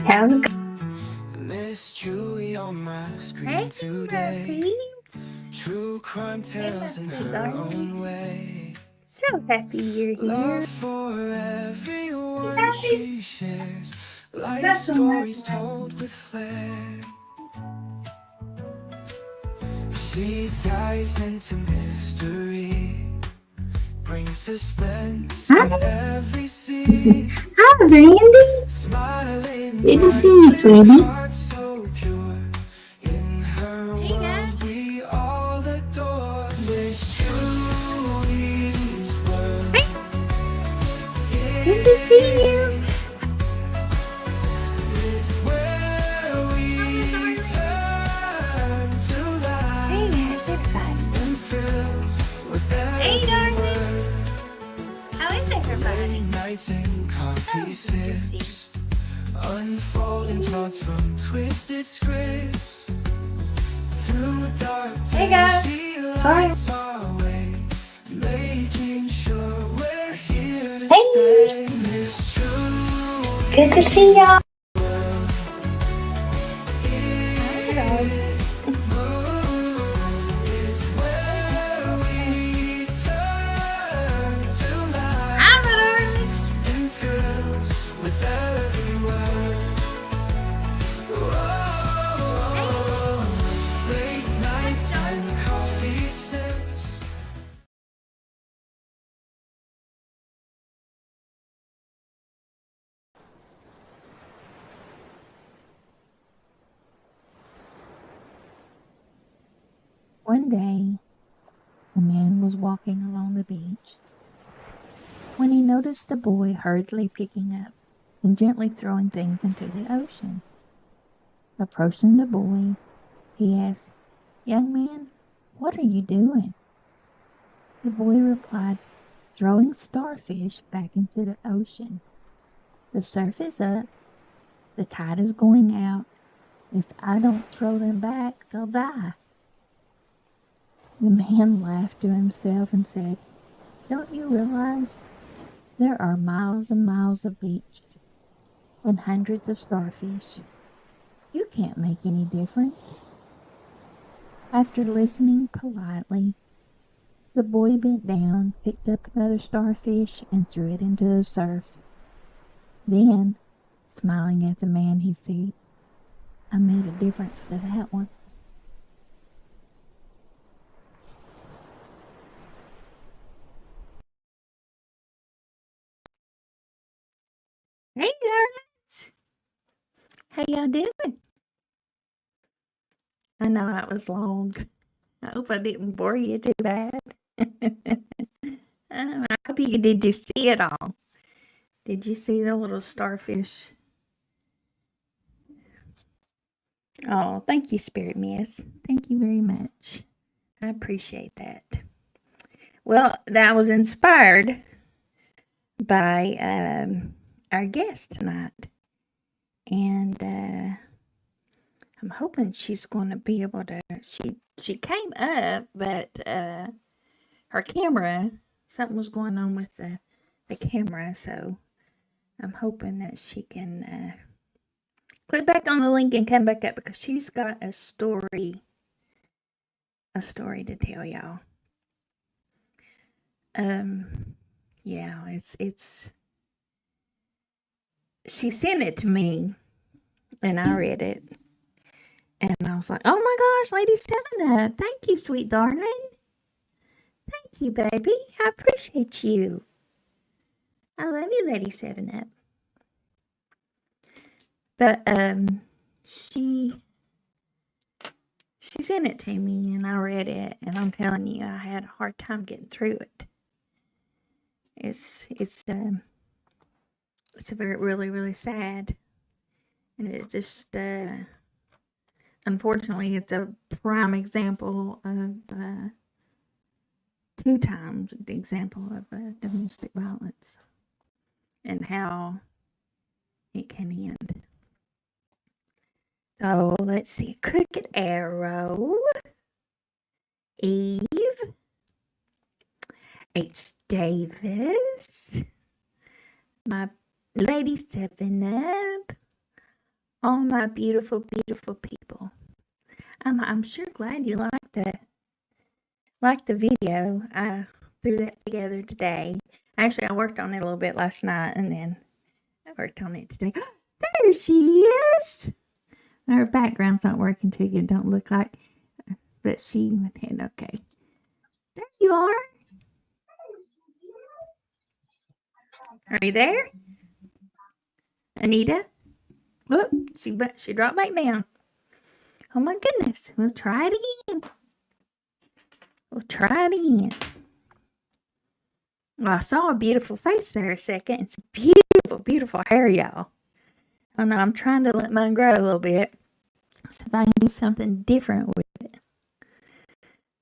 How's it going? Miss Julie on my screen Hey, today. peeps. True crime Hey, my tales in sweet her own darlings. way. So happy you're here. Love for everyone she Guys, shares. I've Life got some stories macaroni. told with flair. She dives into mystery. Brings suspense in every scene. Hi, Randy. Smiling Good to see you, sweetie. heart so pure. In her world we all adore. Miss Julie's world. Good to see you. It's where we turn to life. Hey, how's everybody? And filled with Hey, every darling. word. How is everybody? Nights and coffee Oh, good to see sips. Unfolding plots from twisted scripts. Through dark days, Hey, guys. she Sorry. lights our way, making sure we're here to Hey. stay. Miss Julie. Good to see y'all. One day, a man was walking along the beach when he noticed a boy hurriedly picking up and gently throwing things into the ocean. Approaching the boy, he asked, "Young man, what are you doing?" The boy replied, "Throwing starfish back into the ocean. The surf is up, the tide is going out. If I don't throw them back, they'll die." The man laughed to himself and said, "Don't you realize there are miles and miles of beach and hundreds of starfish? You can't make any difference." After listening politely, the boy bent down, picked up another starfish, and threw it into the surf. Then, smiling at the man, he said, "I made a difference to that one." Hey, darlings. How y'all doing? I know that was long. I hope I didn't bore you too bad. I hope you did you see it all. Did you see the little starfish? Oh, thank you, Spirit Miss. Thank you very much. I appreciate that. Well, that was inspired by our guest tonight. And I'm hoping she's going to be able to. She came up, but her camera, something was going on with the camera, so I'm hoping that she can click back on the link and come back up because she's got a story to tell y'all. Yeah, it's she sent it to me and I read it and I was like, oh my gosh, Lady 7-Up, thank you, sweet darling. Thank you, baby. I appreciate you. I love you, Lady 7-Up. But she sent it to me and I read it and I'm telling you, I had a hard time getting through it. It's very really really sad, and it just unfortunately it's a prime example of 2 times the example of domestic violence and how it can end. So let's see, Cricket Arrow, Eve, H. Davis, my Lady 7-Up, all my beautiful, beautiful people. I'm sure glad you liked the video. I threw that together today. Actually, I worked on it a little bit last night, and then I worked on it today. There she is. Her background's not working too good. Don't look like, but she went ahead. Okay, there you are. Are you there, Anita? Whoop! She dropped back down. Oh my goodness! We'll try it again. We'll try it again. Well, I saw a beautiful face there a second. It's beautiful, beautiful hair, y'all. I know I'm trying to let mine grow a little bit. So if I can do something different with it.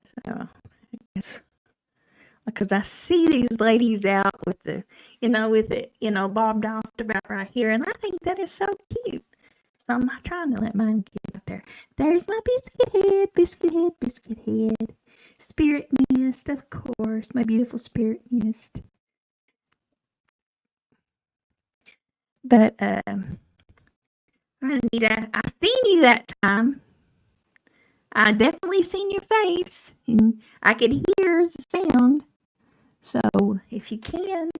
So, I guess, because I see these ladies out with with it, bobbed off about right here. And I think that is so cute. So I'm trying to let mine get out there. There's my biscuit head. Spirit mist, of course. My beautiful spirit mist. But, Anita, I seen you that time. I definitely seen your face, and I could hear the sound. So, if you can,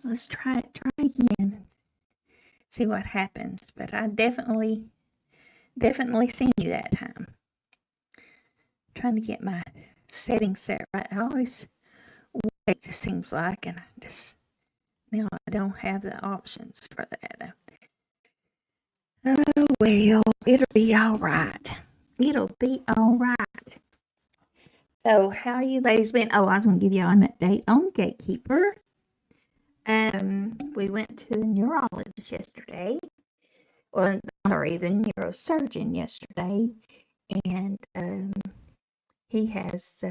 let's try again. See what happens. But I definitely seen you that time. Trying to get my settings set right. I always wait, it seems like, and now I don't have the options for that. Oh, well, it'll be all right. It'll be all right. So, how you ladies been? Oh, I was going to give y'all an update on Gatekeeper. We went to the neurologist yesterday. Well, sorry, the neurosurgeon yesterday. And, he has,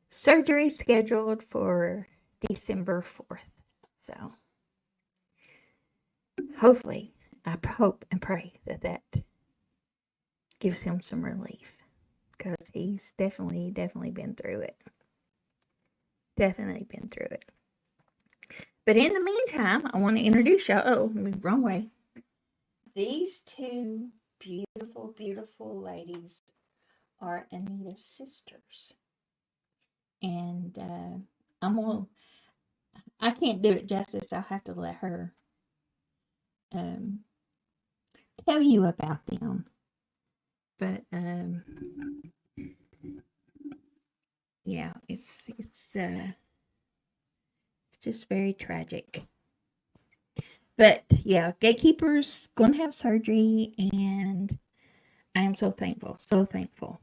surgery scheduled for December 4th. So, hopefully, I hope and pray that gives him some relief, because he's definitely been through it. Definitely been through it. But in the meantime, I want to introduce y'all. Oh, wrong way. These two beautiful, beautiful ladies are Anita's sisters. And I can't do it justice. I'll have to let her tell you about them. But yeah, it's just very tragic. But yeah, Gatekeeper's going to have surgery, and I am so thankful, so thankful.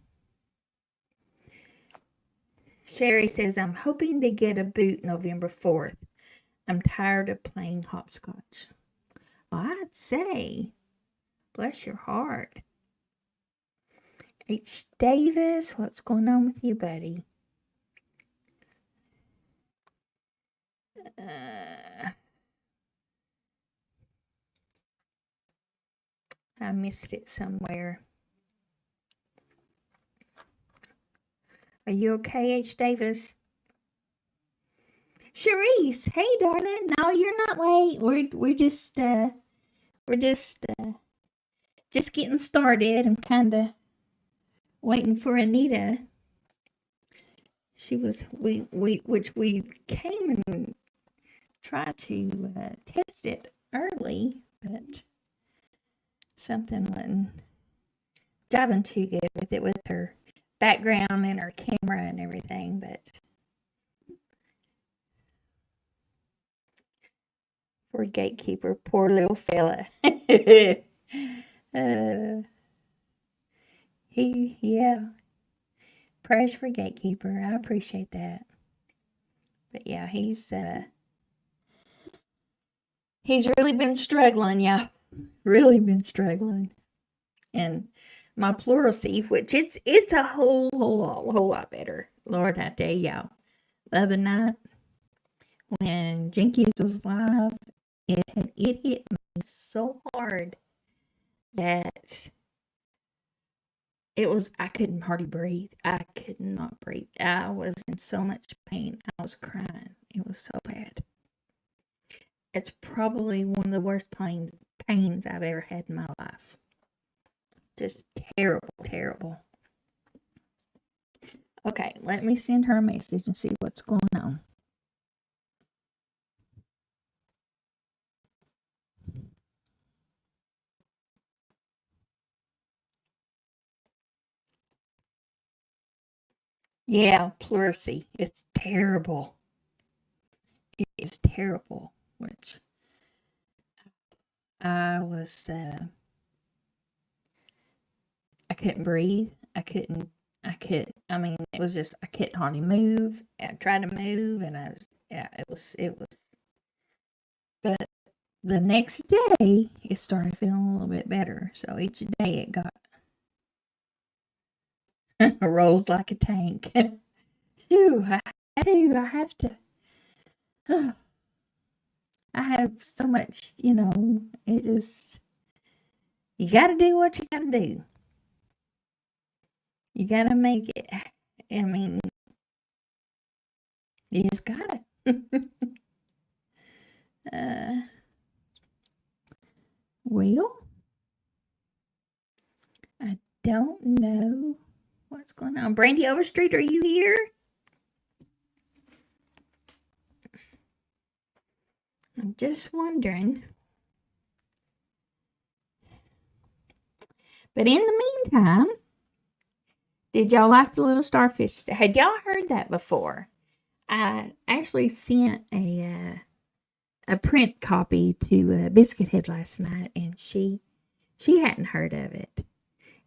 Sherry says, I'm hoping to get a boot November 4th. I'm tired of playing hopscotch. Well, I'd say, bless your heart. H. Davis, what's going on with you, buddy? I missed it somewhere. Are you okay, H. Davis? Charisse, hey, darling. No, you're not late. We're just getting started. I'm kind of waiting for Anita. We came and tried to test it early, but something wasn't jiving too good with her background and her camera and everything. But poor Gatekeeper, poor little fella. Yeah. Prayers for Gatekeeper. I appreciate that. But yeah, he's really been struggling, yeah. Really been struggling. And my pleurisy, which it's a whole lot better. Lord, I tell y'all. The other night when Jenkins was live, it hit me so hard that I couldn't hardly breathe. I could not breathe. I was in so much pain. I was crying. It was so bad. It's probably one of the worst pains I've ever had in my life. Just terrible, terrible. Okay, let me send her a message and see what's going on. Yeah, pleurisy. It's terrible. It is terrible. Which I was, I couldn't breathe. I mean, it was just, I couldn't hardly move. I tried to move and yeah, it was, but the next day it started feeling a little bit better. So each day it got, rolls like a tank. Phew, I have to, I have so much, it just, you got to do what you got to do. You got to make it, I mean, you just got to. Well, I don't know what's going on. Brandy Overstreet, are you here? I'm just wondering. But in the meantime, did y'all like the little starfish? Had y'all heard that before? I actually sent a print copy to Biscuit Head last night, and she hadn't heard of it,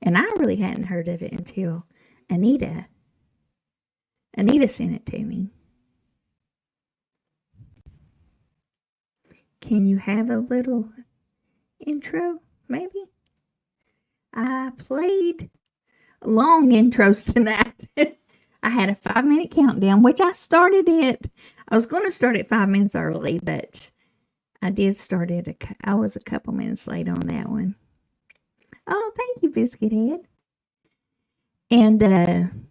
and I really hadn't heard of it until Anita sent it to me. Can you have a little intro, maybe? I played long intros tonight. I had a 5-minute countdown, which I started it. I was going to start at 5 minutes early, but I did start it. I was a couple minutes late on that one. Oh, thank you, Biscuit Head. And then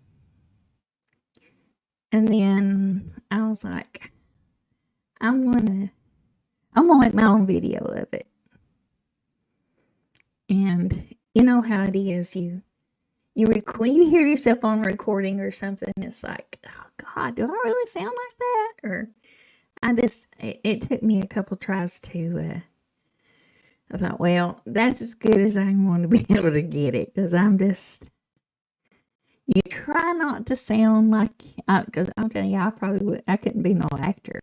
I was like, I'm gonna make my own video of it. And you know how it is, you when you hear yourself on recording or something, it's like, oh God, do I really sound like that? Or it took me a couple tries to, I thought, well, that's as good as I'm going to be able to get it, because you try not to sound like, because I'm telling you, I couldn't be no actor,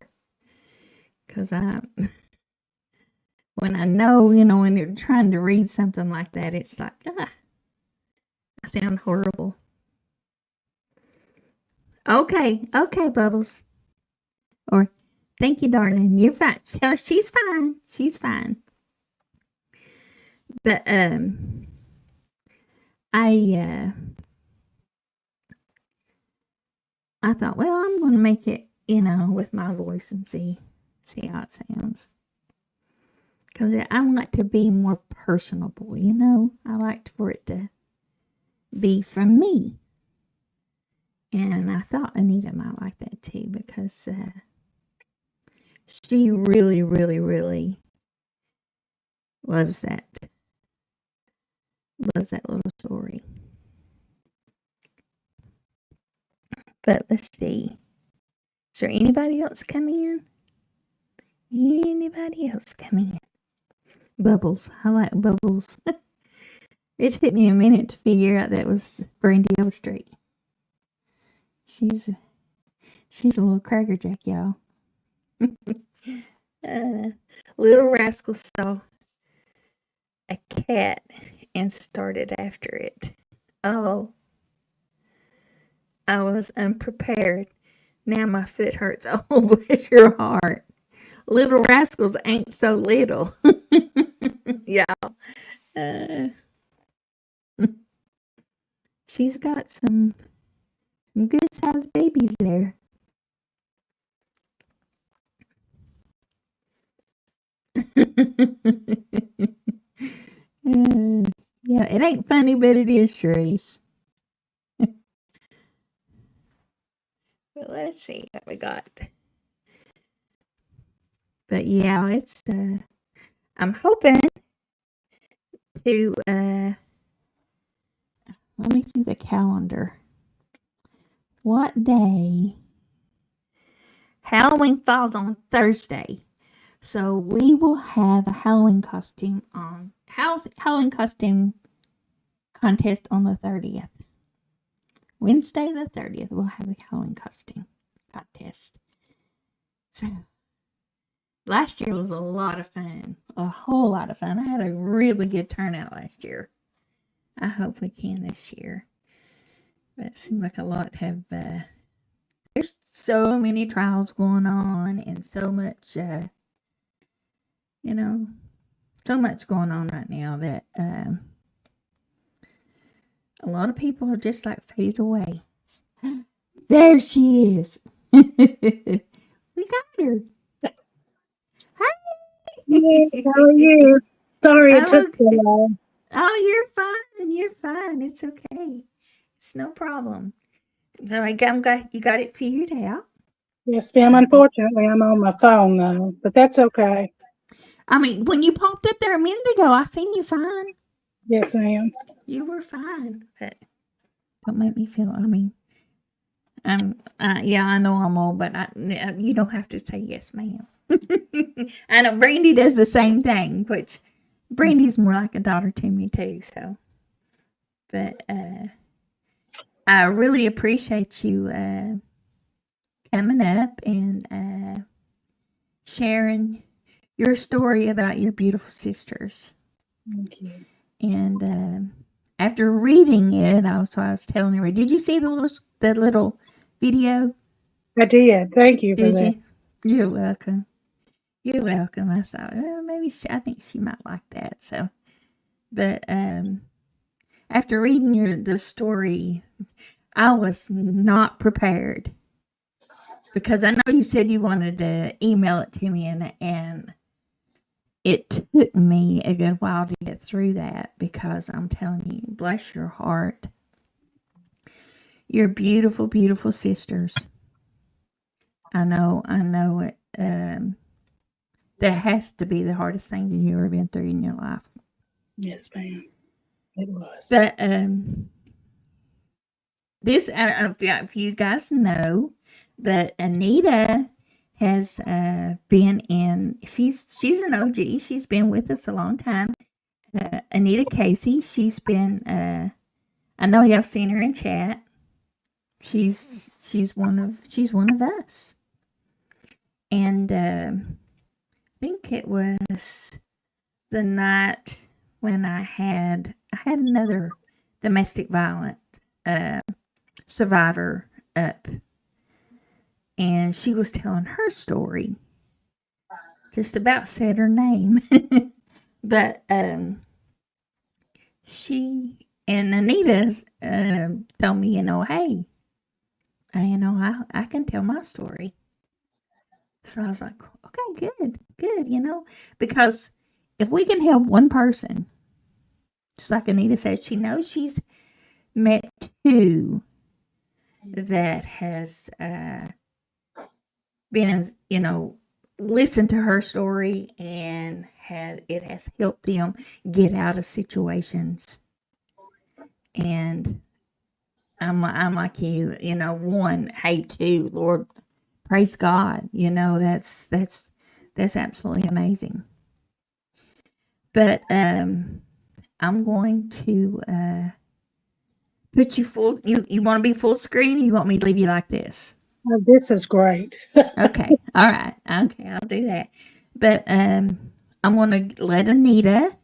because when I know, when you're trying to read something like that, it's like, I sound horrible. Okay, Bubbles. Or, thank you, darling. You're fine. She's fine. She's fine. But, I thought, well, I'm going to make it, with my voice and see how it sounds. Because I want to be more personable, I liked for it to be from me. And I thought Anita might like that too, because she really, really, really loves that little story. But let's see. Is there anybody else coming in? Anybody else coming in? Bubbles. I like Bubbles. It took me a minute to figure out that was Brandy Overstreet. She's a little crackerjack, y'all. Little Rascal saw a cat and started after it. Oh, I was unprepared. Now my foot hurts. Oh, bless your heart. Little Rascals ain't so little. Y'all. She's got some good sized babies there. Yeah, it ain't funny, but it is, Sharice. But let's see what we got. But yeah, it's I'm hoping to let me see the calendar. What day? Halloween falls on Thursday. So we will have a Halloween costume on Halloween costume contest on the 30th. Wednesday the 30th, we'll have a Halloween costume contest. So last year was a lot of fun. A whole lot of fun. I had a really good turnout last year. I hope we can this year. But it seems like a lot have there's so many trials going on and so much so much going on right now that a lot of people are just like faded away. There she is. We got her. Hi. Yes, how are you? Sorry it took so Oh, long. you're fine. You're fine. It's okay. It's no problem. So I'm glad you got it figured out. Yes, ma'am. Unfortunately, I'm on my phone though, but that's okay. I mean, when you popped up there a minute ago, I seen you fine. Yes, ma'am. You were fine. But don't make me feel, I mean, yeah, I know I'm old, but you don't have to say yes, ma'am. I know Brandy does the same thing, which Brandy's more like a daughter to me too. So, but I really appreciate you coming up and sharing your story about your beautiful sisters. Thank you. And after reading it, I was telling her, did you see the little video? I did. Thank you for Did that. you? You're welcome. You're welcome. I thought, well, maybe I think she might like that. So, but after reading the story, I was not prepared because I know you said you wanted to email it to me, and it took me a good while to get through that because I'm telling you, bless your heart, you're beautiful, beautiful sisters. I know it. That has to be the hardest thing that you've ever been through in your life. Yes, ma'am. It was. But this, if you guys know, but Anita has been in. She's an OG. She's been with us a long time. Anita Casey. She's been. I know y'all seen her in chat. She's one of us. And I think it was the night when I had another domestic violence survivor up, and she was telling her story. Just about said her name, but she and Anita's told me, hey, I can tell my story. So I was like, okay, good, because if we can help one person, just like Anita said, she knows she's met two that has been, listened to her story and it has helped them get out of situations. And I'm like you, one, hey, two, Lord, praise God, that's absolutely amazing. But I'm going to put you full. You want to be full screen? Or you want me to leave you like this? Oh, this is great. Okay, all right, okay, I'll do that. But I'm going to let Anita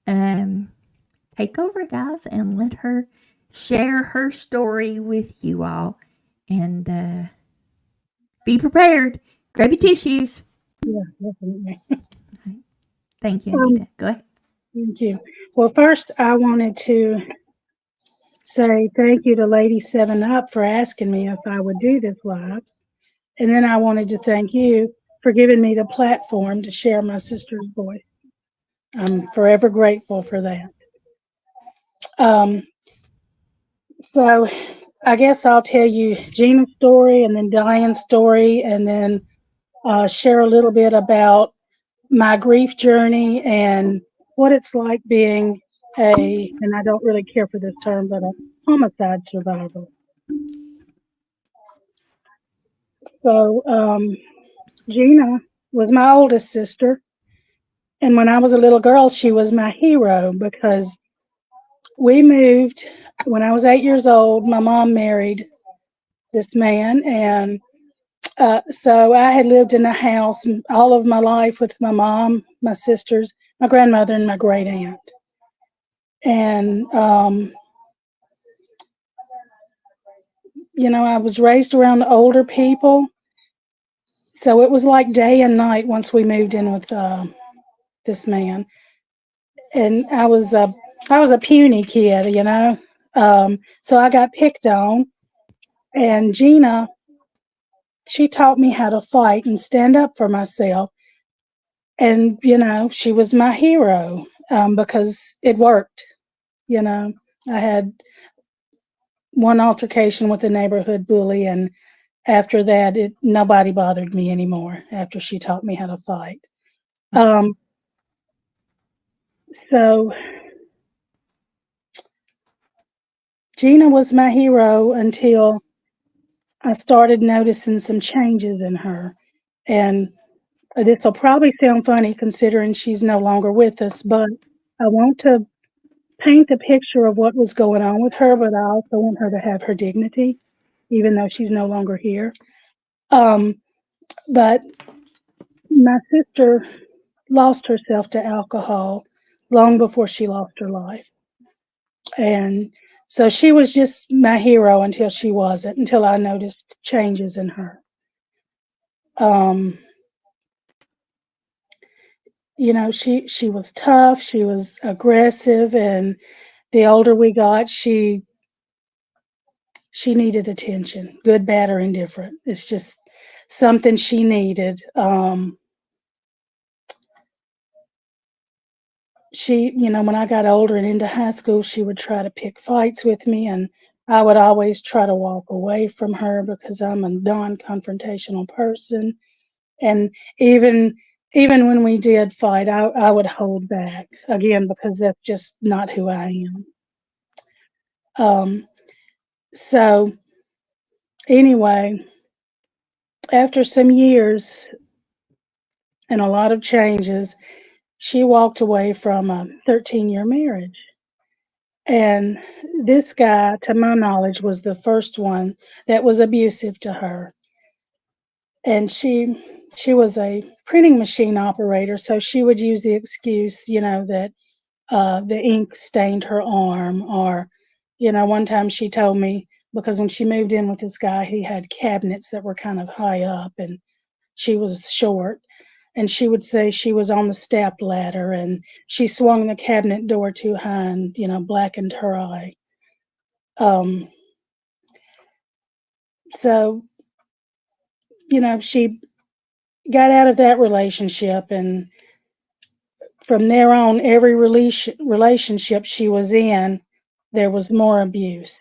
take over, guys, and let her share her story with you all. And be prepared. Grab your tissues. Yeah, definitely. Thank you, Anita. Go ahead. Thank you. Well, first, I wanted to say thank you to Lady 7 Up for asking me if I would do this live. And then I wanted to thank you for giving me the platform to share my sister's voice. I'm forever grateful for that. So I guess I'll tell you Gina's story and then Diane's story and then share a little bit about my grief journey and what it's like being and I don't really care for this term, but a homicide survivor. So, Gina was my oldest sister. And when I was a little girl, she was my hero because we moved when I was 8 years old. My mom married this man, and so I had lived in a house all of my life with my mom, my sisters, my grandmother, and my great aunt. And, I was raised around older people. So it was like day and night once we moved in with this man. And I was a puny kid, so I got picked on. And Gina, she taught me how to fight and stand up for myself. And she was my hero because it worked. I had one altercation with a neighborhood bully, and after that, nobody bothered me anymore. After she taught me how to fight, um, so Gina was my hero until I started noticing some changes in her. And this will probably sound funny considering she's no longer with us, but I want to paint a picture of what was going on with her, but I also want her to have her dignity, even though she's no longer here. But my sister lost herself to alcohol long before she lost her life. And so she was just my hero until she wasn't, until I noticed changes in her. Um, she was tough, she was aggressive, and the older we got, she needed attention, good, bad, or indifferent. It's just something she needed. When I got older and into high school, she would try to pick fights with me, and I would always try to walk away from her because I'm a non-confrontational person. And even when we did fight, I would hold back again because that's just not who I am. So anyway, after some years and a lot of changes, she walked away from a 13-year marriage. And this guy, to my knowledge, was the first one that was abusive to her. And she was a printing machine operator, so she would use the excuse, that the ink stained her arm, or, one time she told me because when she moved in with this guy, he had cabinets that were kind of high up, and she was short. And she would say she was on the step ladder and she swung the cabinet door too high and, blackened her eye. Um, so, she got out of that relationship, and from there on, every relationship she was in, there was more abuse.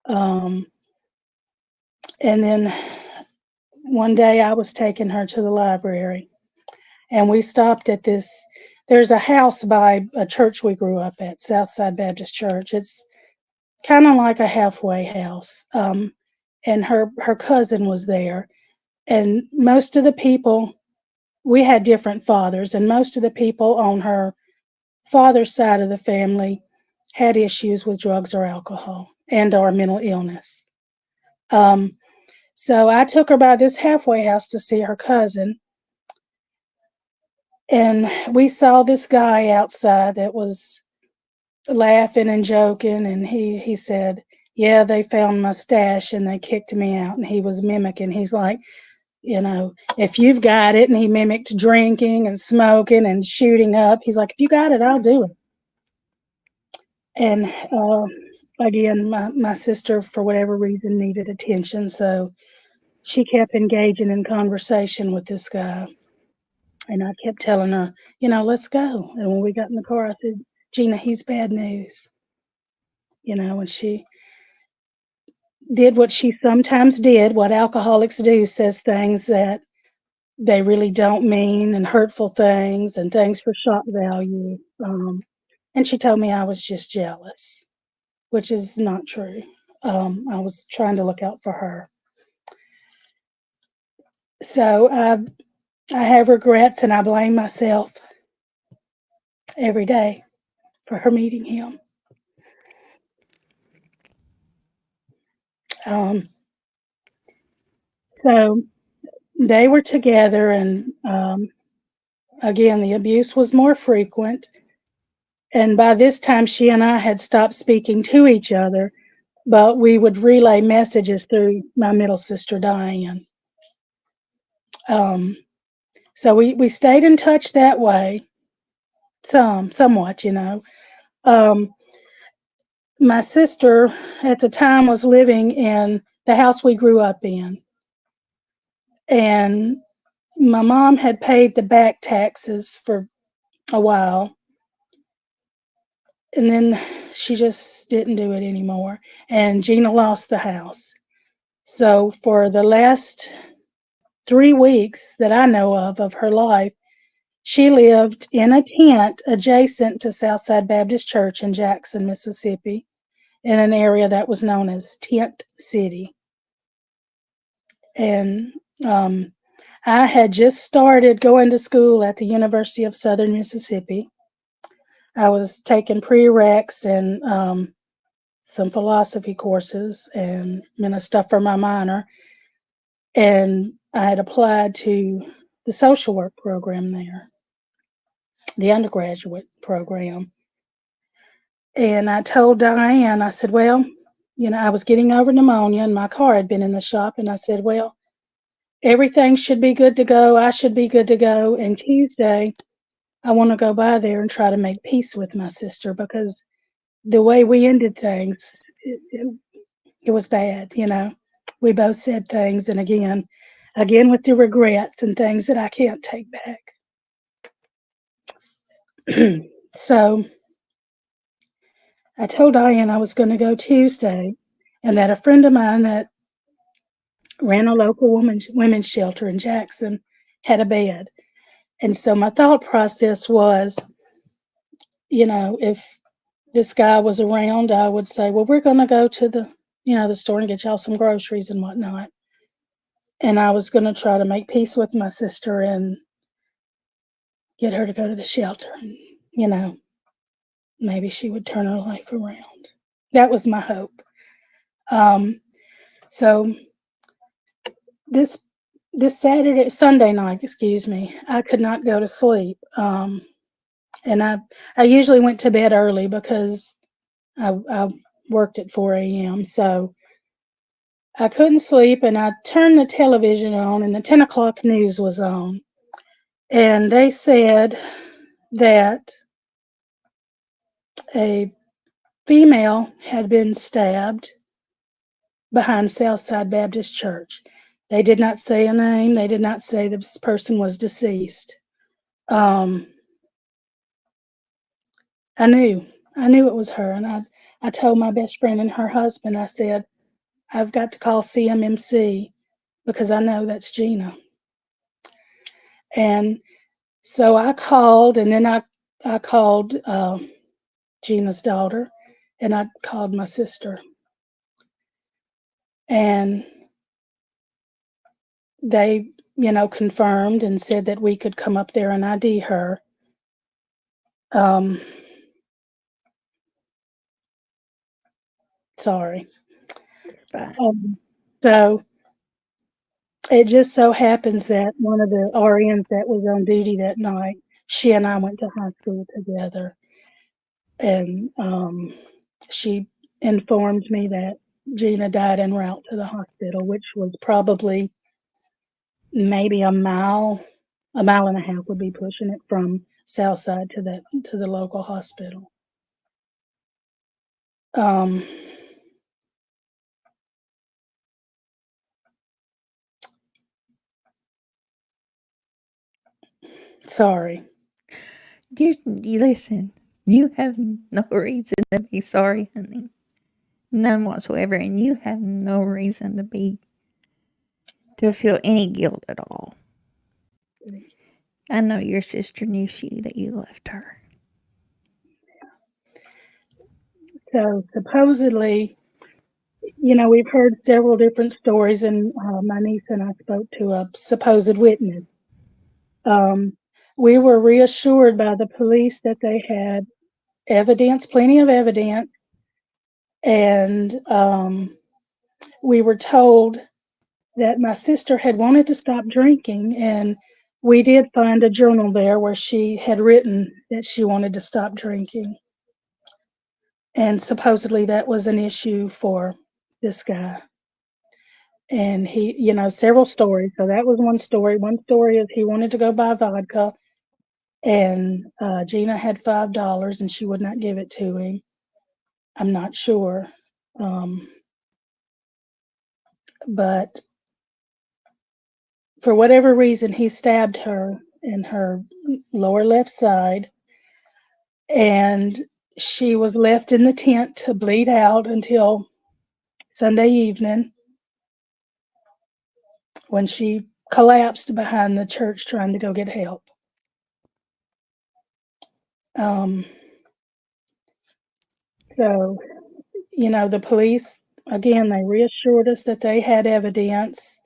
Um, and then one day I was taking her to the library, and we stopped at there's a house by a church we grew up at, Southside Baptist Church. It's kind of like a halfway house. And her cousin was there. And most of the people, we had different fathers, and most of the people on her father's side of the family had issues with drugs or alcohol and or mental illness. So I took her by this halfway house to see her cousin, and we saw this guy outside that was laughing and joking, and he said, "Yeah, they found my stash and they kicked me out." And he was mimicking. He's like, "If you've got it," and he mimicked drinking and smoking and shooting up. He's like, "If you got it, I'll do it." And again, my sister, for whatever reason, needed attention, so she kept engaging in conversation with this guy. And I kept telling her, "Let's go." And when we got in the car, I said, "Gina, he's bad news." And she did what she sometimes did, what alcoholics do, says things that they really don't mean and hurtful things and things for shock value. And she told me I was just jealous, which is not true. I was trying to look out for her. So I have regrets and I blame myself every day for her meeting him. So they were together, and again, the abuse was more frequent. And by this time, she and I had stopped speaking to each other, but we would relay messages through my middle sister, Diane. So we stayed in touch that way, somewhat, you know. My sister at the time was living in the house we grew up in, and my mom had paid the back taxes for a while, and then she just didn't do it anymore, and Gina lost the house. So for the last 3 weeks that I know of her life, she lived in a tent adjacent to Southside Baptist Church in Jackson, Mississippi, in an area that was known as Tent City. And I had just started going to school at the University of Southern Mississippi. I was taking prereqs and some philosophy courses and stuff for my minor. And I had applied to the social work program there, the undergraduate program. And I told Diane, I said, well, you know, I was getting over pneumonia and my car had been in the shop. And I said, well, everything should be good to go. I should be good to go. And Tuesday, I want to go by there and try to make peace with my sister, because the way we ended things, it was bad, you know. We both said things, and again with the regrets and things that I can't take back. So I told Diane I was going to go Tuesday, and that a friend of mine that ran a local women's shelter in Jackson had a bed. And so my thought process was, you know, if this guy was around, I would say, well, we're going to go to the store and get y'all some groceries and whatnot. And I was going to try to make peace with my sister and get her to go to the shelter, and, you know, maybe she would turn her life around. That was my hope. So this Sunday night, excuse me, I could not go to sleep. And I usually went to bed early because I worked at 4 a.m. So I couldn't sleep, and I turned the television on, and the 10 o'clock news was on. And they said that a female had been stabbed behind Southside Baptist Church. They did not say a name. They did not say this person was deceased. I knew it was her, and I told my best friend and her husband, I said, I've got to call CMMC because I know that's Gina. And so I called, and then I called Gina's daughter, and I called my sister. And they, confirmed and said that we could come up there and ID her. Sorry. Fine. So it just so happens that one of the RNs that was on duty that night, she and I went to high school together. And she informed me that Gina died en route to the hospital, which was probably maybe a mile and a half would be pushing it from Southside to the local hospital. Sorry. You listen. You have no reason to be sorry, honey. None whatsoever, and you have no reason to feel any guilt at all. I know your sister knew that you loved her. So supposedly, we've heard several different stories, and my niece and I spoke to a supposed witness. We were reassured by the police that they had evidence, plenty of evidence, and we were told that my sister had wanted to stop drinking, and we did find a journal there where she had written that she wanted to stop drinking. And supposedly that was an issue for this guy. And he, several stories. So that was one story. One story is he wanted to go buy vodka, and Gina had $5 and she would not give it to him. I'm not sure. But for whatever reason, he stabbed her in her lower left side, and she was left in the tent to bleed out until Sunday evening when she collapsed behind the church trying to go get help. So, the police, again, they reassured us that they had evidence,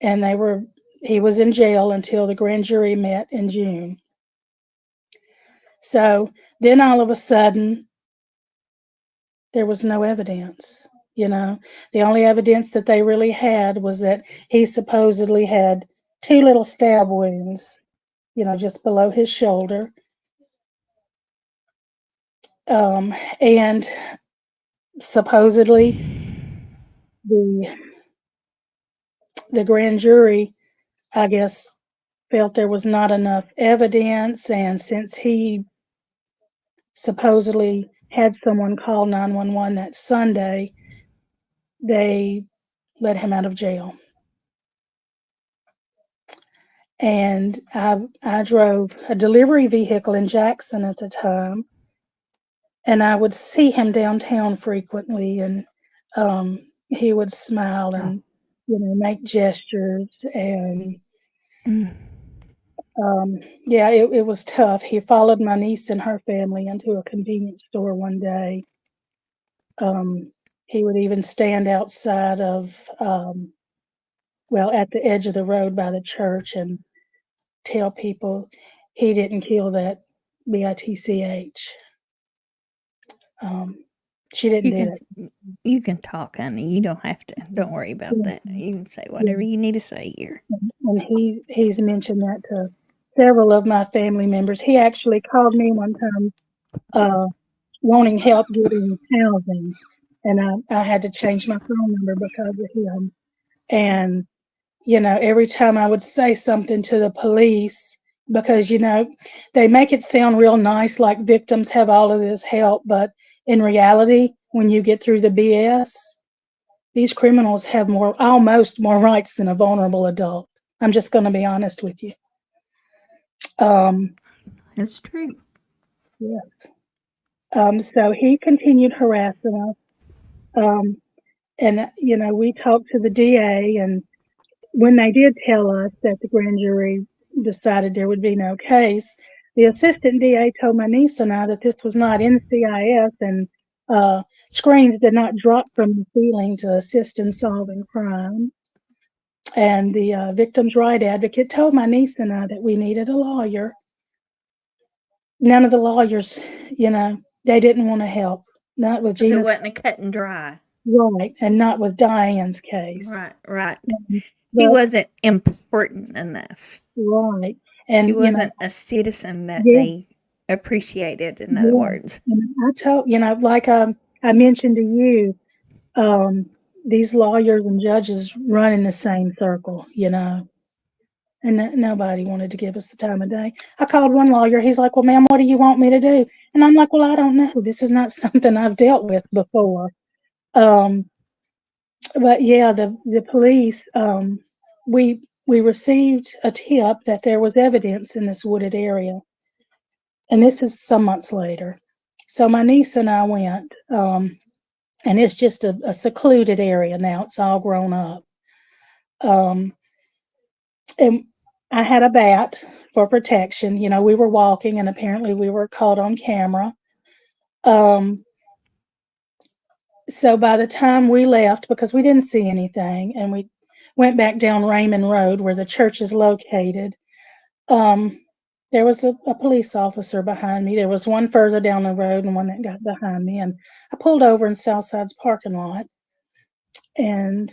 and he was in jail until the grand jury met in June. So then all of a sudden, there was no evidence. The only evidence that they really had was that he supposedly had 2 little stab wounds, just below his shoulder. And supposedly the grand jury, I guess, felt there was not enough evidence, and since he supposedly had someone call 911 that Sunday, they let him out of jail. And I drove a delivery vehicle in Jackson at the time, and I would see him downtown frequently, and he would smile and make gestures, and it was tough. He followed my niece and her family into a convenience store one day. He would even stand outside of at the edge of the road by the church and tell people he didn't kill that bitch. She didn't do it. You can talk, honey. You don't have to. Don't worry about that. You can say whatever you need to say here. And he's mentioned that to several of my family members. He actually called me one time wanting help getting housing, and I had to change my phone number because of him. And every time I would say something to the police, because they make it sound real nice, like victims have all of this help, but in reality, when you get through the BS, these criminals have almost more rights than a vulnerable adult. I'm just going to be honest with you. That's true. Yes. So he continued harassing us. And, we talked to the DA, and when they did tell us that the grand jury decided there would be no case, the assistant DA told my niece and I that this was not NCIS, and screens did not drop from the ceiling to assist in solving crimes. And the victim's right advocate told my niece and I that we needed a lawyer. None of the lawyers, they didn't want to help. Not with Gina's. It wasn't a cut and dry. Right, and not with Diane's case. Right. He wasn't important enough. Right. And she wasn't a citizen that they appreciated, in other words. And I told, like I mentioned to you, these lawyers and judges run in the same circle, and nobody wanted to give us the time of day. I called one lawyer. He's like, well, ma'am, what do you want me to do? And I'm like, well, I don't know. This is not something I've dealt with before. But yeah, the police, we received a tip that there was evidence in this wooded area. And this is some months later. So my niece and I went, and it's just a secluded area now. It's all grown up. And I had a bat for protection. You know, we were walking and apparently we were caught on camera. Um, so by the time we left, because we didn't see anything, and we went back down Raymond Road where the church is located, there was a police officer behind me. There was one further down the road and one that got behind me. And I pulled over in Southside's parking lot. And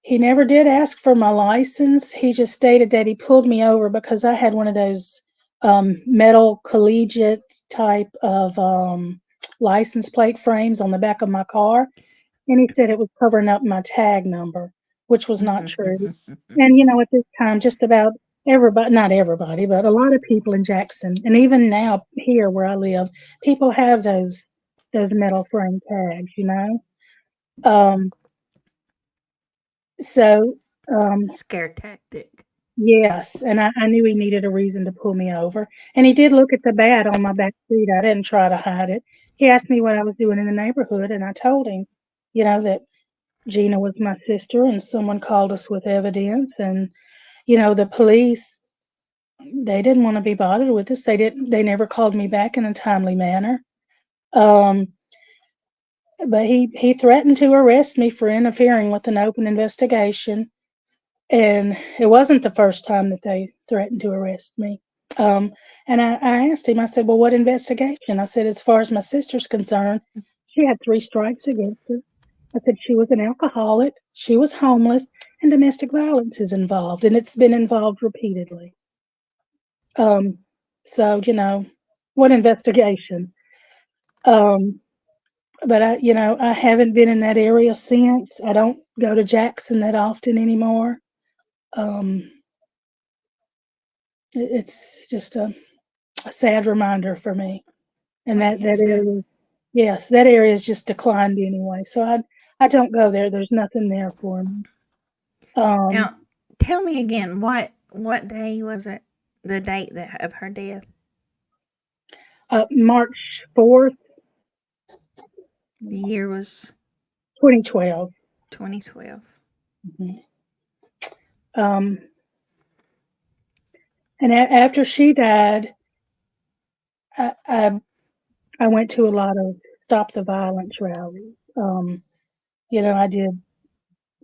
he never did ask for my license. He just stated that he pulled me over because I had one of those metal collegiate type of license plate frames on the back of my car. And he said it was covering up my tag number, which was not true. And, you know, at this time, just about everybody, not everybody, but a lot of people in Jackson, and even now here where I live, people have those metal frame tags, you know? Um, so, Scare tactic. yes, and I knew he needed a reason to pull me over. And he did look at the bat on my back seat. I didn't try to hide it. He asked me what I was doing in the neighborhood, and I told him, you know, that Gina was my sister and someone called us with evidence. And, you know, the police, they didn't want to be bothered with us. They never called me back in a timely manner. Um, but he threatened to arrest me for interfering with an open investigation. And it wasn't the first time that they threatened to arrest me. And I asked him, I said, well, what investigation? I said, as far as my sister's concerned, she had 3 strikes against her. I said, she was an alcoholic, she was homeless, and domestic violence is involved, and it's been involved repeatedly. So, you know, what investigation? But I haven't been in that area since. I don't go to Jackson that often anymore. Um, it's just a sad reminder for me. And I that guess so. area, yes, that area has just declined anyway. So I don't go there. There's nothing there for me. Now, tell me again, what day was it? The date of her death? March 4th, The year was 2012. 2012. Um, and after she died, I went to a lot of Stop the Violence rallies. I did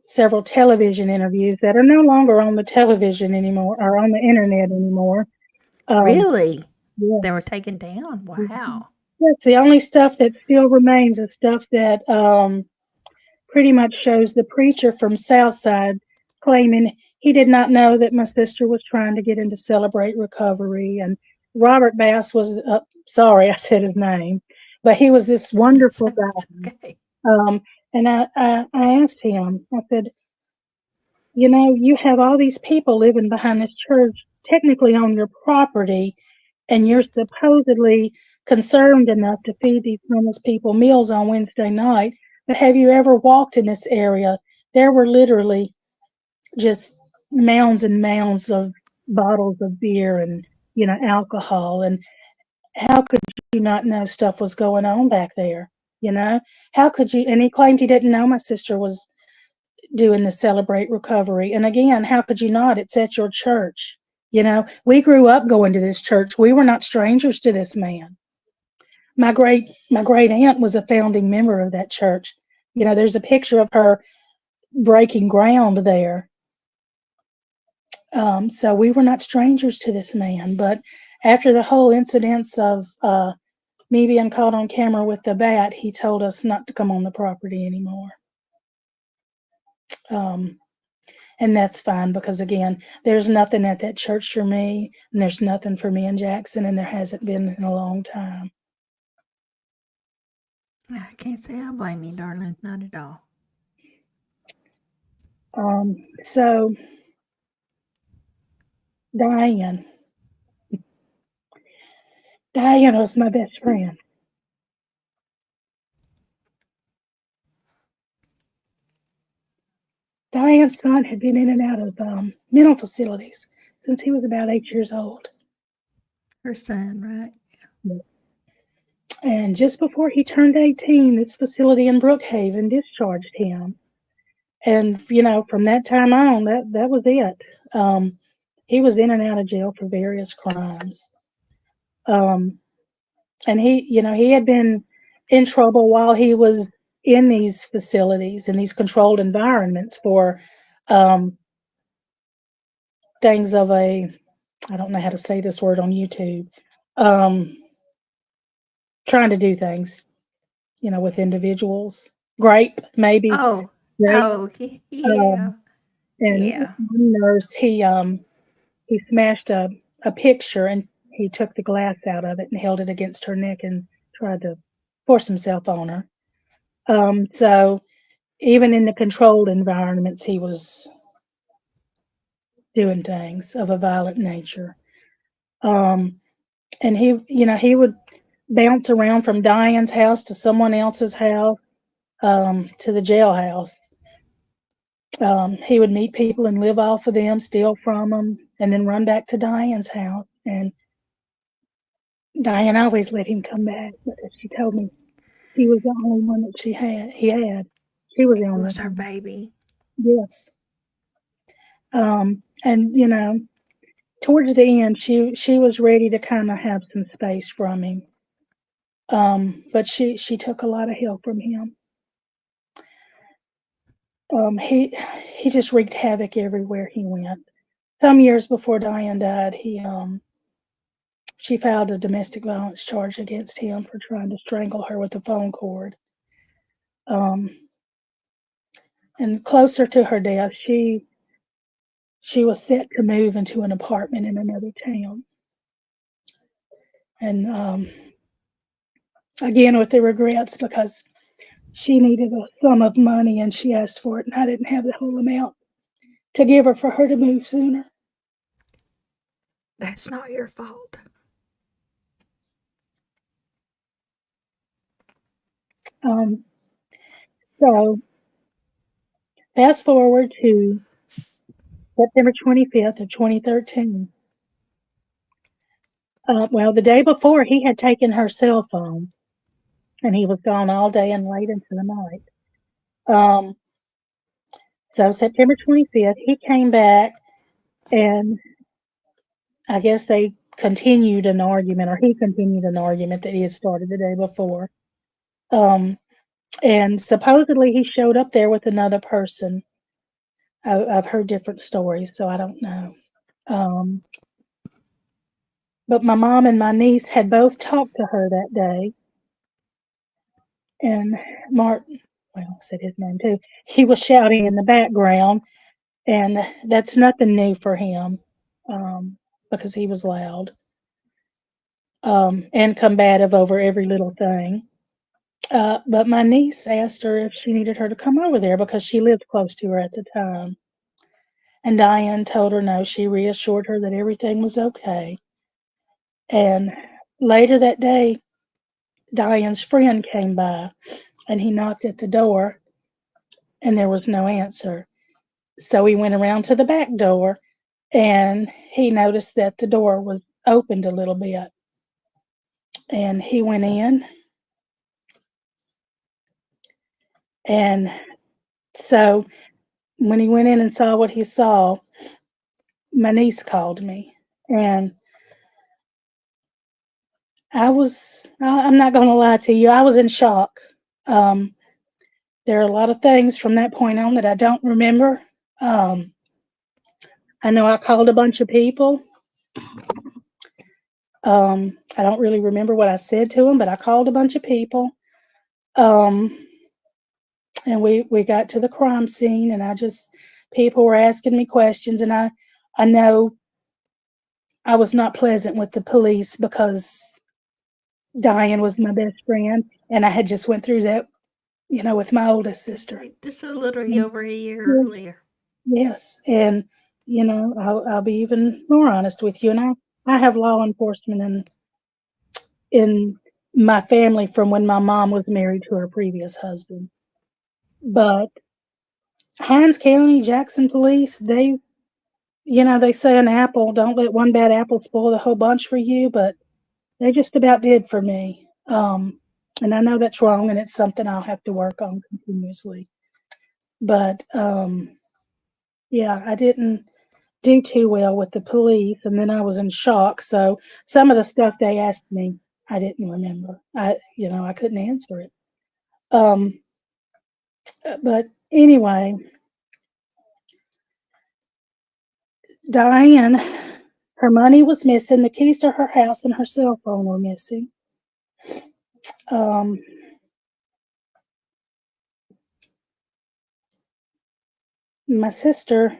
several television interviews that are no longer on the television anymore or on the internet anymore. Really? They were Yes. taken down? Wow. That's the only stuff that still remains is stuff that pretty much shows the preacher from Southside claiming he did not know that my sister was trying to get into Celebrate Recovery. And Robert Bass was, sorry, I said his name, but he was this wonderful guy. It's okay. And I asked him, I said, you know, you have all these people living behind this church, technically on your property, and you're supposedly concerned enough to feed these homeless people meals on Wednesday night. But have you ever walked in this area? There were literally just mounds and mounds of bottles of beer and, alcohol. And how could you not know stuff was going on back there? How could you? And he claimed he didn't know my sister was doing the Celebrate Recovery. And again, how could you not? It's at your church. We grew up going to this church. We were not strangers to this man. My great aunt was a founding member of that church. There's a picture of her breaking ground there. So we were not strangers to this man. But after the whole incidents of me being caught on camera with the bat, he told us not to come on the property anymore. And that's fine because, again, there's nothing at that church for me, and there's nothing for me in Jackson, and there hasn't been in a long time. I can't say I blame you, darling. Not at all. So, Diane was my best friend. Diane's son had been in and out of mental facilities since he was about 8 years old. Her son, right? And just before he turned 18, this facility in Brookhaven discharged him. And, from that time on, that was it. he was in and out of jail for various crimes. Um, and he had been in trouble while he was in these facilities, in these controlled environments for um, things of a, I don't know how to say this word on YouTube, um, trying to do things, with individuals. Grape, maybe Oh, grape. oh, Um, yeah, and yeah. one nurse, he smashed a picture and he took the glass out of it and held it against her neck and tried to force himself on her. So even in the controlled environments, he was doing things of a violent nature. Um, and he would bounce around from Diane's house to someone else's house, to the jailhouse. He would meet people and live off of them, steal from them, and then run back to Diane's house. And Diane always let him come back because she told me he was the only one that he had. She was the It only was her one. baby. Yes. And towards the end, she was ready to kind of have some space from him. But she took a lot of help from him. He just wreaked havoc everywhere he went. Some years before Diane died, she filed a domestic violence charge against him for trying to strangle her with a phone cord. Um, and closer to her death, she was set to move into an apartment in another town. And again, with the regrets, because she needed a sum of money and she asked for it, and I didn't have the whole amount to give her for her to move sooner. That's not your fault. Um, so fast forward to September 25th of 2013. Well, the day before, he had taken her cell phone and he was gone all day and late into the night. Um, so September 25th, he came back and I guess they continued an argument, or he continued an argument that he had started the day before. Um, and supposedly he showed up there with another person. I've heard different stories, so I don't know. Um, but my mom and my niece had both talked to her that day, and Martin, well, I said his name too, he was shouting in the background, and that's nothing new for him, because he was loud, and combative over every little thing. But my niece asked her if she needed her to come over there because she lived close to her at the time. And Diane told her no. She reassured her that everything was okay. And later that day, Diane's friend came by and he knocked at the door and there was no answer. So he went around to the back door and he noticed that the door was opened a little bit. And he went in. And so when he went in and saw what he saw, my niece called me. And I'm not going to lie to you, I was in shock. Um, there are a lot of things from that point on that I don't remember. Um, I know I called a bunch of people. I don't really remember what I said to them, but I called a bunch of people. Um, and we got to the crime scene, and people were asking me questions, and I know I was not pleasant with the police because Diane was my best friend, and I had just went through that, with my oldest sister. Just literally And over a year yes, earlier. yes, and I'll be even more honest with you, and I have law enforcement in my family from when my mom was married to her previous husband. But Hines County, Jackson police, they say an apple, don't let one bad apple spoil the whole bunch for you, but they just about did for me. And I know that's wrong and it's something I'll have to work on continuously. But yeah, I didn't do too well with the police, and then I was in shock. So some of the stuff they asked me, I didn't remember. I couldn't answer it. But anyway, Diane, her money was missing, the keys to her house and her cell phone were missing. My sister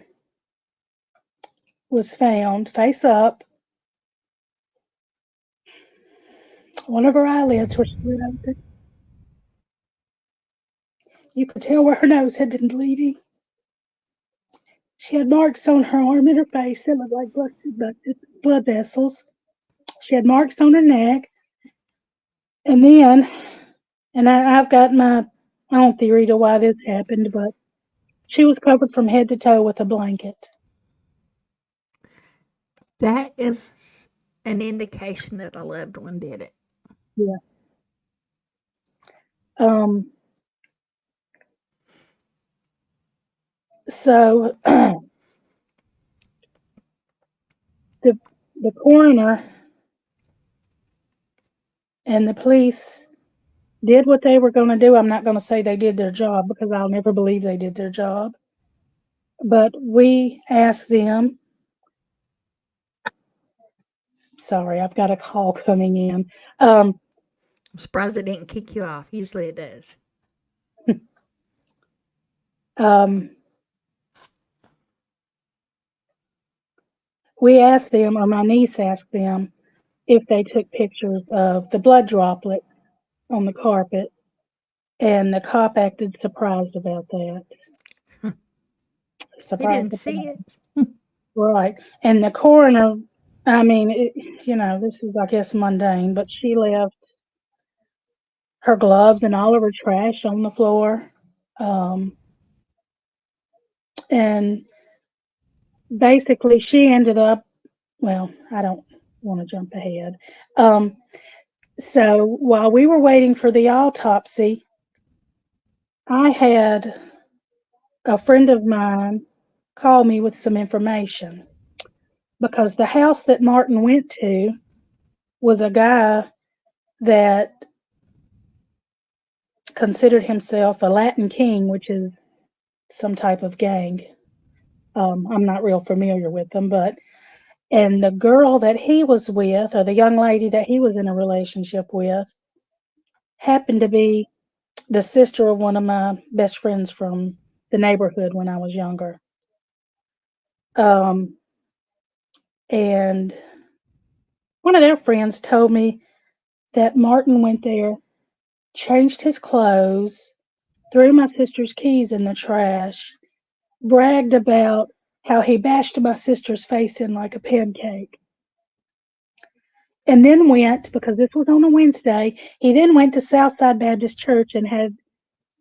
was found face up. One of her eyelids were split open. You could tell where her nose had been bleeding. She had marks on her arm and her face that looked like blood vessels. She had marks on her neck. And then, I've got my own theory to why this happened, but she was covered from head to toe with a blanket. That is an indication that a loved one did it. Yeah. So the coroner and the police did what they were going to do. I'm not going to say they did their job because I'll never believe they did their job. But we asked them. Sorry, I've got a call coming in. I'm surprised it didn't kick you off. Usually it does. We asked them, or my niece asked them, if they took pictures of the blood droplet on the carpet, and the cop acted surprised about that. He Surprised didn't about see that. it. Right. And the coroner, I mean, this is, I guess, mundane, but she left her gloves and all of her trash on the floor. And basically, she ended up, well, I don't want to jump ahead. So while we were waiting for the autopsy, I had a friend of mine call me with some information, because the house that Martin went to was a guy that considered himself a Latin king, which is some type of gang. I'm not real familiar with them, and the girl that he was with, or the young lady that he was in a relationship with, happened to be the sister of one of my best friends from the neighborhood when I was younger. And one of their friends told me that Martin went there, changed his clothes, threw my sister's keys in the trash, bragged about how he bashed my sister's face in like a pancake, and then went, because this was on a Wednesday, he then went to Southside Baptist Church and had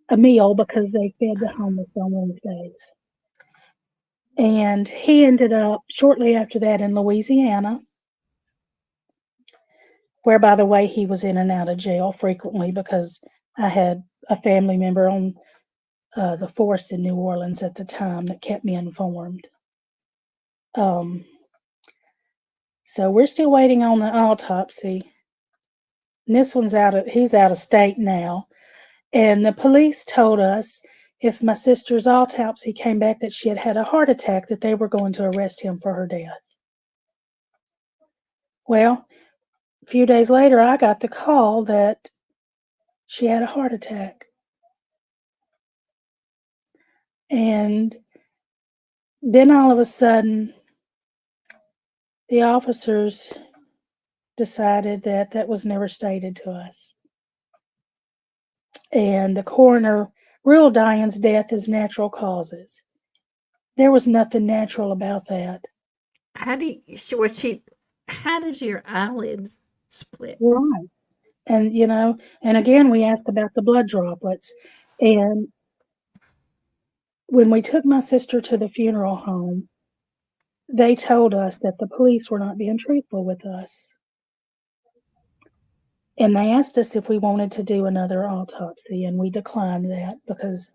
a meal because they fed the homeless on Wednesdays. And he ended up shortly after that in Louisiana, where, by the way, he was in and out of jail frequently because I had a family member on the force in New Orleans at the time that kept me informed. So we're still waiting on the autopsy. And this one's he's out of state now. And the police told us if my sister's autopsy came back that she had had a heart attack, that they were going to arrest him for her death. Well, a few days later, I got the call that she had a heart attack. And then all of a sudden, the officers decided that that was never stated to us. And the coroner ruled Diane's death as natural causes. There was nothing natural about that. How does your eyelids split? Right. And, and again, we asked about the blood droplets. And when we took my sister to the funeral home, they told us that the police were not being truthful with us. And they asked us if we wanted to do another autopsy, and we declined that because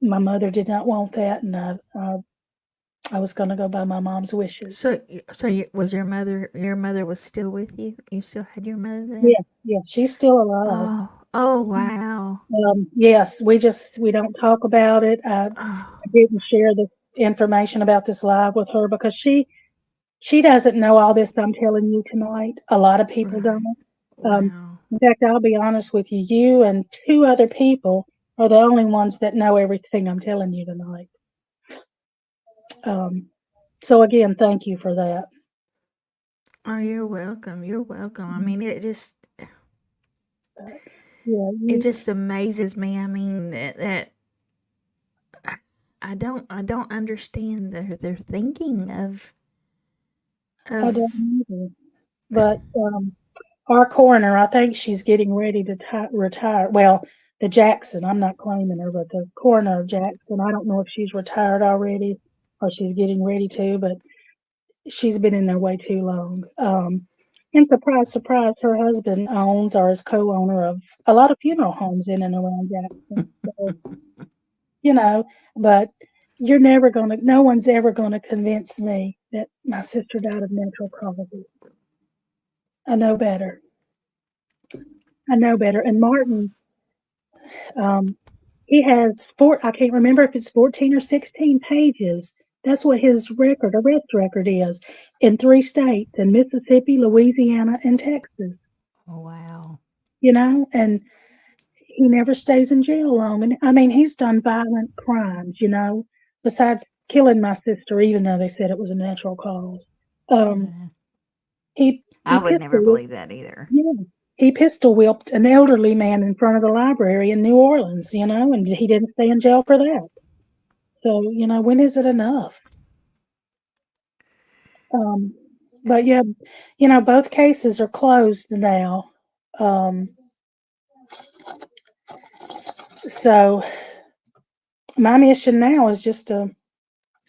my mother did not want that, and I I was going to go by my mom's wishes. Was your mother was still with you? You still had your mother then? Yeah, yeah, she's still alive. Oh, wow. Yes, we don't talk about it. I didn't share the information about this live with her because she doesn't know all this I'm telling you tonight. A lot of people Right. don't. Um, Wow. in fact, I'll be honest with you. You and two other people are the only ones that know everything I'm telling you tonight. Um, so again, thank you for that. Oh, you're welcome. You're welcome. I mean, Yeah, it you. just amazes me. I mean, that I don't understand their thinking I don't of either. But our coroner, I think she's getting ready to retire. Well, the Jackson, I'm not claiming her, but the coroner of Jackson, I don't know if she's retired already or she's getting ready to, but she's been in there way too long. And surprise, surprise, her husband owns or is co-owner of a lot of funeral homes in and around Jackson. So, you know, but you're never going to, no one's ever going to convince me that my sister died of natural causes. I know better. I know better. And Martin, um, he has I can't remember if it's 14 or 16 pages. That's what his arrest record is in 3 states, in Mississippi, Louisiana, and Texas, oh, wow. and he never stays in jail long. And I mean, he's done violent crimes, besides killing my sister, even though they said it was a natural cause. Um, Yeah. he I would never pistol believe that either. Yeah. He pistol whipped an elderly man in front of the library in New Orleans, and he didn't stay in jail for that. So, when is it enough? Um, but yeah, both cases are closed now. Um, so my mission now is just to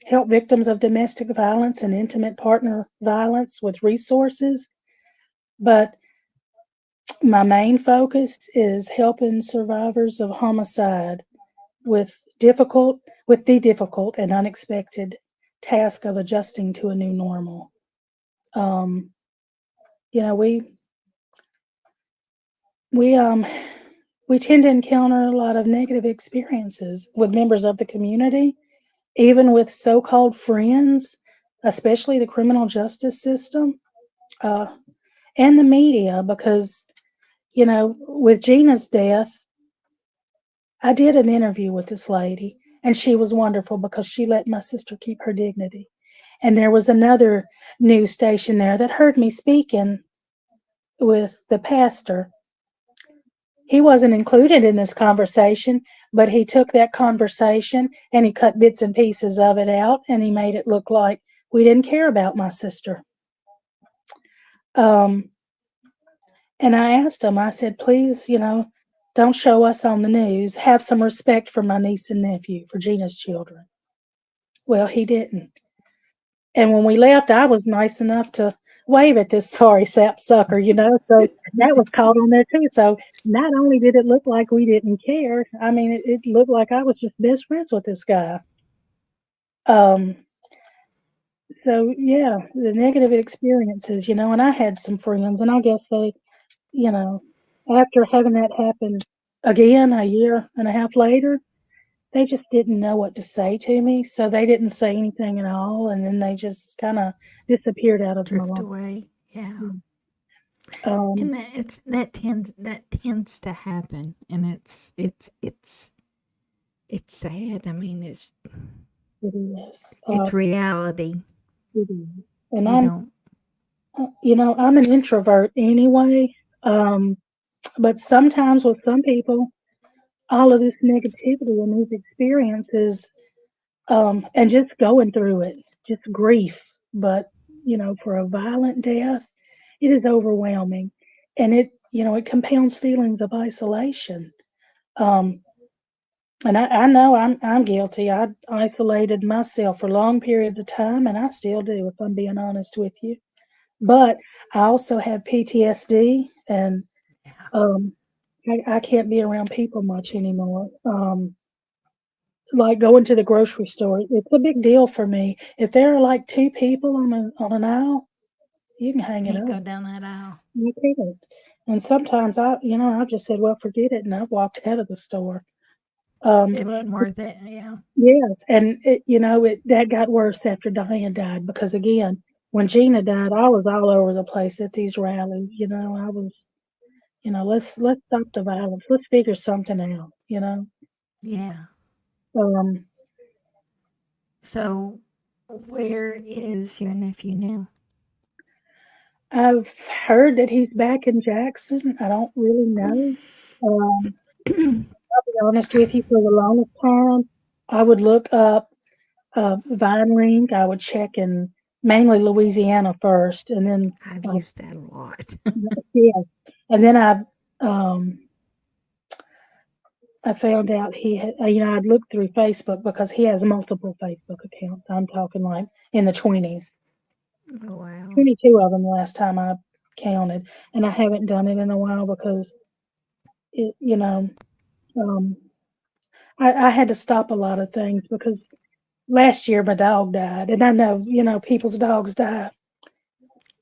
help victims of domestic violence and intimate partner violence with resources. But my main focus is helping survivors of homicide with the difficult and unexpected task of adjusting to a new normal. Um, you know, we we tend to encounter a lot of negative experiences with members of the community, even with so-called friends, especially the criminal justice system, uh, and the media, because with Gina's death, I did an interview with this lady, and she was wonderful because she let my sister keep her dignity. And there was another news station there that heard me speaking with the pastor. He wasn't included in this conversation, but he took that conversation and he cut bits and pieces of it out and he made it look like we didn't care about my sister. Um, and I asked him, I said, please, don't show us on the news. Have some respect for my niece and nephew, for Gina's children. Well, he didn't. And when we left, I was nice enough to wave at this sorry sap sucker, so that was caught on there too. So not only did it look like we didn't care, I mean, it looked like I was just best friends with this guy. Um, so yeah, the negative experiences, and I had some friends, and I guess they, you know, after having that happen again a year and a half later, they just didn't know what to say to me, so they didn't say anything at all, and then they just kinda disappeared out of my Drift life. away. Yeah. Um, And that tends to happen, and it's sad. I mean, it is, it's reality. it is, and You don't I'm an introvert anyway, um, but sometimes with some people, all of this negativity and these experiences, and just going through it, just grief, but, for a violent death, it is overwhelming, and it compounds feelings of isolation. Um, and I know I'm guilty. I isolated myself for long periods of time, and I still do, if I'm being honest with you. But I also have PTSD, and yeah. um, I can't be around people much anymore. like going to the grocery store, it's a big deal for me. If there are like two people on an aisle, you can hang it Can't go up. down that aisle. You can't. And sometimes I've just said, well, forget it, and I've walked out of the store. Um, It wasn't worth it. Yeah. yes, and that got worse after Diane died because again, when Gina died, I was all over the place at these rallies. I was, let's stop the violence. Let's figure something out. Yeah. Um, So, where is your nephew now? I've heard that he's back in Jackson. I don't really know. Um, I'll be honest with you, for the longest time, I would look up Vine Link. I would check in mainly Louisiana first, and then I've uh, used that a lot. yeah, and then um, I found out he had. I'd looked through Facebook because he has multiple Facebook accounts. I'm talking like in the 20s, Oh, wow. 22 of them the last time I counted, and I haven't done it in a while because it, um, I had to stop a lot of things because last year my dog died, and I know people's dogs die.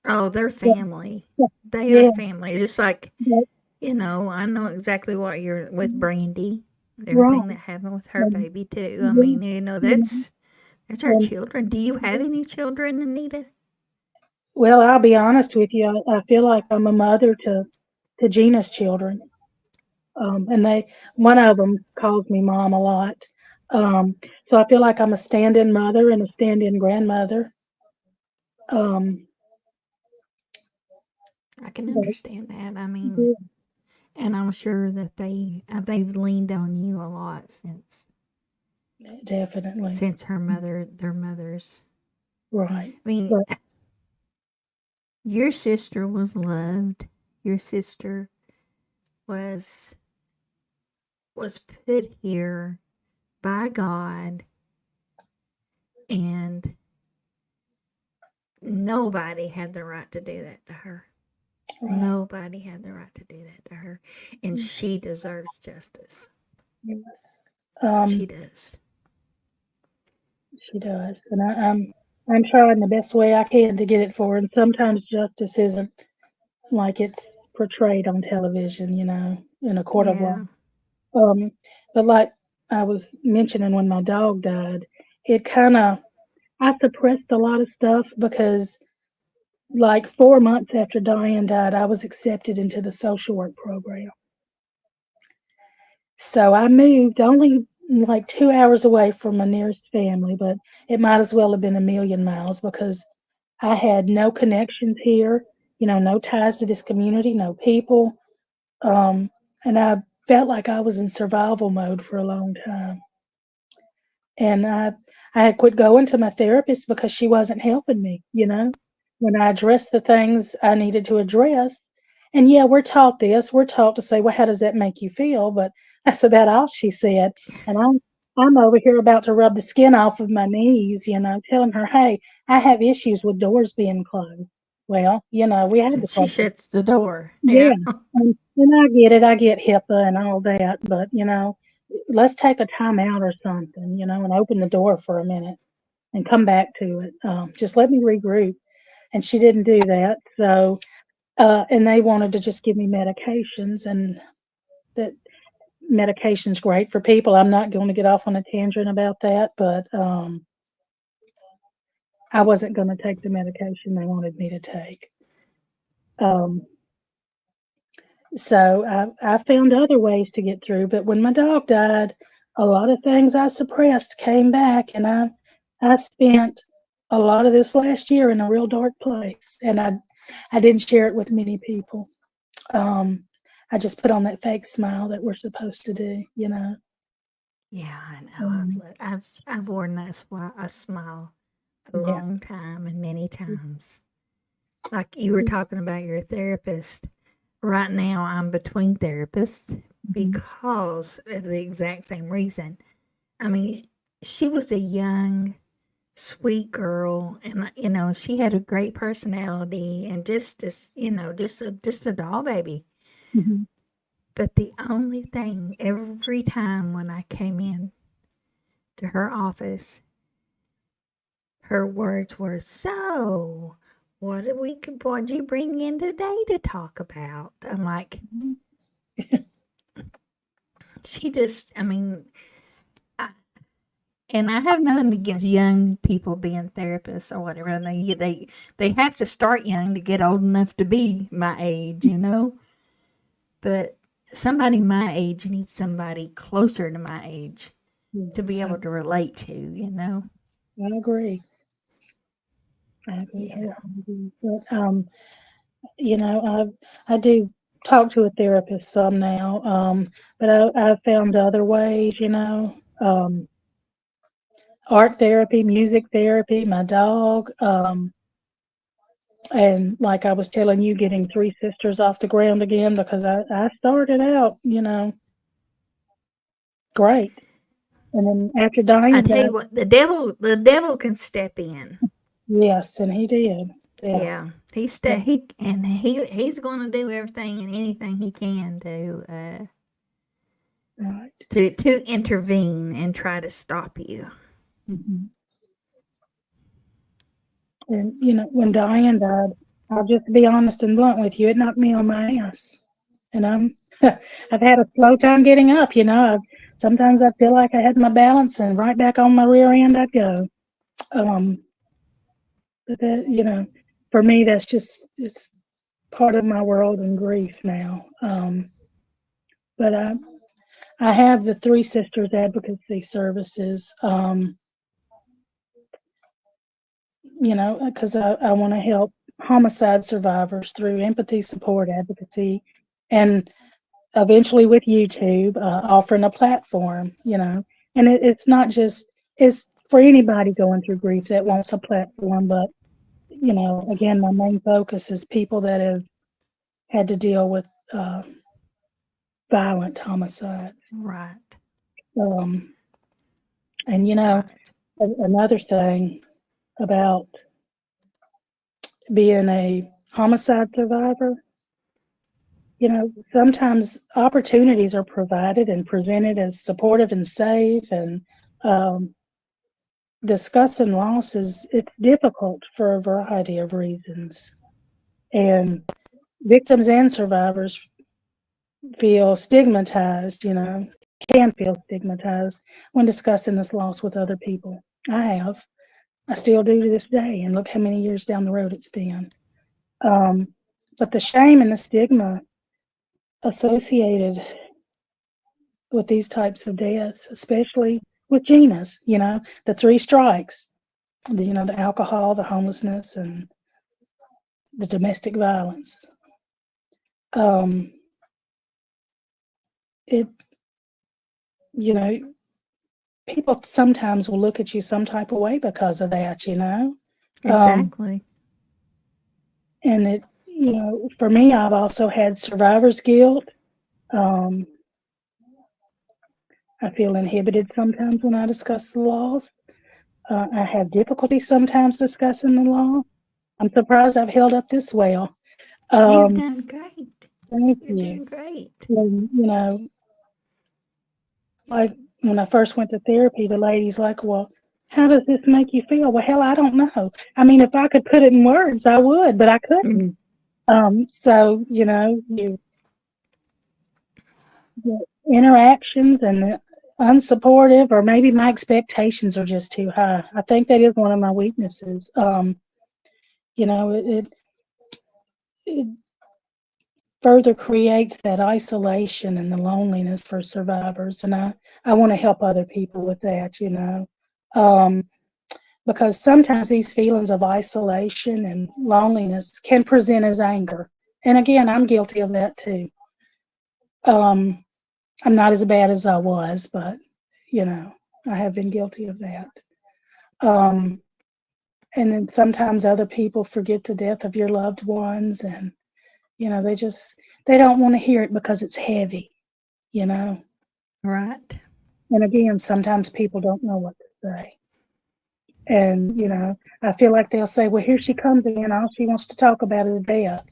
Oh, they're Yeah, family. yeah, They are yeah, family. Just like, but- I know exactly what you're with Brandy. right. Everything that happened with her And, baby too. I yeah, mean, you know, that's our and children. Do you have any children, Anita? well, I'll be honest with you. I feel like I'm a mother to Gina's children. And one of them calls me mom a lot. So I feel like I'm a stand-in mother and a stand-in grandmother. Um, I can but understand that. I mean, yeah, and I'm sure that they've leaned on you a lot definitely since their mothers. right. I mean, But your sister was loved. Your sister was put here by God, and nobody had the right to do that to her. right, Nobody had the right to do that to her, and she deserves justice. yes, She um, does. she does, and I'm trying the best way I can to get it for her. And sometimes justice isn't like it's portrayed on television, in a court of law. Yeah. Um, but like I was mentioning when my dog died, it kind of I suppressed a lot of stuff because like 4 months after Diane died, I was accepted into the social work program. So I moved only like 2 hours away from my nearest family, but it might as well have been a million miles because I had no connections here, no ties to this community, no people. Um, and I felt like I was in survival mode for a long time. And I had quit going to my therapist because she wasn't helping me. When I addressed the things I needed to address. And yeah, we're taught this. We're taught to say, well, how does that make you feel? But that's about all she said. And I'm over here about to rub the skin off of my knees, telling her, hey, I have issues with doors being closed. Well, we had So to she close them. shuts the door. Yeah. Yeah. And I get it. I get HIPAA and all that, but let's take a time out or something, and open the door for a minute and come back to it. Just let me regroup. And she didn't do that. So, and they wanted to just give me medications, and that medication's great for people. I'm not going to get off on a tangent about that, but I wasn't going to take the medication they wanted me to take. Um, So I found other ways to get through. But when my dog died, a lot of things I suppressed came back, and I spent a lot of this last year in a real dark place, and I didn't share it with many people. Um, I just put on that fake smile that we're supposed to do. Yeah, I know. Um, I've worn that a smile a yeah. long time and many times. Like you were talking about your therapist. Right now, I'm between therapists Mhm. because of the exact same reason. I mean, she was a young, sweet girl, and she had a great personality, and just this, just a doll baby. Mhm. But the only thing, every time when I came in to her office, her words were, "So, what'd you bring in today to talk about?" I'm like, she just, I mean, and I have nothing against young people being therapists or whatever. And they have to start young to get old enough to be my age, you know. But somebody my age needs somebody closer to my age to be So, able to relate to, you know. I agree. I agree Yeah, wholeheartedly. But I do talk to a therapist some now. But I've found other ways, art therapy, music therapy, my dog, and like I was telling you, getting Three Sisters off the ground again because I started out, great. And then after I Diane tell you died, what, the devil can step in. yes, and he did. Yeah, Yeah, yeah, he's going to do everything and anything he can right. to intervene and try to stop you. Hmm. And when Diane died, I'll just be honest and blunt with you, it knocked me on my ass. And I've had a slow time getting up, sometimes I feel like I had my balance and right back on my rear end I'd go. Um, but that, for me, it's part of my world and grief now. But I have the Three Sisters Advocacy Services, because I want to help homicide survivors through empathy, support, advocacy, and eventually with YouTube, offering a platform, and it's not just, it's for anybody going through grief that wants a platform, but, again, my main focus is people that have had to deal with violent homicide. Right, Um, and, right, another thing about being a homicide survivor, sometimes opportunities are provided and presented as supportive and safe, and um, discussing loss it's difficult for a variety of reasons. And victims and survivors feel stigmatized, can feel stigmatized when discussing this loss with other people. I still do to this day, and look how many years down the road it's been. Um, but the shame and the stigma associated with these types of deaths, especially with Gina's, the three strikes, the alcohol, the homelessness, and the domestic violence. Um, it, you know, people sometimes will look at you some type of way because of that. Um, exactly. and for me, I've also had survivor's guilt. Um, I feel inhibited sometimes when I discuss the laws. I have difficulty sometimes discussing the law. I'm surprised I've held up this well. You've Um, done great. Thank You're you. doing great. And, like when I first went to therapy, the lady's like, "Well, how does this make you feel?" Well, hell, I don't know. I mean, if I could put it in words, I would, but I Mm, couldn't. So the interactions and the unsupportive, or maybe my expectations are just too high. I think that is one of my weaknesses. It further creates that isolation and the loneliness for survivors, and I want to help other people with that. Um, because sometimes these feelings of isolation and loneliness can present as anger. And again, I'm guilty of that too. Um, I'm not as bad as I was, but I have been guilty of that. Um, and then sometimes other people forget the death of your loved ones, and they don't want to hear it because it's heavy, you know. right. And again, sometimes people don't know what to say. And, I feel like they'll say, well, here she comes again. All she wants to talk about is death.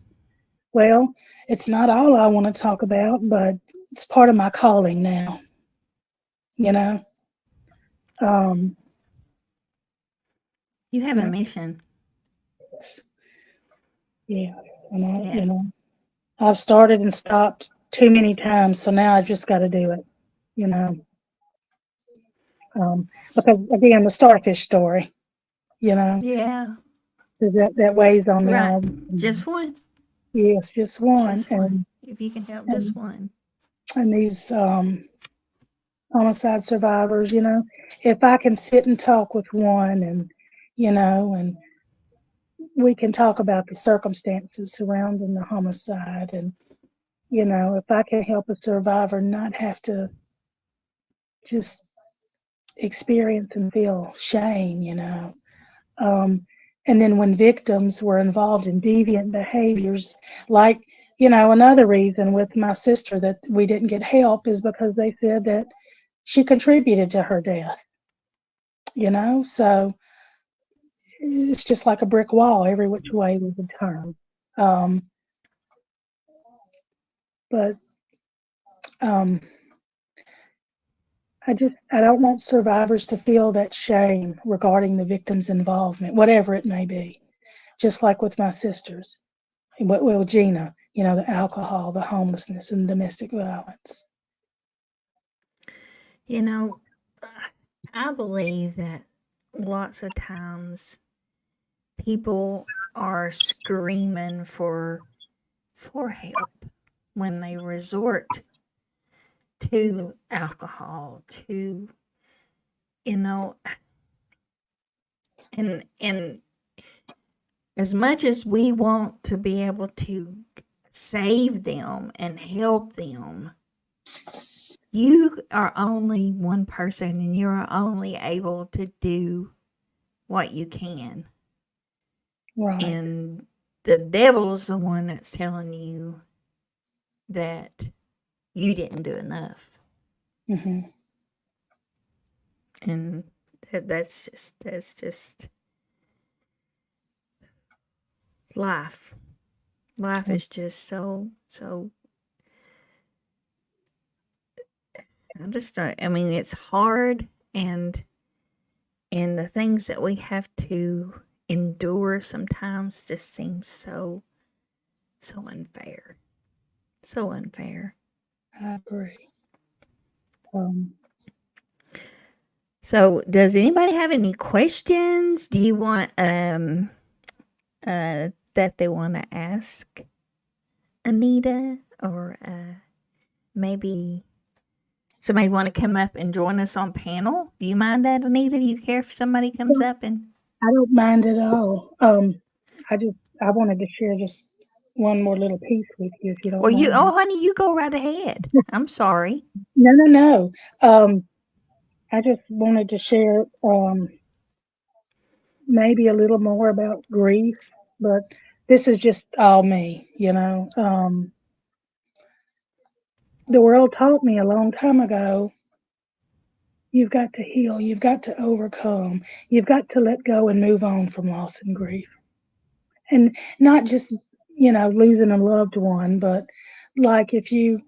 Well, it's not all I want to talk about, but it's part of my calling now, you know. Um, You have a Yeah. mission. yeah, and Yeah. I've started and stopped too many times, so now I've just got to do it. You know, because again, the starfish story. Yeah. That weighs on me Right. all. Just one. Yes, just one, Just one. If you can help just and one. and these homicide survivors. If I can sit and talk with one, and we can talk about the circumstances surrounding the homicide, and if I can help a survivor not have to just experience and feel shame. Um, and then when victims were involved in deviant behaviors, like, another reason with my sister that we didn't get help is because they said that she contributed to her death. So it's just like a brick wall every which way we would turn. Um, but um, I don't want survivors to feel that shame regarding the victim's involvement, whatever it may be. Just like with my sisters, well, Gina, the alcohol, the homelessness, and domestic violence. You know, I believe that lots of times people are screaming for help when they resort to alcohol, to you know, and as much as we want to be able to save them and help them, you are only one person and you're only able to do what you can. Right. And the devil's the one that's telling you that you didn't do enough. Hmm. And that's just life. Life is just so I mean it's hard, and the things that we have to endure sometimes just seem so unfair. So unfair. I agree. Um, So, does anybody have any questions? Do you want that they want to ask Anita, or maybe somebody want to come up and join us on panel? Do you mind that, Anita? Do you care if somebody comes up and? I don't mind at all. I wanted to share just one more little piece with you, if you don't Well, mind. honey, you go right ahead. I'm sorry. No, no, no. I just wanted to share maybe a little more about grief, but this is just all me. The world taught me a long time ago, you've got to heal, you've got to overcome, you've got to let go and move on from loss and grief. And not just, losing a loved one, but like if you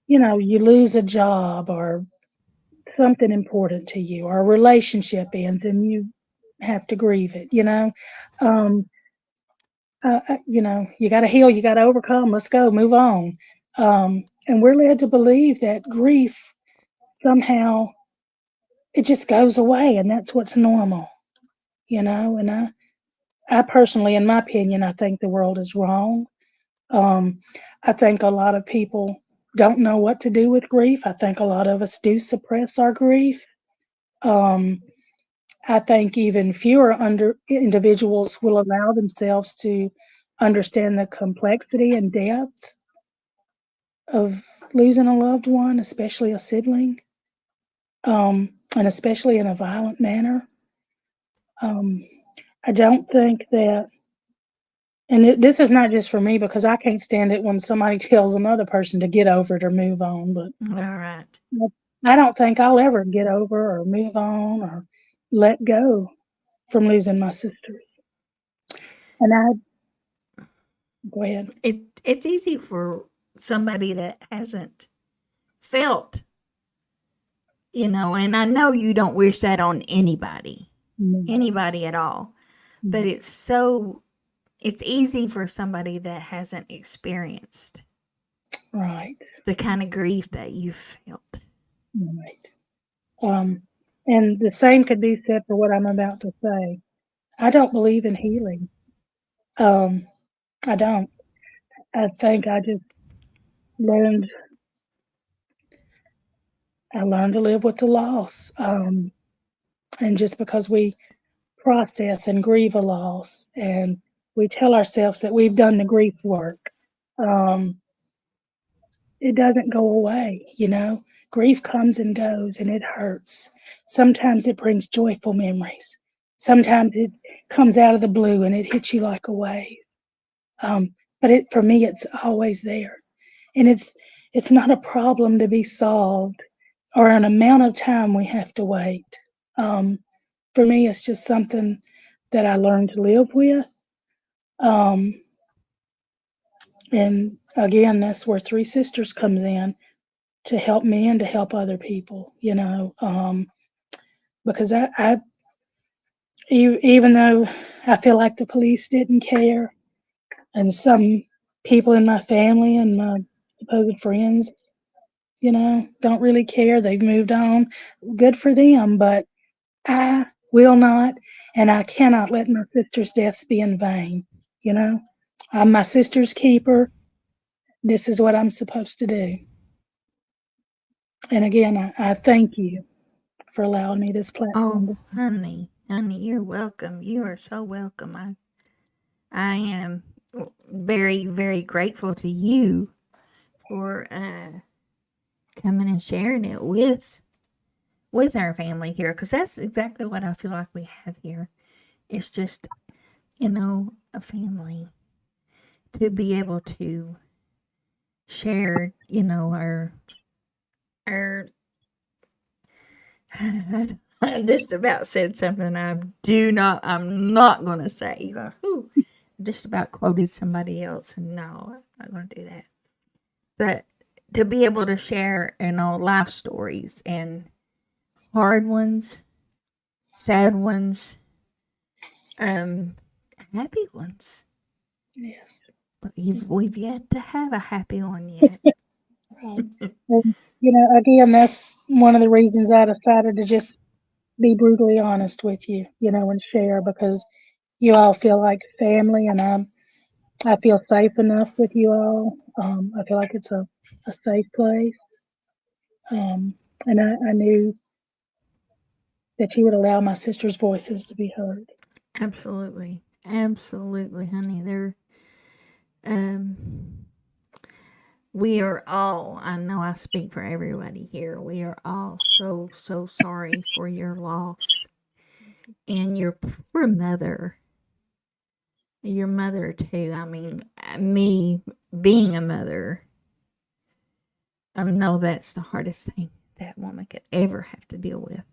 lose a job or something important to you, or a relationship ends and you have to grieve it. Um, you got to heal, you got to overcome, let's go, move on. And we're led to believe that grief somehow it just goes away and that's what's normal. And I personally, in my opinion, I think the world is wrong. Um, I think a lot of people don't know what to do with grief. I think a lot of us do suppress our grief. Um, I think even fewer individuals will allow themselves to understand the complexity and depth of losing a loved one, especially a sibling, and especially in a violent manner. Um, I don't think that, and this is not just for me because I can't stand it when somebody tells another person to get over it or move on, but All right. I don't think I'll ever get over or move on or let go from losing my sisters. And go ahead. It's easy for somebody that hasn't felt And I know you don't wish that on No. anybody at all. But it's easy for somebody that hasn't experienced Right. the kind of grief that you felt. Right. And the same could be said for what I'm about to say. I don't believe in healing. Um, I don't. I think learned I learned to live with the loss. And just because we process and grieve a loss and we tell ourselves that we've done the grief work, um, it doesn't go away, you know? Grief comes and goes and it hurts. Sometimes it brings joyful memories. Sometimes it comes out of the blue and it hits you like a wave. But for me, it's always there. And it's not a problem to be solved or an amount of time we have to wait. Um, for me, it's just something that I learned to live with. Um, and again, that's where Three Sisters comes in to help me and to help other people, because even though I feel like the police didn't care, and some people in my family and my supposed friends, don't really care. They've moved on. Good for them, but I will not, and I cannot let my sister's deaths be in vain. You know, I'm my sister's keeper. This is what I'm supposed to do. And again, I thank you for allowing me this Oh, platform. honey, you're welcome. You are so welcome. I am very, very grateful to you for coming and sharing it with our family here, because that's exactly what I feel like we have here. It's just, a family to be able to share, our I just about said something I'm not going to say. You go, whew, just about quoted somebody else, and no, I'm not going to do that. But to be able to share, life stories and hard ones, sad ones, um, happy ones. Yes. But we've yet to have a happy one yet. Right. And, again, that's one of the reasons I decided to just be brutally honest with you, and share because you all feel like family, and I feel safe enough with you all. I feel like it's a safe place. And I knew that you would allow my sister's voices to be heard. Absolutely, absolutely, honey. Um, we are all. I know I speak for everybody here. We are all so so sorry for your loss and your poor mother. Your mother too. I mean, me being a mother, I know that's the hardest thing that woman could ever have to deal with.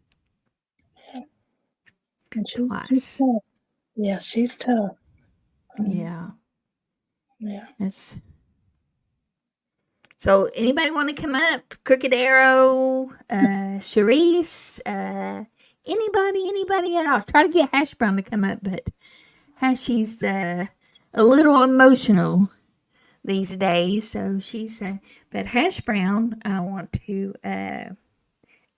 And she's Twice. tough. Yeah, she's tough. Um, Yeah. yeah. It's so anybody want to come up? Crooked Arrow, Sharice, anybody at all. Try to get Hash Brown to come up, but Hashy's a little emotional these days, so she's but Hash Brown, I want to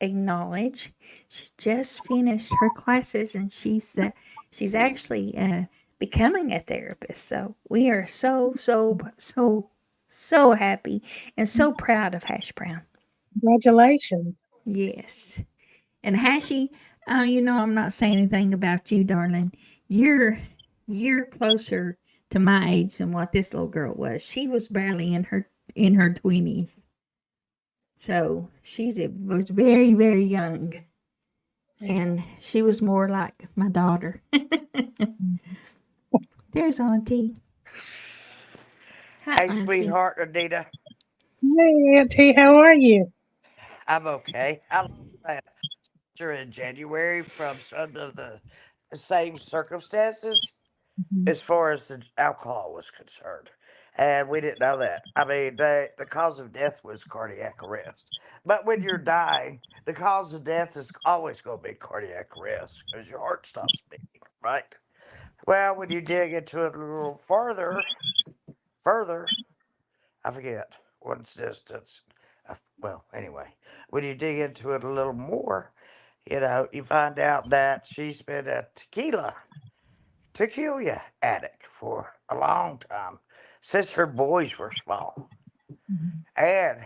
acknowledge she just finished her classes, and she's actually becoming a therapist. So we are so so so so happy and so proud of Hash Brown. Congratulations. Yes. And Hashy, I'm not saying anything about you, darling. You're closer to my age than what this little girl was. She was barely in her 20s. So was very, very young. And she was more like my daughter. There's Auntie. Hi, Hey, Auntie. sweetheart, Anita. Hey, Auntie, how are you? I'm okay. I lost my sister in January from some of the same circumstances Mhm. as far as the alcohol was concerned. and we didn't know that. I mean, the cause of death was cardiac arrest. But when you're dying, the cause of death is always going to be cardiac arrest because your heart stops beating, right? Well, when you dig into it a little further, I forget what's distance. Well, anyway, when you dig into it a little more, you find out that she's been a tequila addict for a long time since her boys were small. And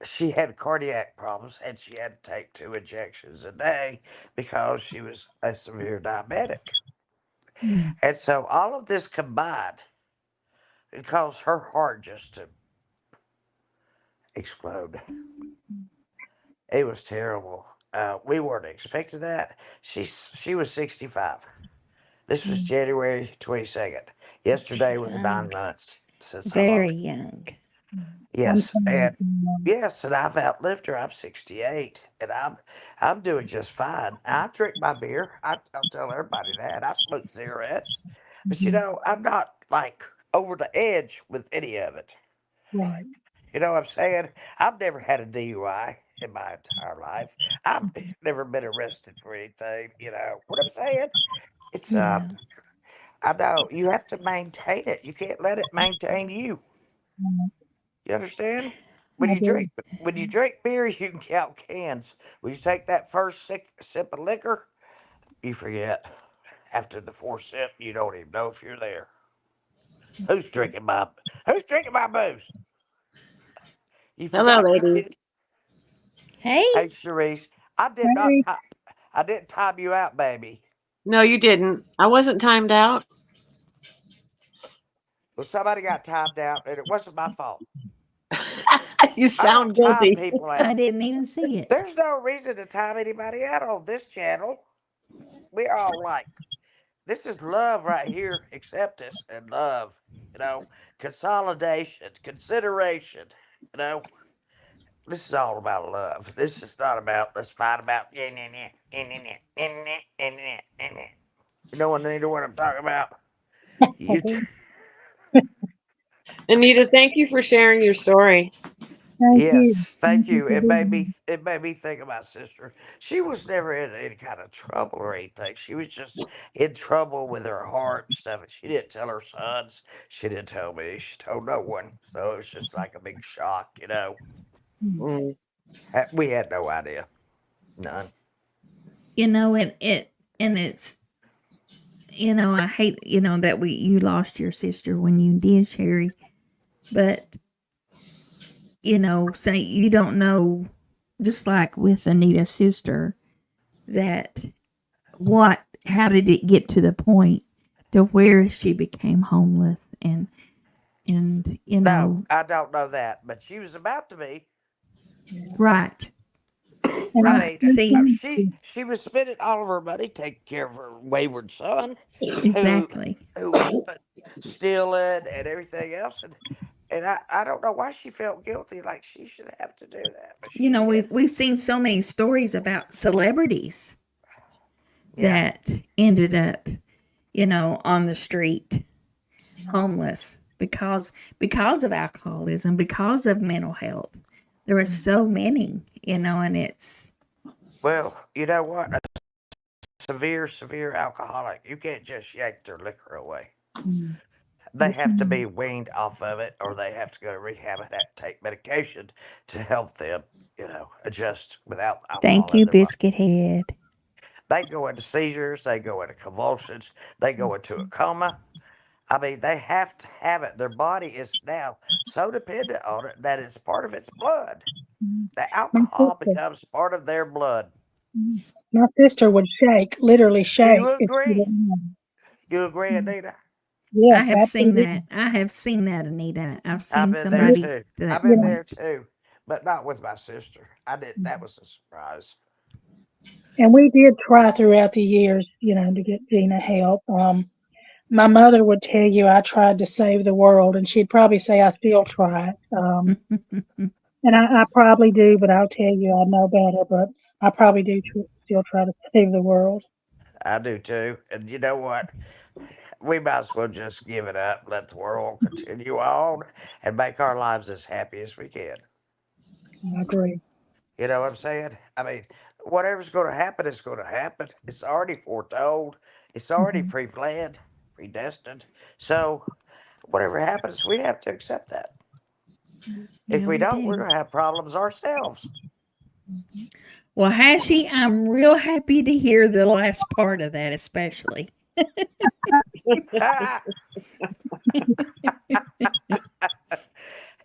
she had cardiac problems and she had to take 2 injections a day because she was a severe diabetic. Mm. And so all of this combined, it caused her heart just to explode. It was terrible. We weren't expecting that. She was 65. This was Mm. January 22nd. Yesterday It's was young, 9 months since I very lost. young. I'm Yes, sorry. and yes, and I've outlived her. I'm 68, and I'm doing just fine. I drink my beer. I'll tell everybody that. I smoke cigarettes, but Mhm. I'm not like over the edge with any of it. Right. You know what I'm saying? I've never had a DUI in my entire life. I've never been arrested for anything. You know what I'm saying? It's Yeah. I know you have to maintain it. You can't let it maintain you. Mm, You understand? I do. When you drink beer, you can count cans. When you take that first sip of liquor, you forget. After the fourth sip, you don't even know if you're there. Who's drinking my Who's drinking my booze? You Hello, forgot you ladies. did. Hey, Hey, Sharice, I did not. Hey, I didn't time you out, baby. No, you didn't. I wasn't timed out. Well, somebody got timed out, and it wasn't my fault. You I don't sound time guilty. people I out. didn't even see it. There's no reason to time anybody out on this channel. We all like this is love right here. Acceptance and love. You know, consolidation, consideration. You know, this is all about love. This is not about let's fight about. You know what, Anita, what I'm talking about? I You. do. Anita, thank you for sharing your story. Thank you. Yes, Thank thank you you. for being It made me think of my sister. She was never in any kind of trouble or anything. She was just in trouble with her heart and stuff. And she didn't tell her sons. She didn't tell me. She told no one. So it was just like a big shock. here. Mm. We had no idea. None. And it's I hate that we you lost your sister when you did, Sherry. But say you don't know, just like with Anita's sister, that how did it get to the point to where she became homeless and No, I don't know that. But she was about to be. right, And I I right. mean, still See, thank you. she was spending all of her money taking care of her wayward son, who exactly. who was stealing and everything else, and I don't know why she felt guilty, like she should have to do that, but she did. We've seen so many stories about celebrities Yeah. that ended up, on the street homeless because of alcoholism, because of mental health. There are so many, and it's Well, you know what? A severe alcoholic, you can't just yank their liquor away. Mm, They yes, have to ma'am. be weaned off of it, or they have to go to rehab and have to take medication to help them, adjust without thank alcohol in you, their body. Biscuit Head. They go into seizures, they go into convulsions, they go into a coma. I mean, they have to have it. Their body is now so dependent on it that it's part of its blood. Mm. The My alcohol sister, becomes part of their blood. my sister would shake, literally Do you shake if she agree? didn't know. You agree, Mm. Anita? Yes, I have seen absolutely. that. I have seen that, Anita. I've I've seen been there somebody too. to I've that been Yeah. there point. too, but not with my sister. I did. That was a surprise. And we did try throughout the years, to get Gina help. My mother would tell you I tried to save the world, and she'd probably say I still try. And I probably do, but I'll tell you I know better. But I probably do still try to save the world. I do too. And you know what? we might as well just give it up, let the world continue on, and make our lives as happy as we can. I agree. You know what I'm saying? I mean, whatever's going to happen is going to happen. It's already foretold. It's already Mhm. pre-planned, predestined. So whatever happens, we have to accept that. If Yeah, we we don't, we're do. going to have problems ourselves. Well, Hashi, I'm real happy to hear the last part of that, especially.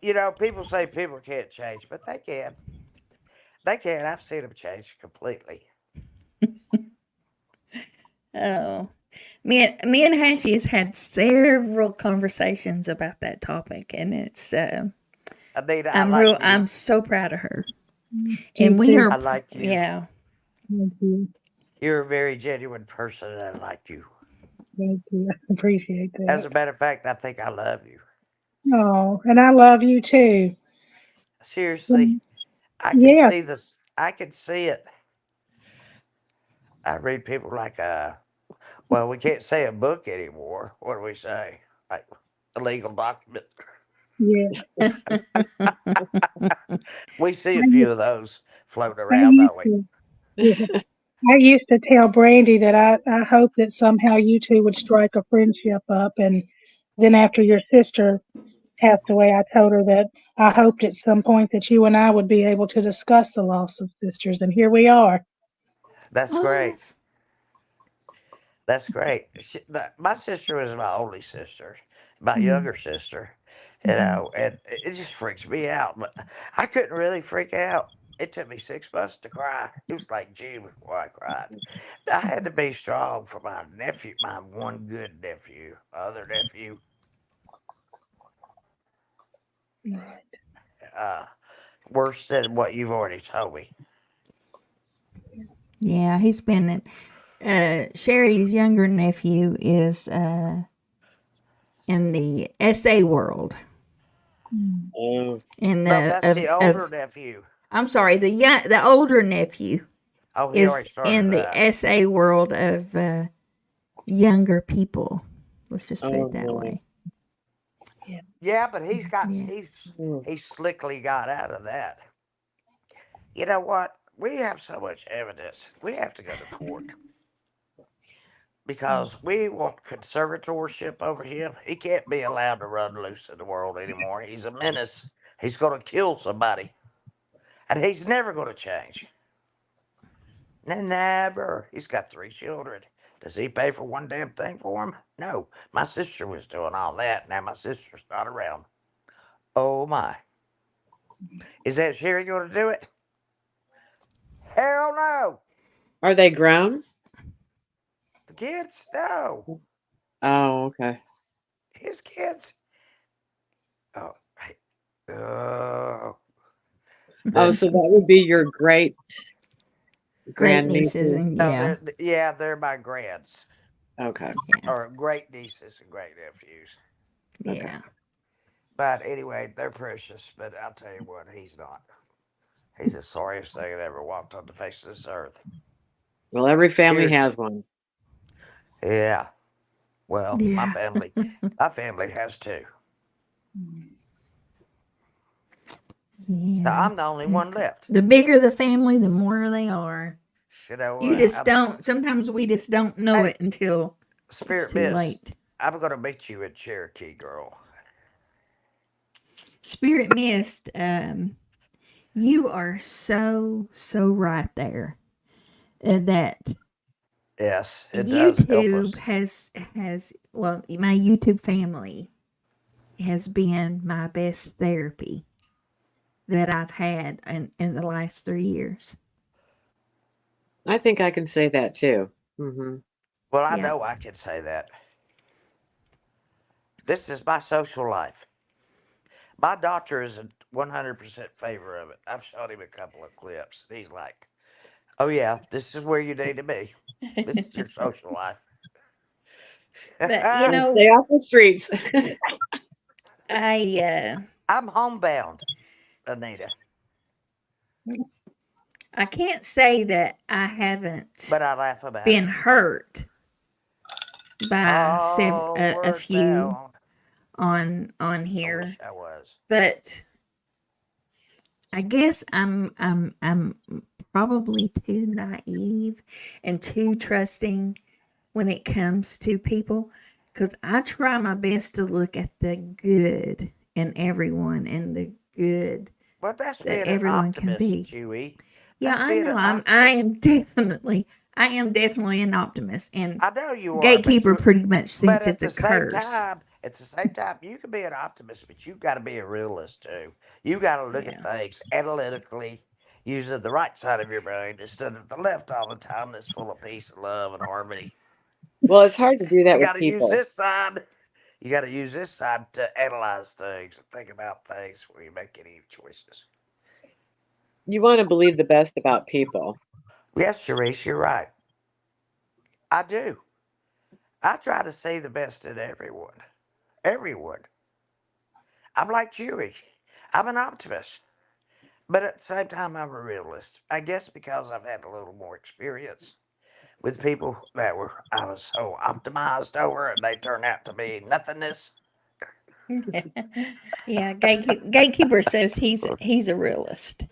You know, people say people can't change, but they can. They can. I've seen them change completely. Oh, me and Hashi has had several conversations about that topic, and it's Anita, I like you. I'm so proud of her, You and we too. are I like you. yeah. Thank you. You're a very genuine person, and I like you. Thank you. I appreciate As that. a matter of fact, I think I love you. Oh, and I love you too. Seriously, I can Yeah, see this. I can see it. I read people like, well, we can't say a book anymore. What do we say? Like a legal document. yeah. We see a I few used, of those floating I around, used don't we? to. Yeah. I used to tell Brandy that I hope that somehow you two would strike a friendship up. And then after your sister passed away, I told her that I hoped at some point that you and I would be able to discuss the loss of sisters. And here we are. That's Oh, great. that's That's great. My sister was my only sister, my Mm-hmm. younger sister, you know, and it just freaks me out. But I couldn't really freak out. It took me 6 months to cry. It was like June before I cried. I had to be strong for my nephew, my one good nephew, my other nephew. Right. Uh, Worse than what you've already told me. yeah. He's been Sherry's younger nephew is in the SA world, Mm. Oh, in No, the that's the older of nephew. I'm sorry, the older nephew Oh, he is already started in the that. SA world of younger people. Let's just put oh it that boy. way. Yeah. Yeah, but he's got Yeah. Mm. he slickly got out of that. You know what? We have so much evidence. We have to go to court because we want conservatorship over him. He can't be allowed to run loose in the world anymore. He's a menace. He's going to kill somebody, and he's never going to change. Never. He's got 3 children. Does he pay for one damn thing for them? No. My sister was doing all that. Now my sister's not around. Oh my. Is that Sherry going to do it? Hell no. Are they grown? The kids? No. Oh, okay. His kids? Oh, oh. Oh, The so that would be your great Great nieces grandnieces. and oh, yeah, they're my grands Okay. yeah, or great nieces and great nephews. Okay. yeah. But anyway, they're precious. But I'll tell you what, he's not. He's the sorriest thing that ever walked on the face of this earth. Well, every family Seriously. has one. Yeah. Well, Yeah. my family has too. So Yeah. I'm the only one left. The bigger the family, the more they are. You know You what? just don't, sometimes we just don't know Hey, it until it's Spirit too Miss, late. I'm gonna meet you in Cherokee, girl. Spirit Mist, you are so, so right there. That Yes, it does help YouTube us. has well, my YouTube family has been my best therapy that I've had in the last 3 years. I think I can say that too. Hmm. Well, I Yeah. know I can say that. This is my social life. My doctor is in 100% favor of it. I've showed him a couple of clips. He's like, "Oh yeah, this is where you need to be. This is your social life." But And stay off the streets. I I'm homebound, Anita, I can't say that I haven't but I laugh about been it. hurt by Oh, a word few down. on I here, wish I was. but I guess I'm probably too naive and too trusting when it comes to people, because I try my best to look at the good in everyone and the good Well, that's that being an everyone can optimist, be. Chewy. Yeah, That's I being know. an I optimist. am definitely an optimist, and I know you are, Gatekeeper pretty much but thinks it's a curse. at the same time, you can be an optimist, but you got to be a realist too. You got to look at Yeah, things analytically, using the right side of your brain instead of the left all the time. That's full of peace and love and harmony. Well, it's hard to do that You with got to use people. this side. You got to use this side to analyze things and think about things when you make any choices. You want to believe the best about people. Yes, Sharice, you're right. I do. I try to see the best in everyone. Everyone. I'm like Chewy. I'm an optimist. But at the same time, I'm a realist. I guess because I've had a little more experience with people that were I was so optimized over, and they turn out to be nothingness. yeah. Gatekeeper says he's a realist.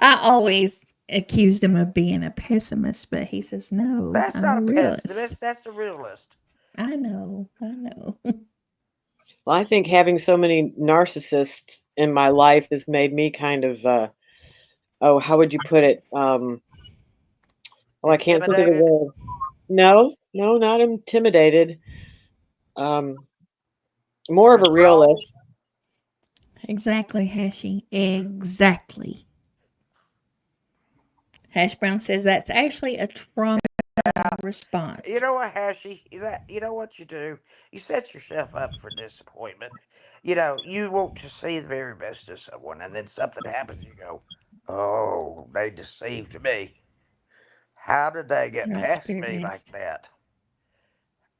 I always accused him of being a pessimist, but he says no, That's I'm not a a realist. pessimist. That's a realist. I know, I know. Well, I think having so many narcissists in my life has made me kind of, oh, how would you put it? Oh, I can't think of the Intimidated. word. No, no, not intimidated. Um, more of a Controlled. realist. Exactly, Hashi. Exactly. Hash Brown says that's actually a trauma You response. know what, Hashi? You know what you do? You set yourself up for disappointment. You want to see the very best of someone, and then something happens. You go, "Oh, they deceived me. How did they get Right, past Spirit me like Mist. that?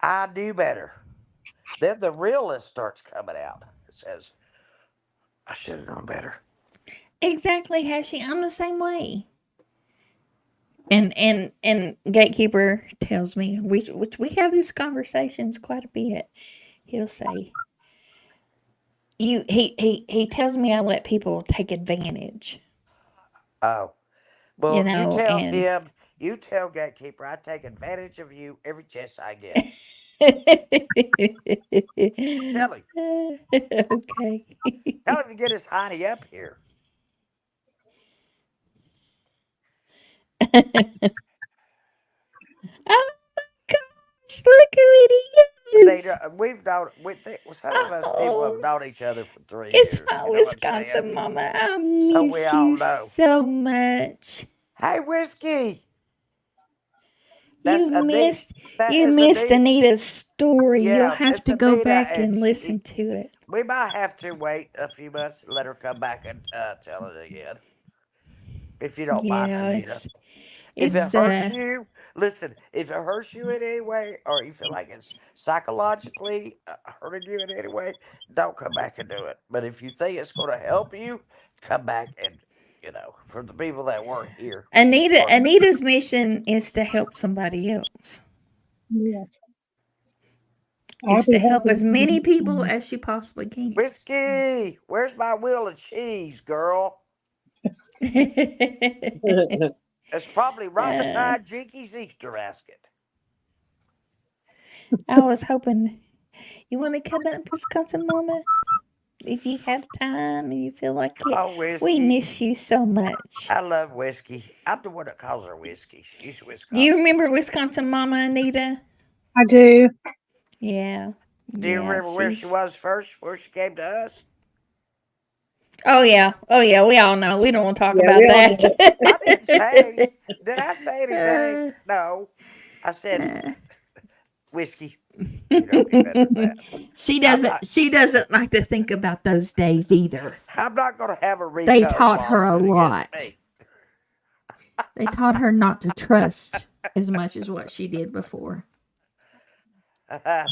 I knew better." Then the realist starts coming out. It says, "I should have known better." Exactly, Hashi. I'm the same way. And Gatekeeper tells me, which we have these conversations quite a bit. He'll say, he tells me I let people take advantage, Oh, well, and you tell Gatekeeper, I take advantage of you every chance I get. Tell him. okay. Tell him to get his honey up here. Oh gosh, look who it is. Some of us people have Oh, known each other for it's 3 years. my You know what I'm saying? Wisconsin mama. I So we miss all you know. so much. Hey, Whiskey. That's You Anita. missed That you is missed Anita. Anita's story. You'll Yeah, have it's to go Anita, back and and listen to it. we might have to wait a few months and let her come back and tell it again, if you don't mind, Yeah, Anita. If it it's hurts you, listen. If it hurts you in any way, or you feel like it's psychologically hurting you in any way, don't come back and do it. But if you think it's going to help you, come back and for the people that weren't here, or Anita's mission is to help somebody else. Yes, I'll Is be to help happy as many people to. as she possibly can. Whiskey, where's my wheel of cheese, girl? It's probably right uh, beside Jinky's Easter basket. I was hoping you want to come up, Wisconsin Mama, if you have time and you feel like it. Oh, We Whiskey. miss you so much. I love Whiskey. I'm the one that calls her Whiskey. She's Do you Wisconsin. remember Wisconsin Mama Anita? I do. Yeah, Do you yeah, remember where she she's. was first before she came to us? Oh yeah. We all know. We don't want to talk Yeah, we about all that. know. I didn't say. Did I say anything? uh, No. I said uh, Whiskey. You know me better than that. she I'm doesn't. not. She doesn't like to think about those days either. I'm not going to have a They RICO taught her a lawsuit against lot. me. They taught her not to trust as much as what she did before.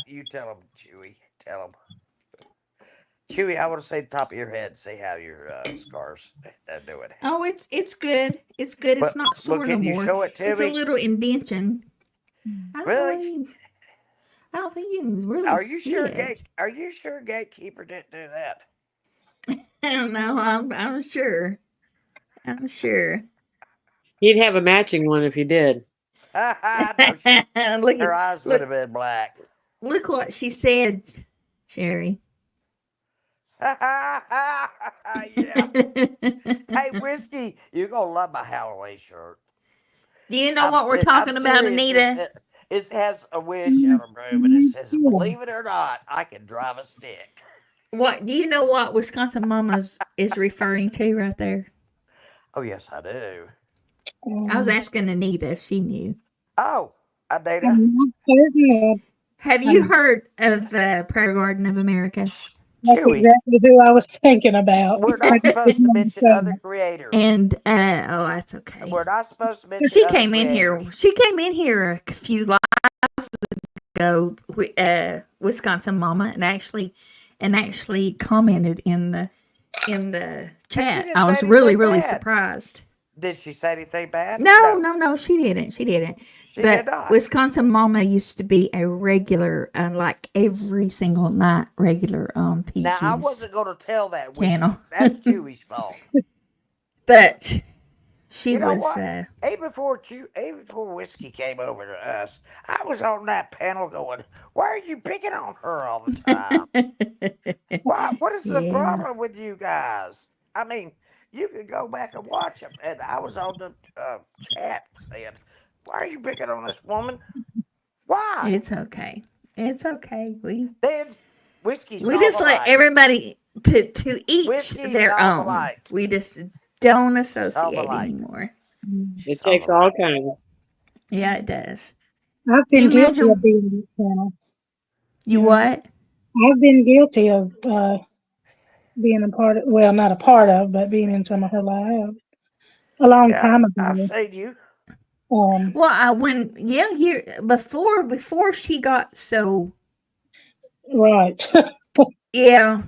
You tell them, Chewy. Tell them. Chewy, I want to say the top of your head. See how your scars doing. Oh, it's good. It's good. It's But not well, sore no can you more. show it to It's a me? little indention. I don't Really? believe. I don't think you can really Are you see sure it. Are you sure Gatekeeper didn't do that? I don't know. I'm sure. I'm sure. He'd have a matching one if he did. No, look her at eyes would look have been black. look what she said, Sherry. Yeah. Hey, Whiskey, you're gonna love my Halloween shirt. Do you know what we're I'm talking about, serious. Anita? It has a wish on a room, and it says, "Believe it or not, I can drive a stick." What do you know what Wisconsin Mamas is referring to right there? Oh yes, I do. I was asking Anita if she knew. Oh, Anita. I'm not certain. Have you heard of Prayer Garden of America? That's Chewy. exactly who I was thinking about. We're I not just supposed to didn't mention other understand. creators. And oh, that's okay. We're not supposed to mention She other came in here. creators. She came in here a few lives ago. Wisconsin Mama, and actually commented in the And she chat. didn't I say was really anything really bad. surprised. Did she say anything bad? No, she didn't. She didn't. She But did not. Wisconsin Mama used to be a regular, like every single night, regular on Now I PG's wasn't going to tell that Whiskey. channel. That's Chewy's fault. But she You know was. what? Even before Whiskey came over to us, I was on that panel going, "Why are you picking on her all the time? What is the Yeah. problem with you guys? I mean, you can go back and watch them." And I was on the chat saying, "Why are you picking on this woman? Why?" It's okay. It's okay. Then Whiskey We saw just the let light. everybody to each Whiskey their saw the own. light. We just don't Saw the associate light. anymore. She It saw takes the all light. kinds. Yeah, it does. I've Do you been guilty imagine of being on this channel. you Yeah. what? I've been guilty of being a part of, well, not a part of, but being in some of her lives a long Yeah, time I've ago. seen you. Well, before she got so Right. yeah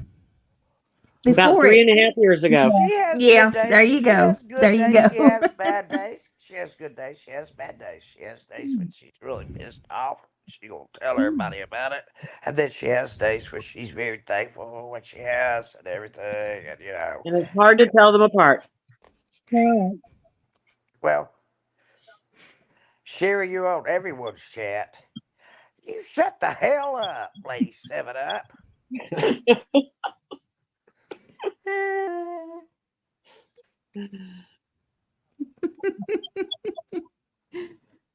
About before three it and a half years ago. She has yeah good days. there you She go has good days. She go. has bad days. She has good days. She has bad days. She has days when she's really pissed off. She gonna tell everybody about it. And then she has days where she's very thankful for what she has and everything. And And it's hard to tell them apart. Right. well, Sherry, you're on everyone's chat. You shut the hell up, Lady 7 Up.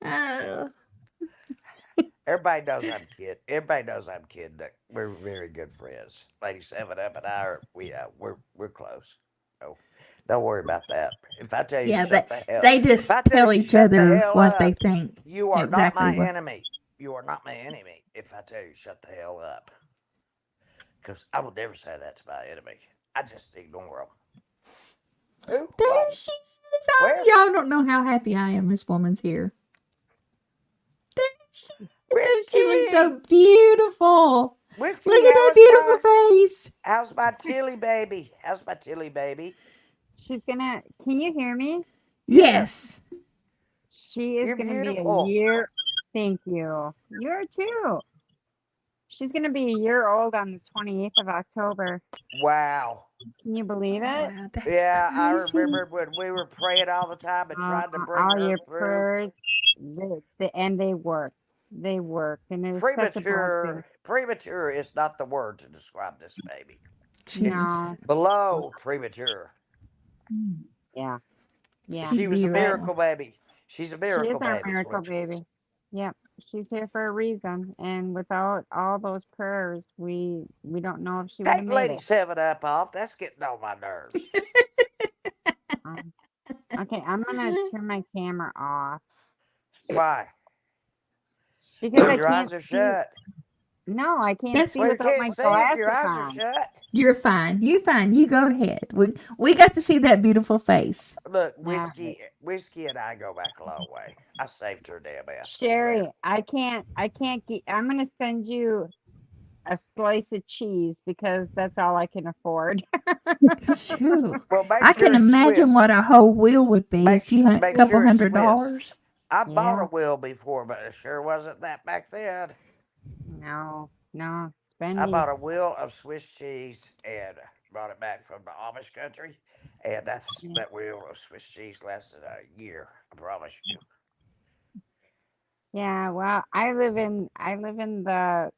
Oh, Everybody knows I'm kidding. Everybody knows I'm kidding. We're very good friends. Lady 7 Up and I are we're close. So don't worry about that. If I tell you to yeah, shut the hell, they if I just tell tell you to each shut the other hell what they up, think. you are not Exactly my what. enemy. You are not my enemy. If I tell you to shut the hell up, because I would never say that to my enemy. I just ignore them. Who? There What? she is. Where? Y'all don't know how happy I am. This woman's here. There she is. She looks so beautiful. Whiskey, Look at that beautiful face. how's my Tilly baby? How's my Tilly baby? She's gonna. Can you hear me? Yes. She is You're gonna be a beautiful. year. Thank you. You are too. She's gonna be a year old on the 28th of October. Wow. Can you believe it? Wow, that's Yeah, I crazy. remember when we were praying all the time and trying to bring All her your through. prayers, and they worked. They worked, and it was such a blessing. Premature is not the word to describe this baby. No, It's below premature. yeah, yeah. She's She was a beautiful. miracle baby. She's a She is miracle our baby. miracle baby. Yep, she's here for a reason, and without all those prayers, we don't know if she would have Take made Lady it. 7 Up off. That's getting on my nerves. Um, okay, I'm gonna turn my camera off Why? because I Because your can't eyes are see. shut. No, I can't That's see Well, you without my can't see if your glasses eyes are on. shut. You're fine. You fine. You go ahead. We got to see that beautiful face. Look, Yeah. Whiskey and I go back a long way. I saved her damn ass. Sherry, I can't get. I'm gonna send you a slice of cheese because that's all I can afford. Shoot. Well, make I sure can it's imagine Swiss. what a whole wheel would be. Make A sure it's couple Swiss. $100. I bought a Yeah. wheel before, but it sure wasn't that back then. No. I Spendy. bought a wheel of Swiss cheese and brought it back from the Amish country, and Yeah. that wheel of Swiss cheese lasted a year. I promise you. Yeah. Well, I live in the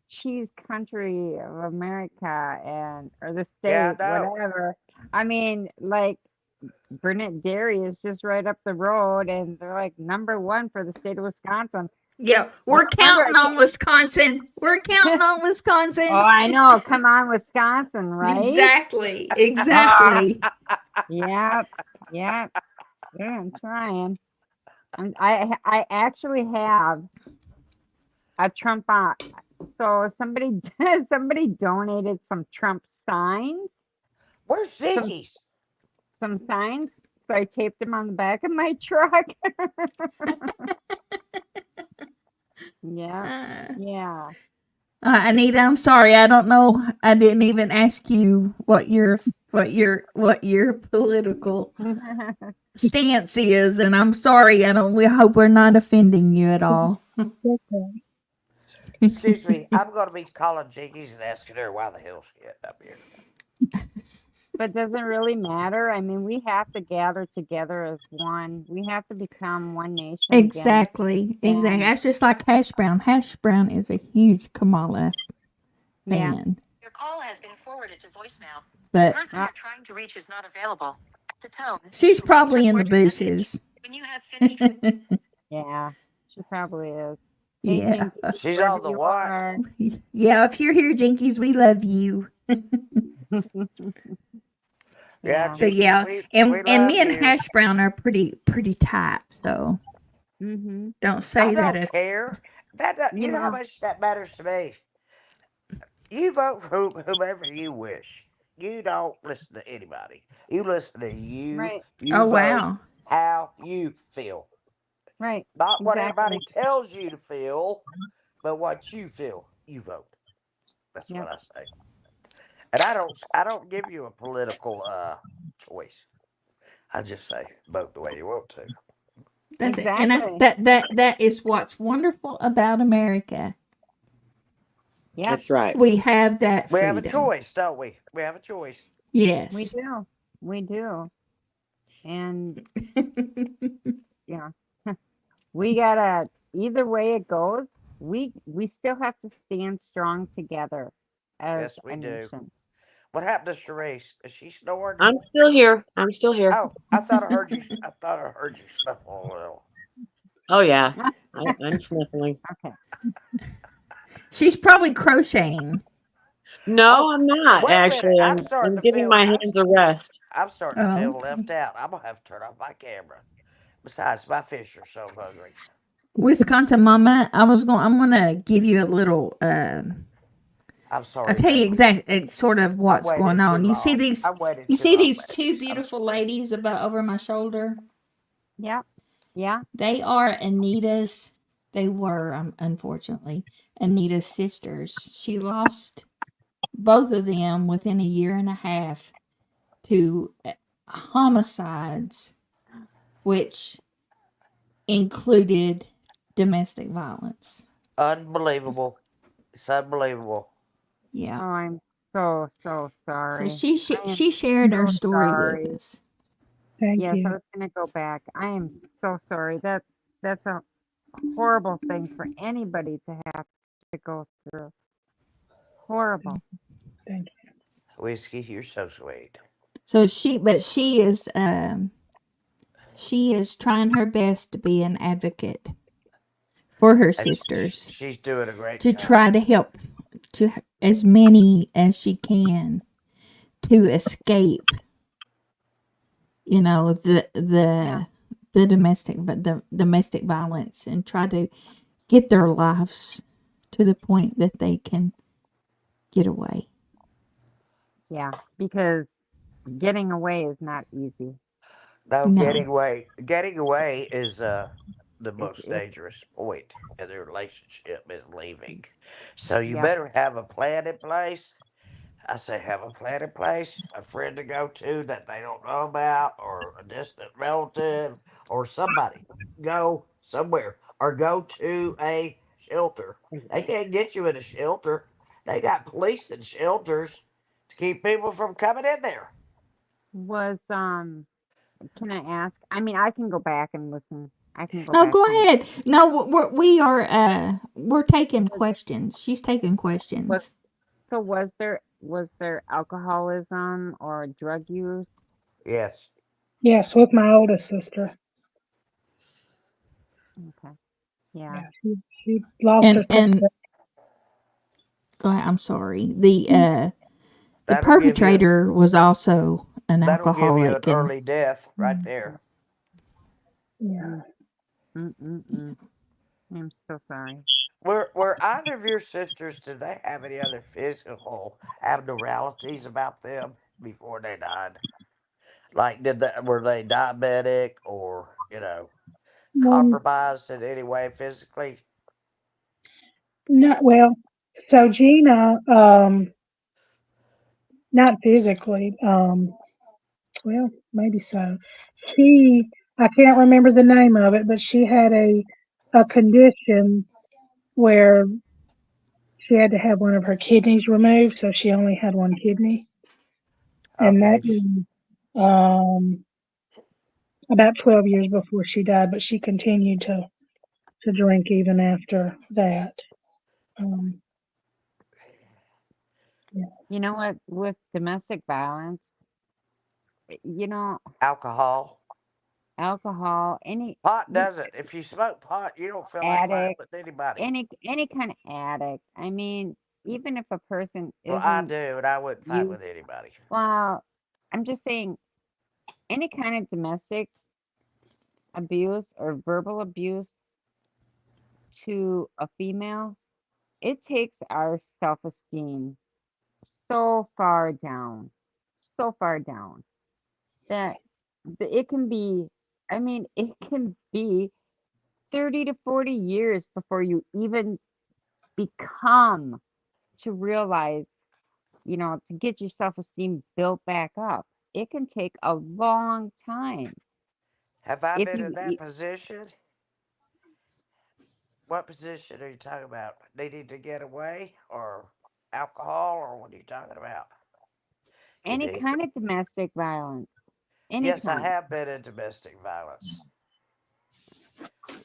cheese country of America and or the Yeah, state, I know. whatever. I mean, like Burnett Dairy is just right up the road, and they're like #1 for the state of Wisconsin. Yeah, I we're remember I counting on Wisconsin. We're counting on oh, Wisconsin. I know. Come on, Wisconsin, right? Exactly. Ah, Exactly. yep, yep. Yeah, I'm trying. I actually have a Trump. So somebody somebody donated some Trump signs, Where's some Ziggy's? some signs. So I taped them on the back of my truck. Yeah, Uh, yeah. Anita, I'm sorry. I don't know. I didn't even ask you what your political stance is, and I'm sorry. I don't. We hope we're not offending you at all. Okay. Excuse me. I'm going to be calling Ziggy's and asking her why the hell she getting up here. But does it really matter? I mean, we have to gather together as one. We have to become one nation again. Exactly. Exactly. And That's just like Hash Brown. Hash Brown is a huge Kamala yeah, fan, Your call has been forwarded to voicemail. The but person uh, you're trying to reach is not available. To tone, she's please probably in the record your message. bushes. When you have finished with yeah, she probably is. Hey, Yeah. Jinky, She's wherever on the you what? are. Yeah. If you're here, Jinkies, we love you. Yeah, Yeah. But Jinkies, yeah, we and love me and you. Hash Brown are pretty tight. So Mm-hmm. don't I say that. don't care. You know how Yeah. much that matters to me. You vote for whomever you wish. You don't listen to anybody. You listen to you. Right. You Oh vote wow. how you feel. Right. Not what Exactly. everybody tells you to feel, but what you feel. You vote. That's Yep. what I say. And I don't give you a political choice. I just say vote the way you want to. That's it. And Exactly. that is what's wonderful about America. Yep. That's right. We have that We have a freedom. choice, don't we? We have a choice. We Yes. do. We do. And yeah, we gotta. Either way it goes, we still have to stand strong together as Yes, we a do. nation. What happened to Charisse? Is she snoring? I'm still here. I'm still here. Oh, I thought I heard you. I thought I heard you snuffle a little. Oh yeah, I'm sniffling. Okay. She's probably crocheting. No, Oh, I'm not wait a minute. actually. I'm giving my hands a rest. I'm starting to Oh, feel okay. left out. I'm gonna have to turn off my camera. Besides, my fish are so hungry. Wisconsin Mama, I'm gonna give you a little I'm I'll sorry, tell you baby. exactly sort of I what's going waited too on. long. I waited You too see long, these two babies. I'm beautiful sorry. ladies about over my shoulder? Yep. Yeah. They are Anita's. They were, unfortunately, Anita's sisters. She lost both of them within a year and a half to homicides, which included domestic violence. Unbelievable. It's unbelievable. Yeah. Oh, I'm so So sorry. I am she shared her so story with sorry. us. Thank Yes, I you. was gonna go back. I am so sorry. That's a horrible thing for anybody to have to go through. Horrible. Thank you. Whiskey, you're so sweet. So she is trying her best to be an advocate for her And sisters she's doing a great to job. try to help to as many as she can to escape, the Yeah. the domestic violence and try to get their lives to the point that they can get away. Yeah. Because getting away is not easy. No, No. getting away is the most It's dangerous point in the relationship is leaving. So you yep. better have a plan in place. I say have a plan in place, a friend to go to that they don't know about, or a distant relative, or somebody. Go somewhere, or go to a shelter. They can't get you in a shelter. They got police in shelters to keep people from coming in there. Was can I ask? I mean, I can go back and listen. I can go Oh, back go and ahead. No, we're taking was questions. She's taking was questions. so was there alcoholism or drug use? Yes. Yes, with my oldest sister. Okay. Yeah. Yeah, she lost her And sister. go ahead. I'm sorry. The That'll give you perpetrator was also an that'll give you an alcoholic, and early death right Mm, there. Yeah. mm, mm. I'm so sorry. Were either of your sisters, did they have any other physical abnormalities about them before they died? Like, were they diabetic or Um, compromised in any way physically? no, well, so Gina, not physically, well, maybe so. She, I can't remember the name of it, but she had a condition where she had to have one of her kidneys removed, so she only had one kidney, and that Okay, was um, about 12 years before she died. But she continued to drink even after that. Um, yeah. You know what? With domestic violence, you know, alcohol, alcohol, pot you doesn't. If you smoke pot, you don't feel like fighting addict, with anybody. any kind of addict. I mean, even if a person Well, I isn't do, and I wouldn't fight used, with anybody. well, I'm just saying any kind of domestic abuse or verbal abuse to a female, it takes our self-esteem so far down, so far down that it can be, I mean, it can be 30 to 40 years before you even become to realize, to get your self-esteem built back up. It can take a long time. Have I If been in you, that position? What position are you talking about? Needing to get away, or alcohol, or what are you talking about? You any need to. kind of domestic violence, any Yes, I kind, have been in domestic violence.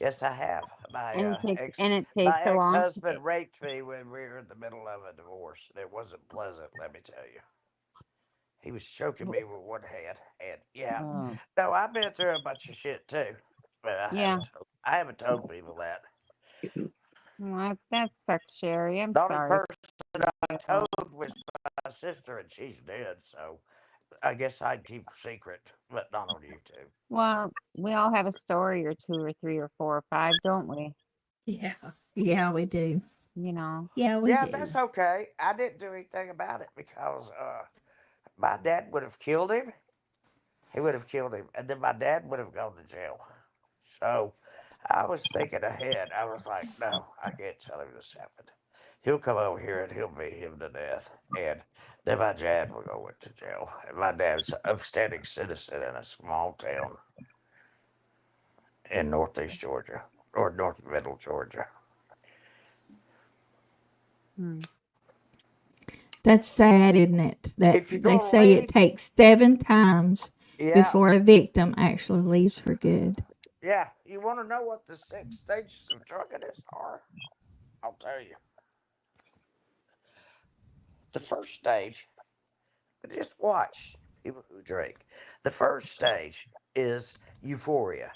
Yes, I have. My and it takes my a ex long, husband raped me when we were in the middle of a divorce, and it wasn't pleasant. Let me tell you. He was choking me with one hand, and yeah, oh, no, I've been through a bunch of shit too, but yeah, I haven't told people that. well, that sucks, Sherry. I'm The only sorry person I for you. told was my sister, and she's dead, so I guess I'd keep a secret, but not on YouTube. Well, we all have a story or two or three or four or five, don't we? Yeah, yeah, we do. You know, Yeah, we Yeah, do. that's okay. I didn't do anything about it because my dad would have killed him. He would have killed him, and then my dad would have gone to jail. So I was thinking ahead. I was like, no, I can't tell him this happened. He'll come over here and he'll beat him to death. And then my dad will go to jail. And my dad's an upstanding citizen in a small town in northeast Georgia or north middle Georgia. hmm. That's sad, isn't it? That If you're they going to say it leave, takes 7 times yeah, before a victim actually leaves for good. yeah. You want to know what the 6 stages of drunkenness are? I'll tell you. The first stage, just watch people who drink. The first stage is euphoria.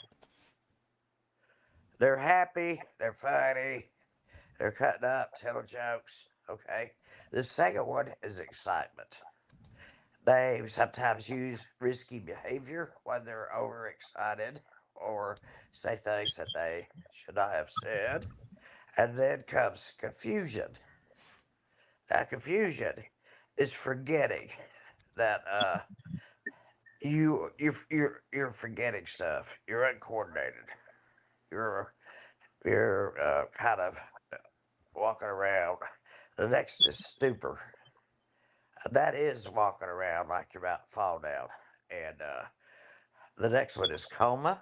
They're happy, they're funny, they're cutting up, telling jokes. Okay. The second one is excitement. They sometimes use risky behavior when they're overexcited or say things that they should not have said. And then comes confusion. Now, confusion is forgetting that you're forgetting stuff. You're uncoordinated. You're you're kind of walking around. The next is stupor. That is walking around like you're about to fall down. And the next one is coma,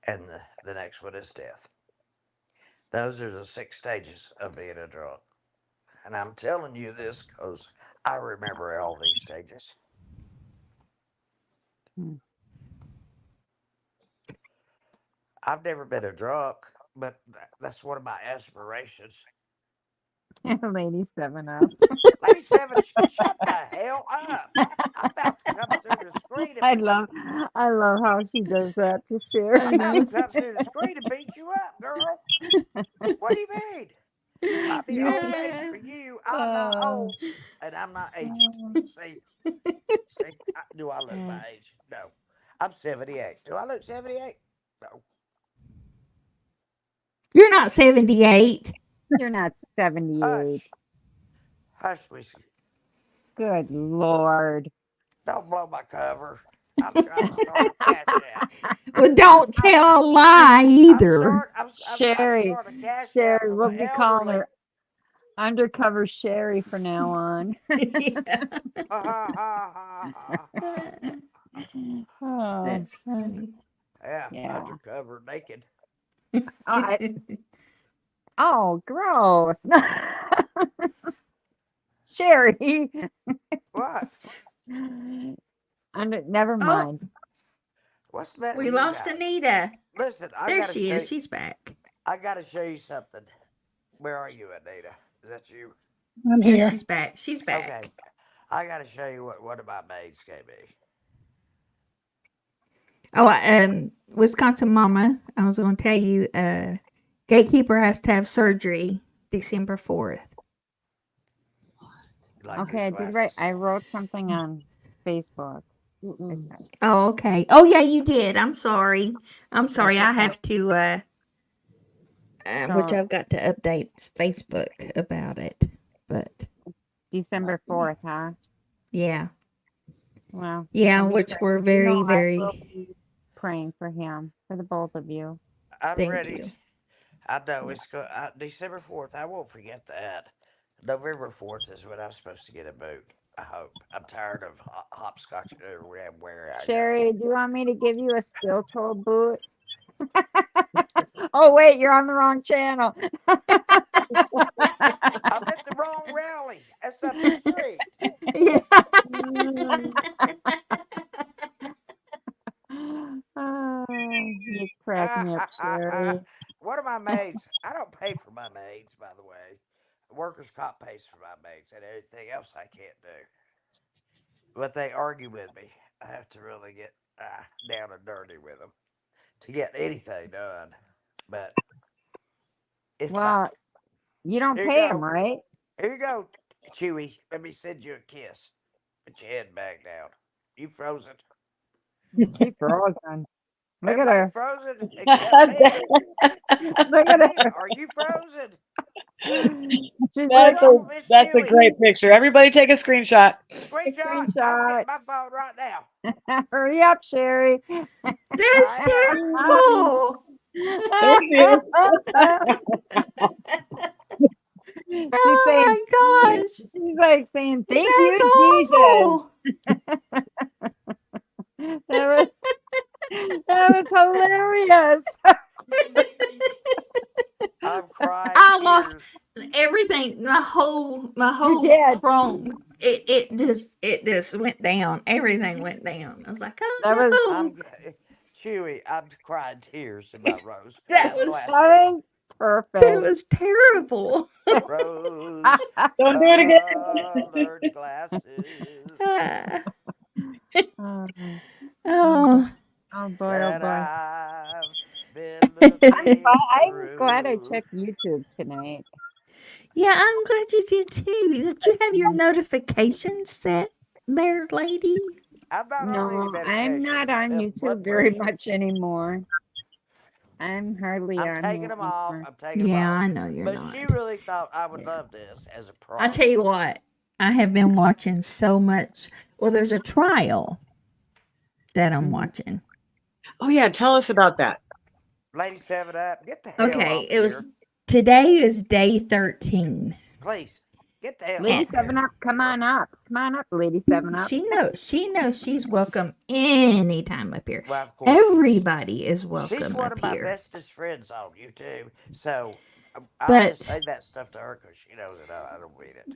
and the next one is death. Those are the 6 stages of being a drunk. And I'm telling you this because I remember all these stages. Hmm. I've never been a drunk, but that's one of my aspirations. Lady 7 Up. Lady Seven, shut the hell up. I'm about to come through the screen. I love how she does that to Sherry. I'm about to come through the screen and beat you up, girl. What do you mean? You might be You old age for you. I'm not old, and I'm not aged. See, do I look my age? No. I'm 78. Do I look 78? No. You're not 78. You're not 78. Hush. Hush, Whiskey. Good Lord. Don't blow my cover. I'm trying to start a cash app. Well, don't tell a lie either. I'm Sherry, starting a cash app Sherry, for we'll the be calling elderly. her Undercover Sherry from now on. Yeah, Ha, ha, ha, ha, ha. Oh, that's funny. Yeah, yeah. undercover naked. Oh, gross. Sherry. What? Never Oh, mind. What's the matter we with you lost guys? Anita. Listen, There she is. She's back. I gotta show you something. Where are you, Anita? Is that you? I'm Yeah, here. she's back. She's back. Okay. I gotta show you what one of my maids gave me. Oh, Wisconsin Mama, I was going to tell you, Gatekeeper has to have surgery December 4th. Like Okay, I these did right. glasses. I wrote something on Facebook. Oh, okay. Oh, yeah, you did. I'm sorry. I'm sorry. I okay. have to, which So I've got to update Facebook about it. But December 4th, huh? yeah, Well, yeah, I'll be which praying. we're You know, very, I will very. be praying for him, for the both of you. I'm Thank ready. you. I know it's December 4th. I won't forget that. November 4th is when I'm supposed to get a boot. I hope. I'm tired of hopscotch everywhere I go. Sherry, do you want me to give you a steel toe boot? Oh, wait, you're on the wrong channel. I'm at the wrong rally. That's up the street. Yeah. You crack me up, Sherry. What are my maids? I don't pay for my maids, by the way. Workers' comp pays for my maids and anything else I can't do. But they argue with me. I have to really get down and dirty with them to get anything done. But it's fine. Well, you don't Here you pay him, go. right? Here you go, Chewy. Let me send you a kiss. Put your head back down. You frozen? She frozen. Look at Everybody's her. frozen except me. Look at Anita, her. are you frozen? She's That's like, a Miss that's a Chewy. great picture. Everybody take a screenshot. Screenshot. I'm screenshot. getting my phone right now. Hurry up, Sherry. That's I am. terrible. There she is. She's Oh saying, my gosh. she's like saying, thank That's you, awful. Jesus. That was hilarious. I'm crying I lost tears. everything. My whole You did. Chrome. It just went down. Everything went down. I was like, That was oh Chewy. I'm crying tears in my no. rose-colored That was glasses. that was that perfect. was terrible. Don't do it again. Rose-colored glasses Ah, Oh, oh. oh boy, oh that boy. I've been looking I'm glad I through. checked YouTube tonight. Yeah, I'm glad you did too. Did you have your notifications set there, lady? I'm not on any No, I'm medication not on except blood YouTube very pressure. much anymore. I'm hardly I'm on taking here them off. anymore. I'm taking them Yeah, off. I know you're But not. she really thought I would Yeah. love this as a I prank. tell you what, I have been watching so much. Well, there's a trial that I'm Mhm. watching. Oh yeah, tell us about that. Lady 7 Up, get the hell Okay, off it was here. today is day 13. Please, Get the hell Lady out there. 7 Up, come on up. Come on up, Lady 7 Up. She knows she's welcome anytime up here. Well, of course she is. Everybody is She's welcome one up of my here. bestest friends on YouTube. So I'll But just say that stuff to her because she knows that I don't mean it.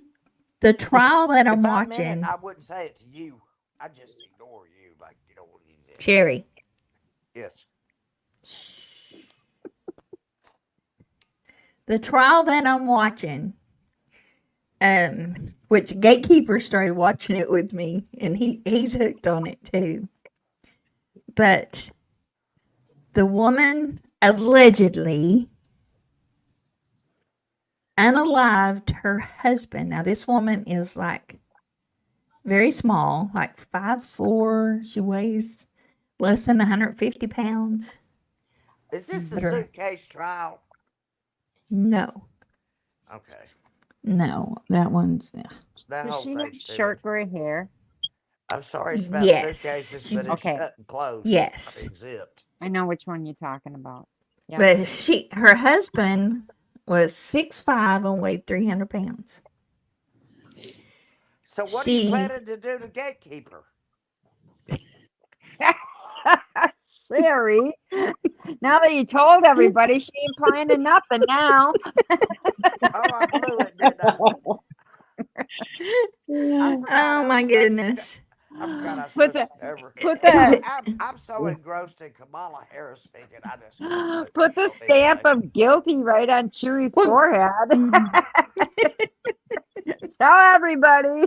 the trial that I'm If I meant it, watching, I wouldn't say it to you. I just ignore you like you don't want to do. Sherry, Yes. the trial that I'm watching, which Gatekeeper started watching it with me, and he's hooked on it too. But the woman allegedly unalived her husband. Now this woman is like very small, like 5'4". She weighs less than 150 pounds. Is this the But her- suitcase trial? No, Okay. no, that one's That Does whole she have thing's stupid. short gray hair? I'm sorry it's about yes. suitcases, She's, but it's Okay. shut and closed. yes, I mean, zipped. I know which one you're talking about. Yep. but her husband was 6'5" and weighed 300 pounds. So what are you She planning to do to Gatekeeper? Larry, now that you told everybody, she ain't planning nothing now. Oh, I blew it, didn't I? I forgot oh I my was supposed to- goodness. I forgot I was Put supposed the to ever. put the I'm so engrossed in Kamala Harris speaking. I just put the stamp of guilty right on Chewy's Well, forehead. mhm. Tell everybody.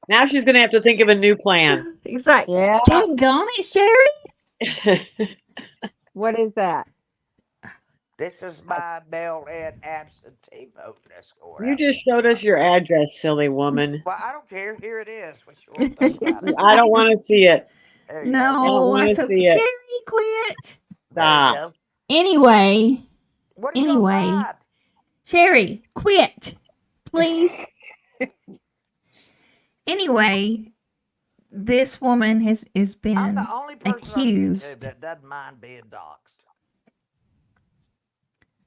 Now she's going to have to think of a new plan. He's like, Yeah. daggone it, Sherry. What is that? This is my mail-in absentee vote that's going You out. just showed us your address, silly woman. Well, I don't care. Here it is. What you want to think about it? I don't want to see it. There you go. I don't No, want I to said, see it. Sherry, quit. There you Stop. go. Anyway, What are you Anyway. gonna find? Sherry, quit, please. Anyway, this woman is I'm been the only person on YouTube accused. that doesn't mind being doxxed.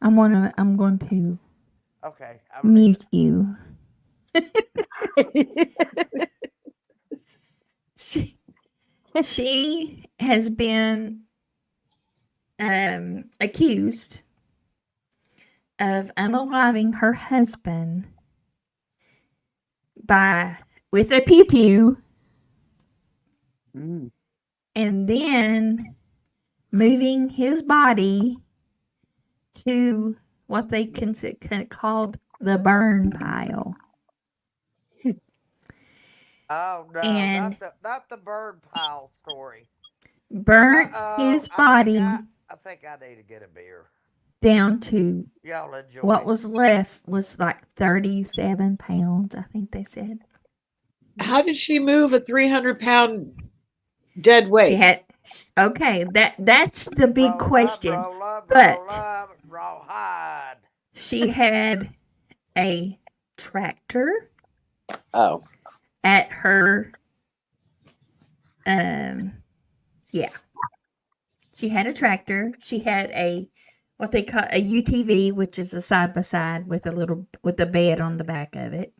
I'm going to Okay. I'm mute you. She has been accused of unaliving her husband with a pew pew, and then moving his body to what they called the burn pile. Oh no, And not the bird pile story. burnt his body I think I need to get a beer. down to Y'all enjoy. what was left was like 37 pounds, I think they said. How did she move a 300-pound dead weight? She had that's the big question. Roll up, But rawhide. she had a tractor Oh. at her yeah. She had a tractor. She had a what they call a UTV, which is a side by side with a bed on the back of it.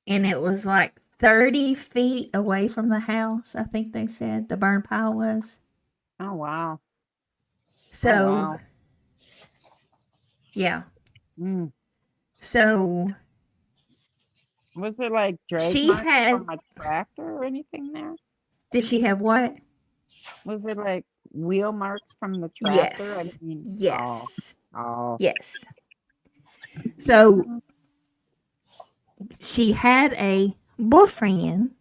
And it was like 30 feet away from the house, I think they said the burn pile was. Oh wow. So wow. yeah. Mm. So Was there like drag she marks had from a tractor or anything there? did she have what? Was there like wheel marks from the tractor? Yes. I mean, Yes. Oh. Yes. So she had a boyfriend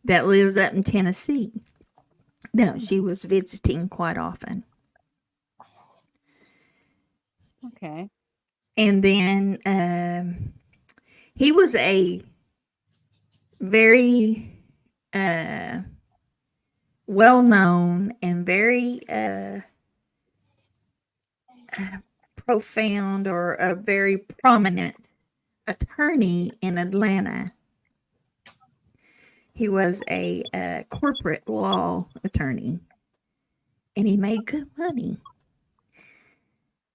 that lives up in Tennessee. No, she was visiting quite often. Okay. And then he was a very well-known and very profound or a very prominent attorney in Atlanta. He was a corporate law attorney, and he made good money.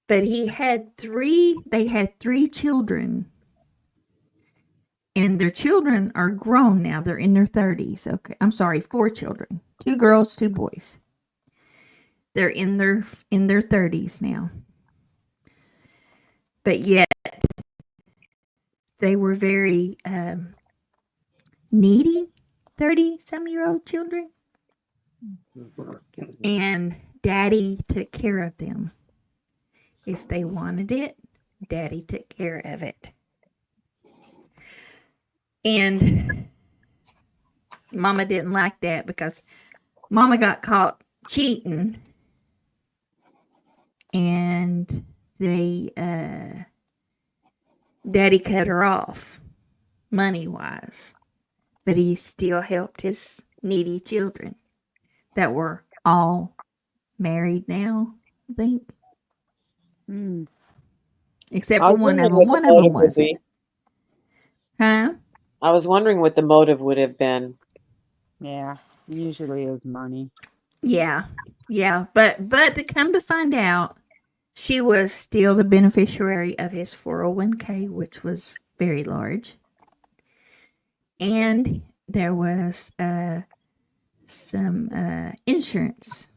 But they had 3 children. And their children are grown now. They're in their 30s. Okay. I'm sorry, 4 children. 2 girls, 2 boys. They're in their 30s now. But yet they were very needy 30-some-year-old children. And Daddy took care of them. If they wanted it, Daddy took care of it. And Mama didn't like that because Mama got caught cheating. And Daddy cut her off money-wise. But he still helped his needy children that were all married now, I think. Mm. Except I for was one of wondering them. what One the of them motive would wasn't. be. Huh? I was wondering what the motive would have been. Yeah, usually is money. Yeah. Yeah. But to come to find out, she was still the beneficiary of his 401k, which was very large. And there was some insurance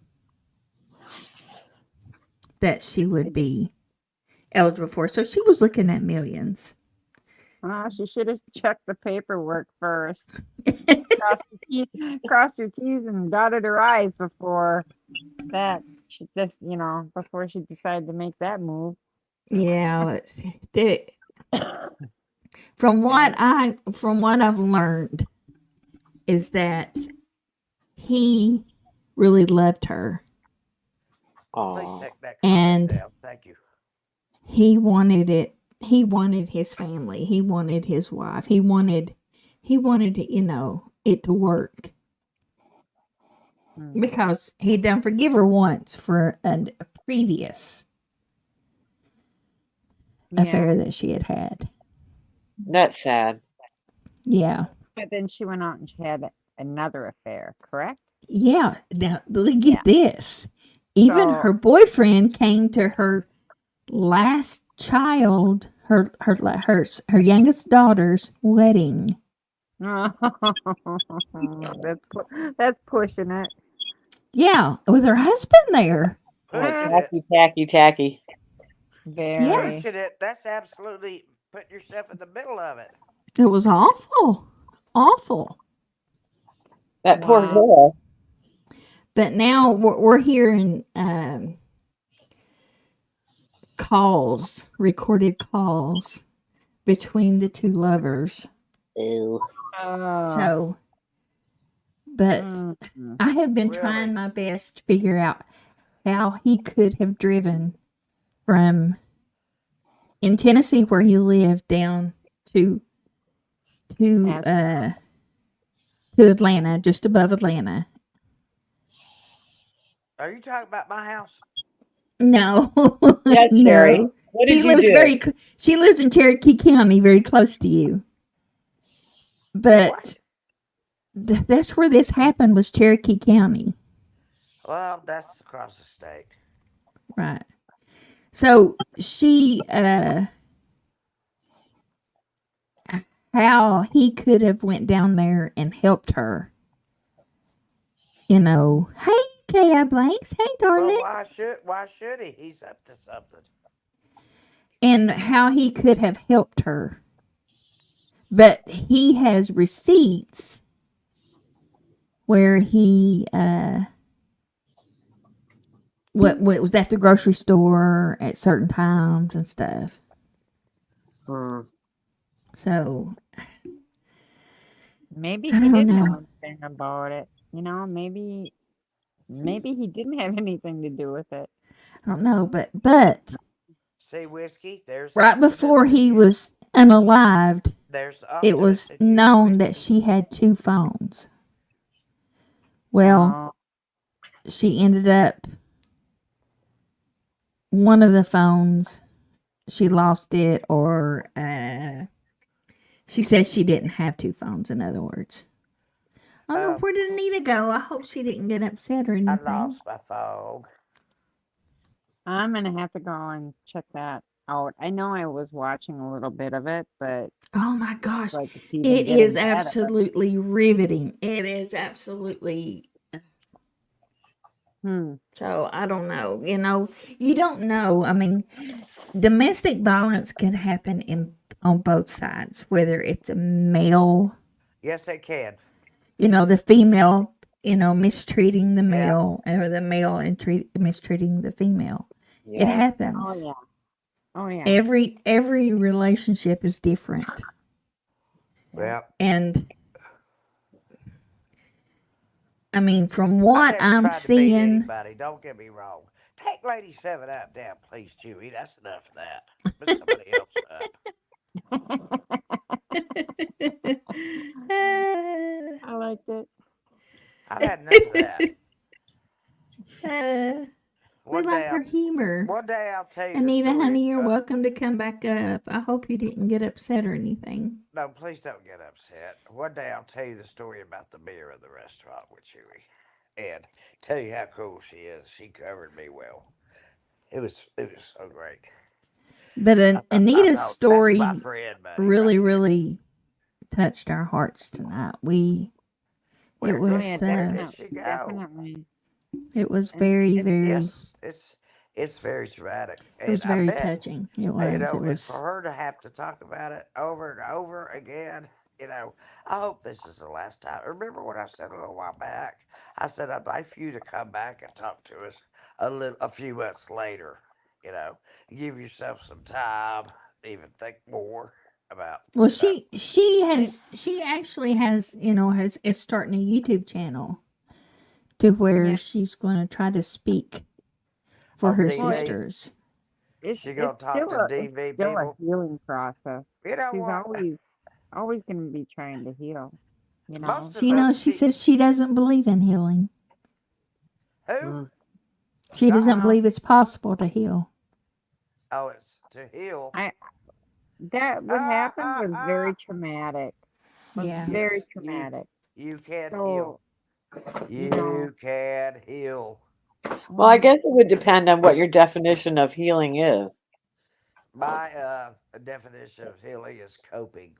that she would be eligible for. So she was looking at millions. She should have checked the paperwork first. Crossed her T's and dotted her I's before that. She just, before she decided to make that move. Yeah, let's see. From what I've learned is that he really loved her. Please Aw. take that comment And down. Thank you. he wanted it. He wanted his family. He wanted his wife. He wanted it to work. Because he done forgive her once for a previous affair that she had had. That's sad. Yeah. But then she went out and she had another affair, correct? Yeah. Now, get this. Even So- her boyfriend came to her last child, her youngest daughter's wedding. That's pushing it. Yeah, with her husband there. Tacky. Very. Pushing it. That's absolutely putting yourself in the middle of it. It was awful. Awful. That poor girl. But now we're hearing recorded calls between the two lovers. Ew. So, but I have been trying my best to figure out how he could have driven from in Tennessee where he lived down to Atlanta, just above Atlanta. Are you talking about my house? No. Yes, Sherry. No. What did you do? She lives in Cherokee County, very close to you. But that's where this happened, was Cherokee County. Well, that's across the state. Right. So she, how he could have went down there and helped her. Hey, K.I. Blanks. Hey, darling. Well, why should he? He's up to something. And how he could have helped her. But he has receipts where he was at the grocery store at certain times and stuff. So maybe I he don't didn't know. know anything about it. Maybe he didn't have anything to do with it. I don't know, but See, whiskey, there's right before he was unalived, it was known that she had 2 phones. Well, she ended up, one of the phones, she lost it, or she said she didn't have 2 phones, in other words. I don't know, where did Anita go? I hope she didn't get upset or anything. I lost my phone. I'm gonna have to go and check that out. I know I was watching a little bit of it, but Oh my gosh. like to see them It get is into it. absolutely riveting. It is absolutely. So I don't know. You don't know. I mean, domestic violence can happen on both sides, whether it's a male, Yes, they can. the female, mistreating the Yeah. male, or the male mistreating the female. It Yeah. Oh happens. yeah. Oh yeah. Every relationship is different. Well, And I mean, from I what never I'm tried to beat seeing, anybody. Don't get me wrong. Take Lady 7 Up down, please, Chewy. That's enough of that. Put somebody else up. I liked it. I've had enough of that. we One like day, her humor. one day I'll tell you the Anita, story. honey, you're welcome to come back up. I hope you didn't get upset or anything. No, please don't get upset. One day I'll tell you the story about the beer in the restaurant with Chewy, and tell you how cool she is. She covered me well. It was so great. But Anita's That's story my friend, buddy. really, right there. really touched our hearts tonight. Where was, did she go? Definitely. It was very, It's- very. Yes, it's very traumatic. It was And I very bet, touching. It you was. know, It and was. for her to have to talk about it over and over again, I hope this is the last time. Remember what I said a little while back? I said I'd like for you to come back and talk to us a few months later. You know, give yourself some time, to even think more about. Well, she actually has is starting a YouTube channel to where Yeah. she's going to try to speak for her DV. sisters. She gonna talk still to a, DV it's still people. a healing process. You know She's what? always going to be trying to heal. You know. Most of She knows. She says she doesn't believe in healing. Who? Mm. She doesn't Uh-uh. believe it's possible to heal. Oh, it's to heal. That what happened was very traumatic. Yeah. Very traumatic. You can So, heal. you know, You can heal. Well, I guess it would depend on what your definition of healing is. My definition of healing is coping.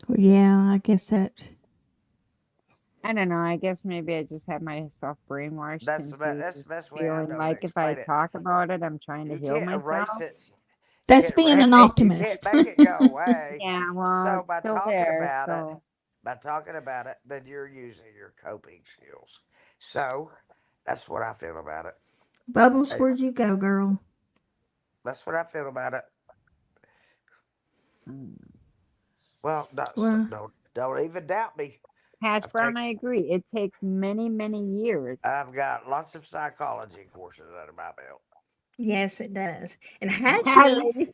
Well, yeah, I guess that. I don't know. I guess maybe I just have myself brainwashed That's the into best way I feeling know like to if I explain it. talk about it, I'm trying to You heal can't myself. erase it. That's can't being erase an it. optimist. You can't make it go away. Yeah, well, So it's by still talking there. about it, So then you're using your coping skills. So that's what I feel about it. Bubbles, Hey. where'd you go, girl? That's what I feel about it. mm. Well, don't even doubt me. Hash I've brown, taken- I agree. It takes many, many years. I've got lots of psychology courses under my belt. Yes, it does. And actually,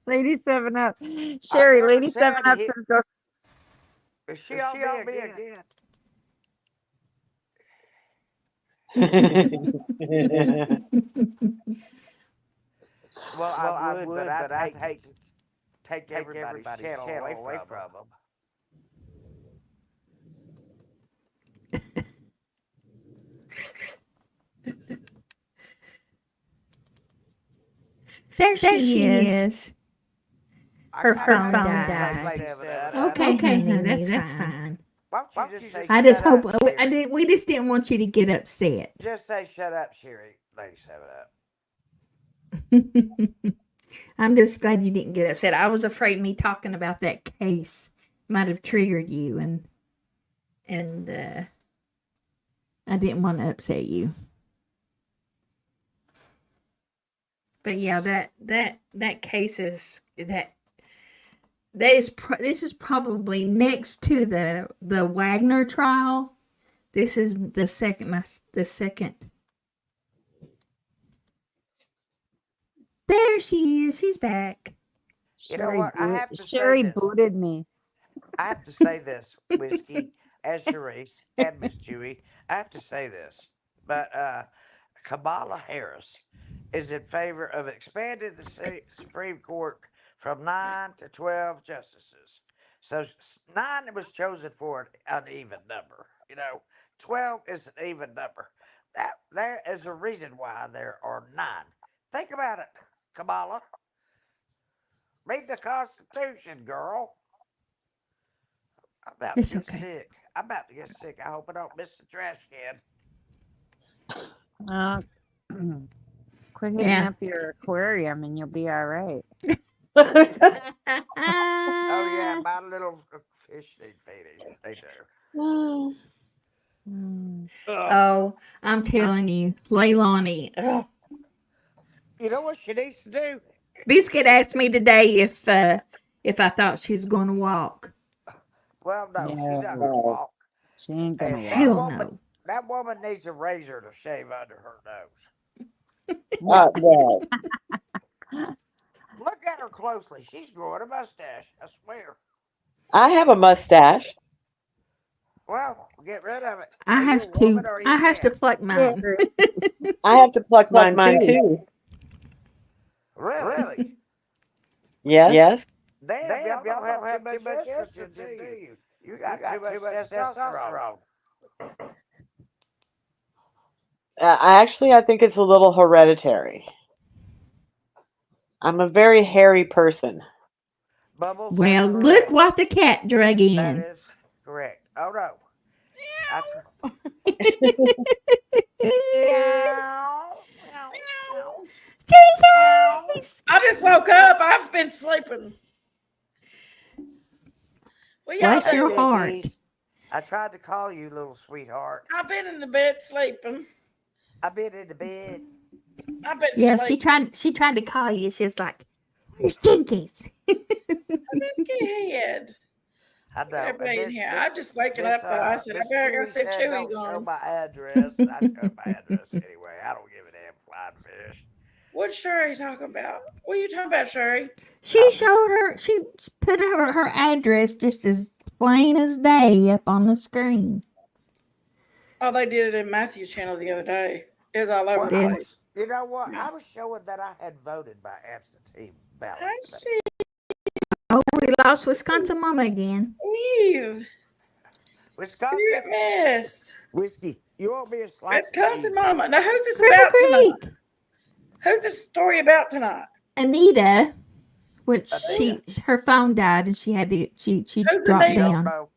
Lady 7 Up. Sherry, never Lady said 7 Up he- says go. Is she on me again? Well, I would, but I'd hate to take everybody's channel away from them. there she is. Her phone died. died. Okay, honey, that's fine. Why don't you just say I just shut hope up, Sherry? we just didn't want you to get upset. Just say shut up, Sherry. Lady 7 Up. I'm just glad you didn't get upset. I was afraid me talking about that case might have triggered you, and I didn't want to upset you. But yeah, that case is this is probably next to the Wagner trial. This is the second. There she is. She's back. You know what? I have to Sherry say this. booted me. I have to say this, Whiskey, and Sharice, and Miss Chewy. I have to say this. But Kamala Harris is in favor of expanding the Supreme Court from 9 to 12 justices. So 9 was chosen for an uneven number. 12 is an even number. there is a reason why there are 9. Think about it, Kamala. Read the Constitution, girl. I'm about It's to get okay. sick. I'm about to get sick. I hope I don't miss the trash can. Uh, quit hitting Yeah. up your aquarium and you'll be all right. Oh yeah, my little fish need feeding. They do. Mm. Oh, I'm telling you, Leilani. Ugh. You know what she needs to do? Biscuit asked me today if I thought she was going to walk. Well, no, she's not No, gonna walk. she ain't gonna And walk. Hell no. that woman needs a razor to shave under her nose. Well, Look at her closely. She's growing a mustache. I swear. I have a mustache. Well, get rid of it. I Are you a have to. woman or are you I have to man? pluck mine. I have to pluck mine too. Really? Yes. Damn, y'all don't have too much estrogen, do you? You got too much testosterone. I think it's a little hereditary. I'm a very hairy person. Bubbles, Well, that's look correct. what the cat drug That in. is correct. Oh no. I tr- Jinkies! I just woke up. I've been sleeping. Well, y'all Bless your doing? heart. I tried to call you, little sweetheart. I've been in the bed sleeping. I've been in the bed. I've been Yeah, sleeping. she tried to call you. She was like, "Where's Jinkies?" I'm just ahead. I know. Everybody in here. I'm just waking up though. I said I better go see if said, Chewy's don't show on. my address. I showed my address anyway. I don't give a damn flying fish. What's Sherry talking about? What are you talking about, Sherry? She showed her. She put her address just as plain as day up on the screen. Oh, they did it in Matthew's channel the other day. It was all over Well, the Did. place. you know what? I was showing that I had voted by absentee ballot I today. see. Oh, we lost Wisconsin Mama again. Eve. Wisconsin You're missed. whiskey. You want me a slice of Wisconsin cheese? Mama. Now, who's this Cripple about tonight? Creek. Who's this story about tonight? Anita, which Anita. her phone died and she had to she Who's dropped Anita? Don't down. know.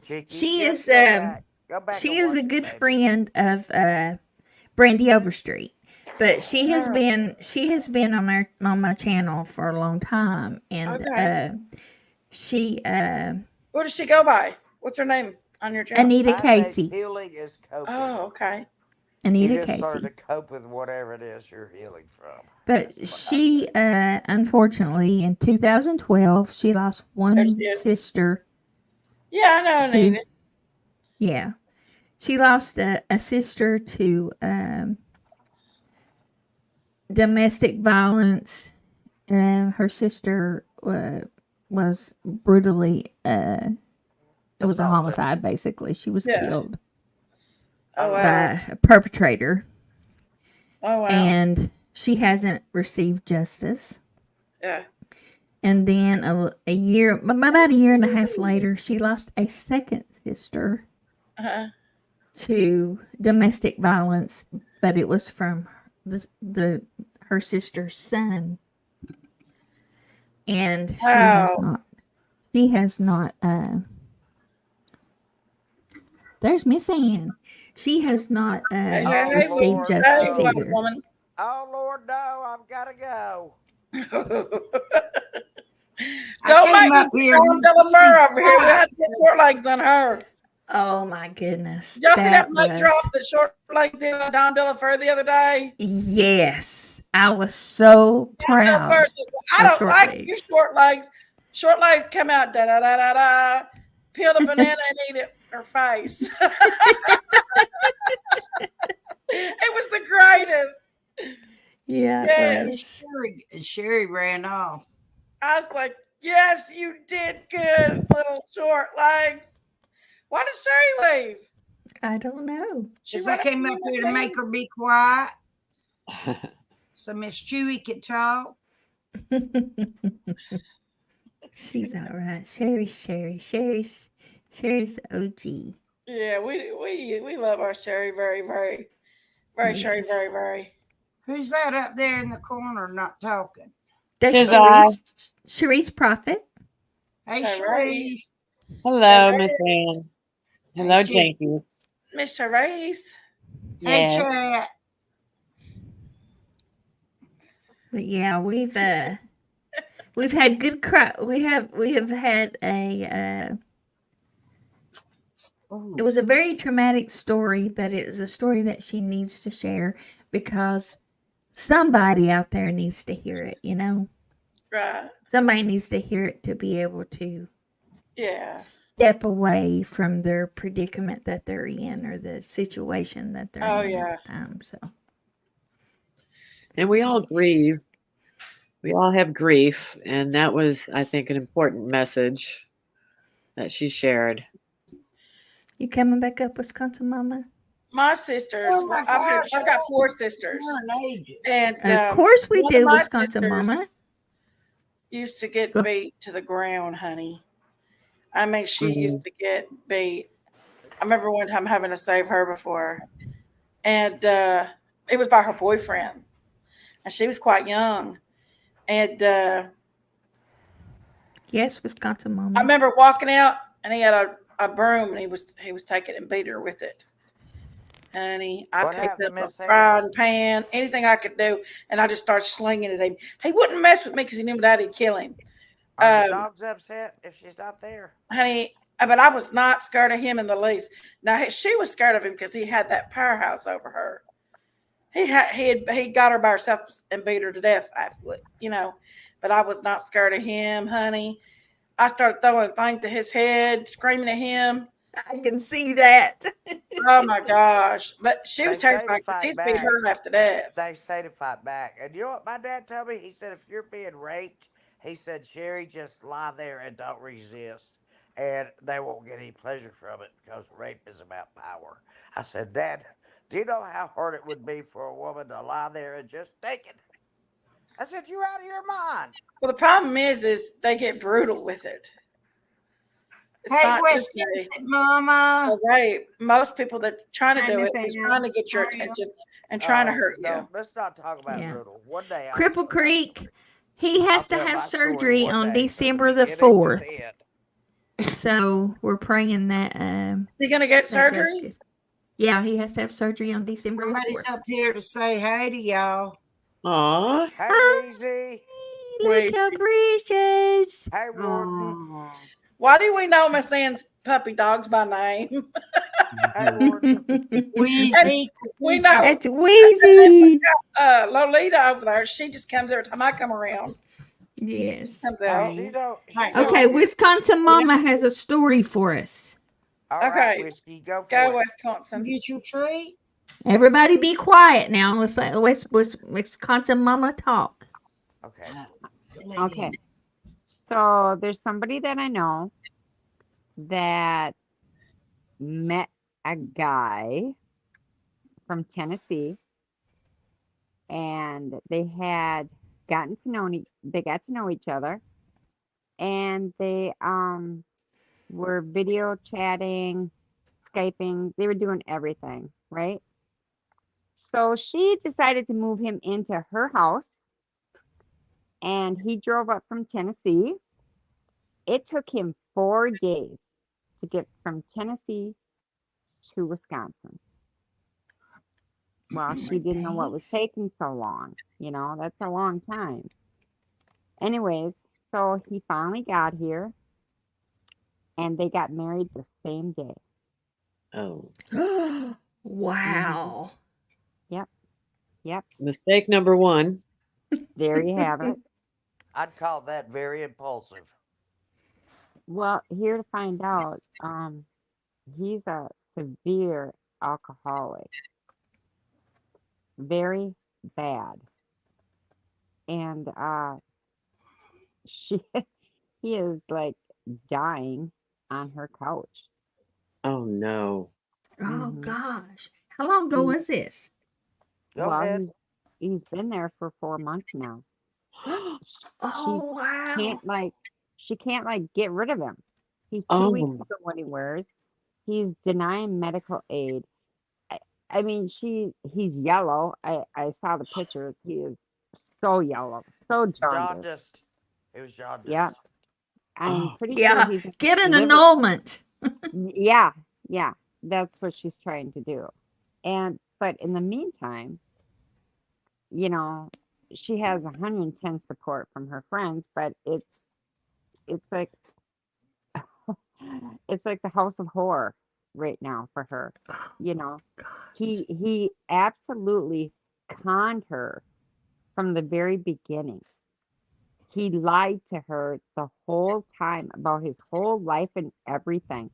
Chicky, She just is go back she and is a watch it, good baby. friend of Brandy Overstreet. But she has been on my channel for a long time, and Okay. she What does she go by? What's her name on your channel? Anita I think Casey. healing is coping. Oh, okay. You Anita just learn Casey. to cope with whatever it is you're healing from. But That's what I she say. unfortunately in 2012 she lost There one she is. sister. Yeah, I know to Anita. yeah. She lost a sister to domestic violence. Her sister was brutally. It was a Assaulted. homicide, basically. She was Yeah. killed Oh, wow. by a perpetrator, Oh, wow. and she hasn't received justice. Yeah. And then about a year and a half later, she lost a second sister Uh-huh. to domestic violence, but it was from her sister's son, and Wow. she has not there's Miss Ann. She has not Hey, Oh, received Lord, justice hey, white either. woman. Oh Lord, no! I've got to go. Don't make came me up get here Dawn to Delafur over here. We have to get short legs on her. Oh my goodness. Y'all see that That mic was drop that short legs did on Dawn Delafur the other day? yes. I was so proud. Delafur said, I of don't short like legs. you short legs. Short legs come out da da da da da. Peel the banana and eat it her face. It was the greatest. Yeah, Yes. Sherry ran off. I was like, yes, you did good, little short legs. Why did Sherry leave? I don't know. Because I came up here to make her be quiet so Miss Chewy could talk. She's all right. Sherry's OG. Yeah, we love our Sherry very, very. Very, Yes. Sherry, very, very. Who's that up there in the corner not talking? That's Tis I. Sharice Prophet. Hey, Sherry. Sharice. Hello, Sherry. Miss Ann. Hey, Hello, Jenkins. Jenkins. Miss Therese. Hey, Yes. Chat. But yeah, we've had good we have had a it was a very traumatic story, but it is a story that she needs to share because somebody out there needs to hear it, you know? Right. Somebody needs to hear it to be able to Yeah. step away from their predicament that they're in or the situation that they're Oh, in yeah. at the time. So, And we all grieve. We all have grief. And that was, I think, an important message that she shared. you coming back up, Wisconsin Mama? My sisters. Oh my I've got 4 sisters, and Of course we one of do, my Wisconsin sisters Mama. used to get Go. beat to the ground, honey. I mean, she used Mhm. to get beat. I remember one time having to save her before, and it was by her boyfriend, and she was quite young. And Yes, Wisconsin I Mama. remember walking out, and he had a broom, and he was taking it and beat her with it. Honey, I What picked happened to up a Miss Ann? frying pan, anything I could do, and I just started slinging it at him. He wouldn't mess with me because he knew Daddy'd kill him. Are the dogs upset if she's not there? Honey, but I was not scared of him in the least. Now she was scared of him because he had that powerhouse over her. He got her by herself and beat her to death. You know, but I was not scared of him, honey. I started throwing things to his head, screaming at him. I can see that. Oh my gosh! But she was They say to terrified because fight he's beat back. her half to death. They say to fight back. And you know what my dad told me? He said if you're being raped, he said, Sherry, just lie there and don't resist. And they won't get any pleasure from it because rape is about power. I said, Dad, do you know how hard it would be for a woman to lie there and just take it? I said, you're out of your mind. Well, the problem is they get brutal with it. It's Hey, not just Mama. a rape. Most people that's trying to Hi, do Miss it is Ann. trying to get your How are you? attention and trying to hurt No, you. let's not talk about Yeah. brutal. One day Cripple Creek, he I'll has to tell have my story surgery one on day from December the beginning to 4th. end. So we're praying that Is he gonna get that goes surgery? good. Yeah, he has to have surgery on December the Somebody's 4th. up here to say hey to y'all. Aw. Hey, Hi, Reezy. look how precious. Hey, Warden. Oh, Why do we know Miss Ann's puppy dogs by name? Hey, Warden. Wheezy. We know That's Wheezy. Lolita over there. She just comes every time I come around. Yes. Comes Oh, out. she's over. Okay, Wisconsin Mama has a story for us. All right, Okay. Whiskey, go for Go it. Wisconsin. Get your treat. Everybody be quiet now. Let's let Wisconsin Mama talk. Okay. okay. So there's somebody that I know that met a guy from Tennessee, and they had they got to know each other, and they were video chatting, Skyping, they were doing everything, right? So she decided to move him into her house, and he drove up from Tennessee. It took him 4 days to get from Tennessee to Wisconsin. Well, she didn't know what was taking so long. You know, that's a long time. Anyways, so he finally got here, and they got married the same day. Oh. Wow. Yep. Mistake number one. There you have it. I'd call that very impulsive. Well, here to find out, he's a severe alcoholic, very bad, and she he is like dying on her couch. Oh, no. Oh Mhm. gosh. How long ago was this? Go Well, ahead. he's been there for 4 months now. Oh wow. She can't get rid of him. He's 2 weeks Oh, ago when he wears. He's denying medical aid. I mean, he's yellow. I saw the pictures. He is so yellow, so jaundiced. Jaundiced. It was Yeah, jaundiced. I'm Oh, pretty sure Yeah, he's get an liver. annulment. Yeah, yeah, that's what she's trying to do. But in the meantime, you know, she has 110 support from her friends, but it's like it's like the house of horror right now for her. You know, he absolutely conned her from the very beginning. He lied to her the whole time about his whole life and everything.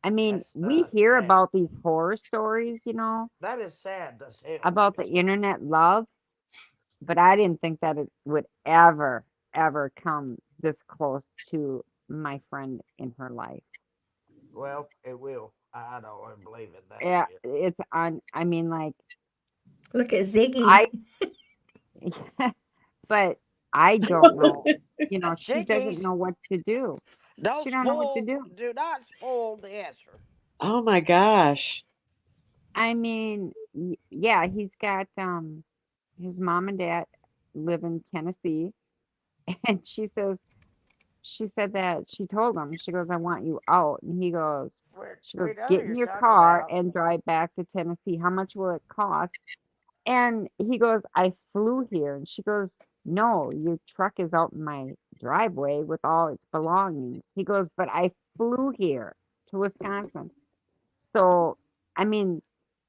I mean, That's we hear sad. about these horror stories, That is sad. That's him. about the internet love, but I didn't think that it would ever come this close to my friend in her life. Well, it will. I don't believe in that Yeah, shit. it's on. I mean, like Look at Ziggy. I, but I don't know. She Chickies, doesn't know what to do. She don't know what to do. do not spoil the answer. oh my gosh. I mean, yeah, he's got his mom and dad live in Tennessee, and she said that she told him, she goes, I want you out, and she goes, We know get who in you're your talking car about. and drive back to Tennessee. How much will it cost? And he goes, I flew here, and she goes, no, your truck is out in my driveway with all its belongings. He goes, but I flew here to Wisconsin. So, I mean,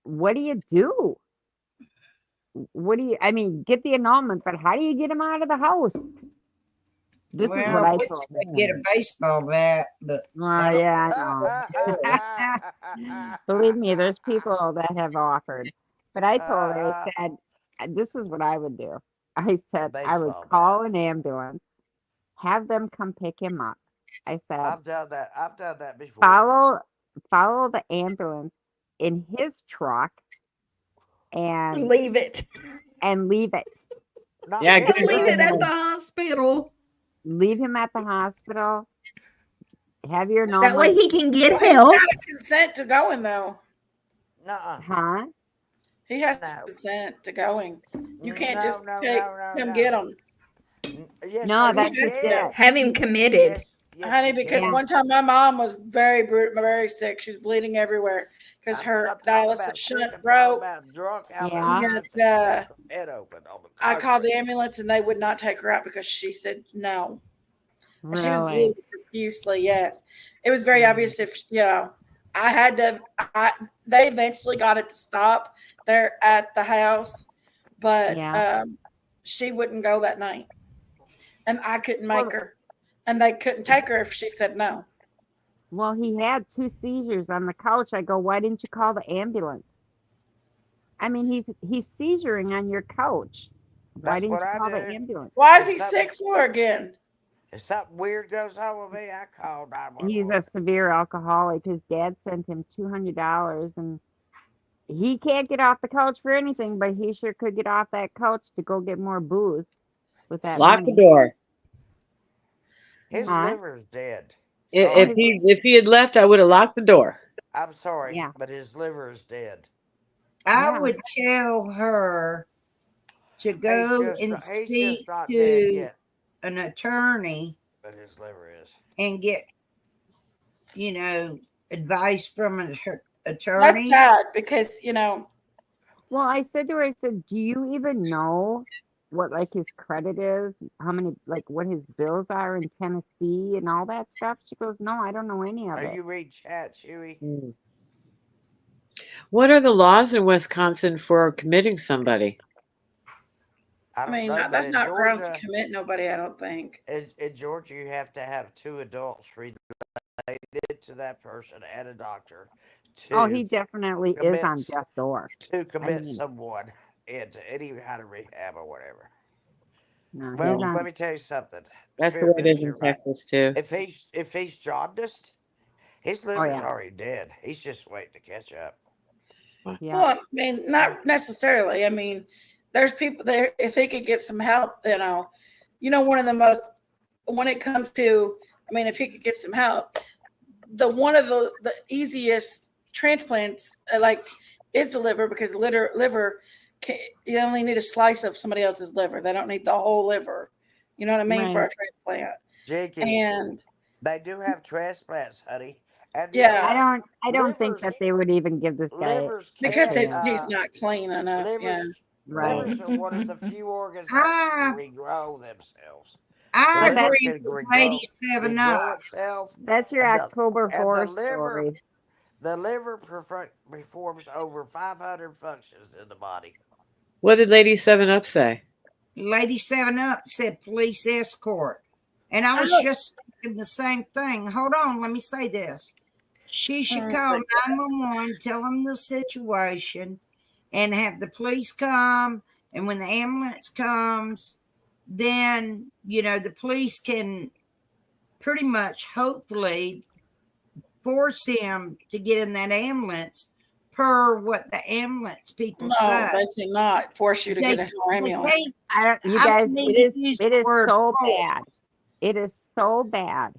what do you do? I mean, get the annulment, but how do you get him out of the house? This is what Well, I we'd told say get him. a baseball bat, but I don't Yeah, know I what to do. know. Believe me, there's people that have offered. But I told her, I A said, this is what I would do. I said, I would baseball bat. call an ambulance, have them come pick him up. I said, I've done that. I've done that before. follow the ambulance in his truck and Leave it. leave it. Not Yeah, his get And it leave out it of truck. at there. the hospital. Leave him at the hospital. Have your That way annulment. he can get Well, he's help. got to consent to going though. Nuh-uh. Huh? He has to No. consent to going. You can't No, just no, take no, no, come no. get him, Yes, No, sir, that's you You just can. it. Have him committed. Yes, honey. you Because Yeah. can. one time my mom was very sick. She was bleeding everywhere because her I'm talking dialysis about sick. shunt I'm talking broke. about drunk out of their Yeah. minds And and crack her head open on the I called the concrete. ambulance and they would not take her out because she said no. And she was Really? bleeding profusely. Yes, it was very Mm. obvious. If I had to. They eventually got it to stop there at the house, but Yeah. she wouldn't go that night, and I couldn't make Well, her, and they couldn't take her if she said no. well, he had 2 seizures on the couch. I go, why didn't you call the ambulance? I mean, he's seizuring on your couch. Why That's didn't what you I call the do. ambulance? Why is If he something sick for again? if something weird goes on with me, I call He's a 911. severe alcoholic. His dad sent him $200, and he can't get off the couch for anything, but he sure could get off that couch to go get more booze with that Lock the money. door. His Huh? liver's dead. Oh, If Sorry. he had left, I would have locked the door. I'm sorry, yeah, but his liver is dead. I yeah. would tell her to go and He's just speak not dead to yet, an attorney but his liver is. and get, advice from an That's attorney. sad because Well, I said to her, I said, do you even know what like his credit is? How many like what his bills are in Tennessee and all that stuff? She goes, no, I don't know any of Are it. you reading chat, Chewy? Mm. What are the laws in Wisconsin for committing somebody? I I don't mean know, but that's in not grounds to Georgia, commit nobody. I don't think. in Georgia, you have to have 2 adults related to that person and a doctor Oh, he to definitely is commit on death door. to I commit mean, someone into any kind of rehab or whatever. no, he's Well, Yeah, let on. me tell you something. that's the Spirit way it is Miss, in you're right. Texas too. If he's jaundiced, his Oh liver's yeah, already dead. He's just waiting to catch up. yeah. Well, I mean, not necessarily. I mean, there's people there. If he could get some help, one of the most when it comes to, I mean, if he could get some help, one of the easiest transplants, like is the liver, because liver you only need a slice of somebody else's liver. They don't need the whole liver. You know what I mean, for a Right. transplant. Jinky, And they do have transplants, honey. And you know yeah, what? I don't think Livers, that they would even give this guy livers a because can't. he's chance. not clean enough. Livers, Yeah. Right. livers are one of the few organs that can I regrow themselves. The I Well, liver that agree can with Lady Seven Up. regrow itself, that's your and October and horror story. the liver performs over 500 functions in the body. What did Lady Seven Up say? Lady Seven Up said police escort. And I was Oh, just thinking the same thing. Hold on, let me say this. She should call 911, tell them the situation, and have the police come. And when the ambulance comes, then, the police can pretty much, hopefully, force him to get in that ambulance per what the ambulance people no, say. they cannot force you to They, get into an they ambulance. can't, I don't, you I guys, don't need to use it the is word so force. bad. It is so bad.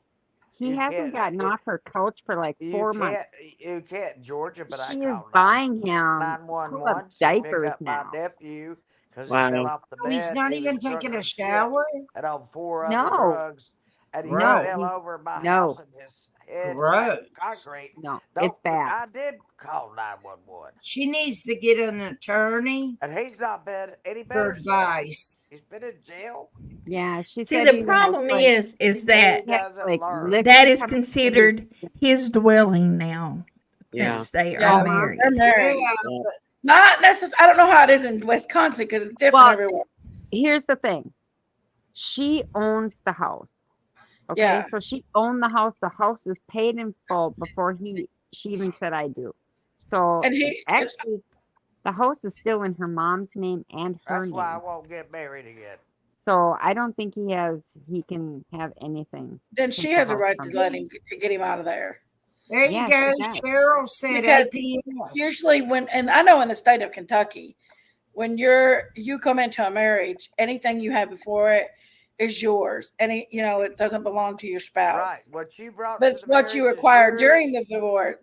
He You hasn't can't. gotten off her couch for like You 4 months. can't. You can't, Georgia. But I She is called buying him pull-up 911 to pick diapers up my now. nephew because he fell Wow. off the Oh, he's bed. not He was even drunk taking a as shit shower? and on 4 other No, drugs, and he Right. fell he's over my house no, and his head Gross. cracked concrete. no. Don't. It's bad. I did call 911, She needs to get an attorney and he's not been any for better since. advice. He's been in jail, Yeah, she See, said the he has problem like is and that he he has doesn't like learn. liquor that is coming out of his. considered his dwelling now, Yeah. since they Yeah, are Uh-huh. they're married. married. Yeah. Not necessarily. I don't know how it is in Wisconsin because it's different Well, everywhere. here's the thing. She owns the house. Okay, Yeah. so she owned the house. The house is paid in full before she even said I do. So And he, actually, the house is still in her mom's name and her That's why I name. won't get married again. So I don't think he can have anything then since she the has a house right from to let him to get him out of there. There you Yeah, she go. does. Cheryl said Because APS. usually and I know in the state of Kentucky, when you come into a marriage, anything you have before it is yours. It doesn't belong to your Right. spouse. What you brought But to it's the what you marriage is acquire yours. during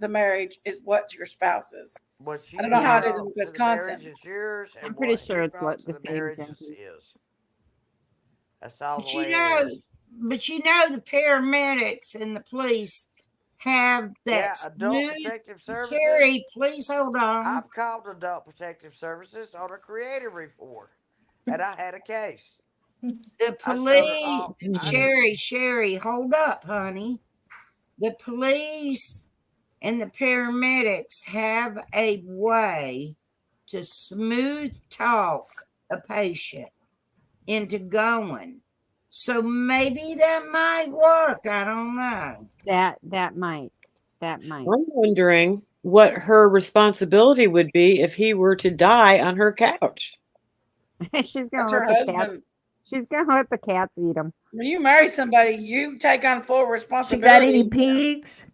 the marriage is what's your spouse's. What I don't you know how Yeah, it is in brought to the marriage Wisconsin. is yours, I'm and pretty what sure he it's brought what to the the same marriage thing. is. That's all the But way it is. the paramedics and the police have Yeah, that Adult smooth. Protective Services. Sherry, please hold on. I've called Adult Protective Services on a creative before, and I had a case. The I showed her police, all. Sherry, hold up, honey. The police and the paramedics have a way to smooth talk a patient into going. So maybe that might work. I don't know. That might. I'm wondering what her responsibility would be if he were to die on her couch. She's That's gonna her let the cats. husband. She's gonna let the cats eat him. When you marry somebody, you take on full She responsibility. got any pigs?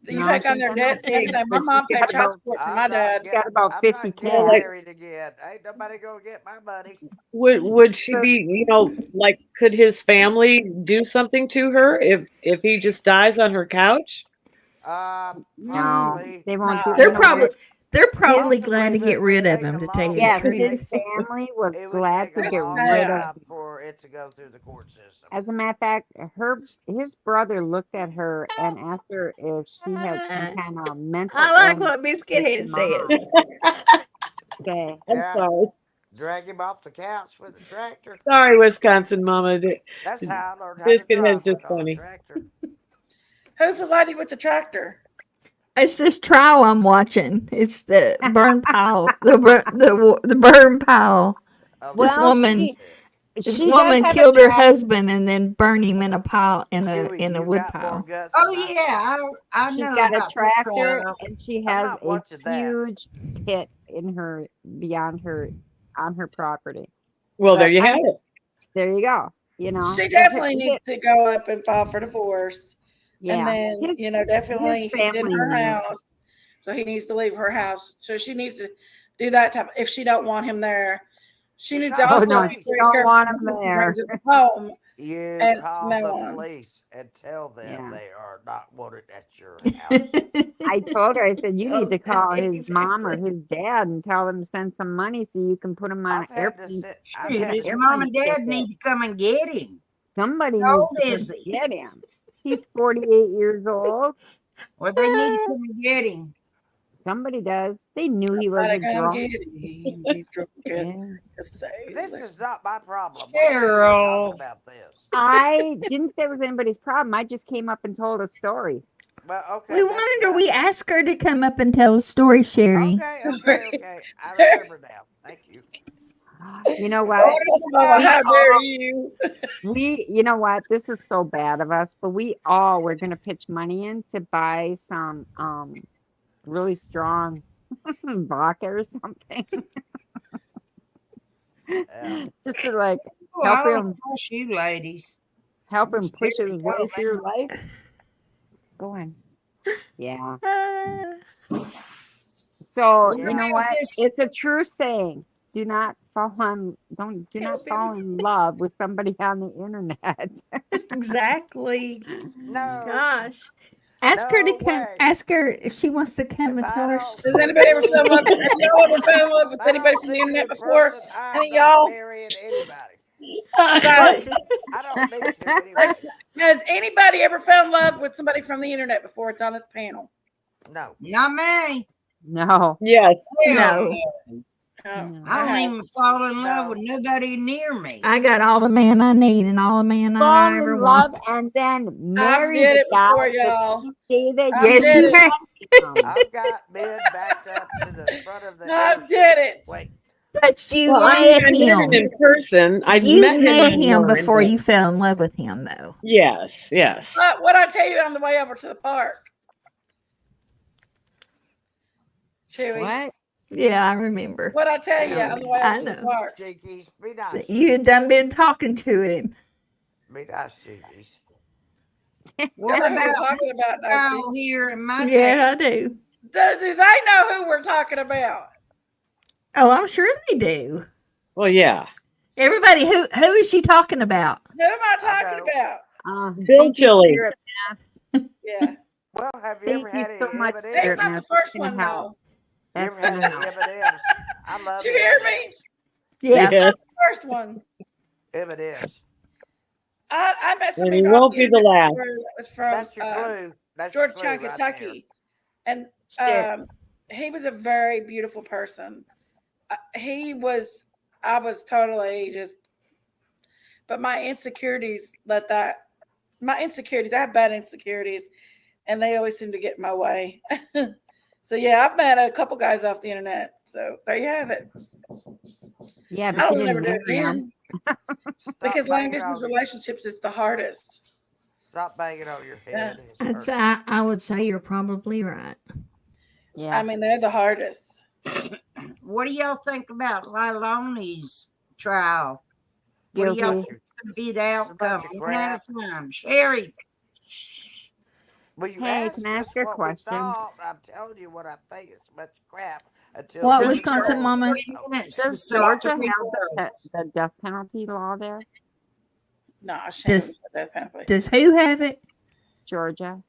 You No, take on she's their got no debt and pigs, everything. My but mom she's paid got child about support for I'm my not dad. got about I'm 50 not getting cats. married again. Ain't nobody gonna get my money. Would she be, like, could his family do something to her if he just dies on her couch? No, Possibly. they won't do. No. You They're know what? probably His glad to get but rid it of ain't him, gonna to tell you long. the yeah, It would his truth. take. family was It would glad take to a get That's long rid of. sad. time for it to go through the court system. As a matter of fact, his brother looked at her and asked her if she had some kind of mental I like illness what Biscuit with Head mom. says. Okay, I'm Yeah, sorry. drag him off the couch with a tractor. Sorry, Wisconsin mama. That's how I learned how to Biscuit drive, Head's just was on a funny. tractor. Who's the lady with the tractor? It's this trial I'm watching. It's the burn pile, the burn pile. Of This well, woman, this she does woman have a killed her track. husband and then burned him in a pile Chewy, in a you wood got more pile. guts Oh than I do. yeah, I She's know got a about that tractor trial. and she I'm has not a watching that. huge pit in her beyond her on her property. Well, there But you I have mean, it. there you go. You know, She 'cause definitely needs to go up and file for divorce. And yeah, then, his definitely he's in family her needs. house. So he needs to leave her house. So she needs to do that type if she don't want him there. She You needs to call the Oh also no, be police. she very don't careful want him when she there. brings it home. You and call no the one. police and tell them Yeah. they are not wanted at your house. I told her, I said, you need to Okay, call his mom or exactly. his dad and tell them to send some money so you can put him on I've an had to airplane. sit. I've Shoot, had his to. mom Airplane and dad ticket. need to come and get him. Somebody How needs old to is come he? get him. He's 48 years old. Well, they need to come and get him. Somebody does. They knew he was Gotta a come drunk. get him. He's drunken. Yeah. This is not my problem. Why are we talking Cheryl. about this? I didn't say it was anybody's problem. I just came up and told a story. Well, okay. We that's wanted her. fine. We asked her to come up and tell a story, Sherry. Okay. I remember now. Thank you. You know Oh, what? Mama, We how dare all, you? you know what? This is so bad of us, but we all were going to pitch money in to buy some really strong vodka or something, Yeah. just to like Oh, I help don't him trust you ladies. push his Sherry, way tell through me. life. Go on. Yeah. So Well, you know now what? this, It's a true saying. Do not fall in love with somebody on the internet. Exactly. No. Gosh. Ask her to No come. way. Ask her if she wants to come If and I tell her don't Does story. anybody ever see fell in love? you, Have y'all ever fell in love with if I anybody don't from the see you internet in before? person, I'm Any of not y'all? marrying anybody. Guys, I don't need to anyway. has anybody ever fell in love with somebody from the internet before? It's on this panel. No. not me. No. Yes. Hell No. no. Oh, No. I don't have. even fall in love No. with nobody near me. I got all the man I need and all the man I Fall ever in love want. and then I've marry did the it guy before, the y'all. same day that I've you Yes, did you it. have. met him. I've got men backed up to the front of the I've interstate. did it. Wait. But you Well, I met met him him. in person. I'd You met him met him online, before but you fell in love with him, though. yes. What I tell you on the way over to the park, Chewy? What? Yeah, I remember. What I tell you on the way I over to the know. park? Jinkies, be nice. You had done been talking to him. Be nice, Jinkies. What You know who we're about talking this about, don't guy you? here in my town? Yeah, I do. Do they know who we're talking about? Oh, I'm sure they do. Well, yeah. Everybody, who is she talking about? Who am I I talking know. about? Bill Thank you, Chili. Spirit Mass. Yeah. Well, have you Thank ever you had any so much, M&Ms? He's Spirit not the Mass. first That's gonna one, help. though. You That's ever had gonna any help. M&Ms? I love Did you hear me? M&Ms. Yeah. Yeah. First one. M&Ms. I met And somebody he off won't the be the internet last. before that was from That's your clue. That's your clue Georgetown, right there. Kentucky, and Share. he was a very beautiful person. I was totally just, but my insecurities let that. My insecurities. I have bad insecurities, and they always seem to get in my way. So yeah, I've met a couple guys off the internet. So there you have it. Yeah, I but you don't didn't never do it marry him. again Stop because long banging distance on, relationships is the hardest. stop banging on your Yeah. head. It's hurting. I would say you're probably right. Yeah. I mean, they're the hardest. What do y'all think about Liloni's trial? What do y'all Guilty. think is going to be the It's a bunch outcome? of One at crap. a time. Sherry. Well, you Hey, asked can I us ask you a what we question? thought. I'm telling you what I think. It's a bunch of crap until What, Jimmy Wisconsin, told Mama? me. Oh, Minutes to Does sort Georgia the have paperwork. the death penalty law there? No, I shouldn't Does have that penalty. does who have it? Georgia.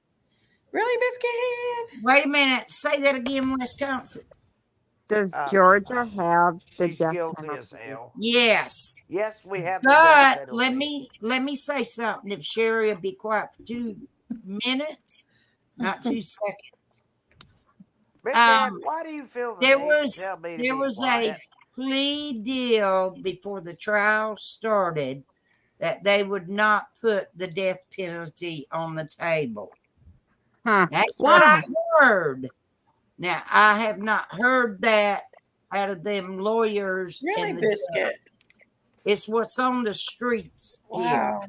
Really, Biscuit? Wait a minute. Say that again, Wisconsin. Does Um, Georgia have the she's death guilty as penalty? hell. Yes. Yes, we have the death But let penalty. me say something. If Sherry will be quiet for 2 minutes, not 2 seconds. Big Dad, Um, why do you feel the there need was to tell me to there be was a quiet? plea deal before the trial started that they would not put the death penalty on the table. Huh. That's what Why? I heard. Now I have not heard that out of them lawyers Really, and the Biscuit? it's what's on the streets here. Wow.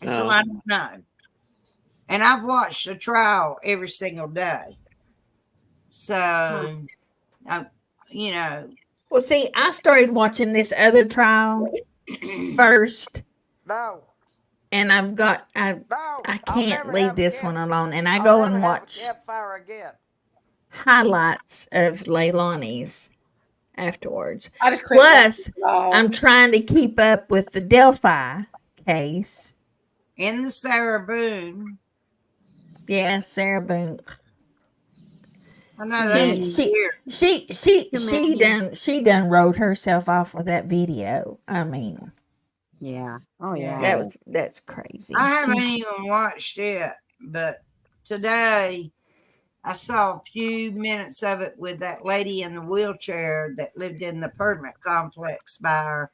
And so Oh. I don't know. And I've watched the trial every single day. So, you know, Well, see, I started watching this other trial first, No, and I no, I I'll can't never leave have a this one camp. alone, and I I'll go never and have a watch campfire again. highlights of Leilani's afterwards. I just quit watching Plus, it all. I'm trying to keep up with the Delphi case. And the Sarah Boone. Yeah, Sarah Boone. I know that's weird. She done wrote herself off with that video. I mean, Yeah. Oh Yeah. yeah. that's crazy. I haven't She's even watched it, but today I saw a few minutes of it with that lady in the wheelchair that lived in the apartment complex by her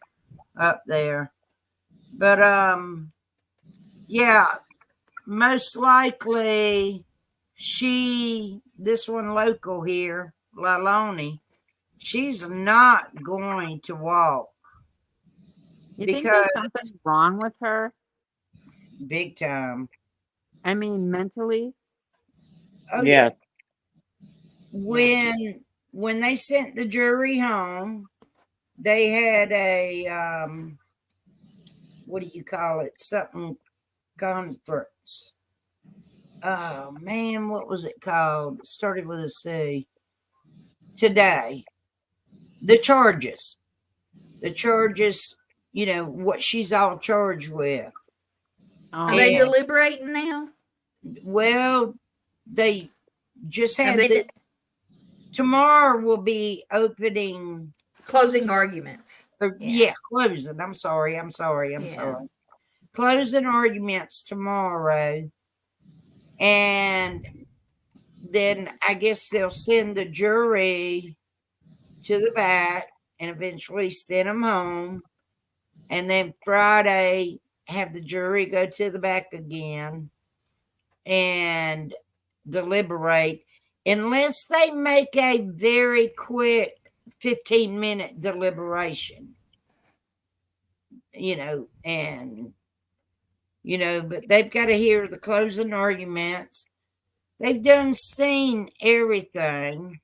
up there. But yeah, most likely this one local here, Laloni, she's not going to walk You think because there's something wrong with her? big time. I mean, mentally? Oh Yeah. yeah. When they sent the jury home, they had a what do you call it? Something conference. Oh man, what was it called? It started with a C. Today. The charges. The charges, what she's all charged with. are they And deliberating now? well, they just Have had they tomorrow will be opening closing arguments? closing. I'm sorry. Yeah. Sorry. Closing arguments tomorrow. And then I guess they'll send the jury to the back and eventually send them home. And then Friday, have the jury go to the back again and deliberate, unless they make a very quick 15-minute deliberation, but they've got to hear the closing arguments. They've done seen everything,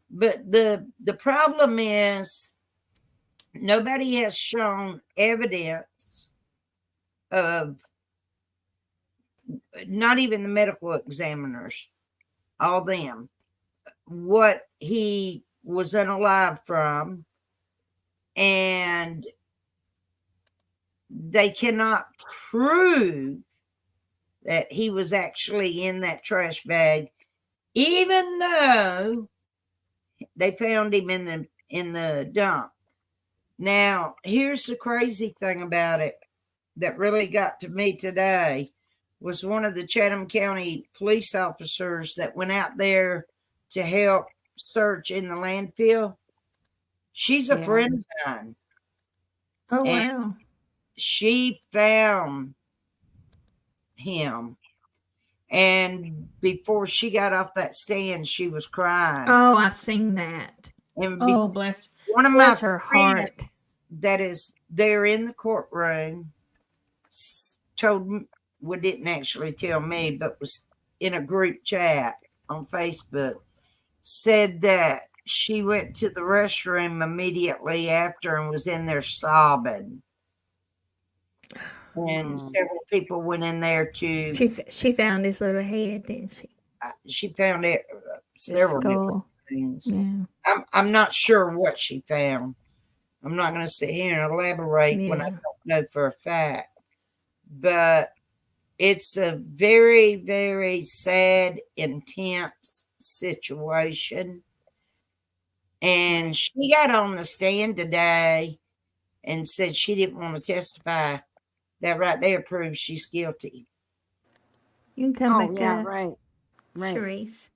but the problem is nobody has shown evidence of, not even the medical examiners, all them, what he was unalive from, and they cannot prove that he was actually in that trash bag, even though they found him in the dump. Now, here's the crazy thing about it that really got to me today was one of the Chatham County police officers that went out there to help search in the landfill. She's a friend of mine. Oh, and wow. she found him. And before she got off that stand, she was crying. Oh, I seen that. And Oh, bless her heart. That is there in the courtroom didn't actually tell me, but was in a group chat on Facebook, said that she went to the restroom immediately after and was in there sobbing. And several people went in there to. She found his little head, didn't she? She found it several different things. Yeah. I'm not sure what she found. I'm not going to sit here and elaborate when I don't know for a fact. But it's a very, very sad, intense situation. And she got on the stand today and said she didn't want to testify. That right there proves she's guilty. You can come back yeah, up. right. Cerise.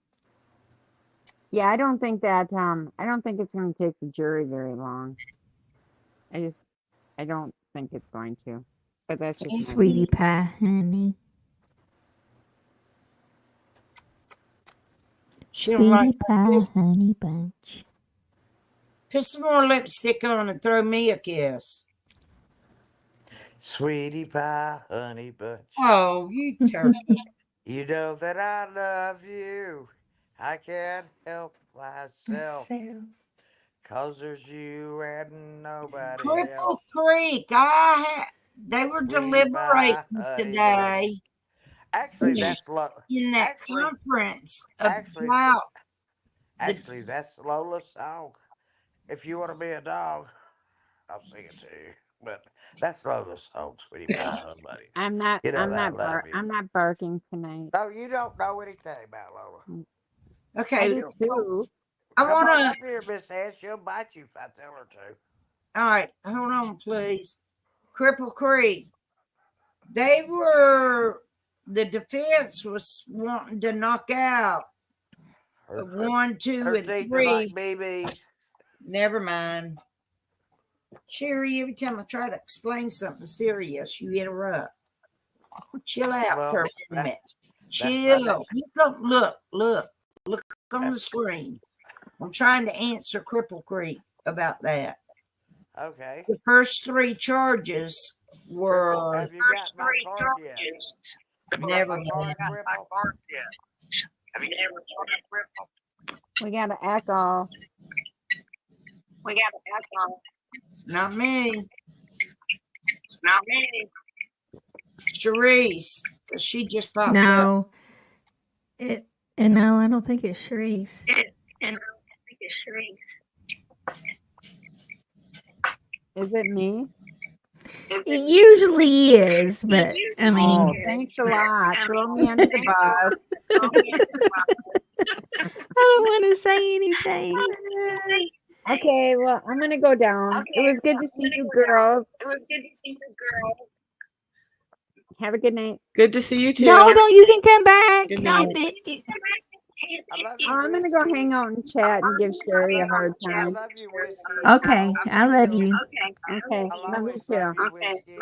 Yeah, I don't think it's going to take the jury very long. I don't think it's going to. But that's just sweetie pie, honey. Sweetie pie, honey bunch. Put some more lipstick on and throw me a kiss. Sweetie pie, honey bunch. Oh, you turkey. You know that I love you. I can't help myself. 'Cause there's you and nobody Cripple else. Creek. They were deliberating today. Actually, that's in that conference about. Actually, that's Lola's song. If you want to be a dog, I'll sing it to you. But That's Lola's home, sweetie pie, buddy. I'm not. You know I'm that I not. love you. I'm not barking tonight. No, you don't know anything about Lola. I Okay. do too. I Come want on to. up here, Miss Ann. She'll bite you if I tell her to. All right. Hold on, please. Cripple Creek. They were. The defense was wanting to knock out Her, 1, 2, her and teeth are 3. like BBs. Never mind. Sherry, every time I try to explain something serious, you interrupt. Chill out Well, for a minute. my Chill. next- You come, look on the screen. I'm trying to answer Cripple Creek about that. Okay. The first 3 charges were. Have you got my card yet? Never My card, mind. Cripple? We got an echo. It's not me. Sharice, because she just popped up. No. No, I don't think it's Sharice. Is it me? It usually is, but I mean, Oh, thanks a lot. Throw me under the bus. I don't want to say anything. Okay, well, I'm gonna go down. It was good to see you girls. Have a good night. Good to see you too. No, don't. You can come back. Good night. I love you, I'm gonna go Whiskey. hang out and chat and give Sherry a hard I time. love you, Whiskey. Okay, I love you. Okay, I'll love always you love too. you, Whiskey.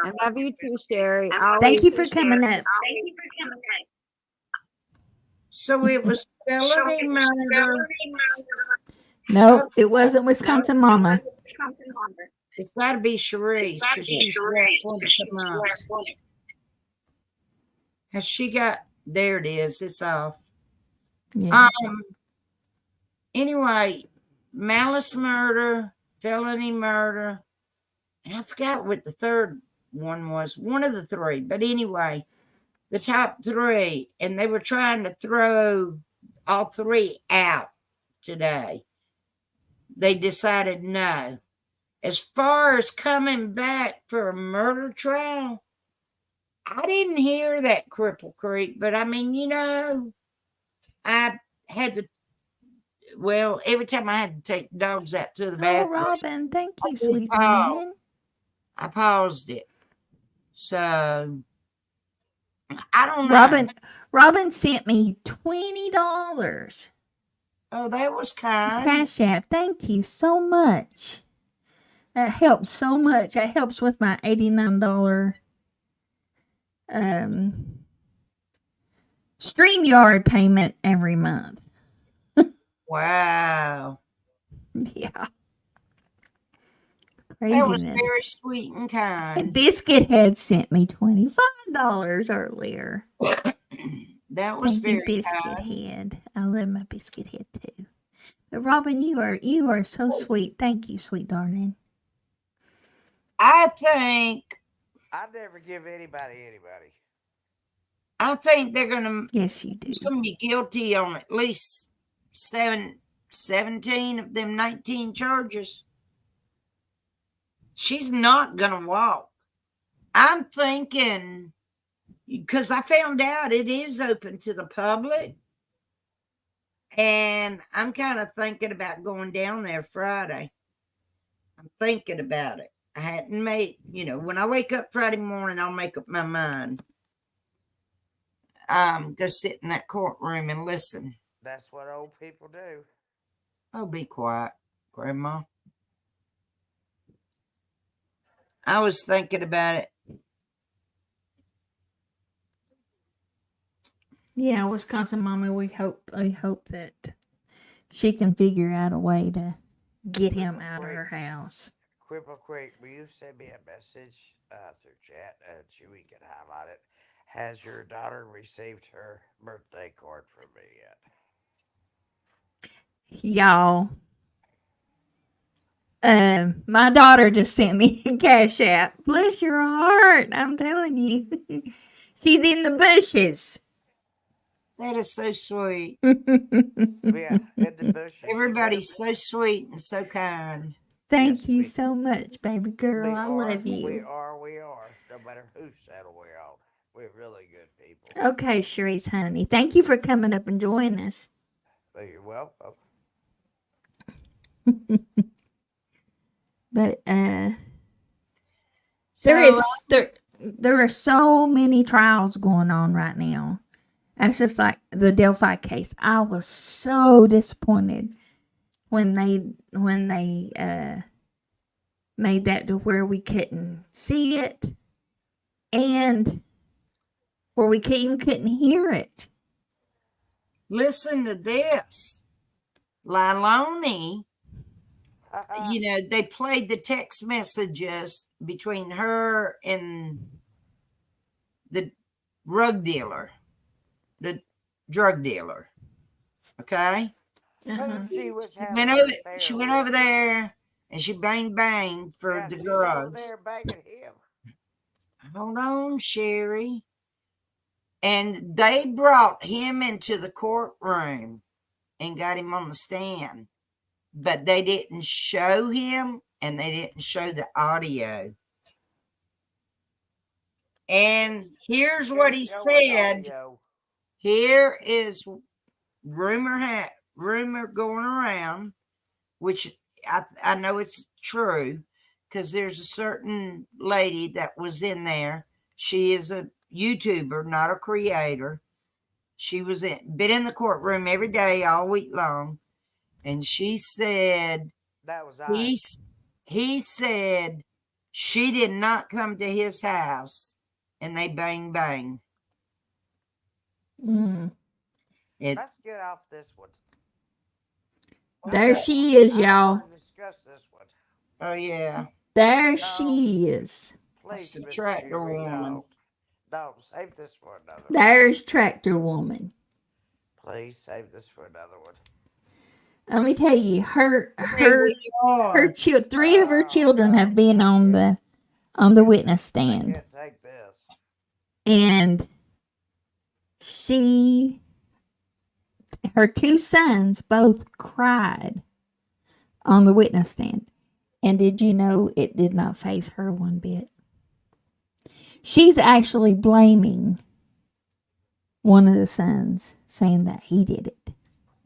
I love you too, Sherry. Thank you for coming up. So it was felony murder. Nope, it wasn't Wisconsin Mama. It's got to be Sharice because she's the last one to come up. Has she got? There it is. It's off. Yeah. Anyway, malice murder, felony murder, and I forgot what the third one was. One of the 3, but anyway, the top 3, and they were trying to throw all 3 out today. They decided no. As far as coming back for a murder trial, I didn't hear that, Cripple Creek, but I mean, I had to, well, every time I had to take the dogs out to the Oh, bathroom, Robin, thank you, did sweet pause. darling. I paused it. So, I don't know. Robin sent me $20. Oh, that was kind. Cash App. Thank you so much. That helps so much. That helps with my $89 StreamYard payment every month. Wow. Yeah. That was Craziness. very sweet and And kind. Biscuit Head sent me $25 earlier. That was Thank you, very Biscuit kind. Head. I love my Biscuit Head too. But Robin, you are so sweet. Thank you, sweet darling. I think never give anybody. they're gonna Yes, you do. be guilty on at least 17 of them 19 charges. She's not gonna walk. I'm thinking, because I found out it is open to the public, and I'm kind of thinking about going down there Friday. I'm thinking about it. I hadn't made, when I wake up Friday morning, I'll make up my mind. Go sit in that courtroom and listen. That's what old people do. Oh, be quiet, Grandma. I was thinking about it. Yeah, Wisconsin Mama, we hope that she can figure out a way to get him out of her house. Cripple Creek, will you send me a message through chat and we can highlight it? Has your daughter received her birthday card from me yet? Y'all, my daughter just sent me a Cash App. Bless your heart, I'm telling you. She's in the bushes. That is so sweet. Yeah, in the bushes. Everybody's so sweet and so kind. Thank Yes, you we so much, baby girl. we I are. love you. We are. No matter whose saddle we're on. We're really good people. Okay, Sharice, honey. Thank you for coming up and joining us. So you're welcome. But So there are so many trials going on right now. That's just like the Delphi case. I was so disappointed when they made that to where we couldn't see it and where we even couldn't hear it. listen to this. Liloni, you know, they played the text messages between her and the drug dealer. Okay? Uh-huh. Who she was She having went an over, affair she went with. over there and she banged for Yeah, the she's over drugs. there banging him. Hold on, Sherry. And they brought him into the courtroom and got him on the stand, but they didn't show him and they didn't show the audio. And here's what he said. Here is rumor going around, which I know it's true, because there's a certain lady that was in there. She is a YouTuber, not a creator. She was been in the courtroom every day all week long, and she said That was I. he said she did not come to his house, and they bang. Mm. Let's get off this one. There she is, I y'all. want to discuss this one. Oh yeah, There she is. Please, the Miss tractor Sherry, woman. don't save this for another one. There's Tractor Woman. Please save this for another one. Let me tell you, three of her Oh, children no, have been I on can't. the witness I stand, can't take this. and her two sons both cried on the witness stand. And did you know it did not faze her one bit? She's actually blaming one of the sons, saying that he did it.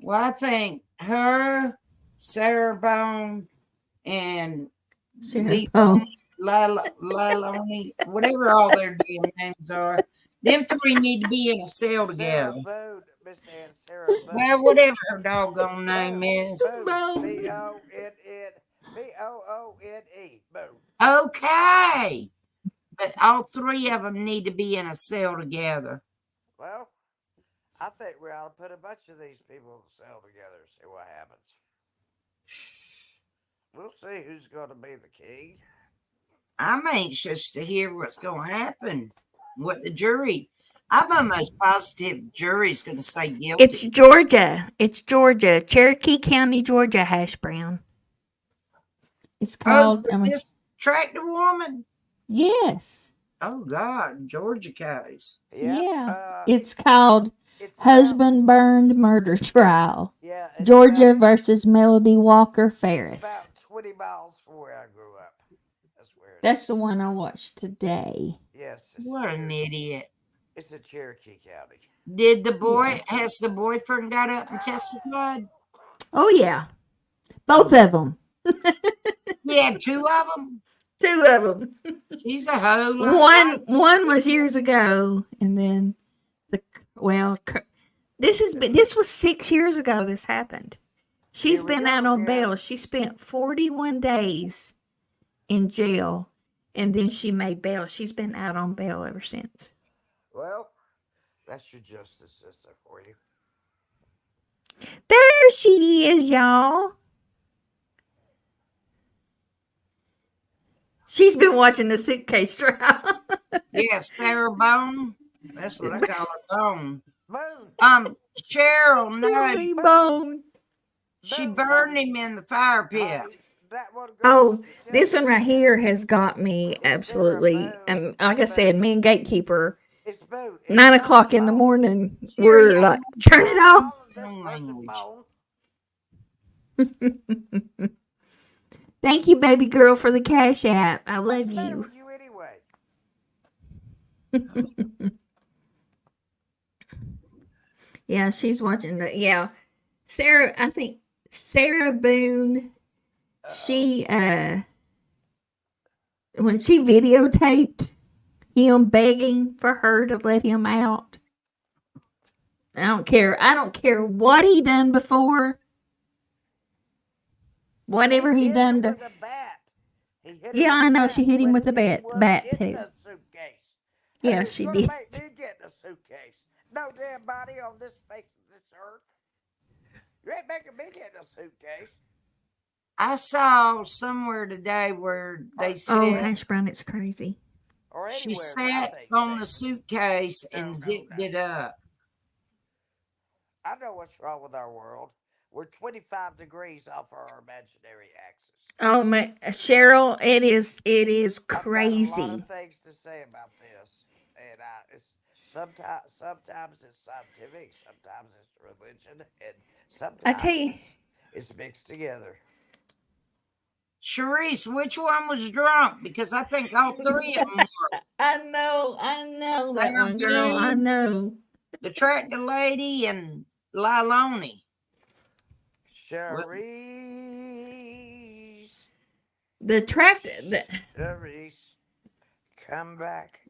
Well, I think her, Sarah Bone, and Sarah Bone. Liloni, whatever all their damn names are, them three need to be in a cell Sarah together. Boone, Miss Ann, Sarah Boone. Well, whatever her doggone name is. Boone. B-O-O-N-E. Boone. Okay. But all three of them need to be in a cell together. Well, I think we ought to put a bunch of these people in a cell together and see what happens. We'll see who's going to be the king. I'm anxious to hear what's going to happen. What the jury. I'm almost positive jury's going to say guilty. It's Georgia. Cherokee County, Georgia, Hash Brown. It's called. This tractor woman? Yes. Oh, God. Georgia case. Yeah. It's called Husband Burned Murder Trial. Yeah. Georgia versus Melody Walker Ferris. It's about 20 miles from where I grew up. That's the one I watched today. Yes. What an idiot. It's in Cherokee County. Did the boy, has the boyfriend got up and testified? Oh, yeah. Both of them. He had two of them? Two of them. She's a whole lot. One was years ago, and then this was 6 years ago. This happened. She's been out on bail. She spent 41 days in jail, and then she made bail. She's been out on bail ever since. Well, that's your justice system for you. There she is, y'all. She's been watching the suitcase trial. Yes, Sarah Bone. That's what I call her, Bone. Bone. Cheryl, no. Bone. She burned him in the fire pit. Oh, this one right here has got me absolutely. Like I said, me and Gatekeeper, 9 o'clock in the morning, we're like, turn it off. Thank you, baby girl, for the Cash App. I love What's the matter you. with you anyway? Yeah, she's watching the. Yeah, Sarah. I think Sarah Boone. She when she videotaped him begging for her to let him out. I don't care. I don't care what he done before. Whatever he hit done her to. with a bat. He hit her Yeah, with I a know bat she hit him when with a he bat. was Bat in too. the suitcase. Yeah, Who's she gonna did. make me get in a suitcase? No damn body on this face of this earth. You ain't making me get in a suitcase. I saw somewhere today where they Oh, said hash brown, it's crazy. Or she anywhere where I sat think on the safe. suitcase No, and no, zipped no. it up. I know what's wrong with our world. We're 25 degrees off our imaginary axis. Oh my, Cheryl, it is I've got a lot crazy. of things to say about this, and it's sometimes it's scientific, sometimes it's religion, and I tell sometimes you, it's mixed together. Charisse, which one was drunk? Because I think all three of them were. I know that Sarah one, girl. I Boone, know. the tractor lady, and Liloni. Cherise, The tractor. Cherise, come back.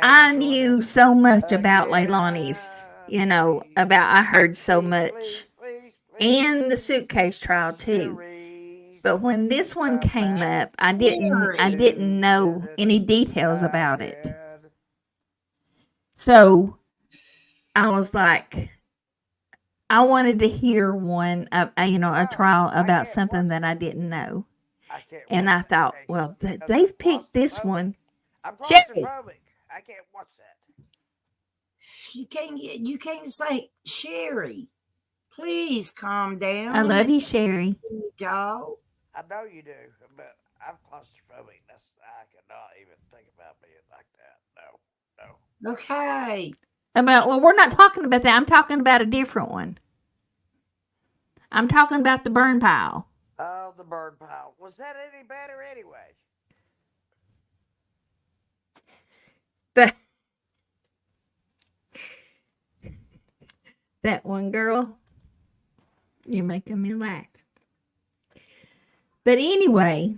I And join knew us so much about again. Leilani's. You know, I heard so Please, much, please, please, and the please, suitcase trial too. Cherise, But when this one come came back up, I didn't to know visit any details about it. again. So I was like, I wanted to hear one, a trial about something that I didn't know. I can't And watch I that thought, case well, because they've I'm picked this claustrophobic. one. I'm Sherry, claustrophobic. I can't watch that. You can't say Sherry. Please calm down. I love you, Sherry. Dog. I know you do, but I'm claustrophobic. I cannot even think about being like that. No. Okay. Well, we're not talking about that. I'm talking about a different one. I'm talking about the burn pile. Oh, the burn pile. Was that any better anyway? But that one, girl, you're making me laugh. But anyway,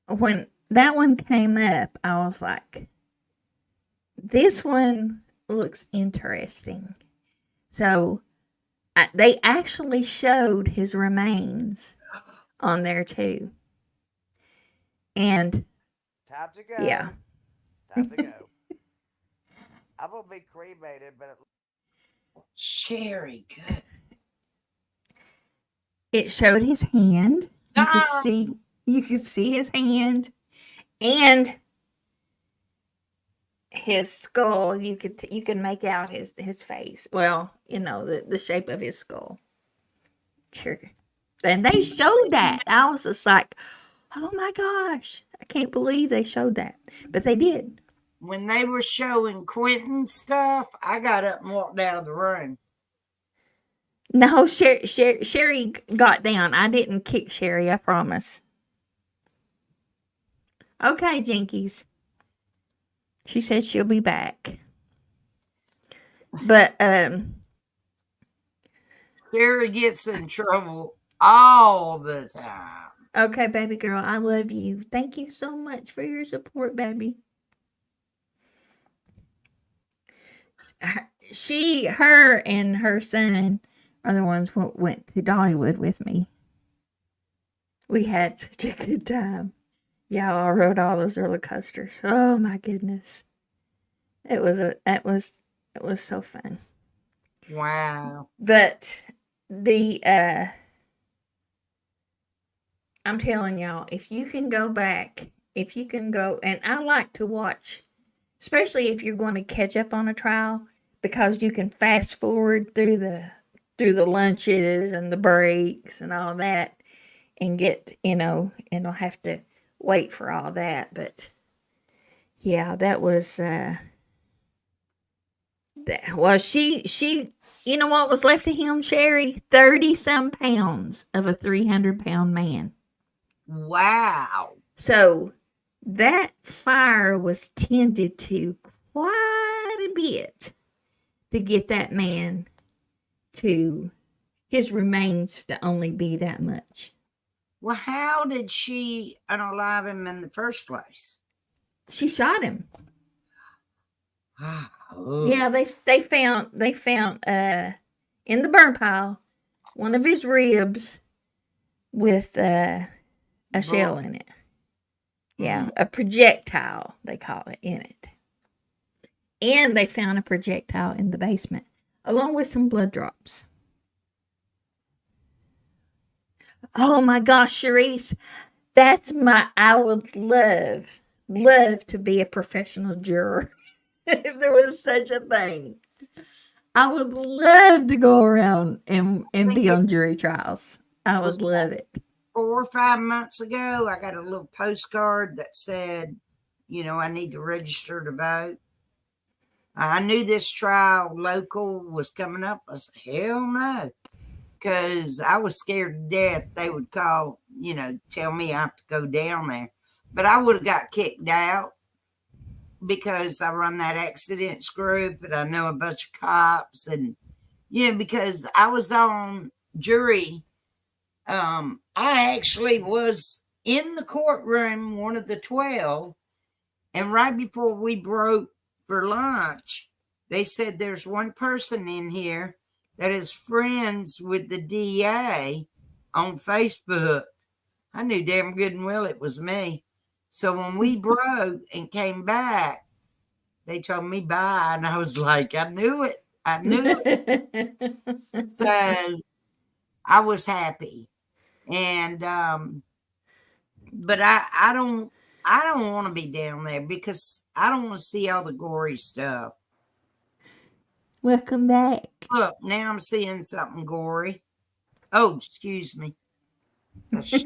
when that one came up, I was like, this one looks interesting. So they actually showed his remains on there too. And Time to go. yeah. Time to go. I'm gonna be cremated, but Sherry, good. It showed his hand. You could see his hand and his skull. You could make out his face. Well, the shape of his skull. Sure. And they showed that. I was just like, oh my gosh, I can't believe they showed that. But they did. When they were showing Quentin stuff, I got up and walked out of the room. No, Sherry got down. I didn't kick Sherry, I promise. Okay, Jinkies. She said she'll be back. But Sherry gets in trouble all the time. okay, baby girl, I love you. Thank you so much for your support, baby. Her and her son are the ones who went to Dollywood with me. We had such a good time. Yeah, I rode all those roller coasters. Oh my goodness. It was so fun. Wow. But I'm telling y'all, if you can go, and I like to watch, especially if you're going to catch up on a trial, because you can fast forward through the lunches and the breaks and all that, and get, and I'll have to wait for all that. But yeah, that was she You know what was left of him, Sherry? 30-some pounds of a 300-pound man. Wow. So that fire was tended to quite a bit to get that man to his remains to only be that much. Well, how did she unalive him in the first place? She shot him. Oh. Yeah, they found in the burn pile one of his ribs with a shell in it. Yeah, a projectile, they call it, in it. And they found a projectile in the basement, along with some blood drops. Oh my gosh, Sharice, I would love to be a professional juror if there was such a thing. I would love to go around and be on jury trials. I would love it. 4 or 5 months ago, I got a little postcard that said, I need to register to vote. I knew this trial local was coming up. I said, hell no. Because I was scared to death they would call, tell me I have to go down there. But I would have got kicked out because I run that accidents group and I know a bunch of cops. And, because I was on jury. I actually was in the courtroom, one of the 12, and right before we broke for lunch, they said there's one person in here that is friends with the DA on Facebook. I knew damn good and well it was me. So when we broke and came back, they told me bye, and I was like, I knew it. So I was happy. And but I don't want to be down there because I don't want to see all the gory stuff. Welcome back. Look, now I'm seeing something gory. Oh, excuse me. That's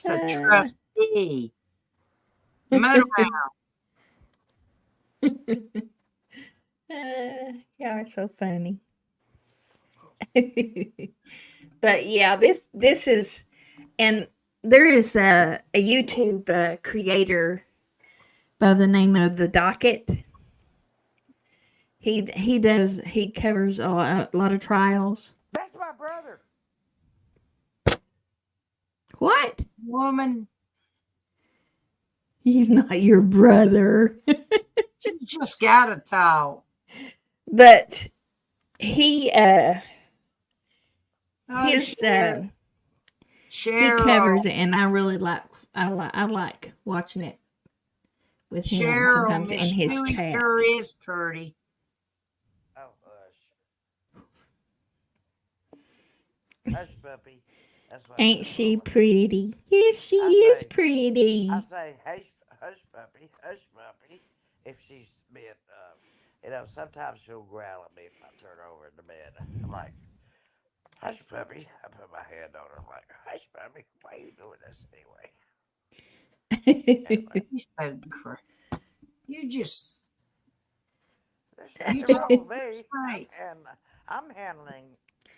the trustee. Motor Y'all are so funny. But yeah, this is, and there is a YouTube creator by the name of The Docket. He covers a lot of trials. That's my brother. What? woman. He's not your brother. You just gotta talk. But he Oh, his Cheryl. he covers it, and I really like watching it with him Cheryl, sometimes in his Chewie chat. sure is pretty. Oh, hush. Hush, puppy. That's what Ain't she pretty? Yes, she is pretty. I say, hush, puppy. If she's being, sometimes she'll growl at me if I turn over in the bed. I'm like, hush, puppy. I put my hand on her. I'm like, hush, puppy. Why are you doing this anyway? You so crazy. You just. There's nothing wrong with me. Right. And I'm handling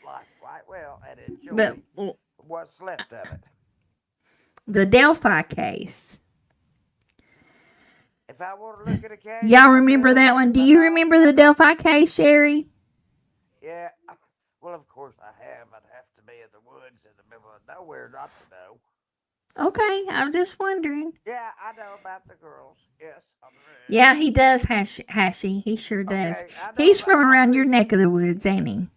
life quite well and enjoying what's left of it. The Delphi case. If I want to look at a case, Y'all remember that one? Do you remember the Delphi case, Sherry? Yeah. Well, of course I have. I'd have to be in the woods in the middle of nowhere not to know. Okay, I'm just wondering. Yeah, I know about the girls. Yes, on the road. Yeah, he does, Hashi. He sure does. Okay, I know He's about from all around this. your neck of the woods, ain't he?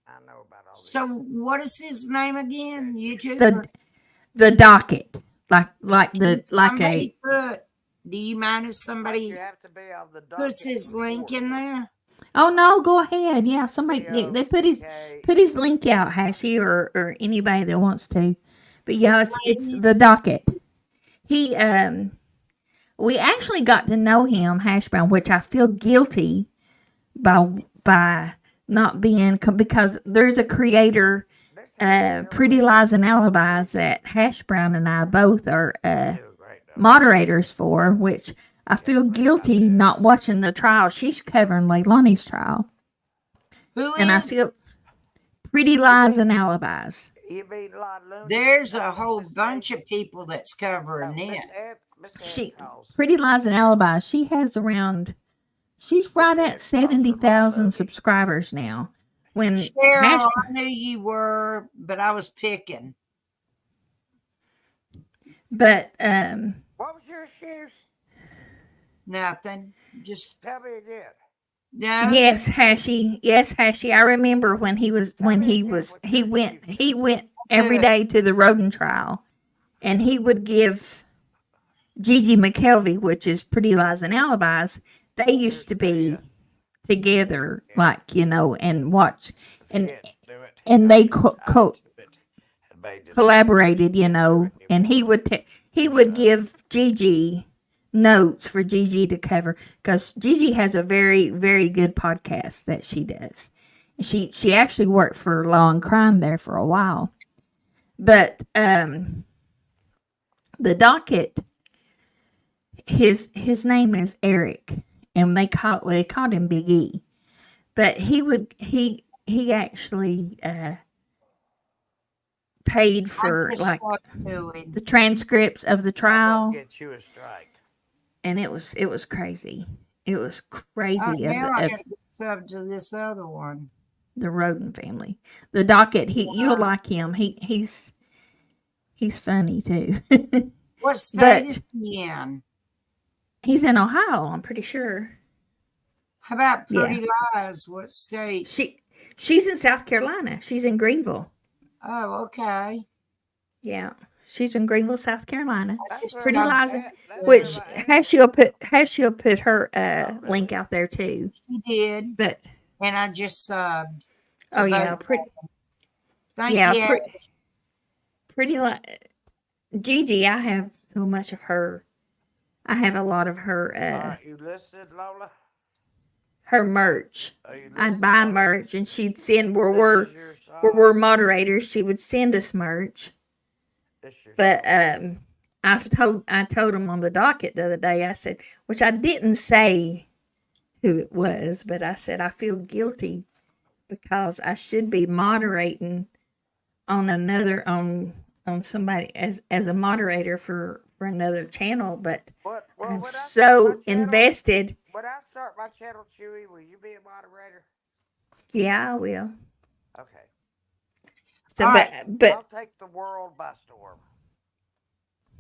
I know about all this. So, what is his name again? YouTuber? The Docket, like Somebody put. Do you mind if somebody You have to be on the puts docket his link before. in there? Oh no, go ahead. Yeah, somebody they put his Okay. link out, Hashi, or anybody that wants to. But yeah, it's Ladies. the Docket. He we actually got to know him, Hash Brown, which I feel guilty by not being, because there's a creator, Pretty Lies and Alibis, that Hash Brown and I both are moderators for, which I feel guilty not watching the trial. She's covering Leilani's trial. Who And I is? feel Pretty Lies and Alibis. You mean La Luna? There's No, a whole Miss bunch Angie. of people that's covering No, it. Miss Ann She calls. Pretty Lies and Alibis. She has around. She's right Ann at calls her my 70,000 boogie. subscribers now. When Cheryl, I knew you were, but I was picking. but What was your excuse? Nothing. Just Tell me again. no. yes, Hashy. I remember when he was Tell when me he again was what your excuse he was. went every Good. day to the Roden trial, and he would give Gigi McKelvey, which is Pretty Lies and Alibis. They used to be together, like and watch and Forget, do it. and they I do it. And made the collaborated, decision to do it and he anymore. would give Gigi notes for Gigi to cover, because Gigi has a very, very good podcast that she does. She actually worked for Law and Crime there for a while, but the docket, his name is Eric, and they called him Big E, but he actually paid I for just like stuck to him. the transcripts of the I'm trial, gonna get you a strike. and it was crazy. It was Oh, crazy of now I the gotta get sub to this other one. Roden family. The docket, you'll like him. He's funny too. What state But is he in? he's in Ohio, I'm pretty sure. How about Yeah. Pretty Lies? What state? She's in South Carolina. She's in Greenville. Oh, okay. Yeah. She's in Greenville, South Carolina. That's where Pretty my Liza, aunt- that's which where my aunt- Hashi'll put her really? link out there too. She did, But and I just subbed. oh yeah, both of them. Thank yeah, you. pretty Gigi, I have so much of her. I have a lot of her All right, you listed, Lola? her merch. Are you I'd listed, buy Lola? merch, and she'd send where This is your we're song. moderators. She would send us merch. This is your But song. I told him on the docket the other day. I said, which I didn't say who it was, but I said I feel guilty because I should be moderating on somebody as a moderator for another channel, but Well, I'm when I start so my channel, invested. when I start my channel, Chewy, will you be a moderator? Yeah, I will. Okay. So, All right. but I'll take the world by storm.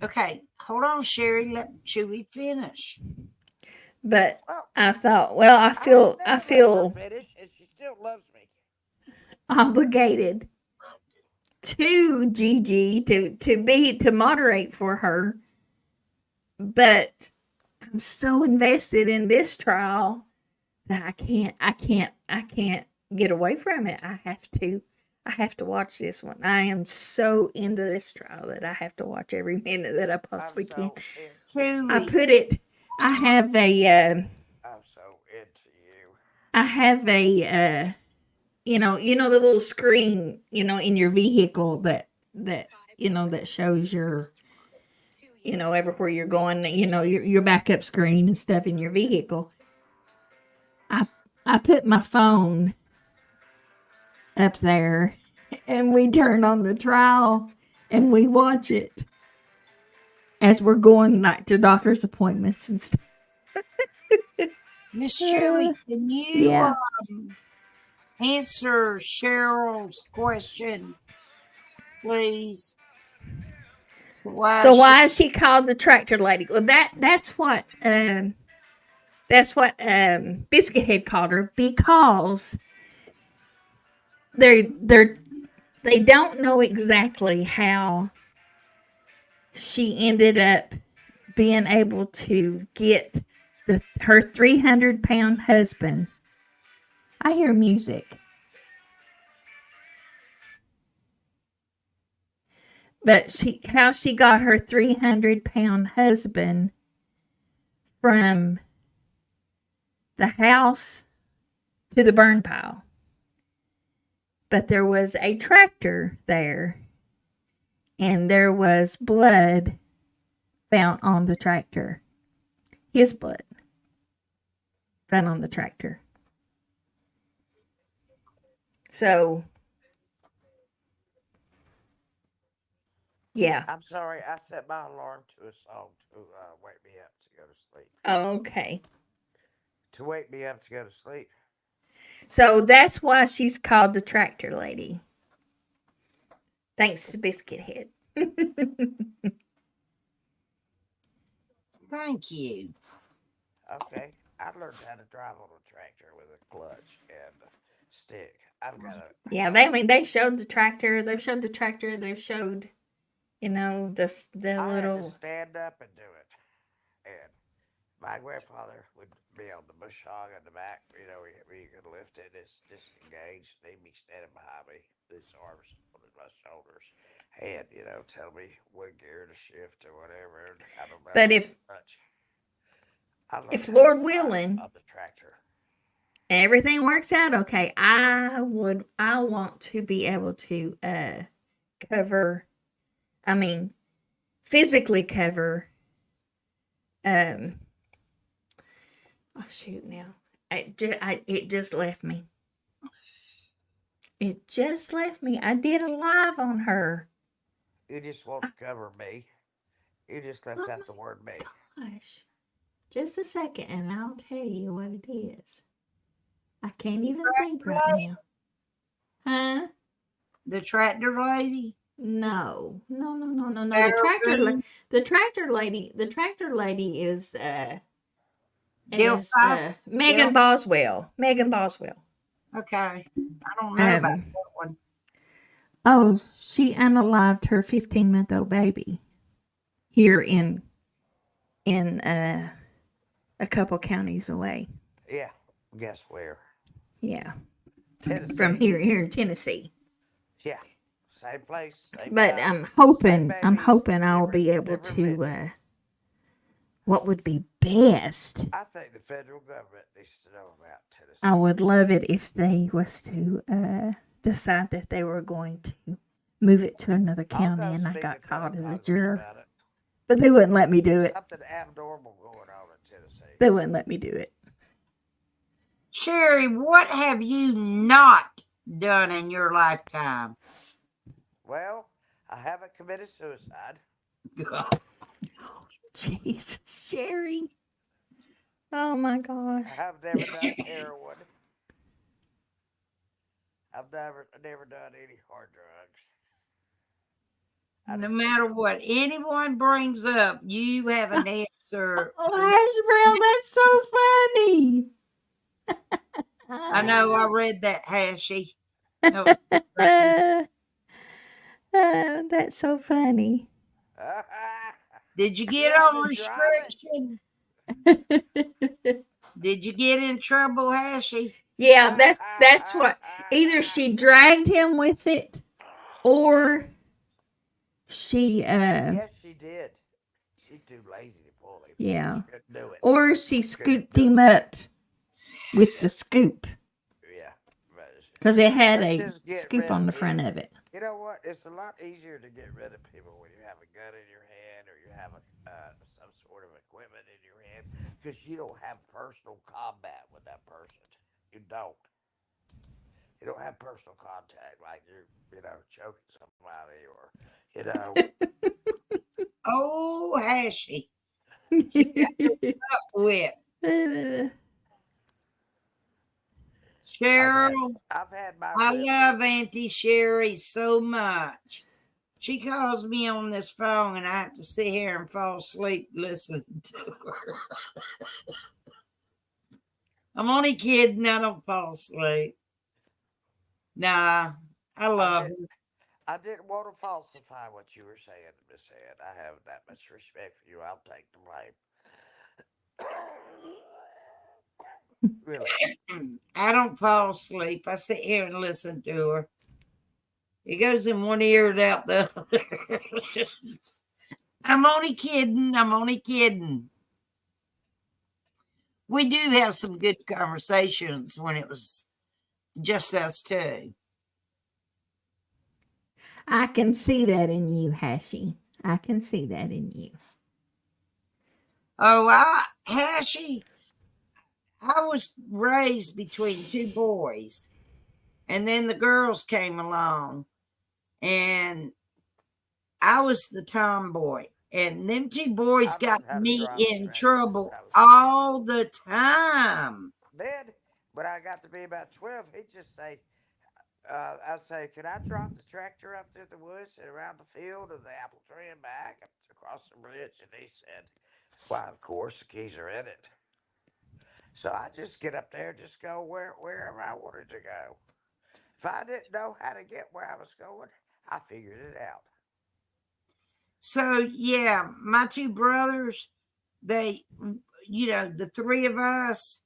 Okay, hold on, Sherry. Let Chewy finish. but Well, I thought, well, I feel never let her finish, and she still loves me. obligated to Gigi to moderate for her, but I'm so invested in this trial that I can't get away from it. I have to watch this one. I am so into this trial that I have to watch every minute that I I'm possibly so can. into I Chewy. put it. I have a. I'm so into you. I have a. You know the little screen, in your vehicle that that shows your, everywhere you're going, your backup screen and stuff in your vehicle. I put my phone up there, and we turn on the trial, and we watch it as we're going like to doctor's appointments and stuff. Miss Chewy, can you Yeah. answer Cheryl's question, please? So why is she called the tractor lady? Well, that's what Biscuit Head called her, because they don't know exactly how she ended up being able to get her 300-pound husband. I hear music. But how she got her 300-pound husband from the house to the burn pile. But there was a tractor there, and there was blood found on the tractor. His blood found on the tractor. So, yeah. I'm sorry, I set my alarm to a song to wake me up to go to sleep. Okay. To wake me up to go to sleep. So that's why she's called the tractor lady. Thanks to Biscuit Head. Thank you. Okay, I learned how to drive on a tractor with a clutch and a stick. I've got a Yeah, they showed the tractor. They've showed the tractor. They've showed, the I had to little. stand up and do it. And my grandfather would be on the bush hog in the back, where you could lift it, it's disengaged. He'd be standing behind me, his arms on my shoulders, and, tell me what gear to shift or whatever. And I don't know But if much. I learned if how to Lord drive willing, on the tractor. everything works out okay, I want to be able to cover. I mean, physically cover. Oh shoot! Now, it just left me. It just left me. I did a live on her. You just won't cover me. You just left out the word me. Gosh, just a second, and I'll tell you what it is. I can't even think right now. Huh? The tractor lady? No. Sarah Boone? The tractor lady is Delphi? Megan Boswell. Megan Boswell. Okay. I don't know about Um, that one. oh, she unalived her 15-month-old baby here in a couple counties away. Yeah, guess where? Yeah, Tennessee. from here in Tennessee. Yeah, same place, same But time, I'm hoping I'll be able to. What would be best? I think the federal government needs to know about Tennessee. I would love it if they was to decide that they were going to move it to another county, and I got called as a juror. But they wouldn't let me do it. Something abnormal going on in Tennessee. They wouldn't let me do it. Sherry, what have you not done in your lifetime? Well, I haven't committed suicide. Jesus, Sherry. Oh my gosh. I've never done heroin. I've never done any hard drugs. No matter what anyone brings up, you have an answer. Oh, Hash Brown, that's so funny. I know, I read that, Hashy. That's so funny. Did you get on restriction? Did you get in trouble, Hashy? Yeah, that's what. Either she dragged him with it, or she Yes, she did. She's too lazy to pull him. yeah, She couldn't do it. or she scooped him up with the scoop. Yeah, because it had let's a just get scoop rid on the of front him. of it. You know what? It's a lot easier to get rid of people when you have a gun in your hand or you have some sort of equipment in your hand because you don't have personal combat with that person. You don't. You don't have personal contact like you're, choking somebody or, Oh, Hashy. She got up with. Cheryl, I've had my I rib- love Auntie Sherry so much. She calls me on this phone and I have to sit here and fall asleep listening to her. I'm only kidding. I don't fall asleep. Nah, I love her. I didn't want to falsify what you were saying, Miss Ann. I have that much respect for you. I'll take the blame. Really. I don't fall asleep. I sit here and listen to her. It goes in one ear and out the other. I'm only kidding. I'm only kidding. We do have some good conversations when it was just us two. I can see that in you, Hashy. I can see that in you. Oh, Hashy, I was raised between two boys. And then the girls came along, and I was the tomboy. And them two boys I got learned how to me drive a in tractor trouble when I was a kid. all the time. Then, when I got to be about 12, he'd just say, I'd say, "Can I drop the tractor up through the woods and around the field and the apple tree and back up across the bridge?" And he said, "Why, of course, the keys are in it." So I just get up there, just go wherever I wanted to go. If I didn't know how to get where I was going, I figured it out. So, yeah, my two brothers, they, the three of us,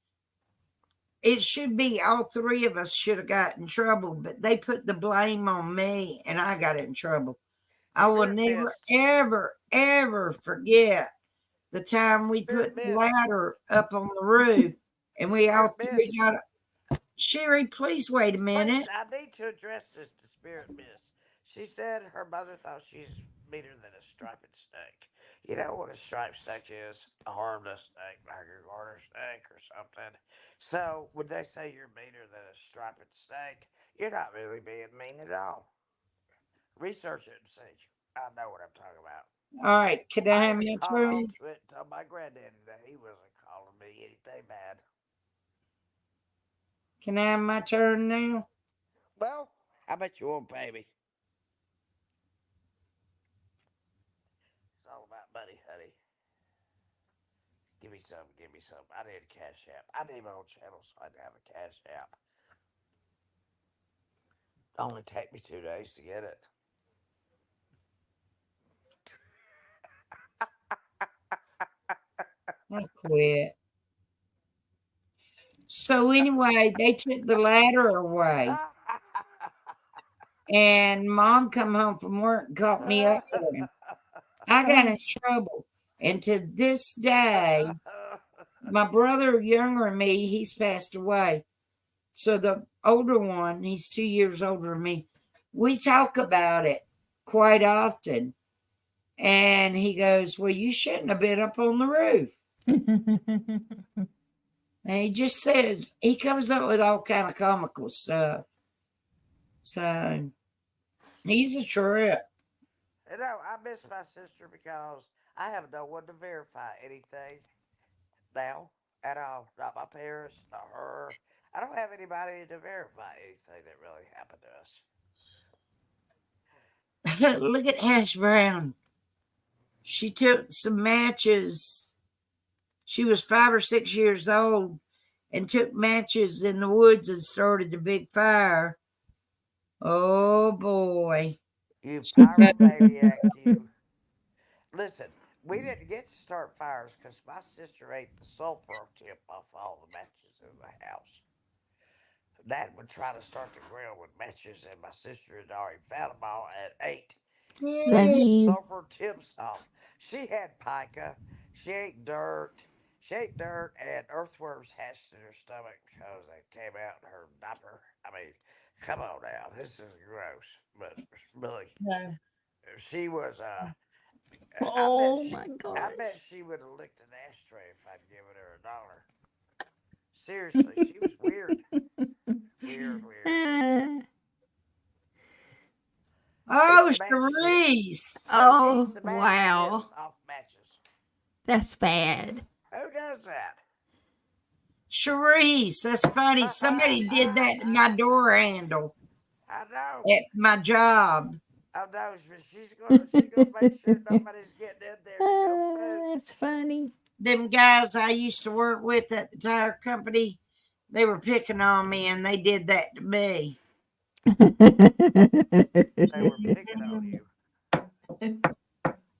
it should be all three of us should have got in trouble, but they put the blame on me and I got in trouble. I will Spirit never, mist, ever, ever forget the time we spirit put the mist, ladder up on the roof and we all spirit three mist. got. Sherry, please wait a Please, minute. I need to address this to Spirit Miss. She said her mother thought she's meaner than a striped snake. You know what a striped snake is? A harmless snake, like a garter snake or something. So, when they say you're meaner than a striped snake, you're not really being mean at all. Research it and see. I know what I'm talking about. All right, can I I have never my caught on turn? to it until my granddaddy that he wasn't calling me anything bad. Can I have my turn now? Well, how about you won't pay me? It's all about money, honey. Give me some, give me some. I need a cash app. I need my own channel so I can have a cash app. Only take me 2 days to get it. I quit. So anyway, they took the ladder away, and Mom come home from work and caught me up there. I got in trouble, and to this day, my brother younger than me, he's passed away. So the older one, he's 2 years older than me. We talk about it quite often, and he goes, "Well, you shouldn't have been up on the roof." And he just says he comes up with all kind of comical stuff. So he's a trip. You know, I miss my sister because I have no one to verify anything now at all. Not my parents, not her. I don't have anybody to verify anything that really happened to us. Look at Hash Brown. She took some matches. She was 5 or 6 years old and took matches in the woods and started a big fire. Oh boy. You pyromaniac, you. Listen, we didn't get to start fires because my sister ate the sulfur tip off all the matches in the house. Dad would try to start the grill with matches, and my sister had already found them all at 8. Love Eat Yeah. the you. sulfur tips off. She had pica. She ate dirt. She ate dirt, and earthworms hatched in her stomach because they came out in her diaper. I mean, come on now, this is gross, but really, she was. I bet Oh she. my I bet gosh. she would have licked an ashtray if I'd given her $1. Seriously, she was weird. Weird, weird. Uh, Oh, Eat match tips. Cherise. Who eats oh, the match tips wow. off matches? That's bad. Who does that? Cherise, that's funny. Somebody did that to my door handle I know. at my job. I know. She's gonna make sure nobody's getting in there to go poop. That's funny. Them guys I used to work with at the tire company, they were picking on me and they did that to me. They were picking on you.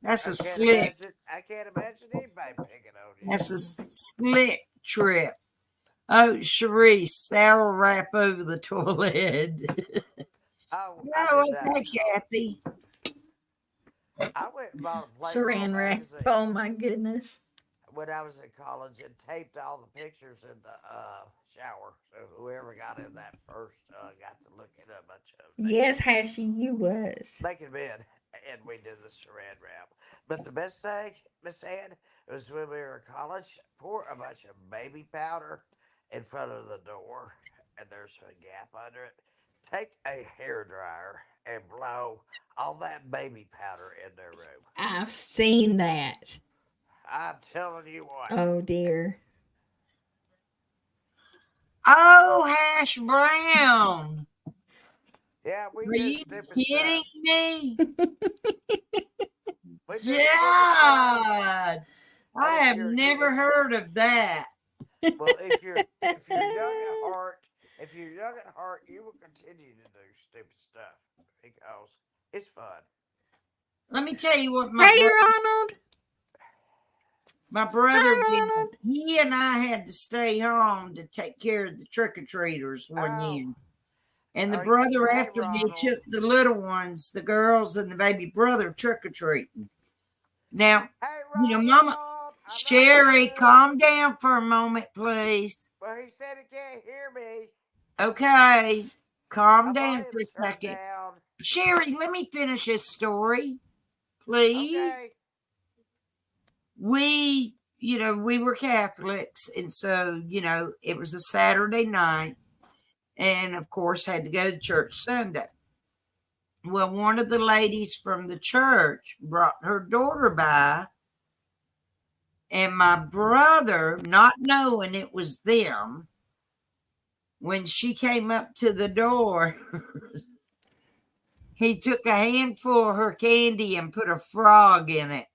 That's I a can't slick. imagine. I can't imagine anybody picking on you. That's a slick trip. Oh, Cherise, sour wrap over the toilet. Oh, I No, did that okay, before. Kathy. I went and bought a Playboy Saran wrap. magazine Oh my goodness. when I was in college and taped all the pictures in the shower. So whoever got in that first got to look at a bunch of Yes, Hashi, you was. naked men, and we did the saran wrap. But the best thing, Miss Ann, was when we were in college. Pour a bunch of baby powder in front of the door, and there's a gap under it. take a hair dryer and blow all that baby powder in their room. I've seen that. I'm telling you what. Oh dear. Oh, hash brown. Yeah, we Are do you stupid kidding stuff. me? We do stupid stuff. God, I And have never heard of that. well, if you're young at heart, you will continue to do stupid stuff because it's fun. Let me tell you what Hey, Ronald. my brother Hi, did. Ronald. He and I had to stay home to take care of the trick or treaters one Oh, year. And the are you- brother hey, after me Ronald. took the little ones, the girls and the baby brother, trick or treating. Now, Hey, you know, Ronald, Mama, I'm right Sherry, here. calm down for a moment, please. Well, he said he can't hear me. Okay, calm My down for a volume's turned second. down. Sherry, let me finish this story, please. Okay. We were Catholics, and so, it was a Saturday night, and of course had to go to church Sunday. Well, one of the ladies from the church brought her daughter by, and my brother, not knowing it was them, when she came up to the door, he took a handful of her candy and put a frog in it.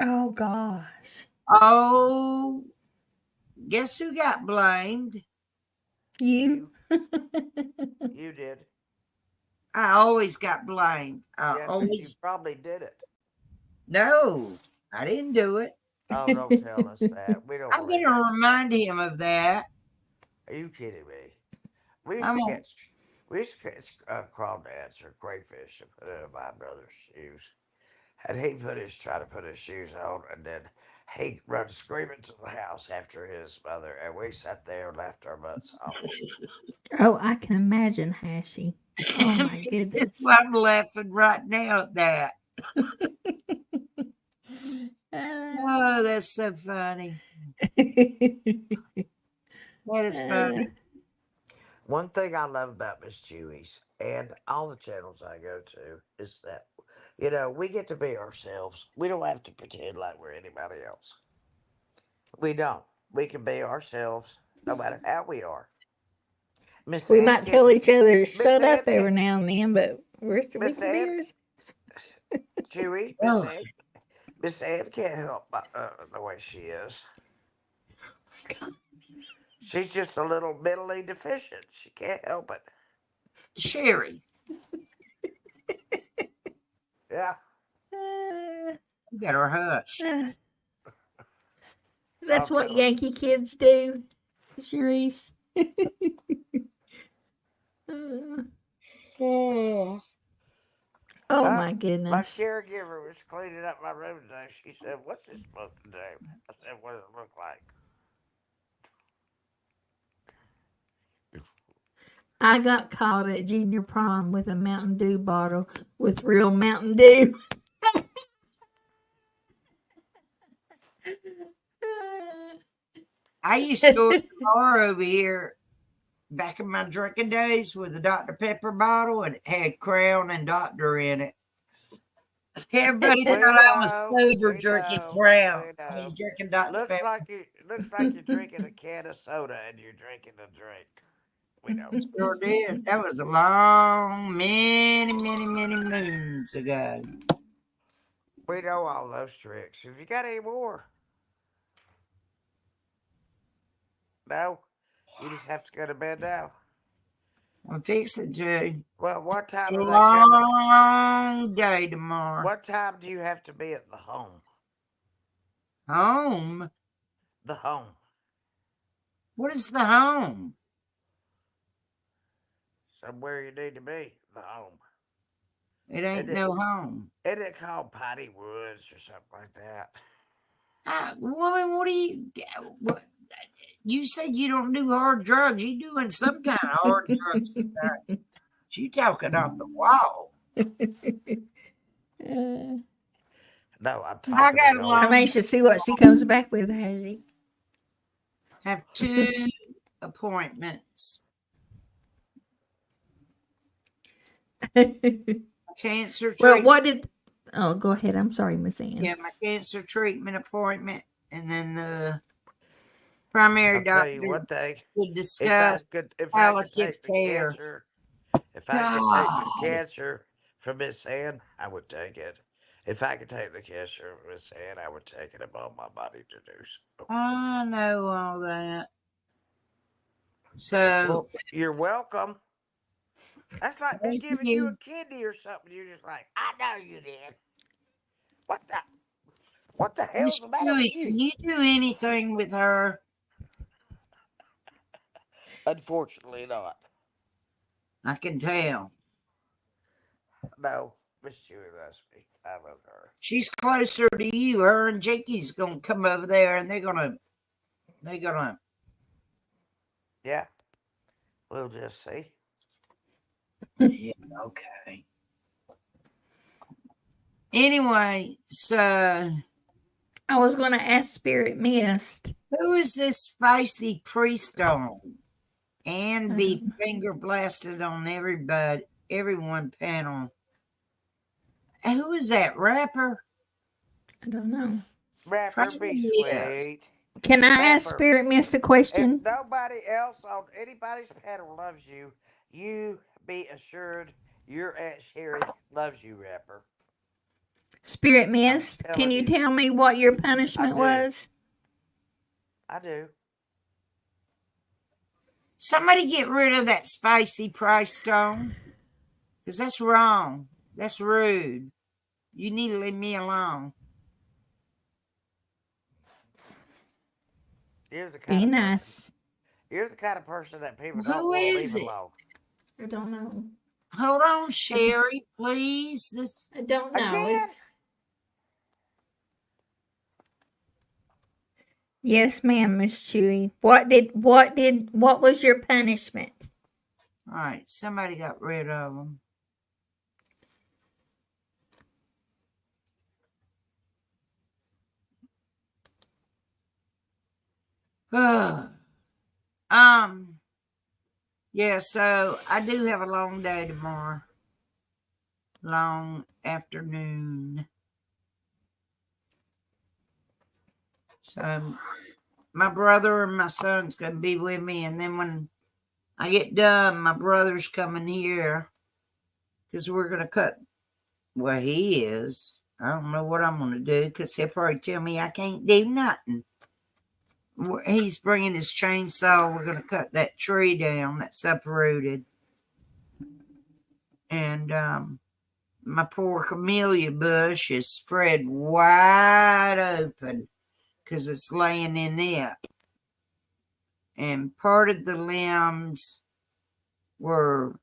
Oh gosh. Oh, guess who got blamed? You. You did. I always got blamed. Yeah, 'cause you probably did it. No, I didn't do it. Oh, don't tell us that. We don't I'm going believe to it. remind him of that. Are you kidding me? We used I'm to gonna- catch crawdads or crayfish and put it in my brother's shoes. And he try to put his shoes on, and then he run screaming to the house after his mother, and we sat there and laughed our butts off. Oh, I can imagine, Hashy. Oh my goodness. I'm laughing right now at that. Oh, that's so funny. That is funny. One thing I love about Miss Chewy's and all the channels I go to is that, we get to be ourselves. We don't have to pretend like we're anybody else. We don't. We can be ourselves no matter how we are. Miss We Ann might can- tell each other to Miss shut Ann up every can- now and then, but we Miss can be Ann- ours. Chewy, Oh. Miss Ann can't help the way she is. She's just a little mentally deficient. She can't help it. Sherry, Yeah. you better hush. That's I'll what tell her. Yankee kids do, Cherise. Oh my My goodness. caregiver was cleaning up my room today. She said, "What's this supposed to do?" I said, "What does it look like?" I got caught at junior prom with a Mountain Dew bottle with real Mountain Dew. I used to go to the bar over here back in my drinking days with a Dr. Pepper bottle, and it had Crown and Doctor in it. Everybody We thought I was know, sober we drinking know, Crown. we I know. was drinking Dr. Looks Pepper. like you're drinking a can of soda and you're drinking a drink. We know. Sure did. That was a long, many, many, many moons ago. We know all those tricks. Have you got any more? No? You just have to go to bed now? I'm fixing to. Well, what time A do they come? long day tomorrow. What time do you have to be at the home? Home? The home. What is the home? Somewhere you need to be. The home. It ain't no home. Isn't it called Potty Woods or something like that? Woman, what do you? What, you said you don't do hard drugs. You doing some kind of hard drugs tonight. You talking off the wall. No, I'm talking. I got about along. I'm anxious to see what she comes back with, Hazy. Have 2 appointments. Cancer Well, treatment. what did? Oh, go ahead. I'm sorry, Miss Ann. Yeah, my cancer treatment appointment, and then the primary I'll tell you doctor one thing. would discuss If I could palliative take the care. cancer, if I could take the God, cancer from Miss Ann, I would take it. If I could take the cancer from Miss Ann, I would take it upon my body to do so. I know all that. So, Well, you're welcome. That's like me thank giving you a you. kidney or something. You're just like, I know you did. What the? What the hell's Miss the matter with Chewy, you? can you do anything with her? Unfortunately, not. I can tell. No, Miss Chewy loves me. I love her. She's closer to you. Her and Jakey's gonna come over there, and they're gonna. Yeah, we'll just see. Yeah, okay. Anyway, so I was going to ask Spirit Mist. who is this spicy priest on? And I be don't know. finger blasted on everyone panel. And who is that rapper? I don't know. Rapper, be Probably is. sweet. Can I ask Rapper, Spirit Mist a if question? nobody else on anybody's panel loves you, you be assured your Aunt Sherry loves you, Rapper. Spirit I'm Mist, can telling you you. tell me what your I punishment do. was? I do. Somebody get rid of that spicy price stone. Because that's wrong. That's rude. You need to leave me alone. You're the kind Be of person. nice. You're the kind of person that people Who don't want to leave is it? alone. I don't know. Hold on, Sherry, please. This I don't know. Again? Yes, ma'am, Miss Chewy. What was your punishment? all right, somebody got rid of them. Yeah, so I do have a long day tomorrow. Long afternoon. So my brother and my son's gonna be with me, and then when I get done, my brother's coming here because we're gonna cut. Well, he is. I don't know what I'm gonna do because he'll probably tell me I can't do nothing. He's bringing his chainsaw. We're gonna cut that tree down that's uprooted, and my poor camellia bush is spread wide open because it's laying in it. And part of the limbs were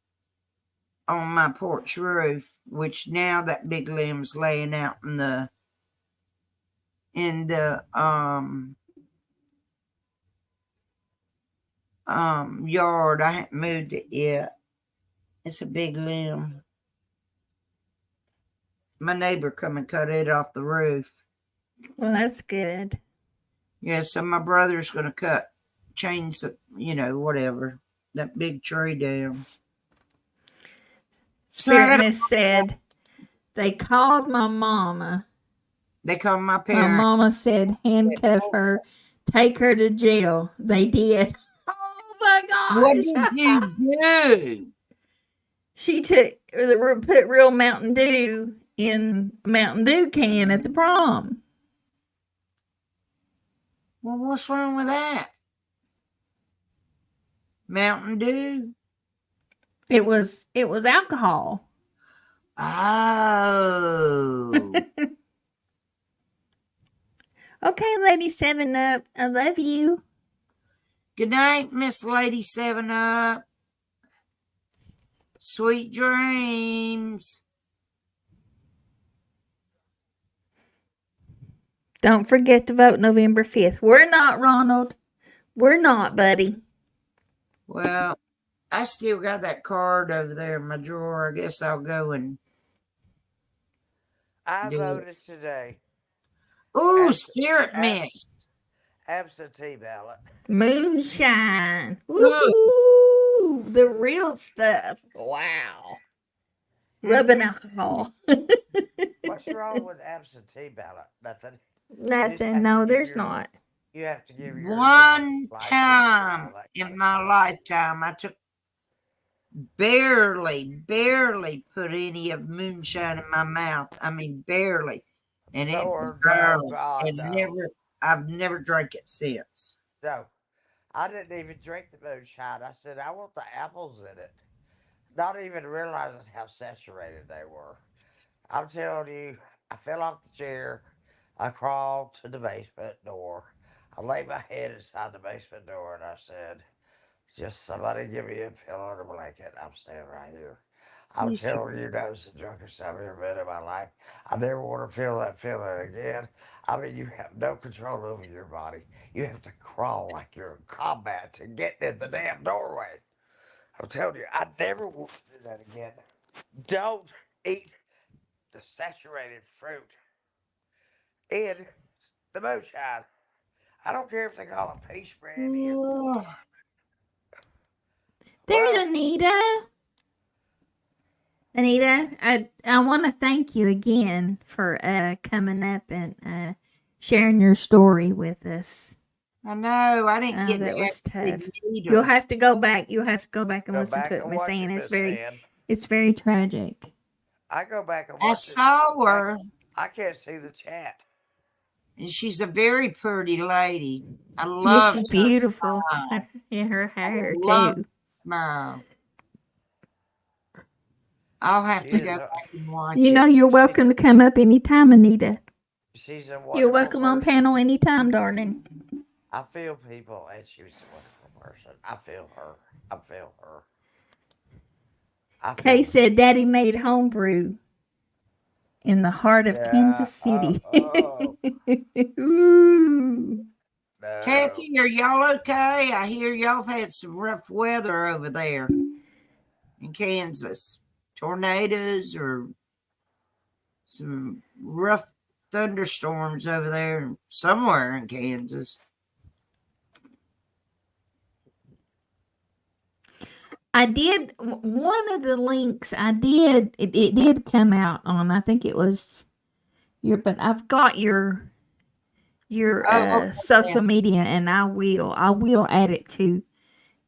on my porch roof, which now that big limb's laying out in the yard. I haven't moved it yet. It's a big limb. My neighbor come and cut it off the roof. Well, that's good. Yeah, so my brother's gonna change whatever, that big tree down. Spirit Miss said they called my mama. They called my My parents. mama said handcuff her, take her to jail. They did. Oh my What gosh! did you do? She put real Mountain Dew in a Mountain Dew can at the prom. Well, what's wrong with that? Mountain Dew? It was alcohol. Oh. Okay, Lady 7 Up, I love you. Good night, Miss Lady 7 Up. Sweet dreams. Don't forget to vote November 5th. We're not, Ronald. We're not, buddy. Well, I still got that card over there in my drawer. I guess I'll go and I do it. voted today. Ooh, Spirit Mist. Absentee ballot. Moonshine. Woo-hoo. The real stuff. Wow. rubbing alcohol. What's wrong with absentee ballot? Nothing. You just Nothing. have to No, give there's your. not. You have to give your One license and time all that kind in of my stuff. lifetime, I took barely put any of moonshine in my mouth. I mean, barely. And it Lord, no, burned. God, And no. I've never drank it since. No. I didn't even drink the moonshine. I said, I want the apples in it. Not even realizing how saturated they were. I'm telling you, I fell off the chair. I crawled to the basement door. I laid my head inside the basement door and I said, just somebody give me a pillow and a blanket. I'm staying right here. I'm You said, telling you, that was the drunkest I've ever been in my life. I never want to feel that feeling again. I mean, you have no control over your body. You have to crawl like you're in combat to get in the damn doorway. I'm telling you, I never want to do that again. Don't eat the saturated fruit in the moonshine. I don't care if they call it peach brandy or. oh, There's Well, Anita. Anita, I want to thank you again for coming up and sharing your story with us. I know. I didn't get That to was actually tough. meet You'll her. have to go back. You'll have to go back and go listen back to it, and Miss watch Ann. it, Miss Ann. It's very tragic. I go back and I watch it. saw her, I can't see the chat. and she's a very pretty lady. I Yes, love she's her beautiful. smile. Yeah, her I hair love too. the smile. I'll have She to is go a, back and watch You know, it. you're welcome to come up anytime, Anita. she's a You're wonderful welcome on person. panel anytime, darling. I feel people, and she's a wonderful person. I feel her. I feel her. I Kay feel. said Daddy made homebrew in the heart of Yeah. Kansas City. Oh Ooh. no. Kathy, are y'all okay? I hear y'all had some rough weather over there in Kansas. Tornadoes or some rough thunderstorms over there somewhere in Kansas. I did one of the links I did it did come out on. I think it was but I've got your Oh, okay. social media, and I will add it to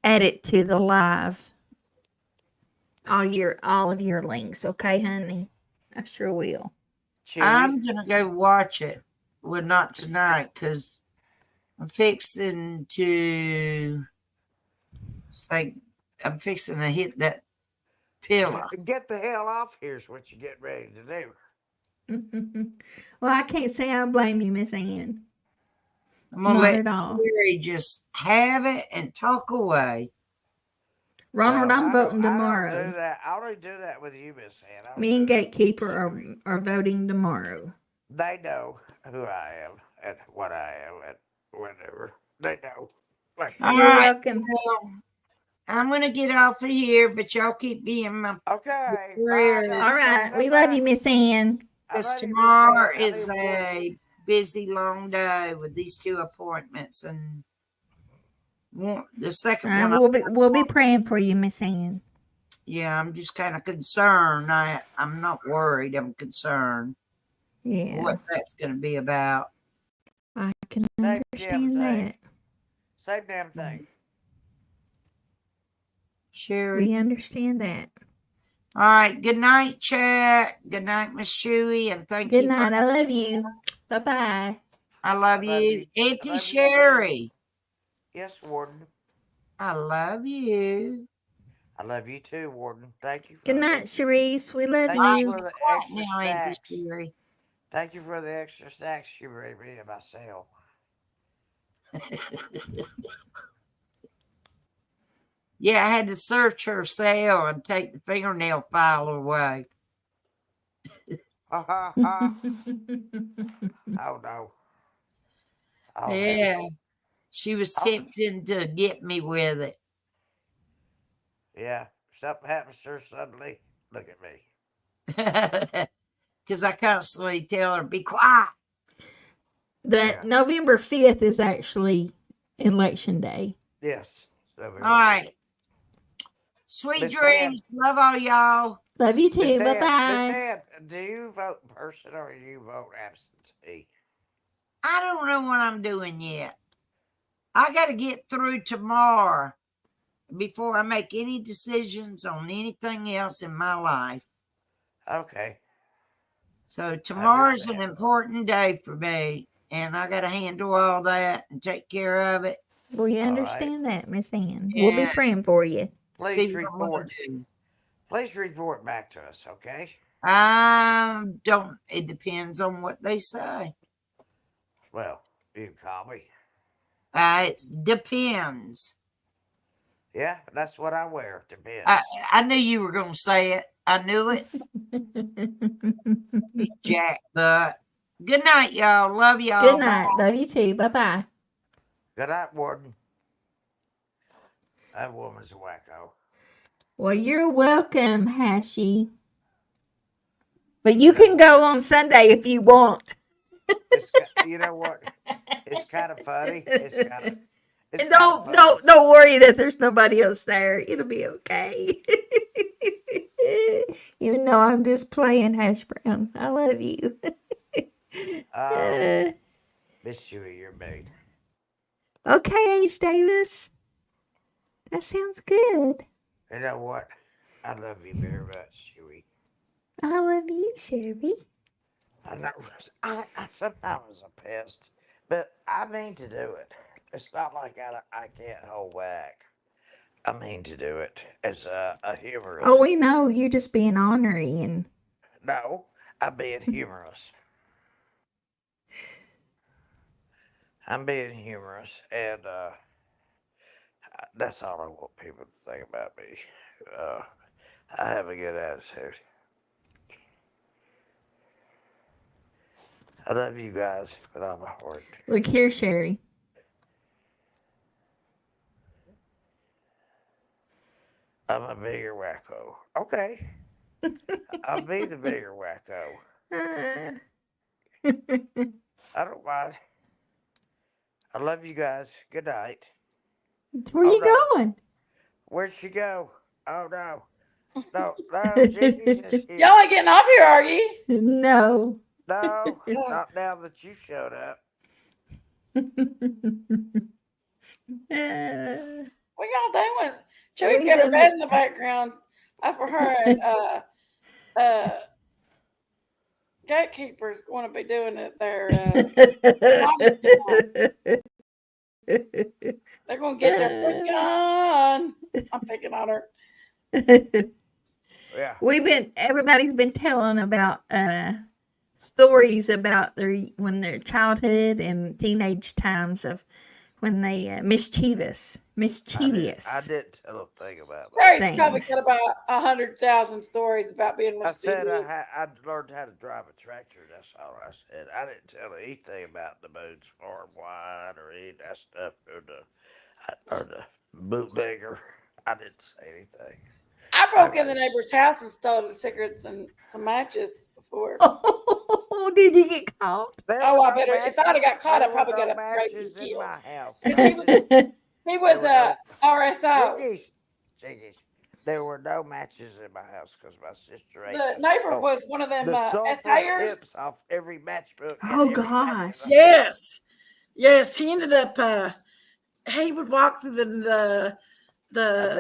the live. All of your links, okay, honey? I sure will. Chewy. I'm going to go watch it. Well, not tonight because I'm fixing to I'm fixing to hit that pillar. Get the hell off here is what you get ready to do. Well, I can't say I blame you, Miss Ann. I'm going to Not let at all. Jerry just have it and talk away. Ronald, No, I'm voting I don't do tomorrow. that. I only do that with you, Miss Ann. I don't Me and do that with Gatekeeper you. are voting tomorrow. They know who I am and what I am and whatever. They know. Like, All You're right. welcome. Well, I'm going to get off of here, but y'all keep being my okay. prayers. Bye. All right. We love you, Miss Ann. I Because love you, Miss tomorrow Ann. I is need one. a busy, long day with these two appointments, and the second one, We'll be praying for you, Miss Ann. yeah, I'm just kind of concerned. I'm not worried. I'm concerned Yeah, what that's going to be about. I can Same damn understand thing. that. Same damn thing. Sherry. We understand that. All right. Good night, chat. Good night, Miss Chewy, and thank Good you. night. I love you. Bye bye. I love you, Auntie Sherry. Yes, Warden. I love you. I love you too, Warden. Thank you. Good night, Sharice. We love Thank you you. for the What extra now, Auntie snacks. Sherry? Thank you for the extra snacks you bring me and myself. Yeah, I had to search her cell and take the fingernail file away. Ha ha ha. Oh no. Oh, Yeah, heavens. she was tempting to get me with it. Yeah. If something happens to her suddenly, look at me. Because I constantly tell her, be quiet. November 5th is actually election day. Yes. All right. Sweet Miss dreams. Love all y'all. Love you Miss too. Bye Ann, Miss bye. Ann, do you vote in person or do you vote absentee? I don't know what I'm doing yet. I got to get through tomorrow before I make any decisions on anything else in my life. Okay. So tomorrow's an understand. important day for me, and I got to handle all that and take care of it. We All right. understand that, Miss Ann. We'll be And praying for you. see Please what I'm gonna report. do. Please report back to us, okay? Don't. It depends on what they say. Well, you can call me. It depends. Yeah, that's what I wear. Depends. I knew you were gonna say it. I knew it. You jackbutt. Good night, y'all. Love y'all. Good night. Love you too. Bye bye. Good night, Warden. That woman's a wacko. Well, you're welcome, Hashi. But you can go on Sunday if you want. You know what? It's kind of funny. It's kind of. And don't worry that there's nobody else there. It'll be okay. Even though I'm just playing, Hash Brown. I love you. Miss Shuey, you're mean. Okay, Ace Davis. That sounds good. You know what? I love you very much, Shuey. I love you, Sherry. I sometimes a pest, but I mean to do it. It's not like I can't hold back. I mean to do it as a humorist. Oh, we know. You're just being ornery and. No, I'm being humorous. I'm being humorous, and that's all I want people to think about me. I have a good attitude. I love you guys with all my heart. Look here, Sherry. I'm a bigger wacko. Okay. I'll be the bigger wacko. I don't mind. I love you guys. Good night. Where you going? Where'd she go? Oh no. No, Jimmy's just here. Y'all ain't getting off here, are you? No. No, not now that you showed up. What y'all doing? Chewy's got her bed in the background. That's for her and gatekeeper's going to be doing it there. They're going to get their freak on. I'm picking on her. Yeah. Everybody's been telling about stories about their childhood and teenage times of when they mischievous. I didn't tell a thing about that. Terry's probably got about 100,000 stories about being mischievous. I said I learned how to drive a tractor. That's all I said. I didn't tell anything about the Boone's Farm wine or any of that stuff or the bootlegger. I didn't say anything. I broke in the neighbor's house and stole the cigarettes and some matches before. Oh, did you get caught? Oh, I better. If I'd have got caught, I probably got a break and in killed. my house. He was a RSO. Jiggies. There were no matches in my house because my sister ate The them. neighbor was one of them sulfur SAers. tips off every matchbook. Oh gosh. Yes. He ended up. He would walk through the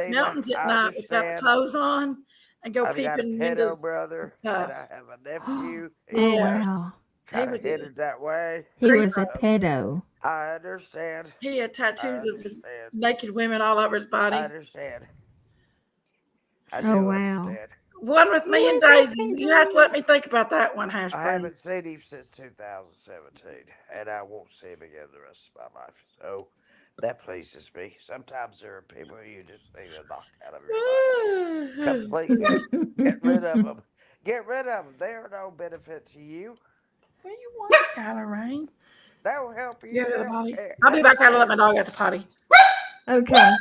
mountains at night without clothes on and go peep in windows. Brother, and I have a nephew. Oh wow. Kind of headed that way. He was a pedo. I understand. He had tattoos of his naked women all over his body. I understand. Oh wow. Understand. One with me and Daisy. You have to let me think about that one, Hash I Brown. haven't seen him since 2017, and I won't see him again the rest of my life. So that pleases me. Sometimes there are people you just need to knock out of your life. Completely. Get rid of them. Get rid of them. They are no benefit to you. What do you want, Skylar Rain? That will help you. Get to the potty. I'll be back out to let my dog at the potty. Okay.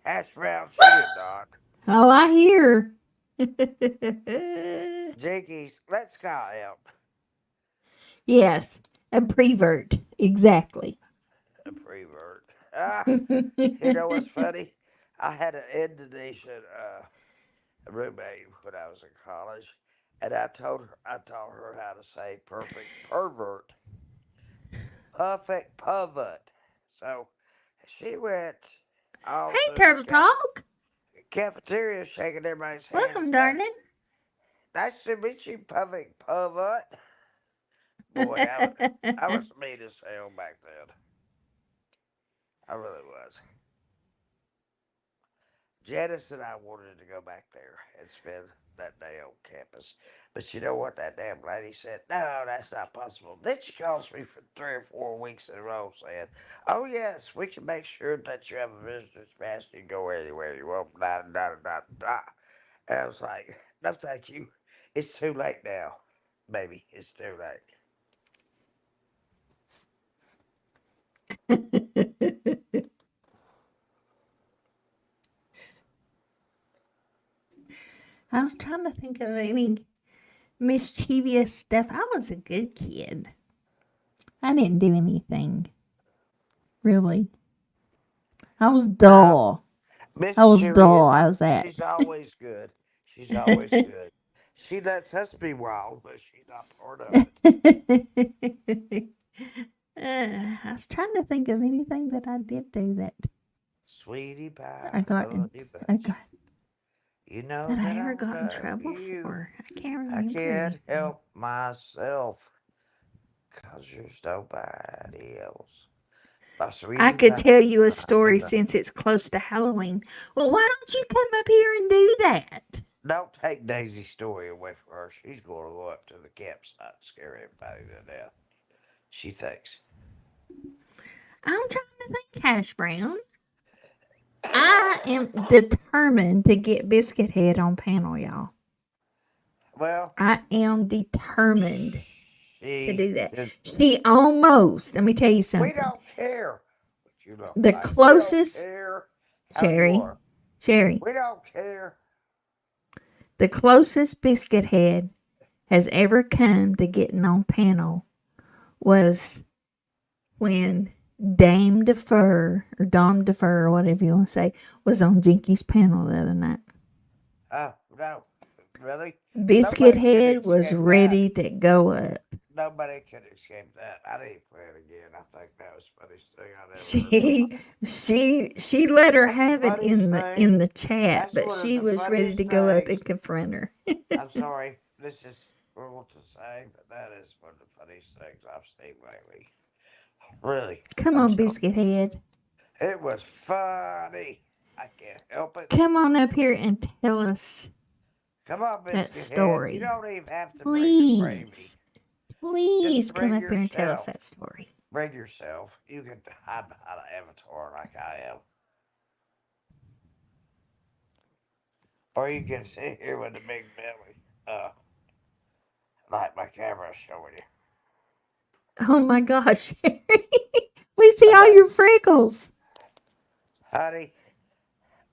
Hash brown shit, dog. Oh, I hear. Jinkies, let's go out. Yes, a prevert. Exactly. A prevert. You know what's funny? I had an Indonesian roommate when I was in college, and I taught her how to say perfect pervert, perfect pervert. So she went all Hey, through Turtle the Talk. cafeteria, shaking everybody's hands. Welcome, darling. Nice to meet you, perfect pervert. Boy, I was mean as hell back then. I really was. Janice and I wanted to go back there and spend that day on campus. But you know what that damn lady said? No, that's not possible. Then she calls me for 3 or 4 weeks in a row saying, oh, yes, we can make sure that you have a visitor's pass. You can go anywhere you want. Da, da, da, da. And I was like, no, thank you. It's too late now. Baby, it's too late. I was trying to think of any mischievous stuff. I was a good kid. I didn't do anything. Really. I was dull. Miss I was Cheery dull. I was that. she's always good. She's always good. She lets us be wild, but she's not part of it. I was trying to think of anything that I did do that Sweetie pie, I got honey in, bunch. I got You know that I that ever I got in love trouble you. for. I can't I remember. can't help myself, 'cause there's nobody else. My I sweetie could pie, tell you a honey story bunch. since it's close to Halloween. Well, why don't you come up here and do that? Don't take Daisy's story away from her. She's going to go up to the campsite and scare everybody to death. She thinks. I'm trying to think, Hash Brown. I am determined to get Biscuit Head on panel, y'all. Well, I am determined to do that. did- She almost, let me tell you we something. don't care what you look The like. closest, We don't care how you Sherry, are. Sherry, We don't care. the closest Biscuit Head has ever come to getting on panel was when Dame Defer, or Dom Defer, or whatever you want to say, was on Jinky's panel the other night. Oh, no. Really? Biscuit Nobody could Head was escape ready to go up. Nobody could escape that. I didn't play it again. I think that was the funniest thing I'd ever heard. She let her That's have the it in funniest in thing. the chat, That's but one of she the was ready to funniest go up things. and confront her. I'm sorry. This is cruel to say, but that is one of the funniest things I've seen lately. Really. Come I'm on, sorry. Biscuit Head. It was funny. I can't help it. Come on up here and tell us Come on, that Biscuit Head. story. You don't even have to bring the gravy. Please Just come bring up here and tell us yourself. that story. Bring yourself. You can hide behind an avatar like I am. Or you can sit here with a big belly. Like my camera's showing you. Oh my gosh, Sherry. We see all your freckles. Honey,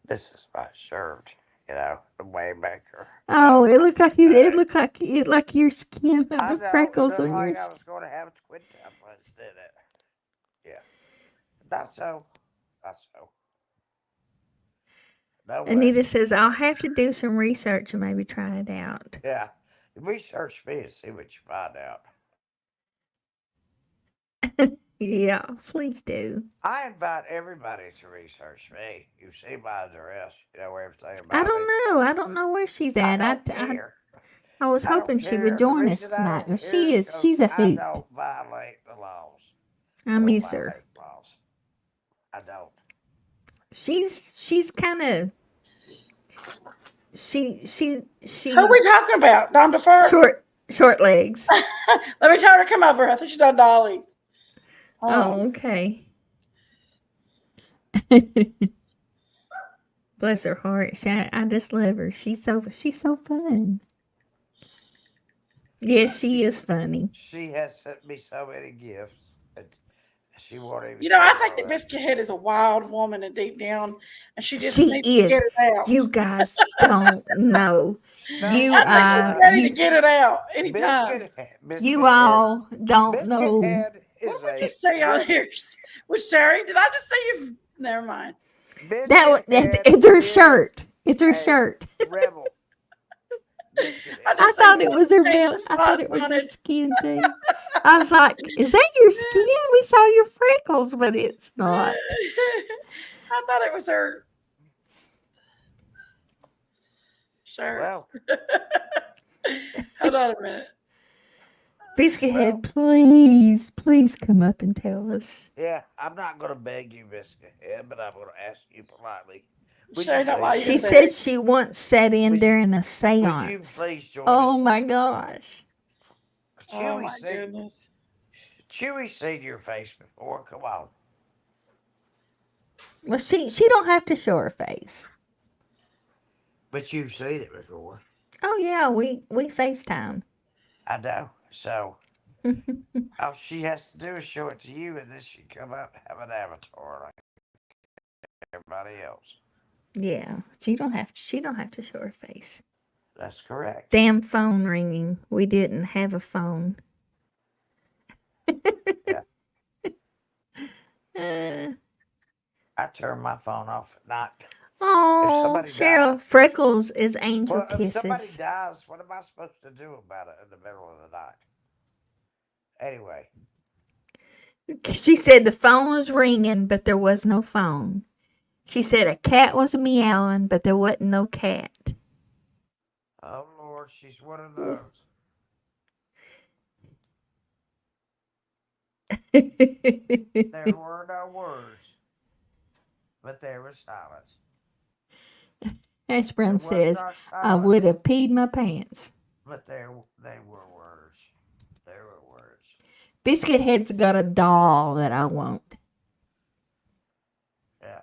this is my shirt. You know, the Waymaker. Oh, it looked like like your skin with I the know. freckles It looked on your like I was going to have twin templates, didn't it? Yeah. Not so. Not so. No way. Anita says, I'll have to do some research and maybe try it out. Yeah. Research me and see what you find out. Yeah, please do. I invite everybody to research me. You see my address. You know everything about I me. don't know. I don't know where she's at. I don't care. I was I don't hoping she care. would The join us reason I tonight, don't but care is 'cause she's a I hoot. don't violate the laws. I miss her. Violate laws. I don't. She's kind of she Who are we talking about? Dom DeFur? short legs. Let me tell her to come over. I think she's on Dolly's. Oh, okay. Bless her heart. I just love her. She's so fun. Yes, she is funny. She has sent me so many gifts. And she won't even. You know, I say think all that that. Biscuit Head is a wild woman and deep down, and she just She needs to is. get it out. You guys don't know. No, You I think she's ready to you get it out anytime. you all don't know. Biscuit Head is What would you say on here? Was Sherry? Did I just say you? Never mind. It's her shirt. It's her shirt. Rebel. Biscuit I head. I just thought seen it was her something belly. the I thought spots it was on her it. skin too. I was like, "Is that your skin? We saw your freckles, but it's not." I thought it was her shirt. Well, Hold on a minute. Biscuit well, Head, please, please come up and tell us. yeah, I'm not going to beg you, Biscuit Head, but I'm going to ask you politely. Would you Shay don't please like She to join said us? beg. she once sat in Would you, during a would you seance. please join Oh us? my gosh. Oh my goodness. Chewy's seen your face before. Come on. Well, she don't have to show her face. But you've seen it before. Oh yeah, we FaceTime. I know. So all she has to do is show it to you, and then she can come out and have an avatar like everybody else. Yeah, she don't have to show her face. That's correct. Damn phone ringing. We didn't have a phone. Yeah. Uh, I turn my phone off at night. If oh, somebody Cheryl, dies, Freckles is angel well, if somebody kisses. dies, what am I supposed to do about it in the middle of the night? Anyway, She said the phone was ringing, but there was no phone. She said a cat was meowing, but there wasn't no cat. oh Lord, she's one of those. There were no words, but there was silence. Ash There Brown was says, not I would silence, have peed my pants. but there they were words. There were words. Biscuit Head's got a doll that I want. Yeah.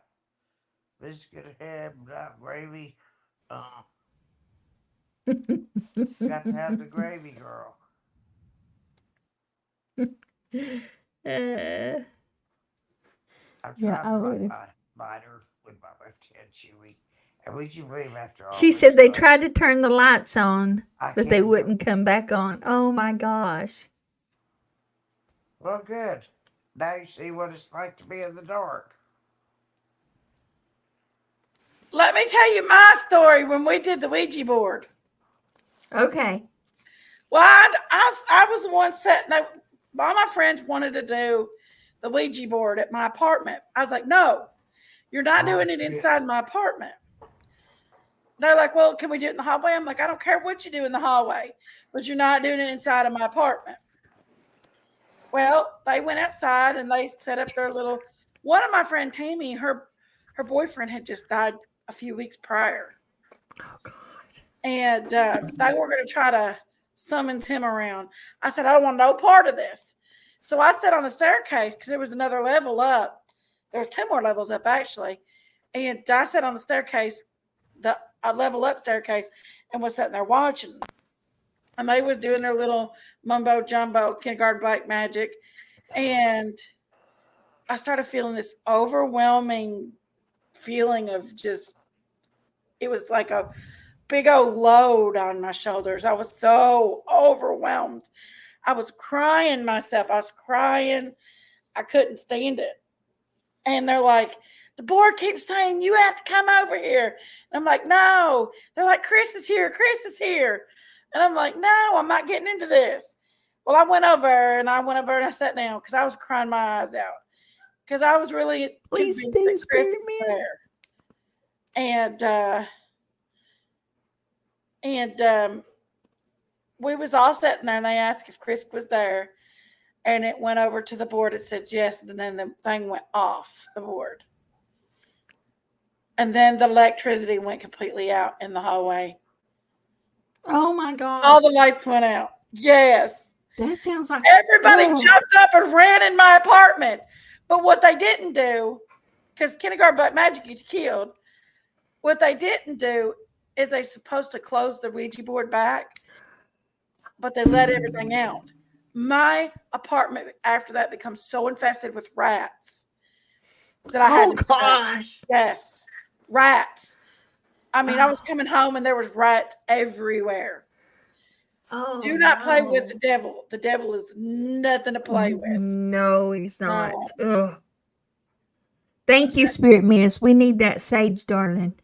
Biscuit head, not gravy. Got to have the gravy, girl. Uh, I'm yeah, trying I to would have. bite her with my left hand, Chewy. And would you believe after all She this said they fuss, tried to turn the lights on, I but they can't do it? wouldn't come back on. Oh my gosh. Well, good. Now you see what it's like to be in the dark. Let me tell you my story when we did the Ouija board. Okay. Well, I was the one setting up. All my friends wanted to do the Ouija board at my apartment. I was like, no, you're not doing it shit. inside my apartment. They're like, well, can we do it in the hallway? I'm like, I don't care what you do in the hallway, but you're not doing it inside of my apartment. Well, they went outside and they set up their little. One of my friend Tammy, her boyfriend had just died a few weeks prior, Oh God. and they were going to try to summon him around. I said, I don't want no part of this. So I sat on the staircase because there was another level up. There's 2 more levels up actually, and I sat on the staircase, the level up staircase, and was sitting there watching. And they was doing their little mumbo jumbo kindergarten black magic, and I started feeling this overwhelming feeling of just. It was like a big old load on my shoulders. I was so overwhelmed. I was crying myself. I was crying. I couldn't stand it. And they're like, the board keeps saying you have to come over here. And I'm like, no. They're like, Chris is here. Chris is here. And I'm like, no, I'm not getting into this. Well, I went over and I sat down because I was crying my eyes out. Because I was really Please convinced do, that Chris Spirit was Miss. there. And we was all sitting there and they asked if Chris was there. And it went over to the board. It said yes. And then the thing went off the board. And then the electricity went completely out in the hallway. Oh my gosh. All the lights went out. Yes. That sounds like Everybody oh. jumped up and ran in my apartment. But what they didn't do, because kindergarten black magic is killed, what they didn't do is they supposed to close the Ouija board back, but they let everything out. My apartment after that becomes so infested with rats that I had Oh to gosh. yes, rats. I mean, I was coming home and there was rats everywhere. Oh, Do not play with the no. devil. The devil is nothing to play with. No, he's not. No. Ugh. Thank you, Spirit Miss. We need that sage, darling.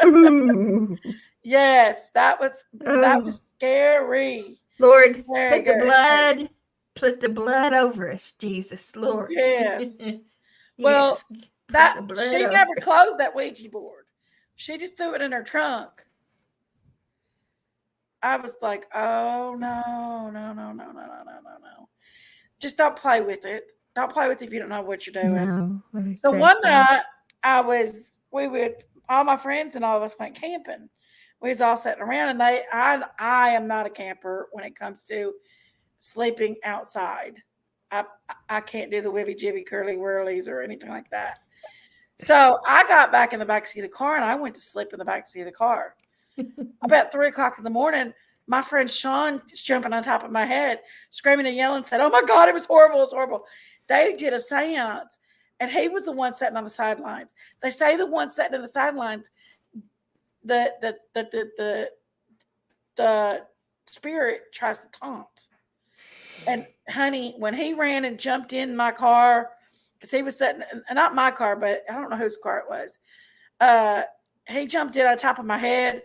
Ooh. Yes, that was Oh, scary. Lord, Very, very scary. put the blood over us, Jesus, Lord. Yes. Yes, Well, put that the blood she over never us. closed that Ouija board. She just threw it in her trunk. I was like, oh no, no, no, no, no, no, no, no, no. Just don't play with it. Don't play with it if you don't know what you're doing. No, So one exactly. night we would all my friends and all of us went camping. We was all sitting around and I am not a camper when it comes to sleeping outside. I I can't do the wibby jibby curly whirlies or anything like that. So I got back in the back seat of the car and I went to sleep in the back seat of the car. About 3 o'clock in the morning, my friend Sean is jumping on top of my head, screaming and yelling, said, "Oh my God, it was horrible, it was horrible." They did a seance, and he was the one sitting on the sidelines. They say the one sitting in the sidelines, the spirit tries to taunt. And honey, when he ran and jumped in my car, because he was sitting, not my car, but I don't know whose car it was. Uh, he jumped in on top of my head,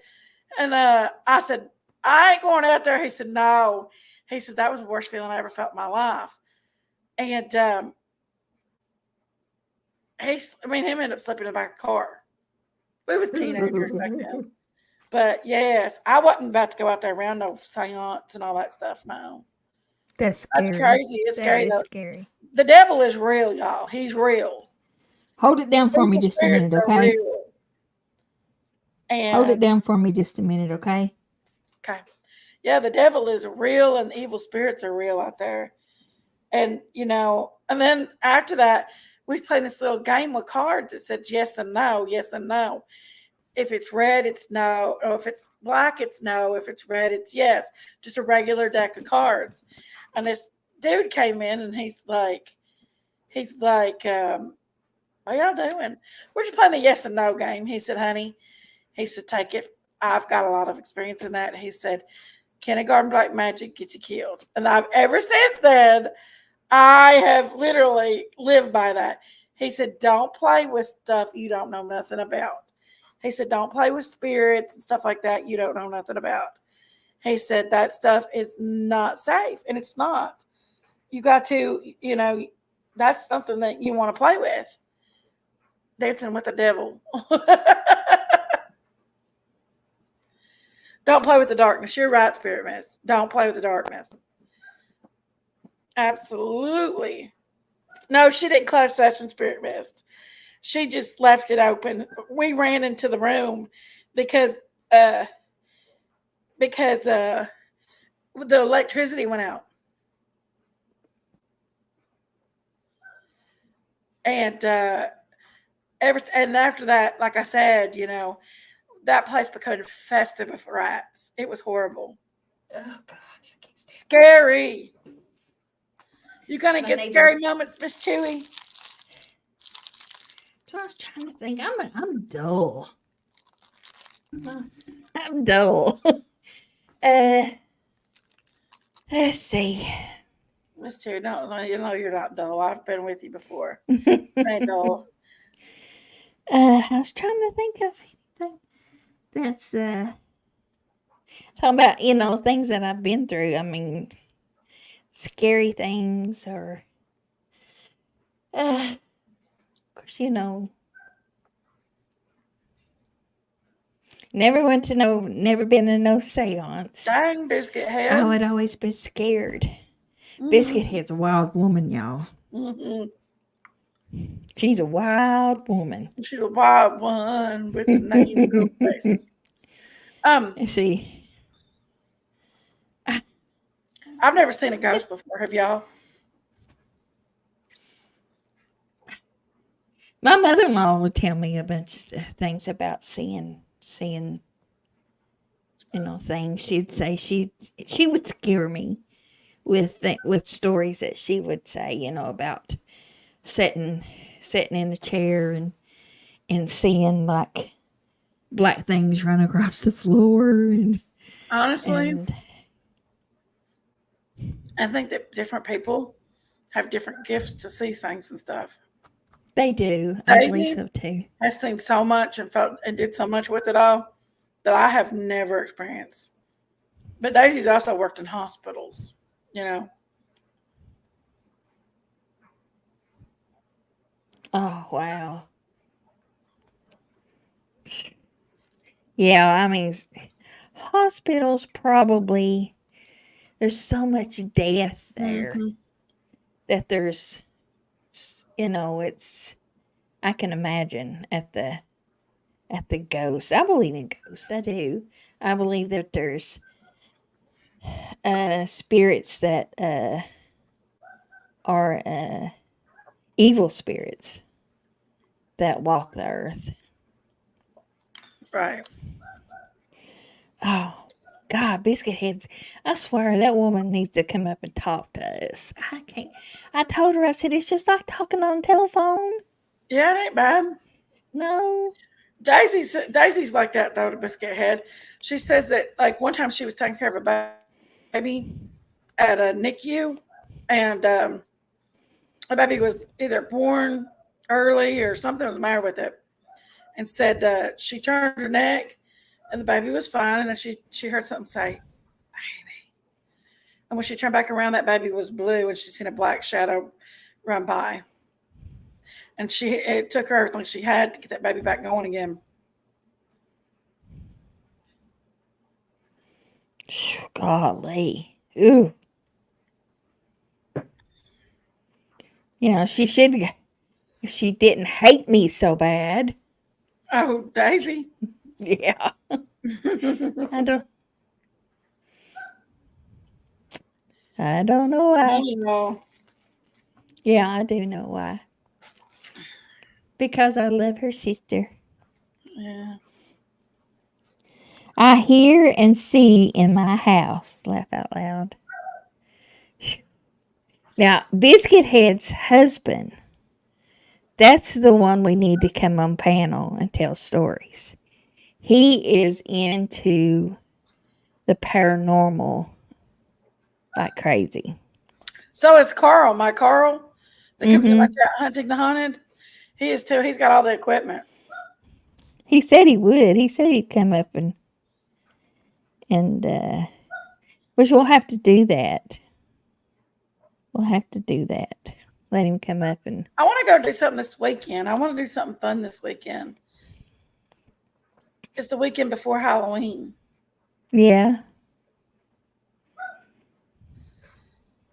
and I said, "I ain't going out there." He said, "No." He said, "That was the worst feeling I ever felt in my life." And him ended up sleeping in the back of the car. We was teenagers back then. But yes, I wasn't about to go out there around no seance and all that stuff. No. That's That's scary. crazy. It's That scary is though. scary. The devil is real, y'all. He's real. Hold it down for me Evil just a minute, spirits are okay? real. Hold it And down for me just a minute, okay? okay. Yeah, the devil is real and evil spirits are real out there. And and then after that, we was playing this little game with cards that said yes and no, yes and no. If it's red, it's no. Or if it's black, it's no. If it's red, it's yes. Just a regular deck of cards. And this dude came in and he's like, what y'all doing? We're just playing the yes and no game. He said, honey, he said, take it. I've got a lot of experience in that. He said, kindergarten black magic gets you killed. And I've ever since then, I have literally lived by that. He said, don't play with stuff you don't know nothing about. He said, don't play with spirits and stuff like that you don't know nothing about. He said, that stuff is not safe. And it's not. You got to, that's something that you want to play with. Dancing with the devil. Don't play with the darkness. You're right, Spirit Miss. Don't play with the darkness. Absolutely. No, she didn't close session, Spirit Mist. She just left it open. We ran into the room because uh because the electricity went out. And and after that, like I said, that place became infested with rats. It was horrible. Oh gosh, I can't stand Scary. You gonna My get neighbor. scary moments, Miss Chewy? So I was trying to think. I'm dull. I'm dull. Let's see. Miss Chewy, no, you're not dull. I've been with you before. Ain't dull. I was trying to think of anything that's talking about things that I've been through. I mean, scary things or of course never been in no seance. Dang, Biscuit I Head. would always been scared. Mm-hmm. Biscuit Head's a wild woman, y'all. Mm-hmm. She's a wild woman. She's a wild one with the name girl face. Let's see. I've never seen a ghost before. Have y'all? My mother-in-law would tell me a bunch of things about seeing things. She'd say she would scare me with stories that she would say, about sitting in a chair and seeing like black things run across the floor Honestly, and I think that different people have different gifts to see things and stuff. they do. I believe Daisy so too. has seen so much and felt and did so much with it all that I have never experienced. But Daisy's also worked in hospitals, you know. Oh, wow. Yeah, I mean, hospitals probably, there's so much death there Mm-hmm. that there's, it's, I can imagine at the ghosts. I believe in ghosts. I do. I believe that there's spirits that are evil spirits that walk the earth. Right. Oh, God, biscuit heads. I swear that woman needs to come up and talk to us. I can't. I told her, I said, it's just like talking on the telephone. Yeah, it ain't bad. No. Daisy's like that though, to Biscuit Head. She says that like one time she was taking care of a baby at a NICU, and the baby was either born early or something was the matter with it, and said she turned her neck, and the baby was fine, and then she heard something say, "Baby," and when she turned back around, that baby was blue, and she seen a black shadow run by, and it took her everything she had to get that baby back going again. Golly. Ooh. She should, if she didn't hate me so bad. Oh, Daisy. Yeah. I don't. I don't know why. know. Yeah, I do know why. Because I love her sister. Yeah. I hear and see in my house. Laugh out loud. Now, Biscuit Head's husband, that's the one we need to come on panel and tell stories. He is into the paranormal like crazy. So is Carl, my Carl, that comes in my Mm-hmm. chat hunting the haunted. He is too. He's got all the equipment. He said he would. He said he'd come up and which we'll have to do that. We'll have to do that. Let him come up and. I want to go do something this weekend. I want to do something fun this weekend. It's the weekend before Halloween. Yeah.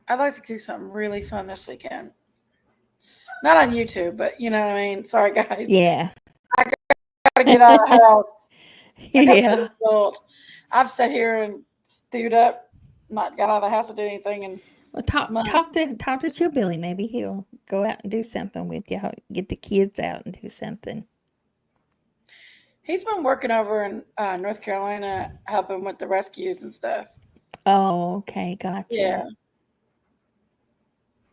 I'd like to do something really fun this weekend. Not on YouTube, but you know what I mean. Sorry, guys. Yeah. I gotta get out of the house. Yeah. I've sat here and stewed up, not got out of the house to do anything, and Well, talk to Chill Billy. Maybe he'll go out and do something with you. Get the kids out and do something. he's been working over in North Carolina, helping with the rescues and stuff. Oh, okay. Gotcha. Yeah.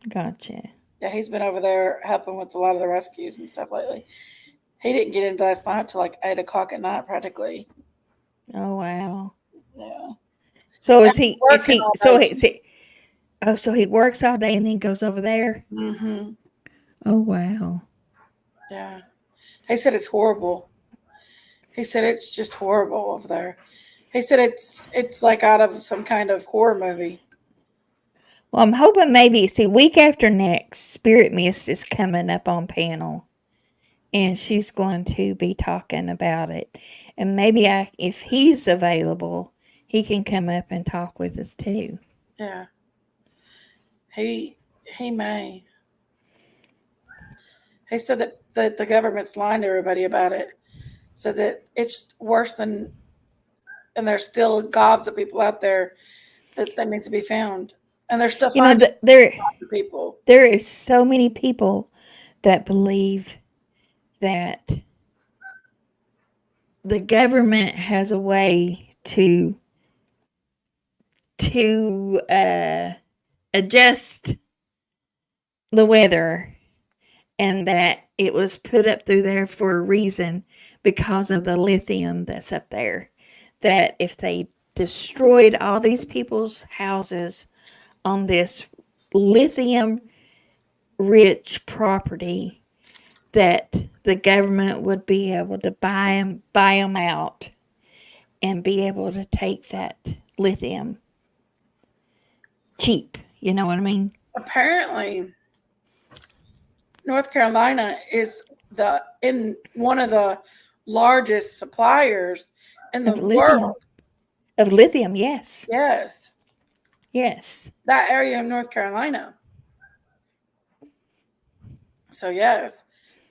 Gotcha. Yeah, he's been over there helping with a lot of the rescues and stuff lately. He didn't get in last night till like 8 o'clock at night, practically. Oh, wow. Yeah. So And he's working all day. So he works all day and then goes over there? Mm-hmm. Oh, wow. Yeah. He said it's horrible. He said it's just horrible over there. He said it's like out of some kind of horror movie. Well, I'm hoping maybe, week after next, Spirit Mist is coming up on panel. And she's going to be talking about it. And maybe if he's available, he can come up and talk with us too. Yeah. He may. He said that the government's lying to everybody about it. So that it's worse than, and there's still gobs of people out there that needs to be found. And they're still finding people. There is so many people that believe that the government has a way to adjust the weather, and that it was put up through there for a reason because of the lithium that's up there. That if they destroyed all these people's houses on this lithium rich property, that the government would be able to buy them out and be able to take that lithium cheap. You know what I mean? Apparently, North Carolina is in one of the largest suppliers in the Of lithium. world. Of lithium, yes. Yes, Yes. that area of North Carolina. So yes,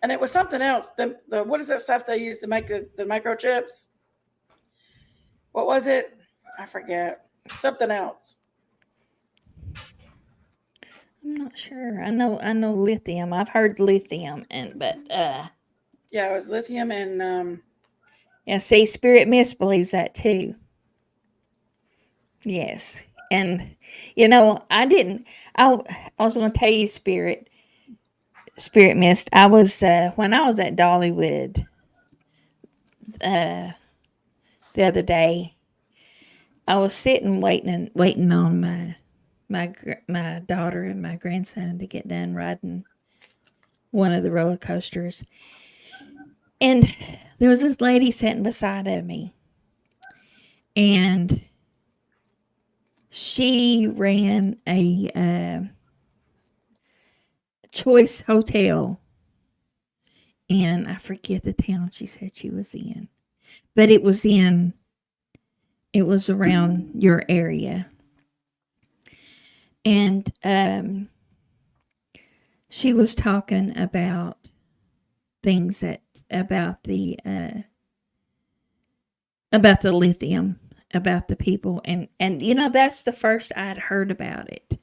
and it was something else. The what is that stuff they use to make the microchips? What was it? I forget. Something else. I'm not sure. I know lithium. I've heard lithium but Yeah, it was lithium and yeah, see, Spirit Mist believes that too. Yes. And I was going to tell you, Spirit Mist. I was when I was at Dollywood the other day. I was sitting waiting on my daughter and my grandson to get done riding one of the roller coasters, and there was this lady sitting beside of me, and she ran a choice hotel, and I forget the town she said she was in, but it was around your area, and she was talking about things about the lithium, about the people, and that's the first I'd heard about it.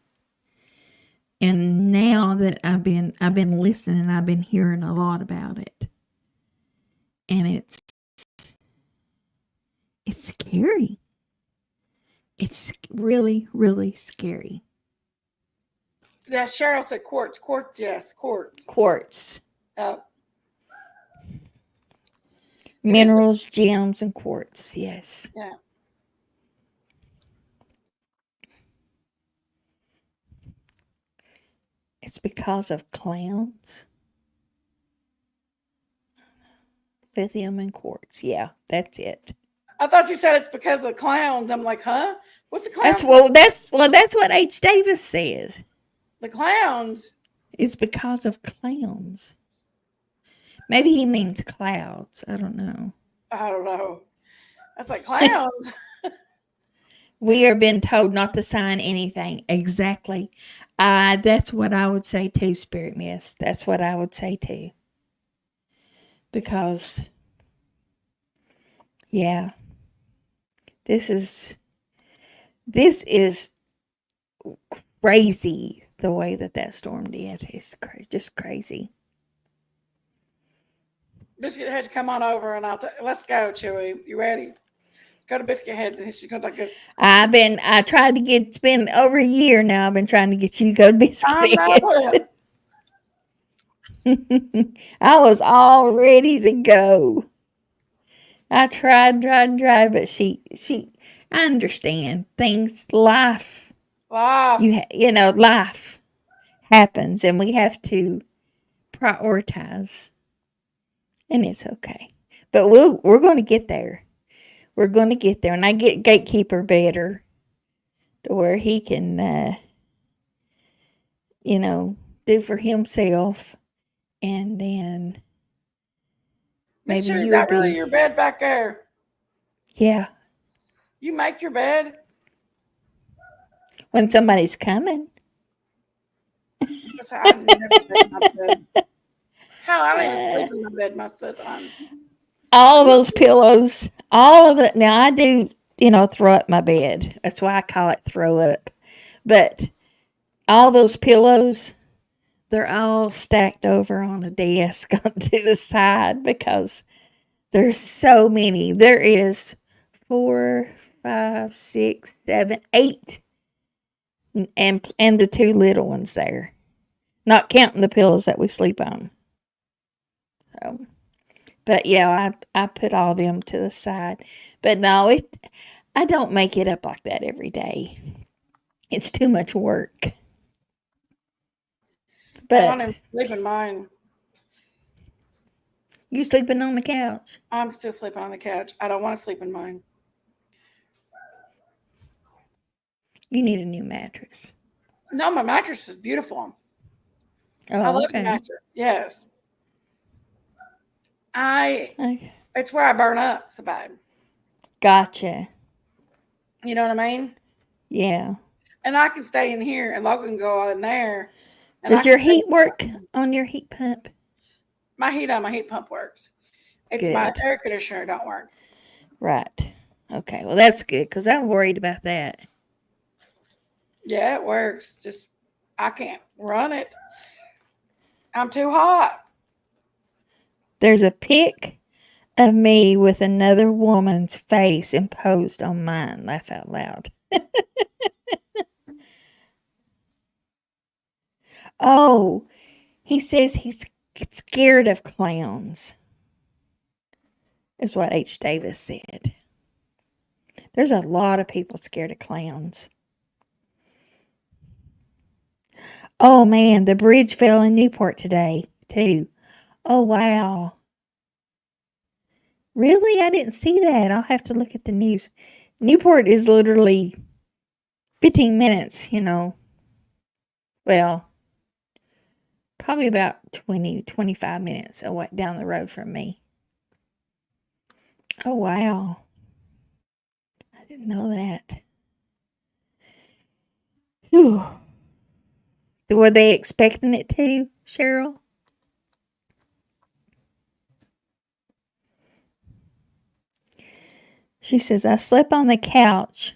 And now that I've been listening, I've been hearing a lot about it. And it's scary. It's really, really scary. yeah, Cheryl said quartz. Quartz, yes, quartz. Quartz. Uh, Minerals, gems, and quartz, yes. yeah. It's because of clowns. Lithium and quartz. Yeah, that's it. I thought you said it's because of the clowns. I'm like, huh? What's the clowns? That's what H. Davis says. The clowns. It's because of clowns. Maybe he means clouds. I don't know. I don't know. That's like clowns. We are being told not to sign anything. Exactly. That's what I would say too, Spirit Mist. That's what I would say too. Because, yeah, this is crazy the way that storm did. It's just crazy. Biscuit Heads, come on over and let's go, Chewy. You ready? Go to Biscuit Heads and she's gonna take this. I tried to it's been over a year now. I've been trying to get you to go to Biscuit Heads. I was all ready to go. I tried, but she I understand things, life. Life happens, and we have to prioritize, and it's okay. But we're going to get there. We're going to get there, and I get Gatekeeper better to where he can, do for himself, and then maybe is that really your bed back there? Yeah. You make your bed? When somebody's coming. I never make my bed. Hell, I don't even sleep in my bed most of the time. All those pillows, all of it. Now, I do, throw up my bed. That's why I call it throw up. But all those pillows, they're all stacked over on a desk to the side because there's so many. There is 4, 5, 6, 7, 8. And the 2 little ones there. Not counting the pillows that we sleep on. So, but yeah, I put all them to the side. But no, I don't make it up like that every day. It's too much work. But I don't even sleep in mine. You sleeping on the couch? I'm still sleeping on the couch. I don't want to sleep in mine. You need a new mattress. No, my mattress is beautiful. I Oh, love the okay. mattress. Yes. Okay. It's where I burn up so bad. Gotcha. You know what I mean? Yeah. And I can stay in here and Logan can go in there and I Does can your stay heat work on your heat pump? my heat pump works. It's my Good. air conditioner don't work. Right. Okay. Well, that's good because I'm worried about that. Yeah, it works. Just I can't run it. I'm too hot. There's a pic of me with another woman's face imposed on mine. Laugh out loud. Oh, he says he's scared of clowns, is what H. Davis said. There's a lot of people scared of clowns. Oh man, the bridge fell in Newport today, too. Oh wow. Really? I didn't see that. I'll have to look at the news. Newport is literally 15 minutes, well, probably about 25 minutes away down the road from me. Oh wow. I didn't know that. Whew. Were they expecting it to, Cheryl? She says, I slept on the couch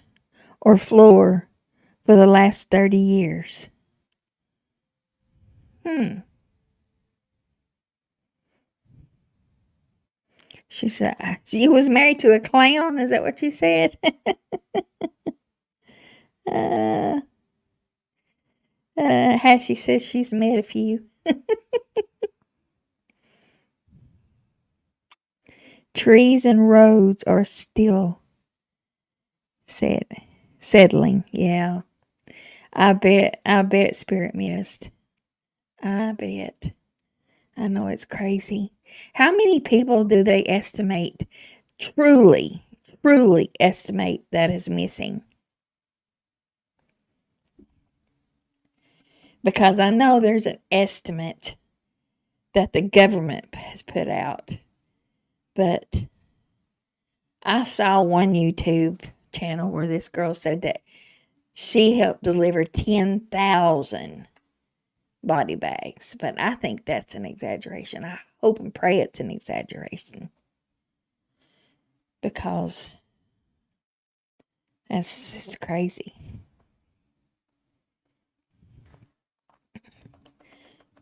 or floor for the last 30 years. She said, she was married to a clown? Is that what you said? Hatchie says she's met a few. Trees and roads are still settling. Yeah. I bet Spirit Mist. I bet. I know it's crazy. How many people do they estimate, truly estimate that is missing? Because I know there's an estimate that the government has put out. But I saw one YouTube channel where this girl said that she helped deliver 10,000 body bags. But I think that's an exaggeration. I hope and pray it's an exaggeration. Because it's crazy.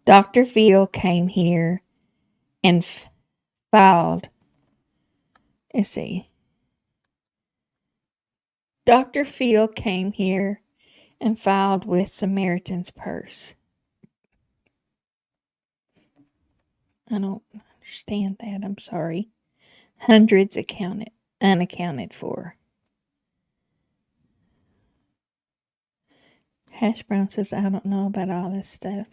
Dr. Phil came here and filed. Let's see. Dr. Phil came here and filed with Samaritan's Purse. I don't understand that. I'm sorry. Hundreds unaccounted for. Hash Brown says, I don't know about all this stuff.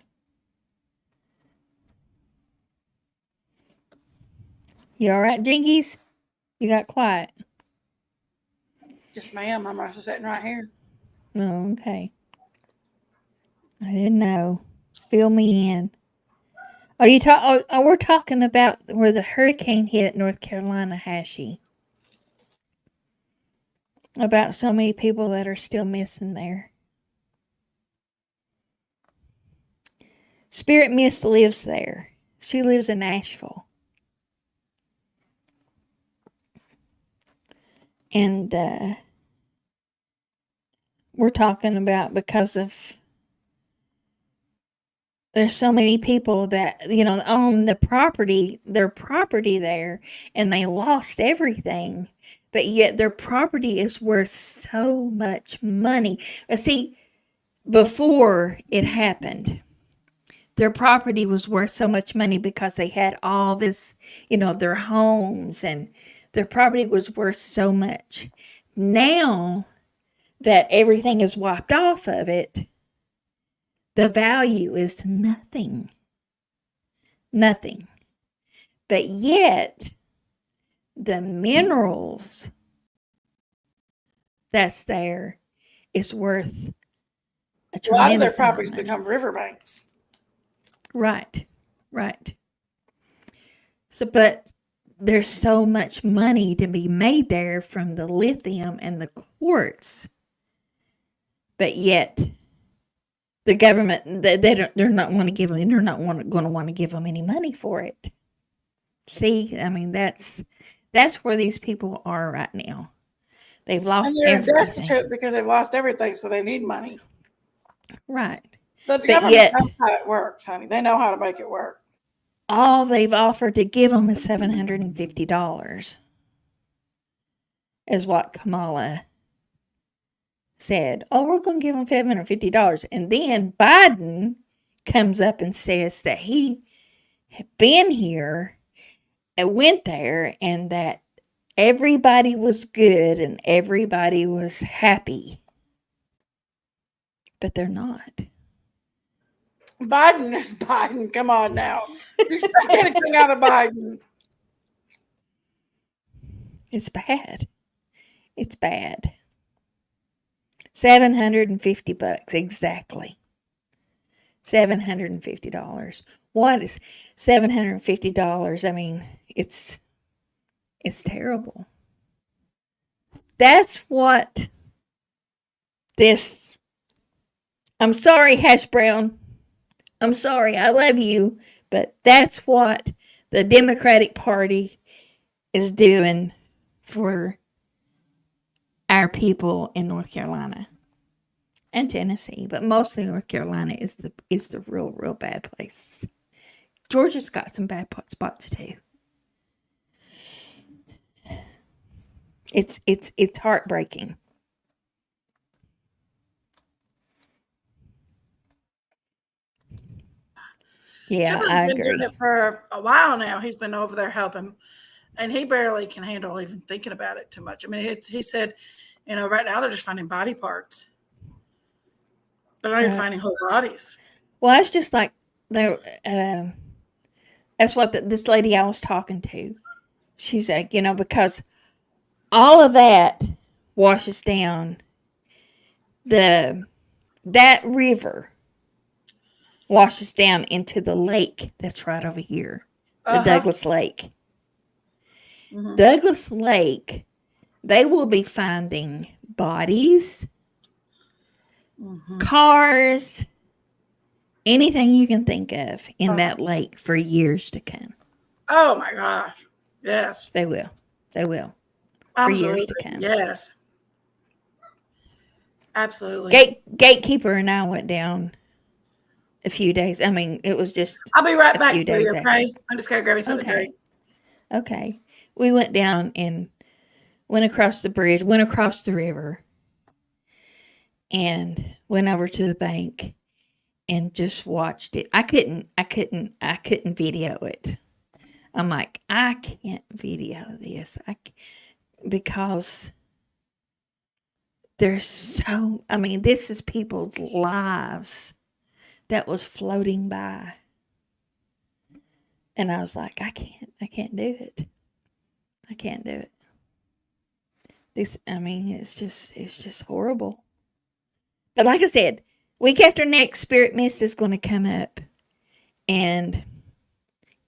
You all right, Jinkies? You got quiet. Yes, ma'am. I'm sitting right here. Oh, okay. I didn't know. Fill me in. Are you we're talking about where the hurricane hit North Carolina, Hashy. About so many people that are still missing there. Spirit Mist lives there. She lives in Asheville. And we're talking about because of there's so many people that, own their property there, and they lost everything. But yet their property is worth so much money. See, before it happened, their property was worth so much money because they had all this, their homes, and their property was worth so much. Now that everything is wiped off of it, the value is nothing. Nothing. But yet, the minerals that's there is worth a A lot of their tremendous amount properties of money. become riverbanks. Right, right. So, but there's so much money to be made there from the lithium and the quartz, but yet the government they're not want to give them. They're not going to want to give them any money for it. See, I mean that's where these people are right now. They've And lost they're everything. destitute because they've lost everything, so they need money. Right. The But government yet, knows how it works, honey. They know how to make it work. all they've offered to give them is $750, is what Kamala said. Oh, we're going to give them $750. And then Biden comes up and says that he had been here and went there and that everybody was good and everybody was happy. But they're not. Biden is Biden. Come on now. You expect anything out of Biden? It's bad. It's bad. $750 exactly. $750. What is $750? I mean, it's terrible. That's what this. I'm sorry, Hash Brown. I'm sorry. I love you, but that's what the Democratic Party is doing for our people in North Carolina and Tennessee, but mostly North Carolina is the real bad place. Georgia's got some bad spots too. It's heartbreaking. Yeah, Chipman's I been doing agree. it for a while now. He's been over there helping, and he barely can handle even thinking about it too much. I mean, he said, right now they're just finding body parts. They're not even finding whole bodies. Well, that's just like that's what this lady I was talking to. She's like, because all of that washes down that river washes down into the lake that's right over here, the Douglas Lake. Mhm. Douglas Lake, they will be finding bodies, cars, anything you can think of in that lake for years to come. Oh my gosh. Yes. They will. They will. For Absolutely. years to come. Yes. Absolutely. Gatekeeper and I went down a few days. I mean, it was just I'll be right a back few for you, days after. okay? I'm just gonna grab me something to Okay. drink. Okay. We went down and went across the bridge, went across the river, and went over to the bank and just watched it. I couldn't video it. I'm like, I can't video this. Because there's this is people's lives that was floating by. And I was like, I can't do it. I can't do it. It's just horrible. But like I said, week after next, Spirit Mist is going to come up and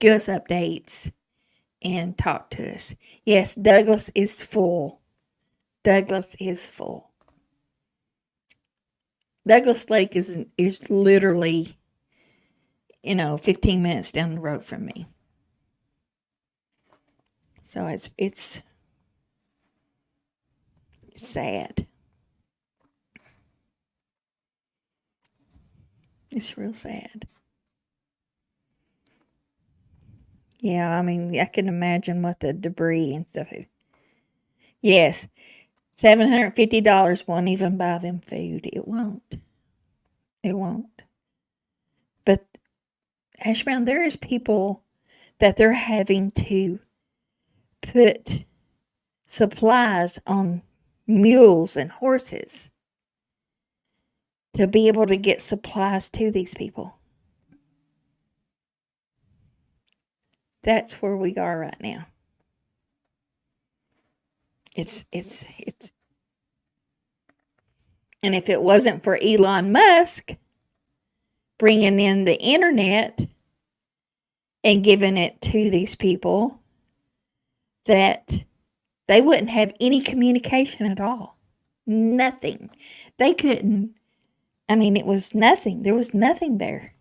give us updates and talk to us. Yes, Douglas is full. Douglas is full. Douglas Lake is literally, 15 minutes down the road from me. So it's sad. It's real sad. Yeah, I can imagine what the debris and stuff is. Yes, $750 won't even buy them food. It won't. It won't. But, Ashbound, there is people that they're having to put supplies on mules and horses to be able to get supplies to these people. That's where we are right now. It's And if it wasn't for Elon Musk bringing in the internet and giving it to these people, that they wouldn't have any communication at all. Nothing. They couldn't. I mean, it was nothing. There was nothing there.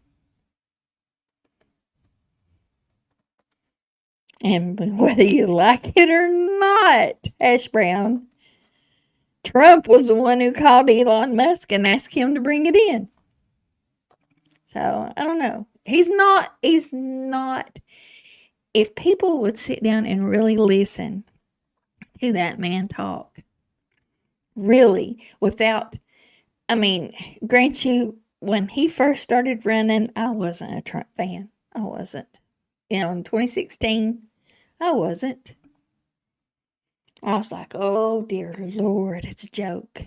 And whether you like it or not, Hash Brown, Trump was the one who called Elon Musk and asked him to bring it in. So, I don't know. He's not. If people would sit down and really listen to that man talk, really, without, I mean, grant you, when he first started running, I wasn't a Trump fan. I wasn't. In 2016, I wasn't. I was like, oh, dear Lord, it's a joke.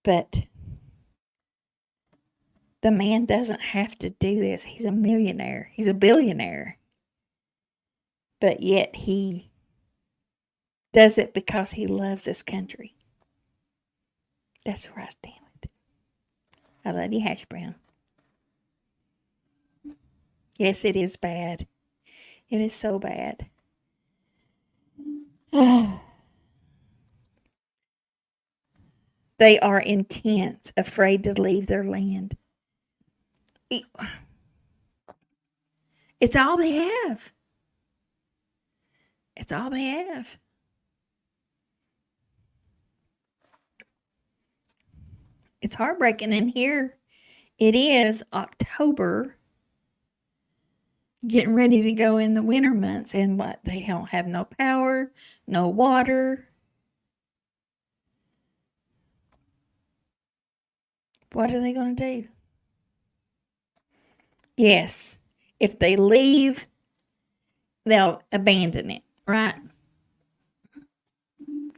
But the man doesn't have to do this. He's a millionaire. He's a billionaire. But yet he does it because he loves this country. That's where I stand with it. I love you, Hash Brown. Yes, it is bad. It is so bad. They are intense, afraid to leave their land. It's all they have. It's all they have. It's heartbreaking. And here it is, October, getting ready to go in the winter months. And what? They don't have no power, no water. What are they going to do? Yes, if they leave, they'll abandon it, right?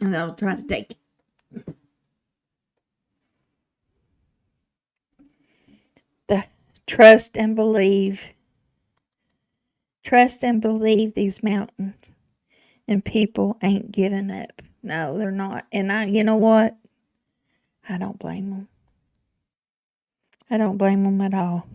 And they'll try to take it. The trust and believe these mountains and people ain't giving up. No, they're not. And you know what? I don't blame them. I don't blame them at all.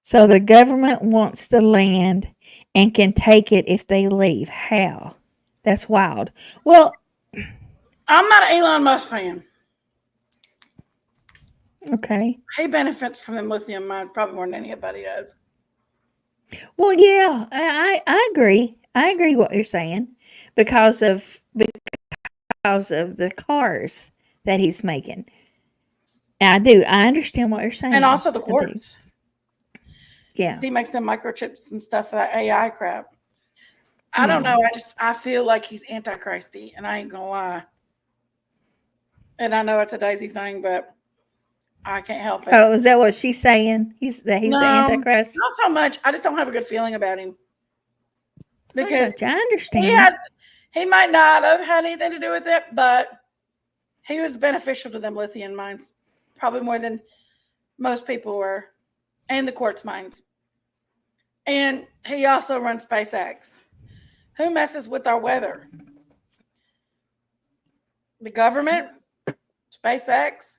So the government wants the land and can take it if they leave. How? That's wild. Well, I'm not an Elon Musk fan. okay. He benefits from the lithium mine probably more than anybody does. Well, yeah, I agree. I agree what you're saying because of the cars that he's making. I do. I understand what you're saying. And also the I do. quartz. Yeah. He makes them microchips and stuff for that AI crap. I don't know. I feel like he's antichristy, and I ain't gonna lie. And I know it's a Daisy thing, but I can't help it. Oh, is that what she's saying? He's the Antichrist? Not so much. I just don't have a good feeling about him. Because I understand. He might not have had anything to do with it, but he was beneficial to them lithium mines, probably more than most people were, and the quartz mines. And he also runs SpaceX. Who messes with our weather? The government? SpaceX?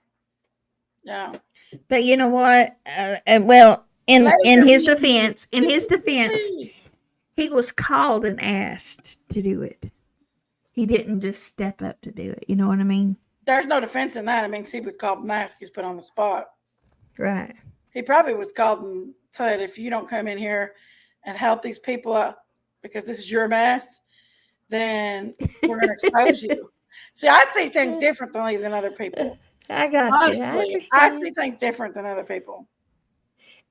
No. But you know what? Well, in his defense, he was called and asked to do it. He didn't just step up to do it. You know what I mean? There's no defense in that. I mean, he was called and asked. He was put on the spot. Right. He probably was called and said, if you don't come in here and help these people out because this is your mess, then we're going to expose you. See, I see things differently than other people. I got Honestly, you. I see things different than other people.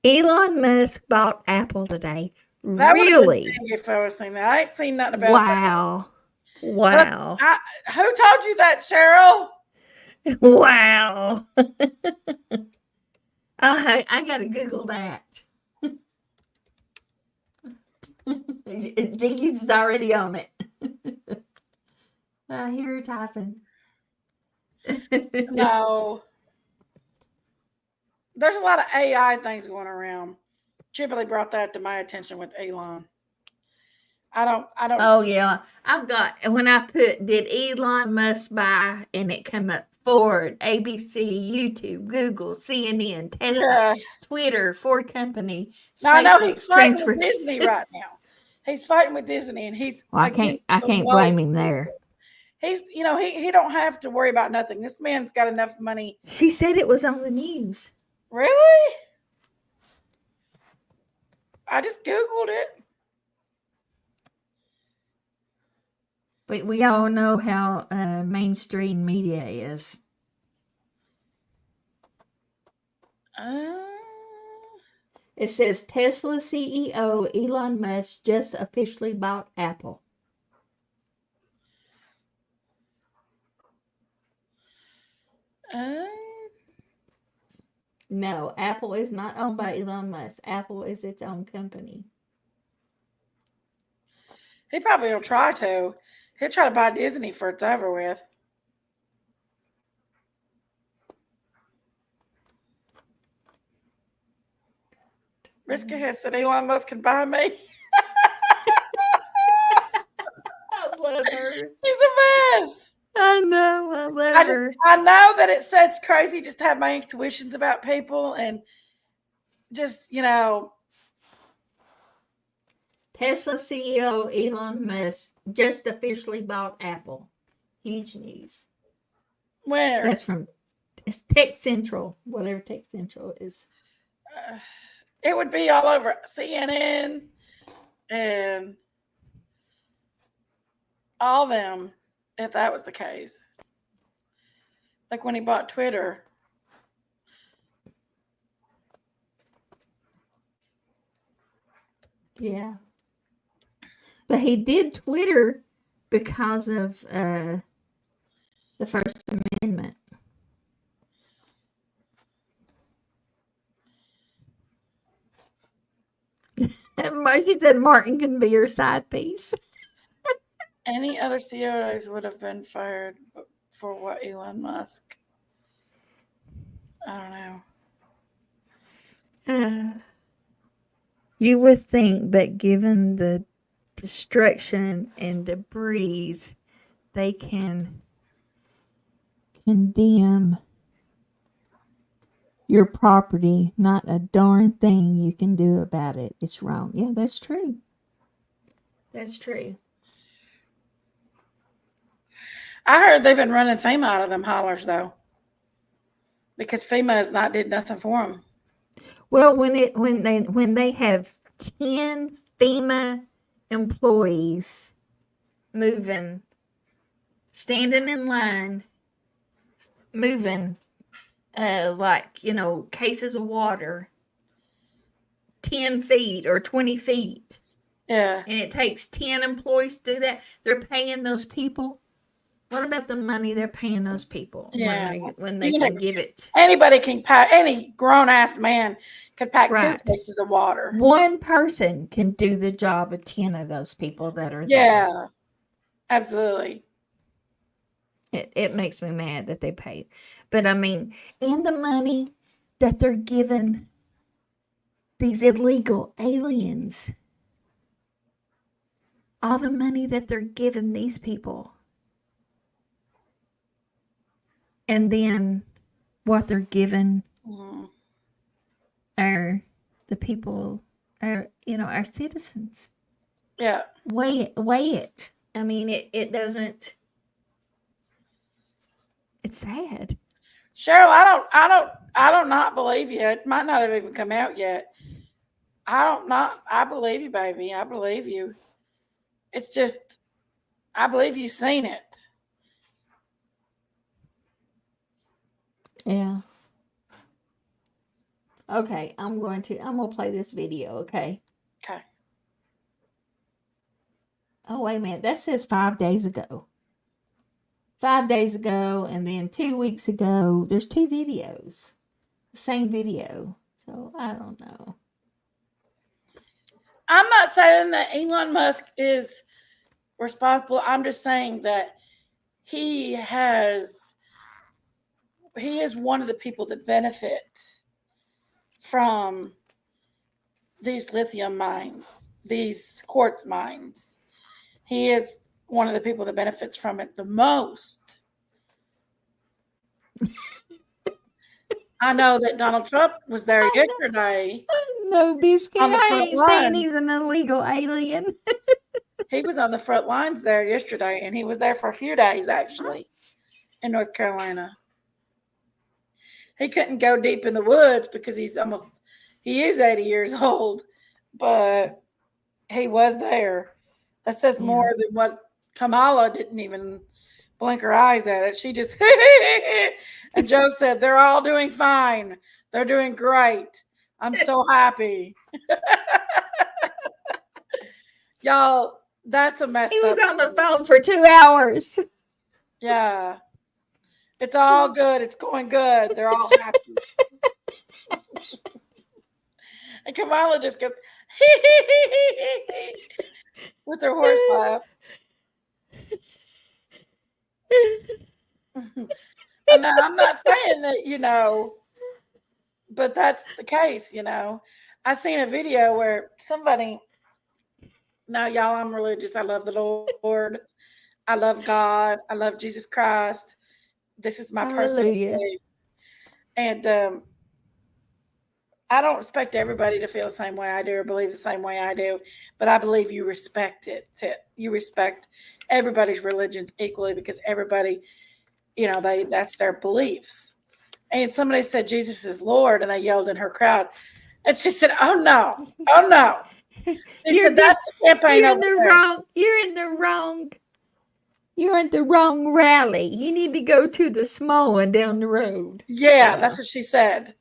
Elon Musk bought Apple today. That really? Would if I was saying that. I ain't seen nothing about that. Wow. Who told you that, Cheryl? Wow. I got to Google that. Jinkies is already on it. I hear her typing. No. There's a lot of AI things going around. Chipley brought that to my attention with Elon. I don't. Oh yeah, I've got when I put did Elon Musk buy and it come up Ford, ABC, YouTube, Google, CNN, Tesla, Yeah. Twitter, Ford Company, Now I know he's SpaceX, fighting with transfer. Disney right now. He's fighting with Disney, and he's Well, against I the can't woke blame him there. people. He's, he don't have to worry about nothing. This man's got enough money. She said it was on the news. Really? I just Googled it. But we all know how mainstream media is. It says Tesla CEO Elon Musk just officially bought Apple. No, Apple is not owned by Elon Musk. Apple is its own company. He probably will try to. He'll try to buy Disney for it's over with. Riska has said Elon Musk can buy me. I love her. He's a mess. I know, I love her. I know that it sounds crazy just to have my intuitions about people and just, Tesla CEO Elon Musk just officially bought Apple. Huge news. where That's from it's Tech Central, whatever Tech Central is. it would be all over CNN and all them if that was the case. Like when he bought Twitter. Yeah. But he did Twitter because of the First Amendment. She said Martin can be your side piece. Any other CEOs would have been fired for what Elon Musk. I don't know. You would think, but given the destruction and debris, they can condemn your property. Not a darn thing you can do about it. It's wrong. Yeah, that's true. That's true. I heard they've been running FEMA out of them hollers though, because FEMA has not did nothing for them. Well, when they have 10 FEMA employees moving, standing in line, moving, cases of water 10 feet or 20 feet. Yeah. And it takes 10 employees to do that. They're paying those people. What about the money they're paying those people when they can give it? Anybody can pack, any grown ass man could pack Right. 2 cases of water. One person can do the job of 10 of those people that are there. Yeah, absolutely. It makes me mad that they pay. But I mean, and the money that they're giving these illegal aliens, all the money that they're giving these people, and then what they're giving are the people, our citizens. Yeah. Weigh it. I mean, it doesn't. It's sad. Cheryl, I don't not believe you. It might not have even come out yet. I believe you, baby. I believe you. It's just, I believe you've seen it. Yeah. Okay, I'm gonna play this video, okay? Okay. Oh, wait a minute. That says 5 days ago. 5 days ago, and then 2 weeks ago. There's 2 videos. The same video. So, I don't know. I'm not saying that Elon Musk is responsible. I'm just saying that he is one of the people that benefit from these lithium mines, these quartz mines. he is one of the people that benefits from it the most. I know that Donald Trump was there yesterday No, Biscuit, on the I front ain't saying line. he's an illegal alien. He was on the front lines there yesterday, and he was there for a few days actually in North Carolina. He couldn't go deep in the woods because he is 80 years old, but he was there. That says more than what Kamala didn't even blink her eyes at it. She just and Joe said they're all doing fine. They're doing great. I'm so happy. Y'all, that's a messed He was up. on the phone for 2 hours. Yeah. It's all good. It's going good. They're all happy. And Kamala just goes with her horse laugh. And I'm not saying that, but that's the case. I seen a video where somebody, now y'all, I'm religious. I love the Lord. I love God. I love Jesus Christ. This is my personal Hallelujah. faith. And I don't expect everybody to feel the same way I do or believe the same way I do, but I believe you respect it. You respect everybody's religion equally because everybody, that's their beliefs. And somebody said Jesus is Lord, and they yelled in her crowd, and she said, "Oh no, oh no!" She said, "That's the campaign over there." You're in the wrong rally. You need to go to the small one down the road. Yeah, that's what she said.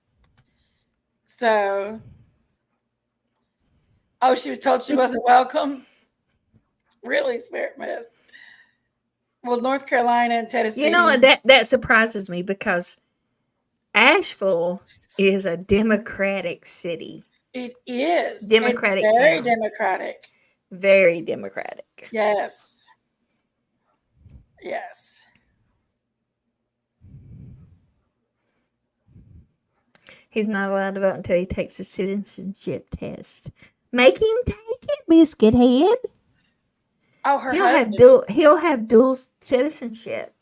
So, she was told she wasn't welcome. Really, Spirit Miss. Well, North Carolina and Tennessee. You know, that surprises me because Asheville is a Democratic city. It is. Democratic It's very town. democratic. Very democratic. Yes. Yes. He's not allowed to vote until he takes the citizenship test. Make him take it, Biscuit Head. Oh, her He'll husband. he'll have dual citizenship.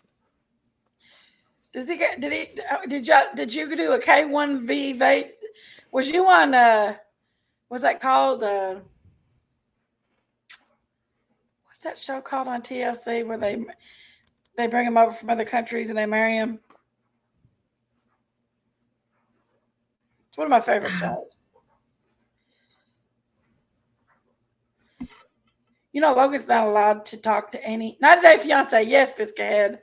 Did you do a K1V vape? Was you on what's that called? What's that show called on TLC where they bring them over from other countries and they marry them? It's one of my favorite shows. Logan's not allowed to talk to any 90 Day Fiance. Yes, Biscuithead.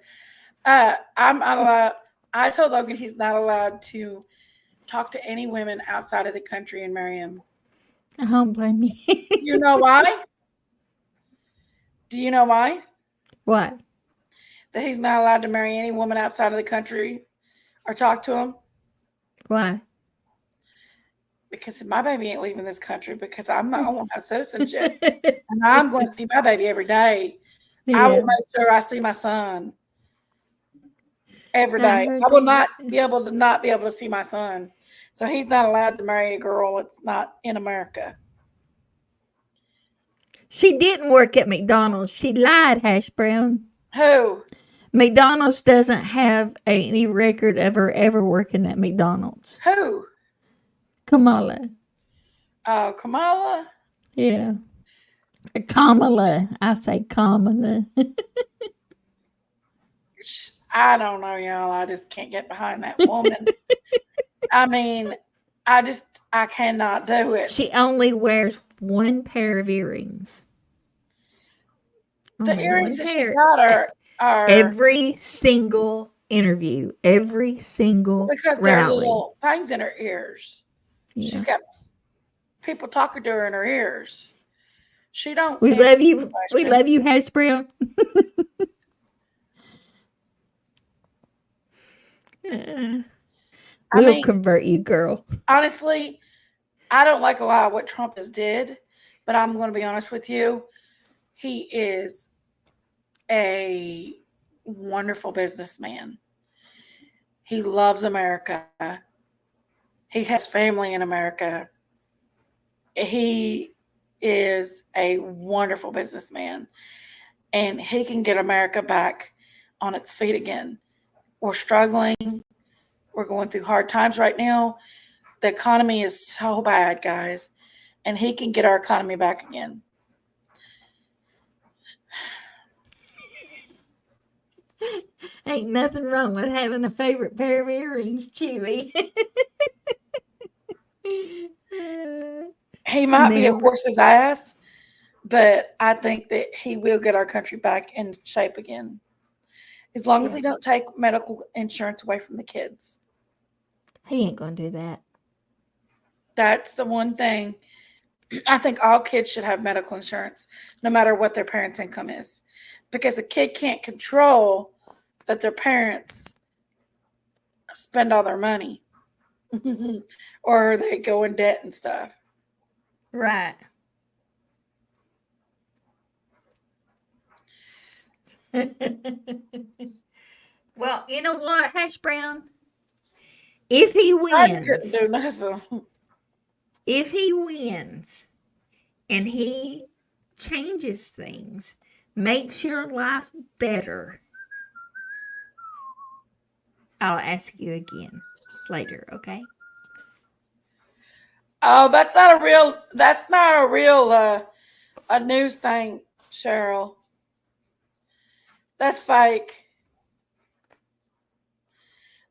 I'm not allowed. I told Logan he's not allowed to talk to any women outside of the country and marry him. I don't blame me. You know why? Do you know why? What? That he's not allowed to marry any woman outside of the country or talk to him? Why? Because my baby ain't leaving this country because I won't have citizenship. And I'm going to see my baby every day. Yeah. I will make sure I see my son every day. I will not be able to see my son. So he's not allowed to marry a girl that's not in America. She didn't work at McDonald's. She lied, Hash Brown. Who? McDonald's doesn't have any record of her ever working at McDonald's. Who? Kamala. Oh, Kamala? Yeah. Kamala. I say Kamala. I don't know, y'all. I just can't get behind that woman. I mean, I cannot do it. She only wears one pair of earrings. The earrings that she got are every single interview, every single because rally. there are little things in her ears. Yeah. She's got people talking to her in her ears. She don't. We love you. We love you, Hash Brown. We'll convert you, girl. Honestly, I don't like a lot of what Trump has did, but I'm going to be honest with you. He is a wonderful businessman. He loves America. He has family in America. He is a wonderful businessman. and he can get America back on its feet again. We're struggling. We're going through hard times right now. The economy is so bad, guys, and he can get our economy back again. Ain't nothing wrong with having a favorite pair of earrings, Chewy. He might be a Never. horse's ass, but I think that he will get our country back in shape again. As long as he don't take medical insurance away from the kids. He ain't gonna do that. That's the one thing. I think all kids should have medical insurance, no matter what their parents' income is. Because a kid can't control that their parents spend all their money or they go in debt and stuff. Right. Well, you know what, Hash Brown? If he I couldn't wins, do nothing. if he wins and he changes things, makes your life better, I'll ask you again later, okay? Oh, that's not a real a news thing, Cheryl. That's fake.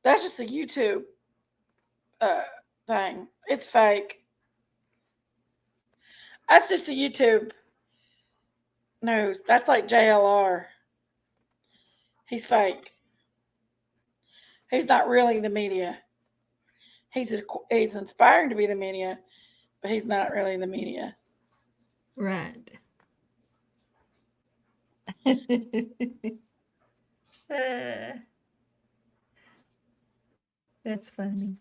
That's just a YouTube thing. It's fake. That's just a YouTube news. That's like JLR. He's fake. He's not really the media. He's inspiring to be the media, but he's not really the media. Right. That's funny.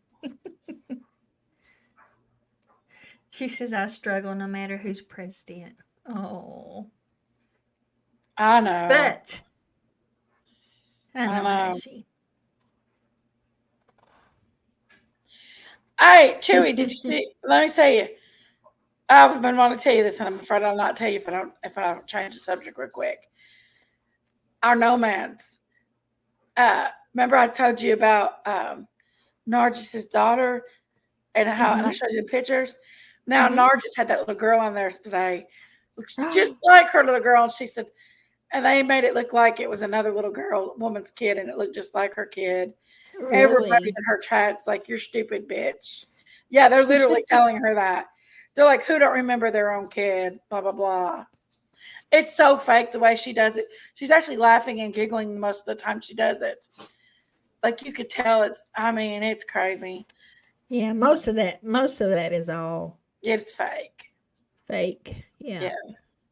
She says I struggle no matter who's president. Oh. I know. But I know, know. Ashy. Hey, Chewy, did you see? Let me tell you. I've been wanting to tell you this, and I'm afraid I'll not tell you if I don't change the subject real quick. Our nomads. Remember I told you about Narcissus' daughter and how and I showed you the pictures. Now Narcissus had that little girl on there today, looks just like her little girl, and she said, and they made it look like it was another little girl, woman's kid, and it looked just like her kid. Really? Everybody in her chat's like, "You're stupid, bitch." Yeah, they're literally telling her that. They're like, "Who don't remember their own kid?" Blah blah blah. It's so fake the way she does it. She's actually laughing and giggling most of the time she does it. Like you could tell it's crazy. Yeah, most of that is all It's fake. fake. Yeah. Yeah.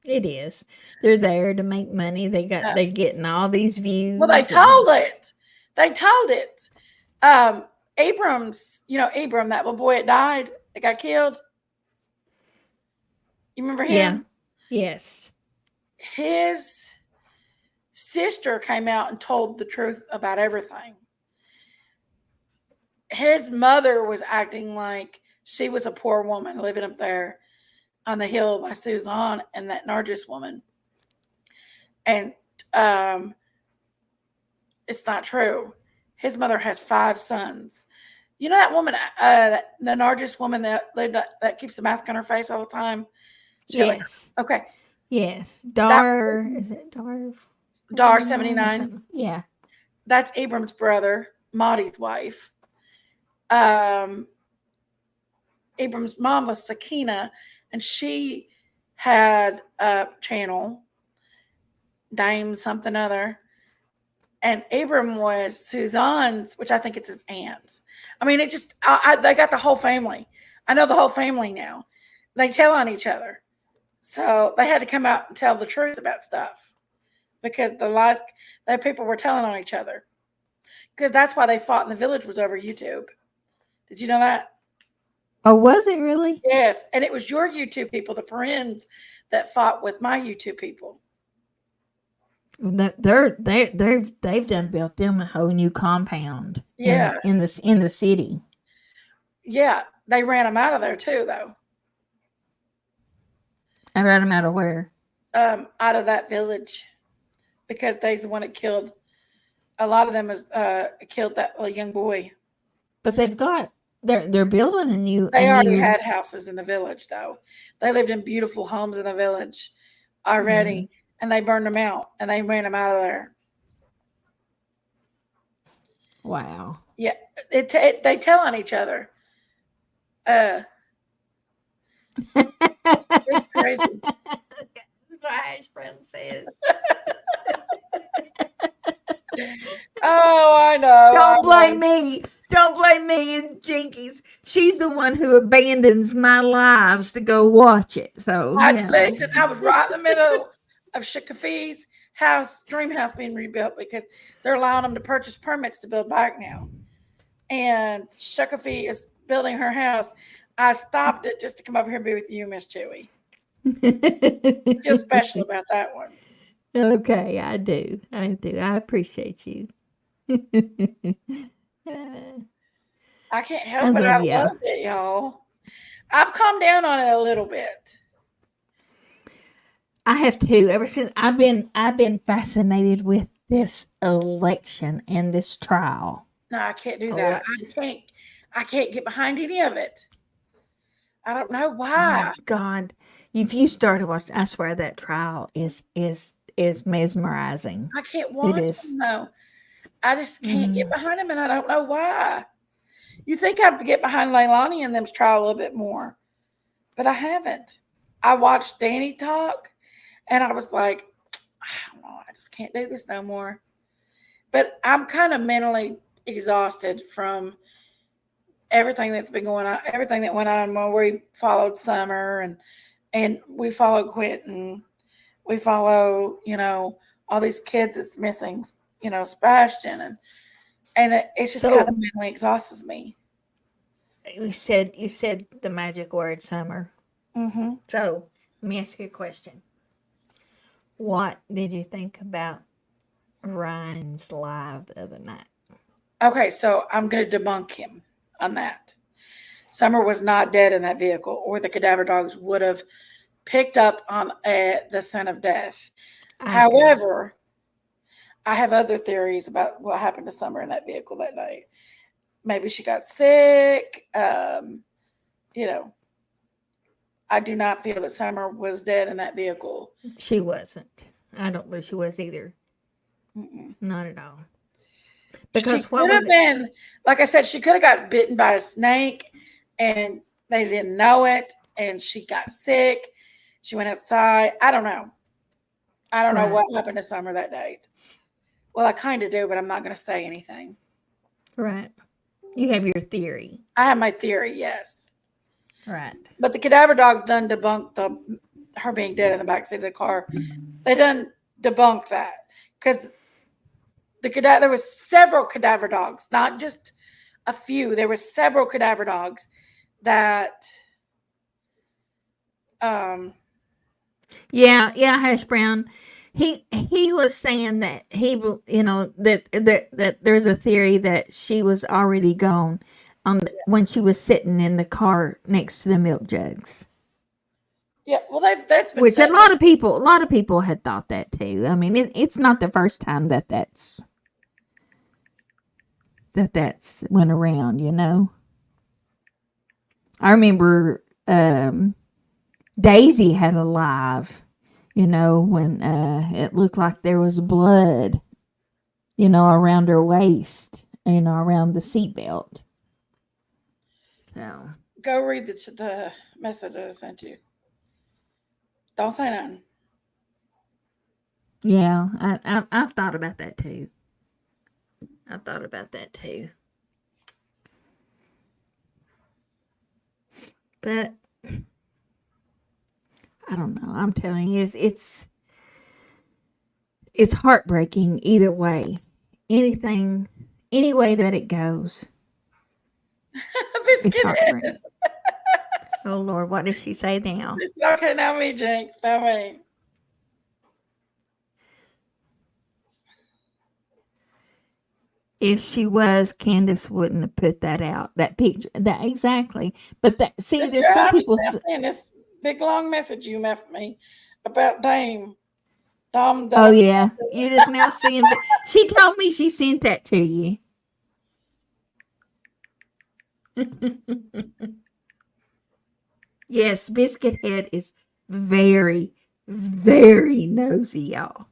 It is. They're there to make money. Yeah. They're getting all these views. Well, they told it. They told it. Abrams, Abram, that little boy that died, that got killed. You remember him? Yeah. Yes. His sister came out and told the truth about everything. His mother was acting like she was a poor woman living up there on the hill by Suzanne and that Nargis woman. And it's not true. His mother has 5 sons. You know that woman, the Nargis woman that keeps a mask on her face all the time? Yes. Okay. Yes. Is it Dar? Dar 79. Yeah. That's Abram's brother, Maudie's wife. Abram's mom was Sakina, and she had a channel, Dame something other. And Abram was Suzanne's, which I think it's his aunt. I mean, it just, they got the whole family. I know the whole family now. They tell on each other. So they had to come out and tell the truth about stuff because the lies that people were telling on each other. Because that's why they fought in the village was over YouTube. Did you know that? Oh, was it really? Yes. And it was your YouTube people, the Perrins, that fought with my YouTube people. They've done built them a whole new compound. Yeah. In the city. Yeah. They ran them out of there too, though. I ran them out of where? Out of that village. because they's the one that killed. A lot of them is killed that young boy. But they're building a new They already had houses in the village, though. They lived in beautiful homes in the village already, and they burned them out, and they ran them out of there. Wow. Yeah, they tell on each other. It's crazy. That's what Ash friend said. Oh, I know. Don't blame me. Don't blame me. It's Jinkies. She's the one who abandons my lives to go watch it. So Listen, I was right in the middle of Shakafi's house, dream house being rebuilt because they're allowing them to purchase permits to build back now. And Shakafi is building her house. I stopped it just to come over here and be with you, Miss Chewy. I feel special about that one. Okay, I do. I appreciate you. I can't help it. I love it, y'all. I've calmed down on it a little bit. I have too. Ever since I've been fascinated with this election and this trial. No, I can't do that. I can't get behind any of it. I don't know why. Oh, God, if you started watching, I swear that trial is mesmerizing. I can't watch them though. I just can't get behind them, and I don't know why. You think I'd get behind Leilani and them's trial a little bit more, but I haven't. I watched Danny talk, and I was like, I don't know, I just can't do this no more. But I'm kind of mentally exhausted from everything that's been going on, everything that went on when we followed Summer and we followed Quentin. We follow, all these kids that's missing, Sebastian, and it just kind of mentally exhausts me. You said the magic word, Summer. Mm-hmm. So let me ask you a question. What did you think about Ryan's live the other night? Okay, so I'm going to debunk him on that. Summer was not dead in that vehicle, or the cadaver dogs would have picked up on the scent of death. However, I have other theories about what happened to Summer in that vehicle that night. Maybe she got sick. I do not feel that Summer was dead in that vehicle. She wasn't. I don't believe she was either. Mm-mm. Not at all. Because she could have been, like I said, she could have got bitten by a snake and they didn't know it, and she got sick. She went outside. I don't know. I don't know what happened to Summer that night. Well, I kind of do, but I'm not going to say anything. Right. You have your theory. I have my theory, yes. Right. But the cadaver dogs done debunked her being dead in the backseat of the car. They done debunked that because there was several cadaver dogs, not just a few. There were several cadaver dogs that Hash Brown. He was saying that that there's a theory that she was already gone when she was sitting in the car next to the milk jugs. Yeah, well, that's been which a lot of people had thought that too. I mean, it's not the first time that's went around. I remember Daisy had a live. When it looked like there was blood, around her waist, around the seatbelt. So go read the message I sent you. Don't say nothing. Yeah, I've thought about that too. But I don't know. I'm telling you, it's heartbreaking either way. Any way that it goes. It's heartbreaking. Oh Lord, what did she say now? Okay, now me, Jinx. Now me. If she was, Candace wouldn't have put that out. That picture. That exactly. But there's some people saying this big long message you left me about Dame. Tom Oh, Dog. yeah. You just now seeing. She told me she sent that to you. Yes, Biscuit Head is very, very nosy, y'all.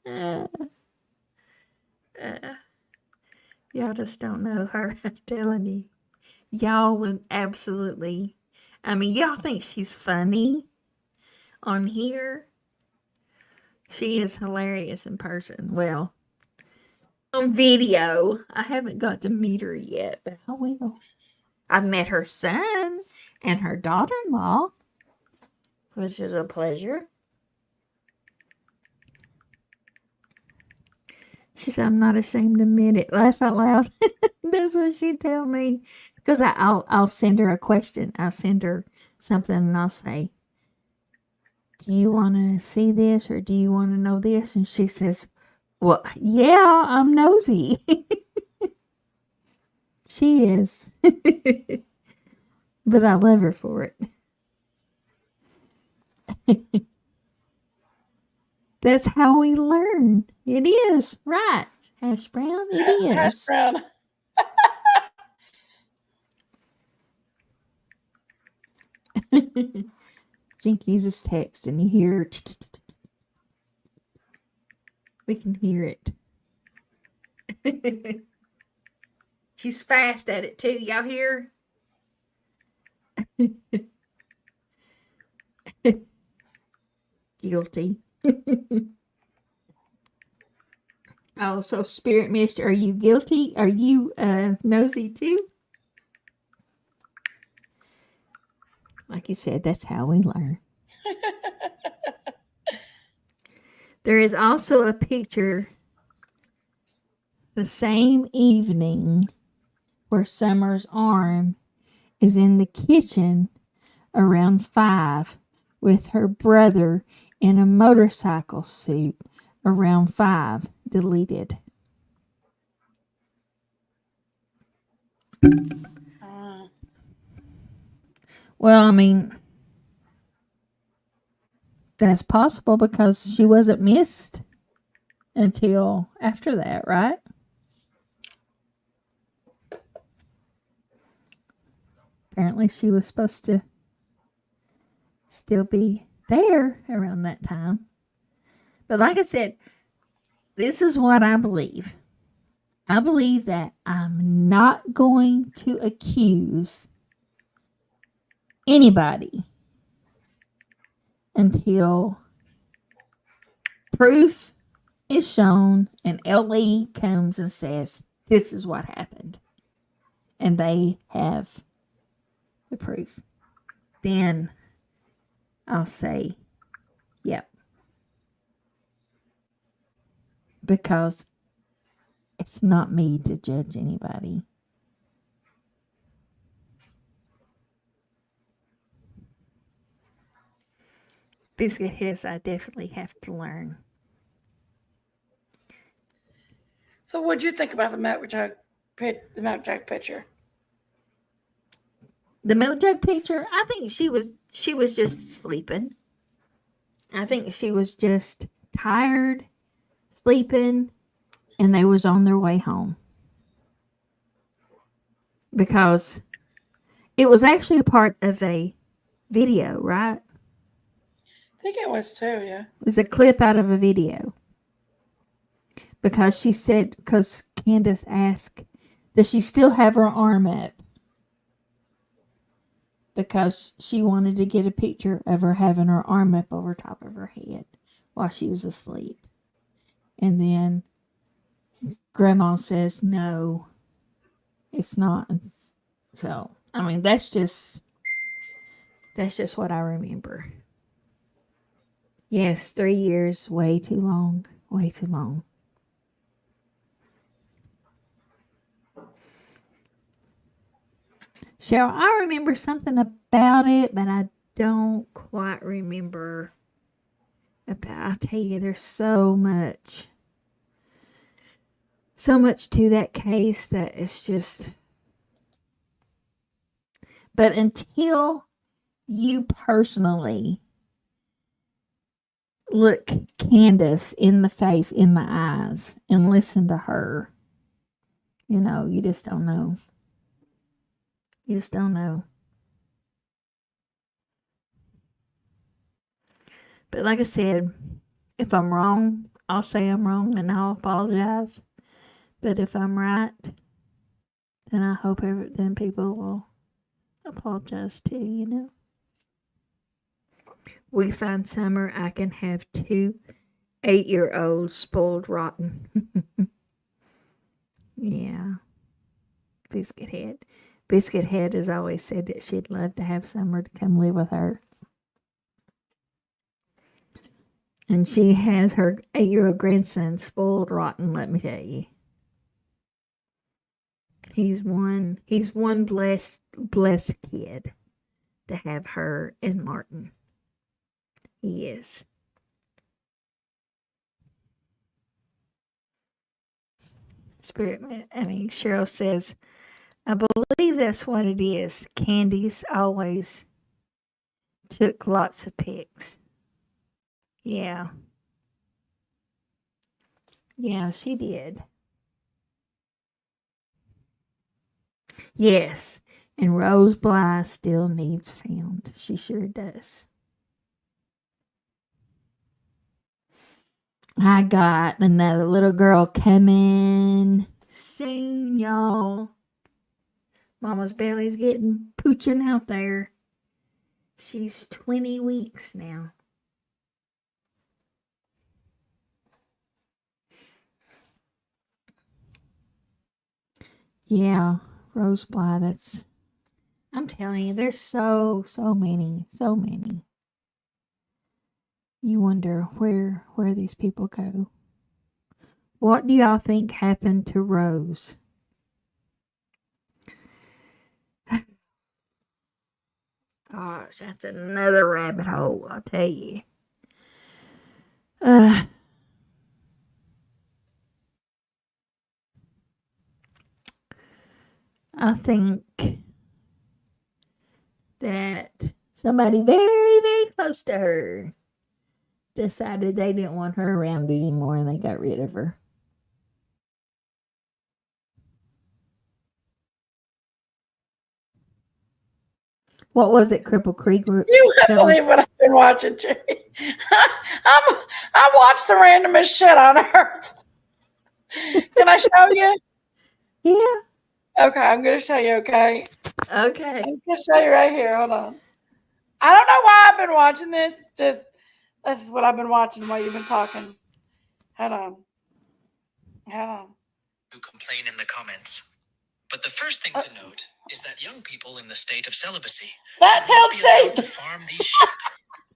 Uh, uh, y'all just don't know her. I'm telling you. Y'all would absolutely. I mean, y'all think she's funny on here. She is hilarious in person. Well, on video, I haven't got to meet her yet, but I will. I've met her son and her daughter-in-law, which is a pleasure. She said, "I'm not ashamed to admit it." Laugh out loud. That's what she tell me. Because I'll send her a question. I'll send her something and I'll say, "Do you want to see this or do you want to know this?" And she says, "Well, yeah, I'm nosy." She is. But I love her for it. That's how we learn. It is. Right. Hash brown, it Hash is. brown. Jinkies is texting. You hear it. We can hear it. She's fast at it too. Y'all hear? Guilty. Oh, so Spirit Mist, are you guilty? Are you nosy too? Like you said, that's how we learn. There is also a picture the same evening where Summer's arm is in the kitchen around 5 with her brother in a motorcycle suit around 5, deleted. Well, I mean, that's possible because she wasn't missed until after that, right? Apparently she was supposed to still be there around that time. But like I said, this is what I believe. I believe that I'm not going to accuse anybody until proof is shown and LE comes and says, this is what happened. And they have the proof. Then I'll say, yep. Because it's not me to judge anybody. Biscuit Hiss, I definitely have to learn. So, what'd you think about the milk jug picture? The milk jug picture, I think she was just sleeping. I think she was just tired, sleeping, and they was on their way home. Because it was actually a part of a video, right? I think it was too, yeah. It was a clip out of a video. Because she said, because Candace asked, does she still have her arm up? Because she wanted to get a picture of her having her arm up over top of her head while she was asleep. And then Grandma says, no, it's not. So, I mean, that's just what I remember. Yes, 3 years, way too long, way too long. Cheryl, I remember something about it, but I don't quite remember about. I tell you, there's so much to that case that it's just. But until you personally look Candace in the face, in the eyes, and listen to her. You know, you just don't know. You just don't know. But like I said, if I'm wrong, I'll say I'm wrong and I'll apologize. But if I'm right, then I hope then people will apologize too, you know. We find summer, I can have 2 8-year-olds spoiled rotten. Yeah. Biscuit Head. Biscuit Head has always said that she'd love to have Summer to come live with her. And she has her 8-year-old grandson spoiled rotten, let me tell you. He's one blessed kid to have her and Martin. He is. Cheryl says, I believe that's what it is. Candice always took lots of pics. Yeah. Yeah, she did. Yes, and Rose Bly still needs found. She sure does. I got another little girl coming soon, y'all. Mama's belly's getting pooching out there. She's 20 weeks now. Yeah, Rose Bly, I'm telling you, there's so many. You wonder where these people go. What do y'all think happened to Rose? Gosh, that's another rabbit hole, I'll tell you. I think that somebody very, very close to her decided they didn't want her around anymore and they got rid of her. What was it, Cripple Creek? You wouldn't believe what I've been watching, Jerry. I watched the randomest shit on earth. Can I show you? Yeah. Okay, I'm going to show you, okay? Okay. I'm going to show you right here. Hold on. I don't know why I've been watching this. Just, this is what I've been watching while you've been talking. Hold on. Who complain in the comments. But the first thing to note is that young people in the state of celibacy that should not be allowed sheep to farm these sheep.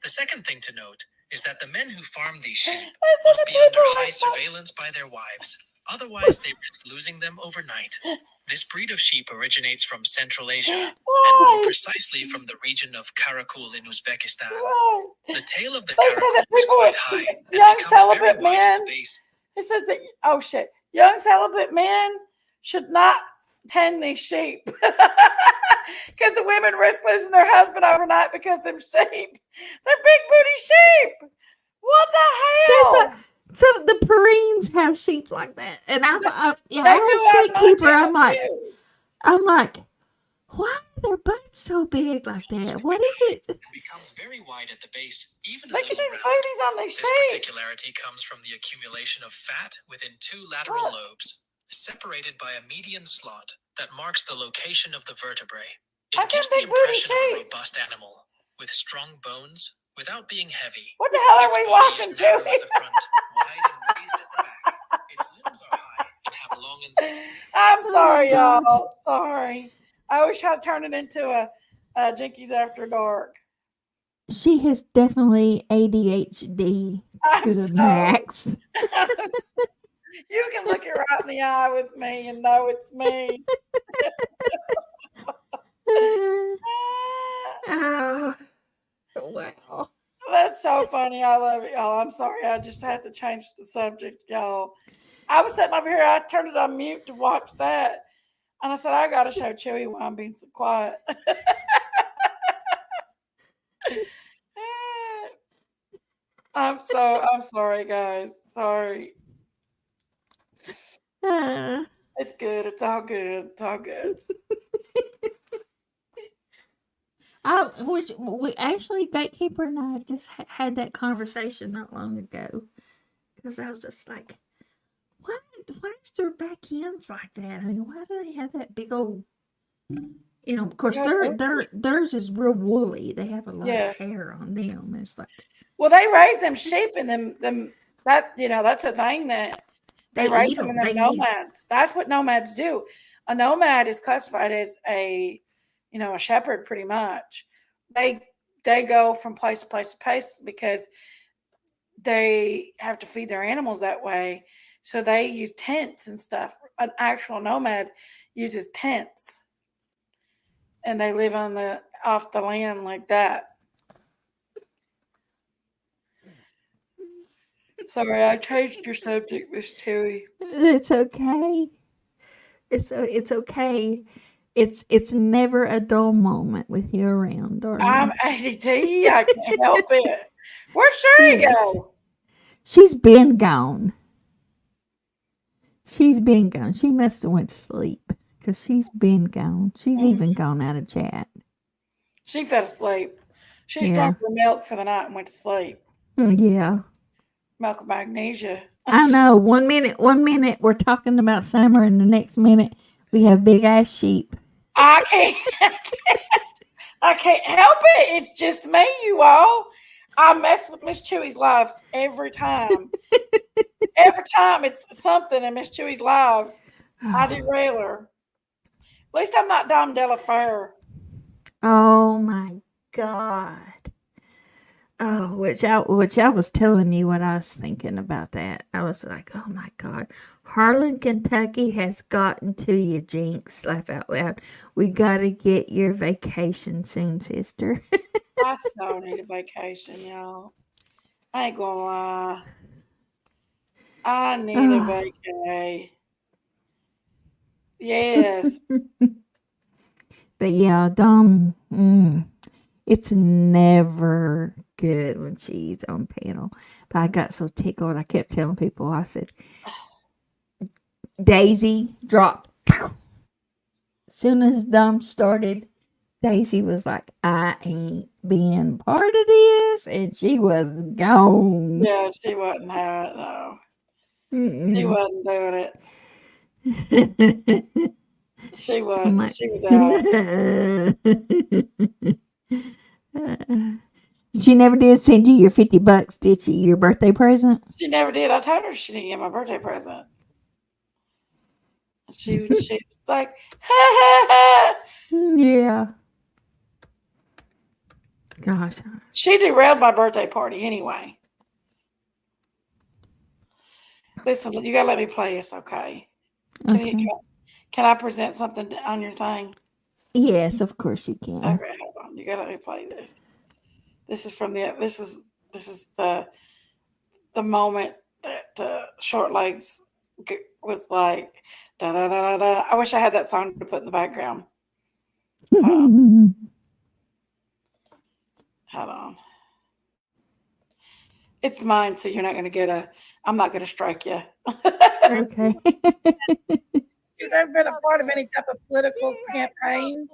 The second thing to note is that the men who farm these sheep must be under high surveillance by their wives. Otherwise, they risk losing them overnight. This breed of sheep originates from Central Asia, and more precisely from the region of Karakul in Uzbekistan. The tail of the Karakul is quite high and becomes very wide at the base. It says that, oh shit, young celibate men should not tend these sheep because the women risk losing their husband overnight because them sheep. They're big booty sheep. What the hell? So the Perrines have sheep like that, and I as gatekeeper, I'm like, why are their butts so big like that? What is it? It becomes very wide at the base, even look at these booties on these sheep. This particularity comes from the accumulation of fat within 2 lateral lobes, separated by a median slot that marks the location of the vertebrae. It gives the impression of a robust animal with strong bones without being heavy. What the hell are we watching, Julie? At the front, wide and raised at the back. Its limbs are high and have long and I'm sorry, y'all. Sorry. I always try to turn it into a Jinkies After Dark. She has definitely ADHD to the max. You can look it right in the eye with me and know it's me. Oh, wow. That's so funny. I love it, y'all. I'm sorry. I just had to change the subject, y'all. I was sitting over here. I turned it on mute to watch that. And I said, I got to show Chewy why I'm being so quiet. I'm sorry, guys. Sorry. Uh, It's good. It's all good. It's all good. which we actually, Gatekeeper and I just had that conversation not long ago because I was just like, why is their back ends like that? I mean, why do they have that big old, of course, Yeah, theirs is real woolly. They have a lot yeah. of hair on them. It's like Well, they raise them sheep and them that that's a thing that they they raise eat them in them. them They eat. nomads. That's what nomads do. A nomad is classified as a shepherd pretty much. They they go from place to place to place because they have to feed their animals that way. So they use tents and stuff. An actual nomad uses tents and they live on the off the land like that. Sorry, I changed your subject, Miss Terry. It's okay. It's okay. It's never a dull moment with you around, I'm darling. ADD. I can't help it. Where'd Sherry Yes, go? she's been gone. She's been gone. She must have went to sleep because she's been gone. She's even gone out of chat. She fell asleep. She's Yeah. drunk her milk for the night and went to sleep. Yeah. Milk of magnesia. I know. One minute we're talking about summer, and the next minute we have big ass sheep. I can't, I can't help it. It's just me, you all. I mess with Miss Chewy's lives every time. Every time it's something in Miss Chewy's lives, I derail her. At least I'm not Dom Delafair. Oh my God. Oh, which I was telling you what I was thinking about that. I was like, oh my God, Harlan, Kentucky has gotten to you, Jinx. Laugh out loud. We gotta get your vacation soon, sister. I so need a vacation, y'all. I ain't gonna lie. I need a Oh. vacay. Yes. But yeah, Dom, it's never good when she's on panel. But I got so tickled, I kept telling people, I said, Daisy dropped. As soon as Dom started, Daisy was like, I ain't being part of this. And she was gone. Yeah, she wasn't having it, no. She Mm-mm. wasn't doing it. She I'm wasn't. like, She was out. she never did send you your $50, did she? Your birthday present? She never did. I told her she didn't get my birthday present. She was like, ha ha ha. Yeah. Gosh. She derailed my birthday party anyway. Listen, you gotta let me play this, okay? Okay. Can I present something on your thing? Yes, of course you can. Okay, hold on. You gotta let me play this. This is the moment that Short Legs was like da da da da da. I wish I had that song to put in the background. Hold on. It's mine, so you're not gonna get a. I'm not gonna strike you. Okay. You've ever been a part of any type of political campaigns?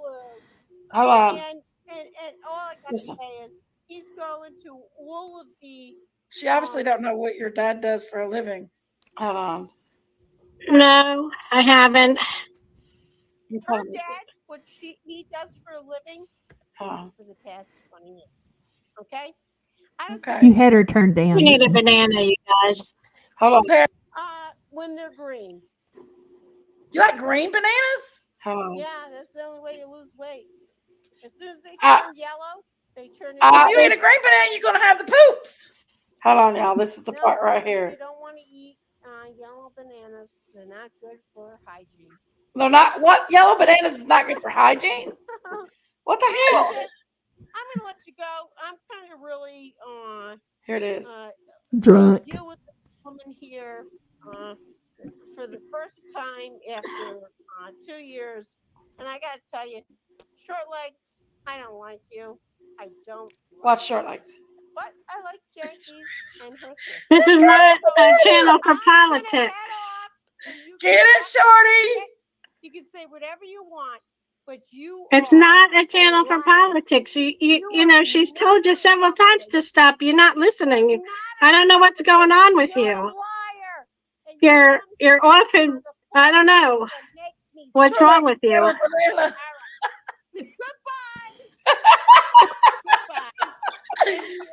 Hold on. And all I got to Listen. say is he's going to all of the. She obviously don't know what your dad does for a living. Hold on. No, I haven't. Her dad, what he does for a living, Hold on. for the past 20 years. Okay. I don't Okay. You had her turned down. We need a didn't you? banana, you guys. Hold on. when they're green. You like green bananas? Hold on. Yeah, that's the only way you lose weight. As soon as they Uh, turn yellow, they turn. If you eat a green banana, you're gonna have the poops. Hold on, y'all. This is the part right here. You don't want to eat yellow bananas. They're not good for hygiene. They're not. What yellow bananas is not good for hygiene? What the hell? I'm gonna let you go. I'm kind of really Here it is. Drunk. Deal with the woman here for the first time after 2 years, and I gotta tell you, Short Legs, I don't like you. I don't. Watch Short Legs. What? I like Jackie and her sister. This is not a channel for politics. Get it, Shorty? You can say whatever you want, but you It's are not a channel for liar. politics. You know, she's told you several times to stop. You're not listening. I don't know what's going on with You're a you. liar. And you You're off and I don't know what's Sure wrong like with you. a banana. Goodbye. Goodbye. Thank you.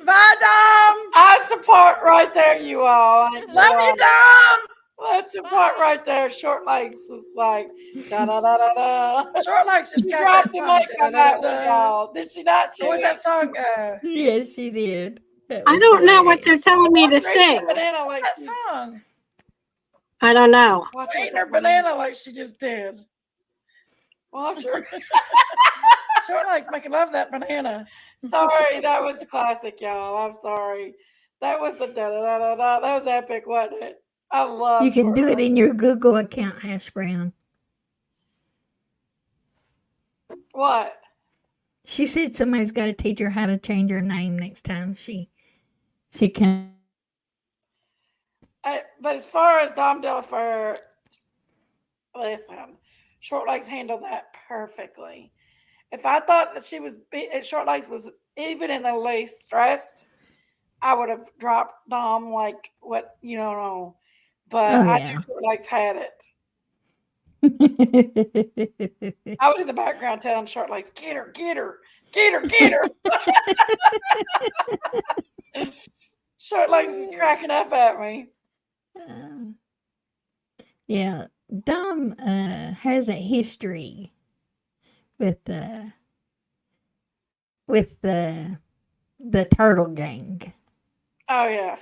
Bye, Dom. I support right there, you all. Love you, Dom. Let's support right there. Short Legs was like da da da da da. Short Legs just got dropped the mic on that one, y'all. Did she not? What was that song? Yes, she did. That I was don't know what they're hilarious. telling me to sing. Banana like that song. I don't know. Watch her eating her banana like she just did. Watch her. Short Legs making love that banana. Sorry, that was classic, y'all. I'm sorry. That was the da da da da da. That was epic, wasn't it? I love. You can Short do it Legs. in your Google account, Hash Brown. What? She said somebody's got to teach her how to change her name next time she can. But as far as Dom Delafair, listen, Short Legs handled that perfectly. If I thought that Short Legs was even in the least stressed, I would have dropped Dom like what you don't know. But I knew Short Legs had it. I was in the background telling Short Legs, get her, get her, get her, get her. Short Legs is cracking up at me. Yeah, Dom has a history with the turtle gang. Oh yeah.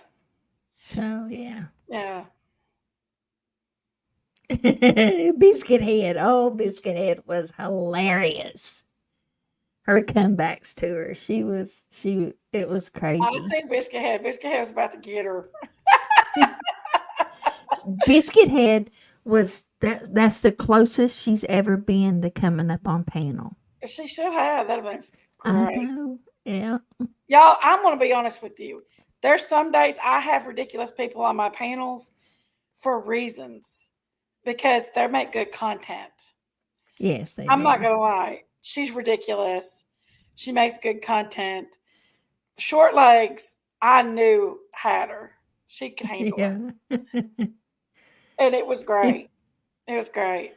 So yeah. Yeah. Biscuit Head. Oh, Biscuit Head was hilarious. Her comebacks to her. It was crazy. I seen Biscuit Head. Biscuit Head was about to get her. Biscuit Head was that's the closest she's ever been to coming up on panel. She should have. That'd have been great. I know. Yeah. Y'all, I'm gonna be honest with you. There's some days I have ridiculous people on my panels for reasons because they make good content. Yes, they I'm do. not gonna lie. She's ridiculous. She makes good content. Short Legs, I knew had her. She could handle it. And it was great. It was great.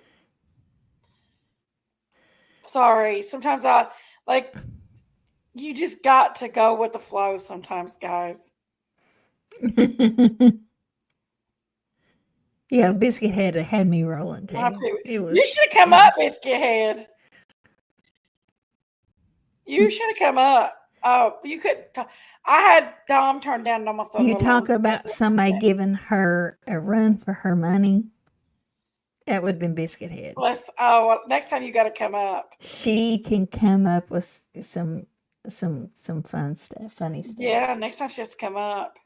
Sorry. Sometimes you just got to go with the flow sometimes, guys. Yeah, Biscuit Head had me rolling too. You should have come up, Biscuit Head. You should have come up. Oh, you could. I had Dom turn down almost. You talk about somebody giving her a run for her money. That would have been Biscuit Head. Well, next time you got to come up. She can come up with some fun stuff, funny stuff. Yeah, next time she has to come up.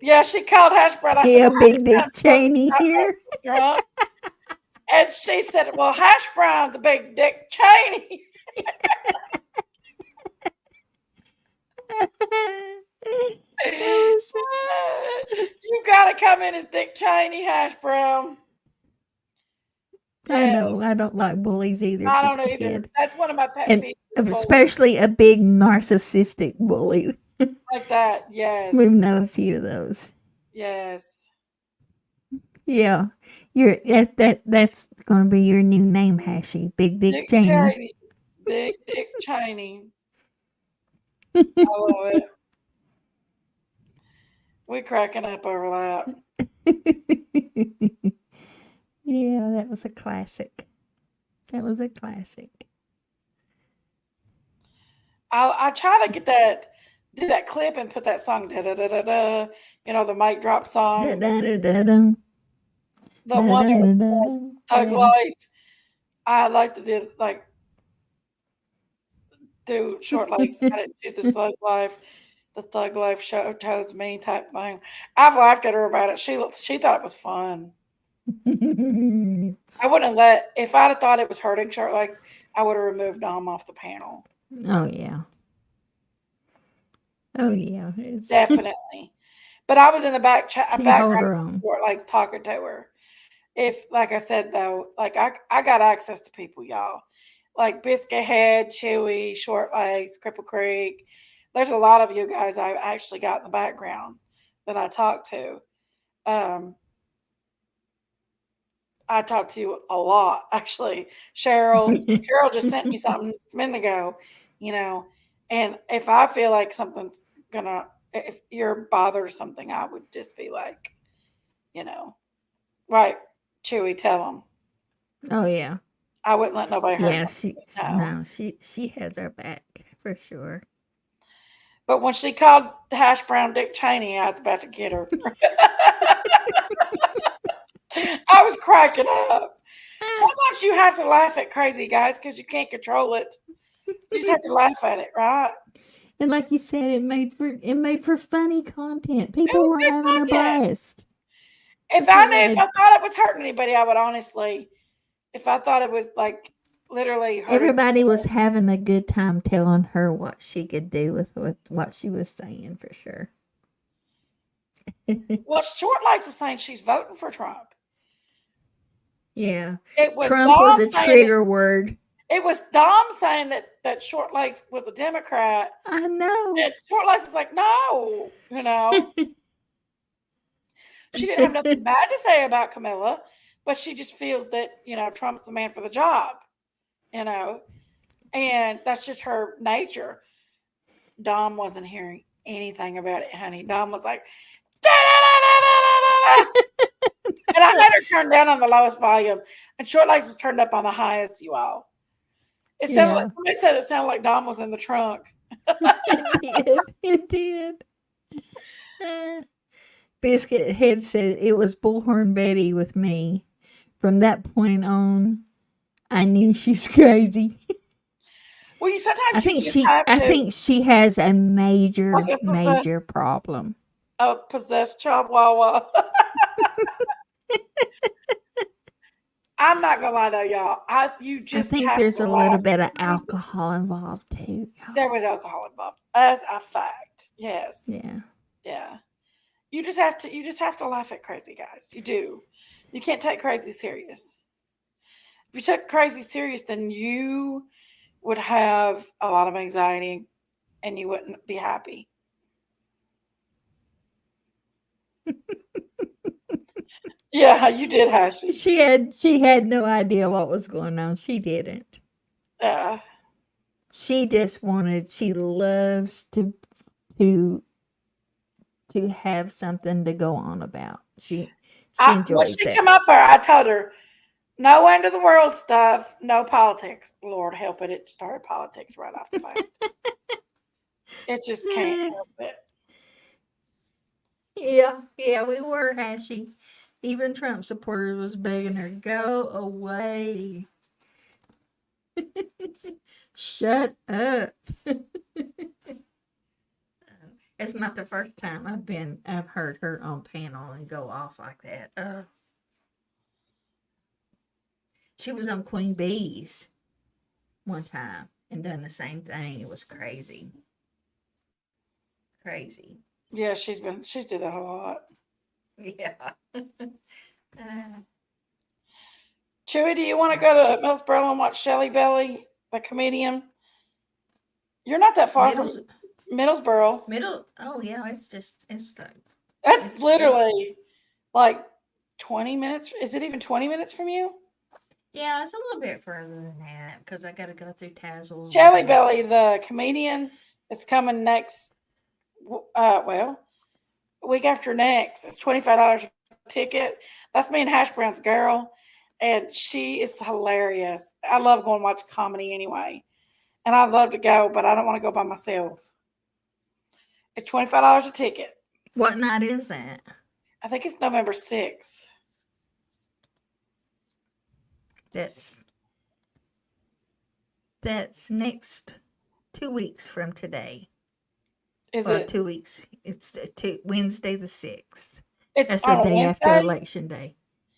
Yeah, she called Hash Brown. I said, Big Dick Cheney here. Drunk. And she said, well, Hash Brown's a Big Dick Cheney. You got to come in as Dick Cheney, Hash Brown. I know. I don't like bullies either. I don't either. That's one of my pet peeves. Especially a big narcissistic bully. Like that, yes. We know a few of those. Yes. Yeah. That's going to be your new name, Hashy. Big Dick Cheney. Big Dick Cheney. I love it. We're cracking up over that. Yeah, that was a classic. I try to get do that clip and put that song da da da da da. You know, the mic drop song. Da da da da da. The one Thug Life. I like to do Short Legs. I didn't do the Thug Life show toes me type thing. I've laughed at her about it. She thought it was fun. I wouldn't if I'd have thought it was hurting Short Legs, I would have removed Dom off the panel. Oh yeah. Oh yeah, it's Definitely. But I was in the she hold background her own. like talking to her. If, like I said though, like I got access to people, y'all. Like Biscuit Head, Chewy, Short Legs, Cripple Creek. There's a lot of you guys I've actually got in the background that I talk to. Um, I talk to you a lot, actually. Cheryl just sent me something a minute ago, you know. And if I feel like something's gonna, if you're bothered or something, I would just be like, you know, right, Chewy, tell them. Oh yeah. I wouldn't let nobody hurt Yeah, nobody. No. no, she has our back for sure. But when she called Hash Brown Dick Cheney, I was about to get her. I was cracking up. Sometimes you have to laugh at crazy guys because you can't control it. You just have to laugh at it, right? And like you said, it made for funny content. It People was were good having a content. blast. If That's I what knew, if it, I thought it was hurting anybody, I would honestly, if I thought it was like literally hurting. everybody was having a good time telling her what she could do with what she was saying for sure. Well, Short Life was saying she's voting for Trump. Yeah. It was Trump was Dom a saying trigger word. it was Dom saying that Short Legs was a Democrat. I know. And Short Legs is like, no, you know. She didn't have nothing bad to say about Camilla, but she just feels that, you know, Trump's the man for the job, you know, and that's just her nature. Dom wasn't hearing anything about it, honey. Dom was like, and I had her turned down on the lowest volume, and Short Legs was turned up on the highest, you all. It sounded like, Yeah. somebody said it sounded like Dom was in the trunk. It did. It did. Biscuit Head said it was Bullhorn Betty with me. From that point on, I knew she's crazy. Well, sometimes you just have I to, think she has a major, like a major problem. possessed chihuahua. I'm not gonna lie though, y'all. You I just think have there's to a little laugh. bit of alcohol involved too. There was alcohol involved, as a fact. Yes, Yeah. yeah. You just have to laugh at crazy guys. You do. You can't take crazy serious. If you took crazy serious, then you would have a lot of anxiety, and you wouldn't be happy. Yeah, you did, Hashi. She had no idea what was going on. She didn't. Yeah. She just wanted. She loves to have something to go on about. She When enjoys she it. come up there, I told her, no end of the world stuff, no politics. Lord help it, it started politics right off the bat. It just can't help it. Yeah, we were Hashy. Even Trump supporters was begging her, go away. Shut up. It's not the first time I've heard her on panel and go off like that. She was on Queen Bee's one time and done the same thing. It was crazy. Crazy. Yeah, she's did that a lot. Yeah. Chewy, do you want to go to Middlesboro and watch Shelly Belly, the comedian? You're not that far from Middlesboro. Oh yeah, it's That's literally like 20 minutes. Is it even 20 minutes from you? Yeah, it's a little bit further than that because I got to go through Tazzle. Shelly Belly, the comedian, is coming next. Week after next. It's $25 a ticket. That's me and Hash Brown's girl, and she is hilarious. I love going to watch comedy anyway, and I'd love to go, but I don't want to go by myself. It's $25 a ticket. What night is that? I think it's November 6th. That's next 2 weeks from today. Is it 2 weeks? It's Wednesday the 6th. It's That's on the day after Wednesday? Election Day.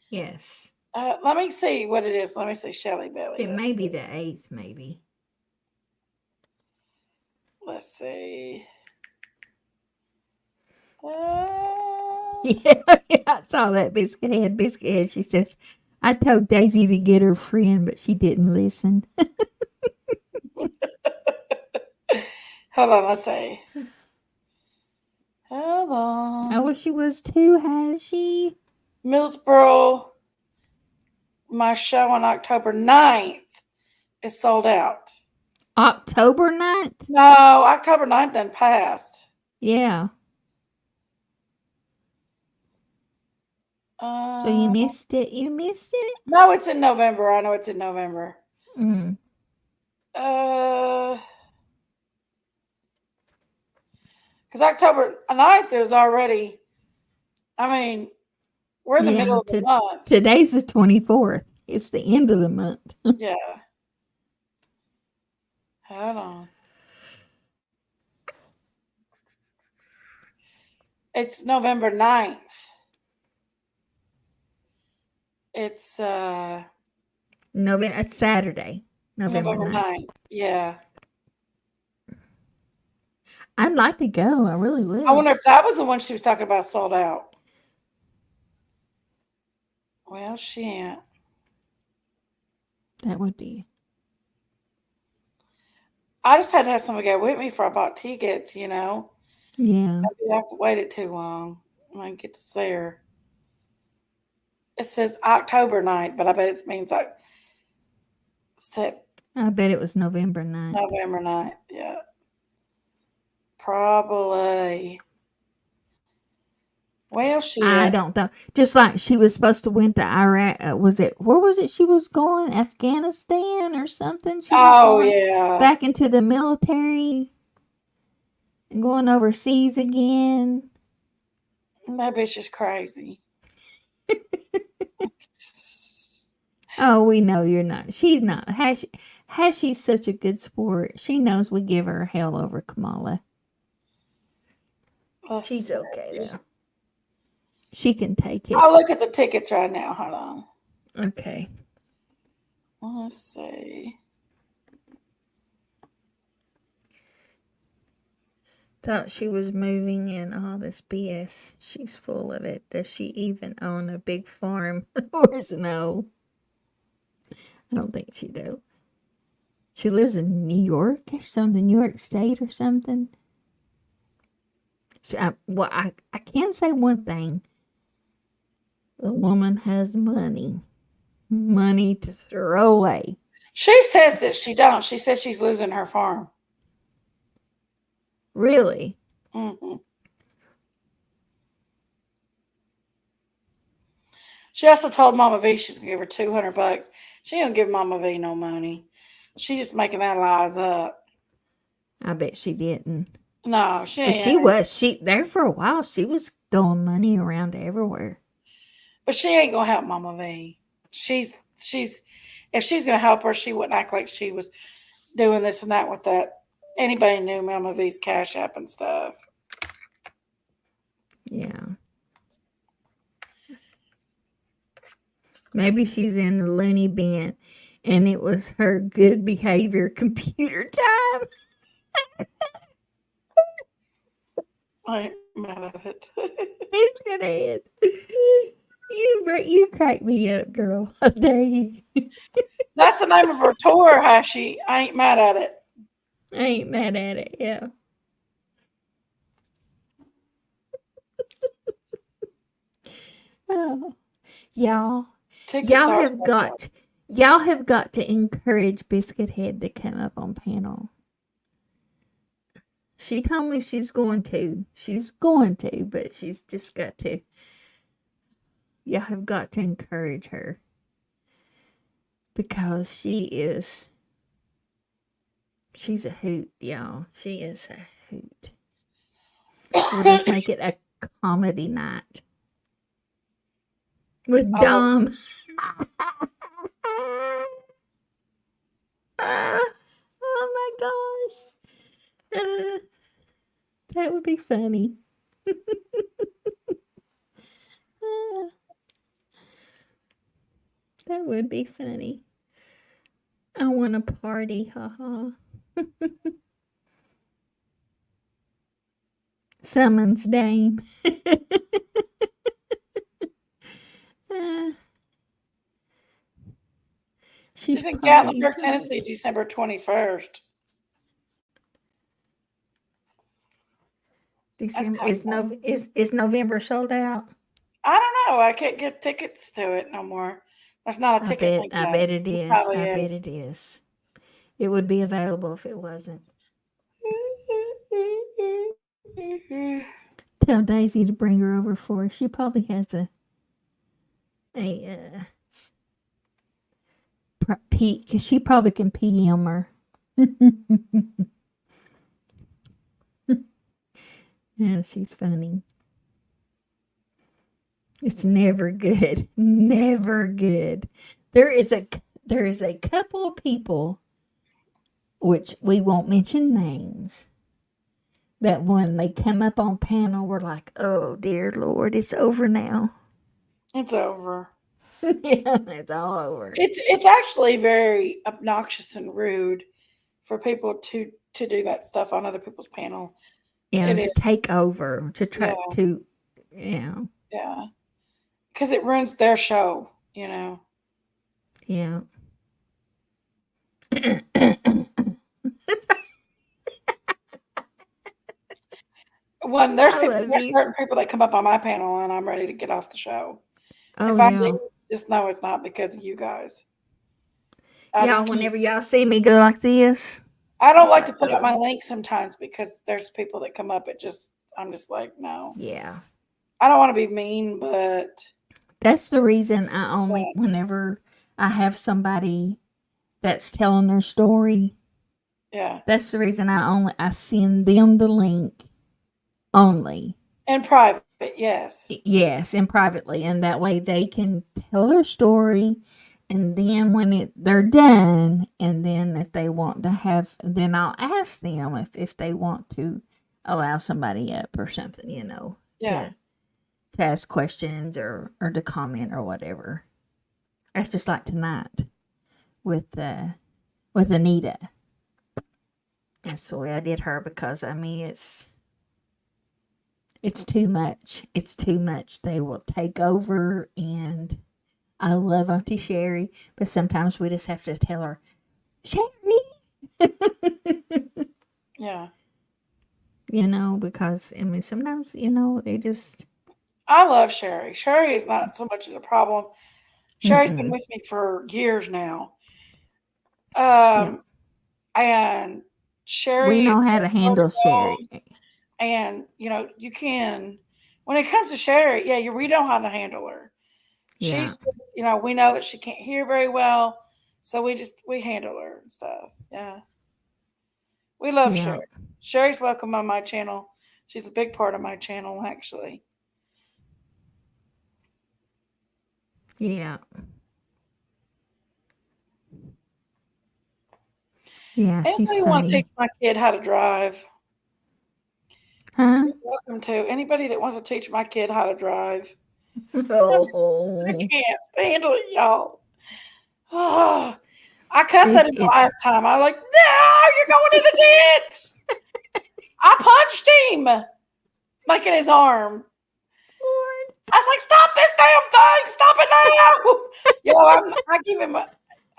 Yes. Let me see what it is. Let me see Shelly Belly. It may be the 8th, maybe. Let's see. Yeah, I saw that Biscuit Head. Biscuit Head, she says, I told Daisy to get her friend, but she didn't listen. Hold on, let's see. Hold on. I wish she was too, has she? Middlesboro, my show on October 9th is sold out. October 9th? No, October 9th then passed. Yeah. So you missed it? You missed it? No, it's in November. I know it's in November. Mm. Because October 9th is already, I mean, we're in the middle of the month. Today's the 24th. It's the end of the month. Yeah. Hold on. It's November 9th. It's It's Saturday. November 9th. 9th. Yeah. I'd like to go. I really would. I wonder if that was the one she was talking about sold out. Well, she ain't. That would be. I just had to have somebody go with me before I bought tickets, you know. Yeah. I have to wait it too long. I get to see her. It says October 9th, but I bet it means like I bet it was November 9th. November 9th, yeah. Probably. Well, I don't know. Just like she was supposed to went to Iraq. Where was it she was going? Afghanistan or something? She was going yeah. back into the military and going overseas again. That bitch is crazy. Oh, we know you're not. She's not. Has she such a good sport? She knows we give her hell over Kamala. She's okay though. She can take it. I'll look at the tickets right now. Hold on. Okay. Let's see. Thought she was moving in all this BS. She's full of it. Does she even own a big farm? Where's no? I don't think she do. She lives in New York or something, New York State or something. I can say one thing. The woman has money. Money to throw away. She says that she don't. She says she's losing her farm. Really? Mm-hmm. She also told Mama V she's gonna give her $200. She don't give Mama V no money. She's just making that lies up. I bet she didn't. No, she ain't. She there for a while. She was throwing money around everywhere. But she ain't gonna help Mama V. She's if she's gonna help her, she wouldn't act like she was doing this and that with that. Anybody knew Mama V's Cash App and stuff. Yeah. Maybe she's in the loony bin and it was her good behavior computer time. I ain't mad at it. It's good head. You crack me up, girl. I dare you. That's the name of her tour, Hashi. I ain't mad at it. I ain't mad at it, yeah. Oh, y'all have got to encourage Biscuit Head to come up on panel. She told me she's going to. She's going to, but she's just got to. Y'all have got to encourage her. Because she's a hoot, y'all. She is a hoot. We'll just make it a comedy night. With Dom. Oh my gosh. That would be funny. That would be funny. I want a party, haha. summons, Dame. She's She's in probably Gatlinburg, Tennessee, December 21st. December kinda is November sold out? I don't know. I can't get tickets to it no more. There's not a ticket link I yet. bet it is. Probably I is. bet it is. It would be available if it wasn't. Tell Daisy to bring her over for us. She probably has a she probably can PM her. Yeah, she's funny. It's never good. Never good. There is a couple of people, which we won't mention names, that when they come up on panel, we're like, oh dear Lord, it's over now. It's over. Yeah, it's all over. It's actually very obnoxious and rude for people to do that stuff on other people's panel. Yeah, It to is. take over, to try Yeah. to, yeah. Yeah. Because it ruins their show, you know. Yeah. When there's I people, love there's you. certain people that come up on my panel and I'm ready to get off the show. Oh, If I yeah. leave, just know it's not because of you guys. I Y'all, just can't. whenever y'all see me go like this, I don't it's like to like, put up my ugh. link sometimes because there's people that come up. I'm just like, no. Yeah. I don't want to be mean, but That's the reason I only, yeah. whenever I have somebody that's telling their story, Yeah. that's the reason I send them the link only. In private, yes. Yes, and privately, and that way they can tell their story, and then when they're done, and then if they want to have, then I'll ask them if they want to allow somebody up or something, Yeah. to ask questions or to comment or whatever. That's just like tonight with Anita. That's the way I did her because I mean it's too much. It's too much. They will take over, and I love Auntie Sherry, but sometimes we just have to tell her, Sherry. Yeah. Because I mean sometimes, they just I love Sherry. Sherry is not so much of a problem. Sherry's been mm-mm. with me for years now. Yeah. And Sherry We is know how to handle Sherry. and you can when it comes to Sherry, yeah, we know how to handle her. Yeah. She's just, we know that she can't hear very well, so we handle her and stuff. Yeah. We love Yeah. Sherry. Sherry's welcome on my channel. She's a big part of my channel, actually. Yeah. Yeah, she's Anybody want to funny. teach my kid how to drive? Huh? You're welcome to. Anybody that wants to teach my kid how to drive. I Oh. can't handle it, y'all. Oh, I cussed at him the It last time. I was like, no, you're going in the ditch. I punched him, like in his arm. Lord. I was like, stop this damn thing. Stop it now. I give him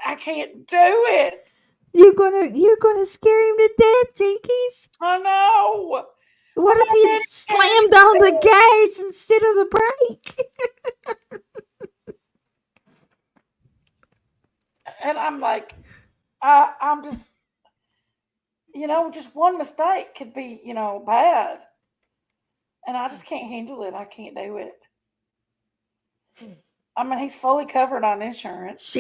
I can't do it. You're gonna scare him to death, Jinkies. I know. What if he slammed on the gas instead of the brake? And I'm like, I'm just, just one mistake could be, bad. And I just can't handle it. I can't do it. I mean, he's fully covered on insurance.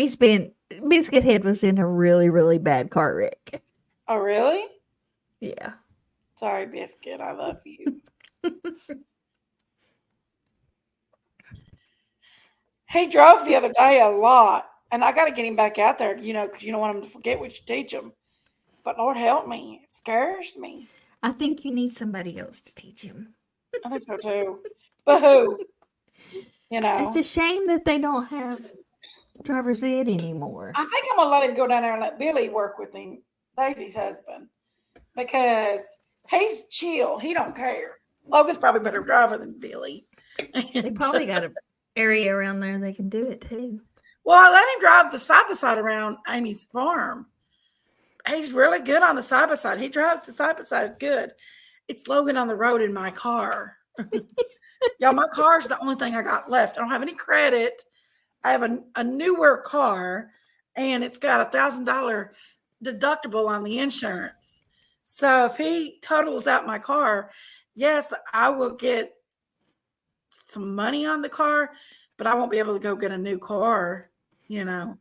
Biscuit Head was in a really, really bad car wreck. Oh, really? Yeah. Sorry, Biscuit. I love you. He drove the other day a lot, and I got to get him back out there, because you don't want him to forget what you teach him. But Lord help me, it scares me. I think you need somebody else to teach him. I think so too. But who? It's a shame that they don't have driver's ed anymore. I think I'm gonna let him go down there and let Billy work with him, Daisy's husband, because he's chill. He don't care. Logan's probably a better driver than Billy. They probably got an area around there they can do it too. Well, I let him drive the side by side around Amy's farm. He's really good on the side by side. He drives the side by side good. It's Logan on the road in my car. Y'all, my car is the only thing I got left. I don't have any credit. I have a newer car, and it's got $1,000 deductible on the insurance. So if he totals out my car, yes, I will get some money on the car, but I won't be able to go get a new car, you know.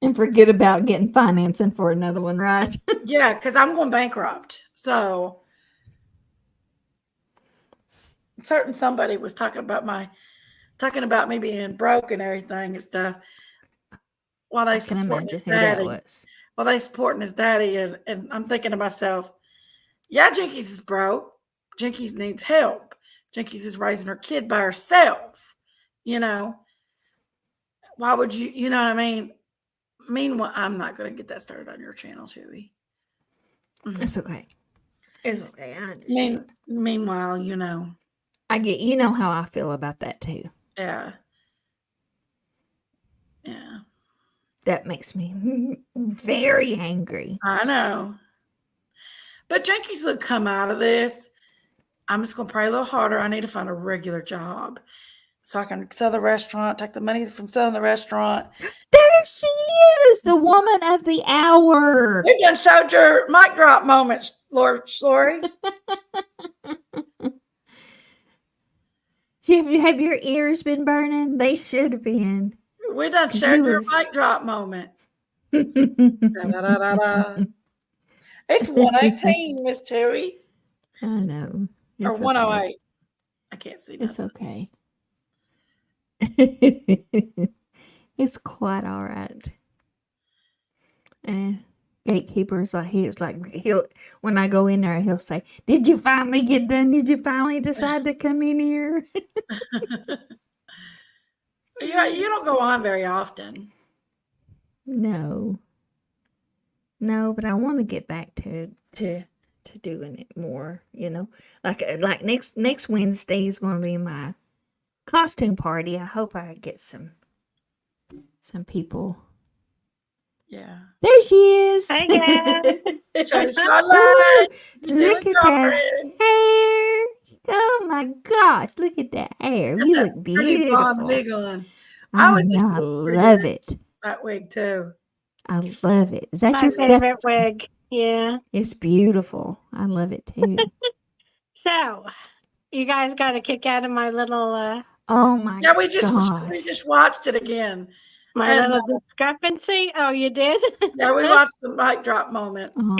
And forget about getting financing for another one, right? Yeah, because I'm going bankrupt. So somebody was talking about me being broke and everything and stuff. While they supporting his daddy. While they supporting his daddy, and I'm thinking to myself, yeah, Jinkies is broke. Jinkies needs help. Jinkies is raising her kid by herself. You know. Why would you know what I mean? Meanwhile, I'm not going to get that started on your channel, Chewy. It's okay. It's okay. I understand. Meanwhile, you know. You know how I feel about that too. Yeah. Yeah. That makes me very angry. I know. But Jinkies will come out of this. I'm just going to pray a little harder. I need to find a regular job so I can sell the restaurant, take the money from selling the restaurant. There she is, the woman of the hour. You done showed your mic drop moments, Lori. Have your ears been burning? They should have been. We done showed your mic drop moment. Da, da, da, da. It's 118, Miss Chewy. I know. Or 108. Okay. I can't see nothing. It's okay. It's quite all right. And Gatekeeper's he'll when I go in there, he'll say, "Did you finally get done? Did you finally decide to come in here?" Yeah, you don't go on very often. No, but I want to get back to doing it more. You know, like next Wednesday is going to be my costume party. I hope I get some people. Yeah. There she is. Hi, guys. Look at that hair. Oh my gosh, look at that hair. You look beautiful. I love it. That wig too. I love it. Is that my your favorite wig? Yeah. It's beautiful. I love it too. So, you guys got a kick out of my little oh my yeah, we just watched it again. My little discrepancy. Oh, you did? Yeah, we watched the mic drop moment. Oh,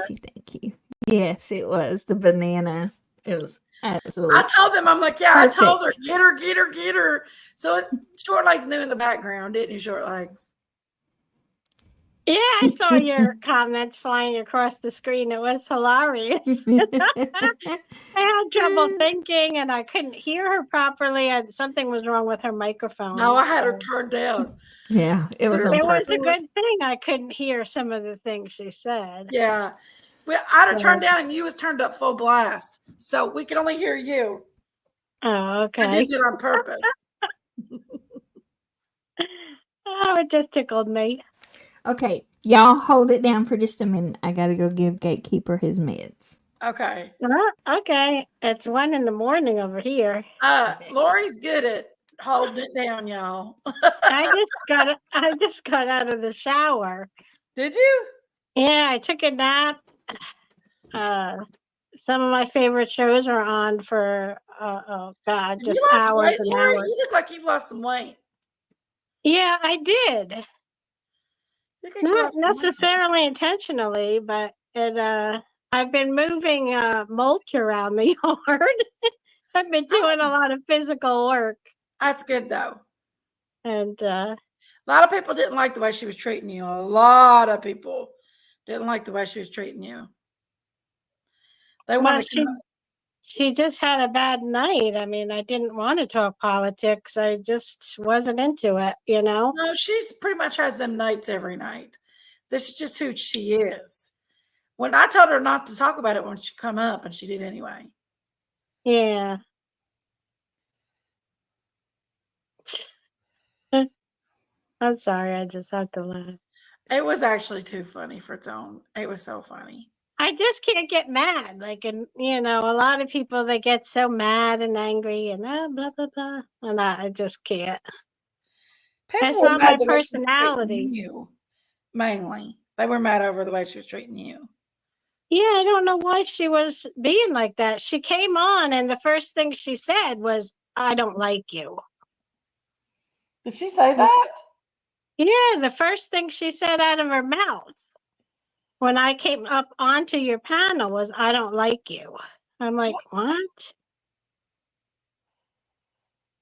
thank you. Yes, it was the banana. It was absolutely. I told them, I'm like, yeah, perfect. I told her, get her. So Short Legs knew in the background, didn't you, Short Legs? Yeah, I saw your comments flying across the screen. It was hilarious. I had trouble thinking, and I couldn't hear her properly. And something was wrong with her microphone. No, I had her turned down. Yeah, it was. It was a good thing I couldn't hear some of the things she said. Yeah, well, I had her turned down, and you was turned up full blast, so we could only hear you. Oh, okay. I did it on purpose. Oh, it just tickled me. Okay, y'all hold it down for just a minute. I gotta go give Gatekeeper his meds. Okay. Okay. It's 1 a.m. over here. Lori's good at holding it down, y'all. I just got out of the shower. Did you? Yeah, I took a nap. Some of my favorite shows are on for just hours and hours. You look like you've lost some weight. Yeah, I did. Not necessarily intentionally, but I've been moving mulch around the yard. I've been doing a lot of physical work. That's good though. And a lot of people didn't like the way she was treating you. A lot of people didn't like the way she was treating you. They wanted she just had a bad night. I mean, I didn't want to talk politics. I just wasn't into it, you know? No, she's pretty much has them nights every night. This is just who she is. When I told her not to talk about it when she come up, and she did anyway. Yeah. I'm sorry, I just have to laugh. It was actually too funny for its own. It was so funny. I just can't get mad. Like, and a lot of people they get so mad and angry and blah blah blah, and I just can't. People That's were not mad my the way she was treating personality. you, mainly. They were mad over the way she was treating you. Yeah, I don't know why she was being like that. She came on, and the first thing she said was, "I don't like you." Did she say that? Yeah, the first thing she said out of her mouth when I came up onto your panel was, "I don't like you." I'm like, what?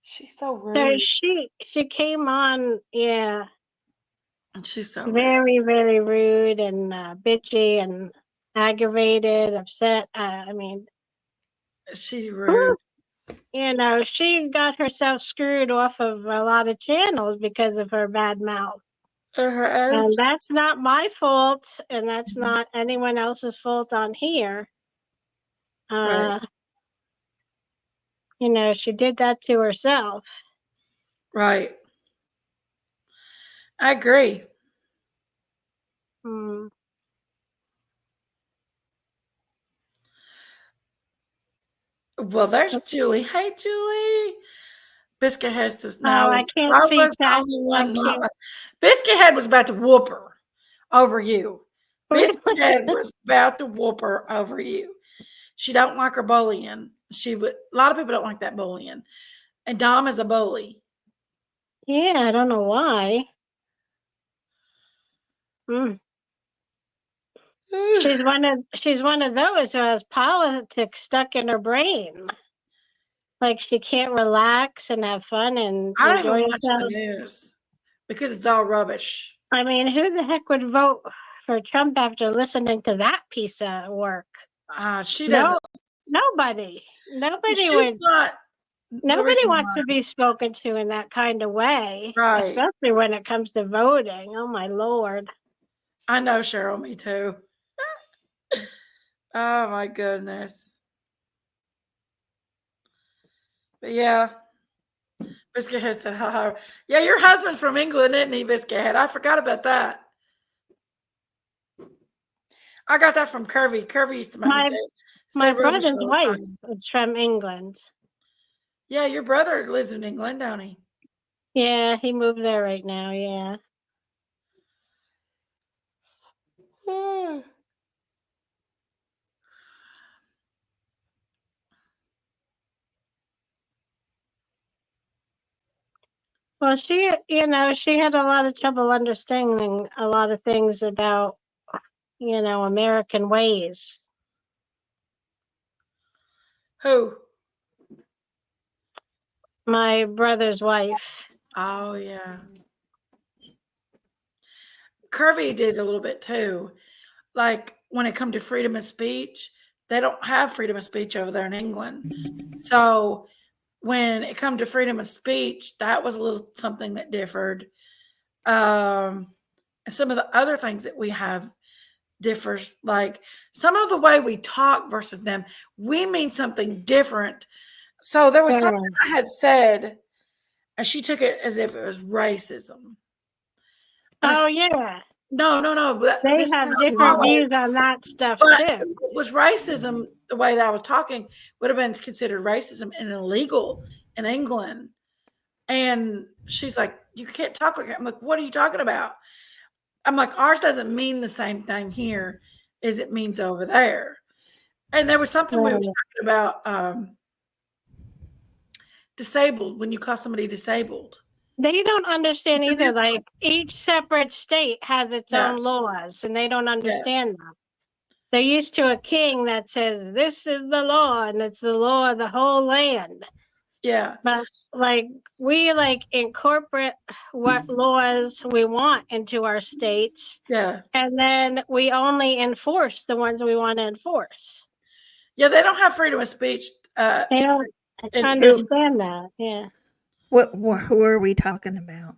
She's so So rude. she came on, yeah, And she's so rude. very, very rude and bitchy and aggravated, upset. I mean, She's rude. She got herself screwed off of a lot of channels because of her bad mouth. And that's not my fault, and that's not anyone else's fault on here. Right. She did that to herself. Right. I agree. Mm. Well, there's Julie. Hey, Julie. Biscuit Head says, Oh, no, I can't I see was the chat. only I one. can't. Biscuit Head was about to whoop her over you. Biscuit Really? Head was about to whoop her over you. She don't like her bullying. A lot of people don't like that bullying. And Dom is a bully. Yeah, I don't know why. Mm. She's one of those who has politics stuck in her brain. Like she can't relax and have fun and I don't enjoy even watch herself. the news because it's all rubbish. I mean, who the heck would vote for Trump after listening to that piece of work? She doesn't. Nobody. Nobody She's would. not. Nobody wants to be spoken to in that kind of way, Right. especially when it comes to voting. Oh my Lord. I know, Cheryl, me too. Oh my goodness. But yeah. Biscuit Head said, haha. Yeah, your husband's from England, isn't he, Biscuit Head? I forgot about that. I got that from Kirby. Kirby used to make me say My rubbish brother's all the wife time. is from England. Yeah, your brother lives in England, don't he? Yeah, he moved there right now, yeah. Well, she had a lot of trouble understanding a lot of things about, American ways. Who? My brother's wife. Oh, yeah. Kirby did a little bit too. Like when it come to freedom of speech, they don't have freedom of speech over there in England. So when it come to freedom of speech, that was a little something that differed. And some of the other things that we have differs, like some of the way we talk versus them, we mean something different. So there was something I had said, and she took it as if it was racism. Oh, yeah. No. They have different views on that stuff But too. it was racism. The way that I was talking would have been considered racism and illegal in England. And she's like, "You can't talk like that." I'm like, "What are you talking about?" I'm like, "Ours doesn't mean the same thing here as it means over there." And there was something we were talking about disabled, when you call somebody disabled. They don't understand either. Like each separate state has its own laws, and they don't understand them. They're used to a king that says, "This is the law," and it's the law of the whole land. Yeah. But we incorporate what laws we want into our states. Yeah. And then we only enforce the ones we want to enforce. Yeah, they don't have freedom of speech. They don't understand that. Yeah. Who are we talking about?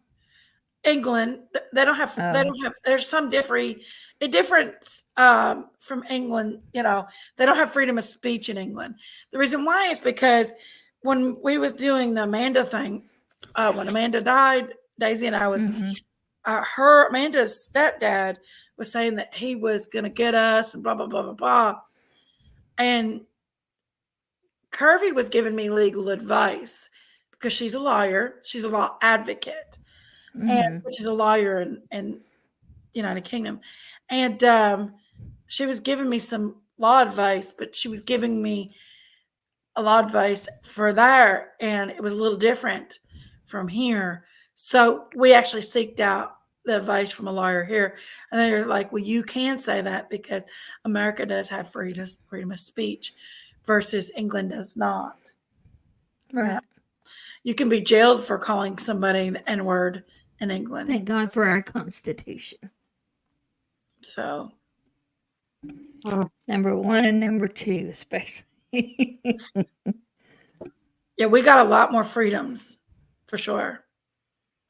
England, they don't have. They Oh. don't have. There's some difference from England. You know, they don't have freedom of speech in England. The reason why is because when we was doing the Amanda thing, when Amanda died, Daisy and I was. Mhm. Amanda's stepdad was saying that he was going to get us and blah blah blah blah blah, and Curvy was giving me legal advice because she's a lawyer. She's a law advocate, and Mhm. which is a lawyer in United Kingdom, and she was giving me some law advice, but she was giving me a law advice for there, and it was a little different from here. So we actually seeked out the advice from a lawyer here, and they're like, "Well, you can say that because America does have freedom of speech, versus England does not. Right. You can be jailed for calling somebody the N word in England. Thank God for our Constitution. So Number 1 and number 2, especially. yeah, we got a lot more freedoms for sure.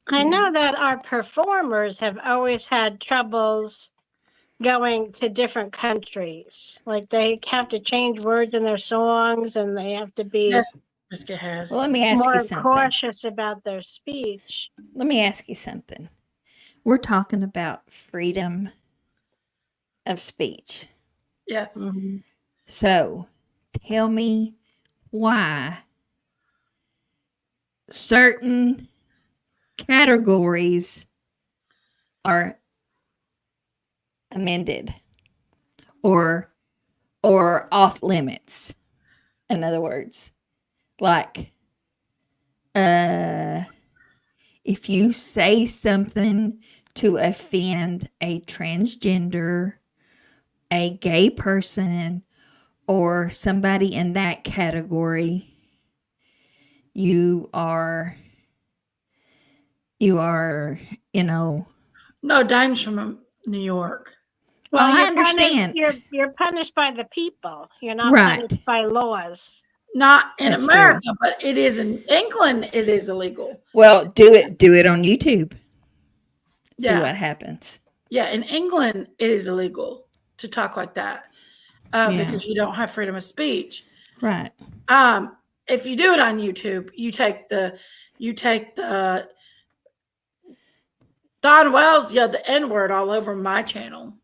I know that our performers have always had troubles going to different countries. Like they have to change words in their songs and they have to be Yes, let's get ahead. Well, let me ask more you something. cautious about their speech. Let me ask you something. We're talking about freedom of speech. Yes. Mm-hmm. So, tell me why certain categories are amended or off limits. In other words, like if you say something to offend a transgender, a gay person, or somebody in that category, you are, No, Dime's from New York. Well, I you're understand. You're punished by the people. You're not Right. punished by laws. Not in That's America, true. but it is in England. It is illegal. Well, do it on YouTube. See Yeah. what happens. Yeah, in England, it is illegal to talk like that because you don't have freedom of speech. Right. If you do it on YouTube, you take the Don Wells yelled the N word all over my channel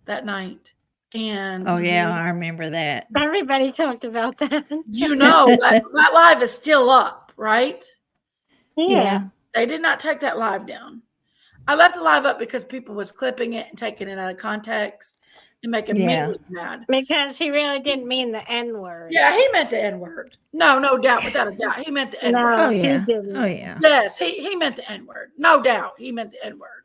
that night, and Oh yeah, I remember that. Everybody talked about that. you know that live is still up, right? Yeah. They did not take that live down. I left the live up because people was clipping it and taking it out of context and making me Yeah. look mad. Because he really didn't mean the N word. Yeah, he meant the N word. No doubt, without a doubt, he meant the N word. No, Oh he yeah. didn't. Oh yeah. Yes, he meant the N word. No doubt, he meant the N word.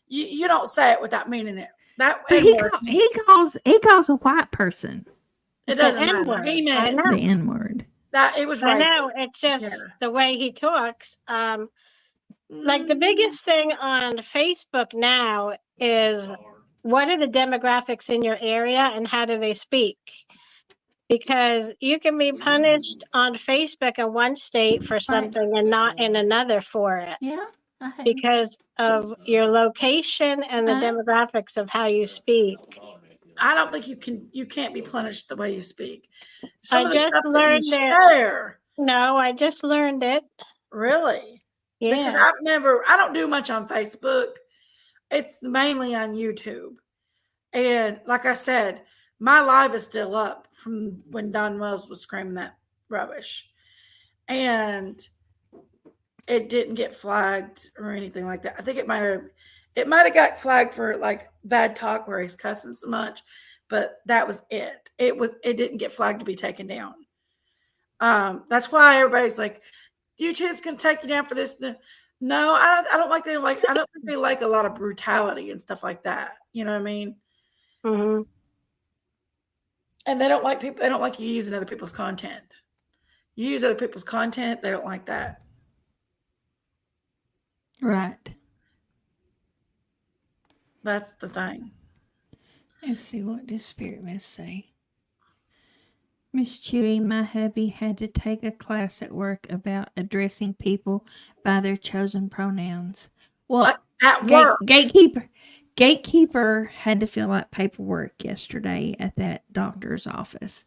You don't say it without meaning it. That But N word. he calls a white person It doesn't The matter. N-word. He I meant it. know. the N word. That it was I racist. know. It's just the way he talks. Like the biggest thing on Facebook now is what are the demographics in your area and how do they speak? Because you can be punished on Facebook in one state for something and not in another for it Yeah. I have. because of your location and the demographics of how you speak. I don't think you can't be punished the way you speak. I Some of the just stuff that you learned it. share. No, I just learned it. Really? Because Yeah. I don't do much on Facebook. It's mainly on YouTube. And like I said, my live is still up from when Don Wells was screaming that rubbish. And it didn't get flagged or anything like that. I think it might have got flagged for like bad talk where he's cussing so much, but that was it. It didn't get flagged to be taken down. That's why everybody's like, YouTube's gonna take you down for this. No, I don't I don't think they like a lot of brutality and stuff like that. You know what I mean? Mm-hmm. And they don't like you using other people's content. You use other people's content, they don't like that. Right. That's the thing. Let's see what does Spirit Miss say. Miss Chewy, my hubby had to take a class at work about addressing people by their chosen pronouns. Well, At work. gatekeeper had to fill out paperwork yesterday at that doctor's office,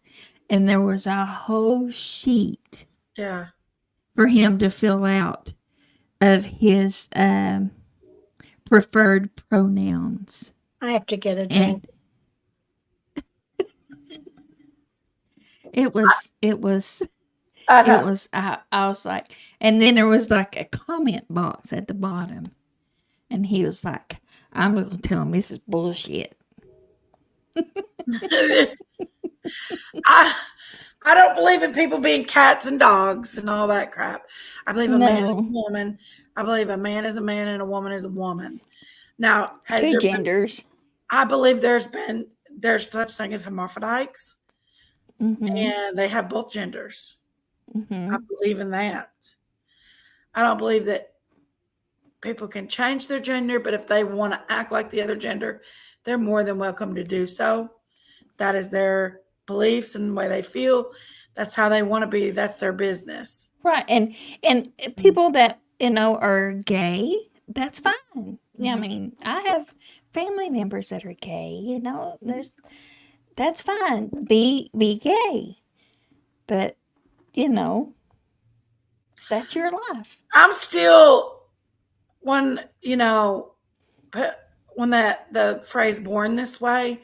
and there was a whole sheet Yeah. for him to fill out of his preferred pronouns. I have to get a And drink. it was I was like, and then there was like a comment box at the bottom, and he was like, I'm gonna tell him this is bullshit. I don't believe in people being cats and dogs and all that crap. I believe a man is a No. woman. I believe a man is a man and a woman is a woman. Now, has Two there been, genders. I believe there's such thing as hermaphrodites, Mm-hmm. and they have both genders. Mm-hmm. I believe in that. I don't believe that people can change their gender, but if they want to act like the other gender, they're more than welcome to do so. That is their beliefs and the way they feel. That's how they want to be. That's their business. Right, and people that are gay, that's fine. I mean, I have family members that are gay. That's fine. Be gay, but that's your life. I'm still when the phrase "born this way,"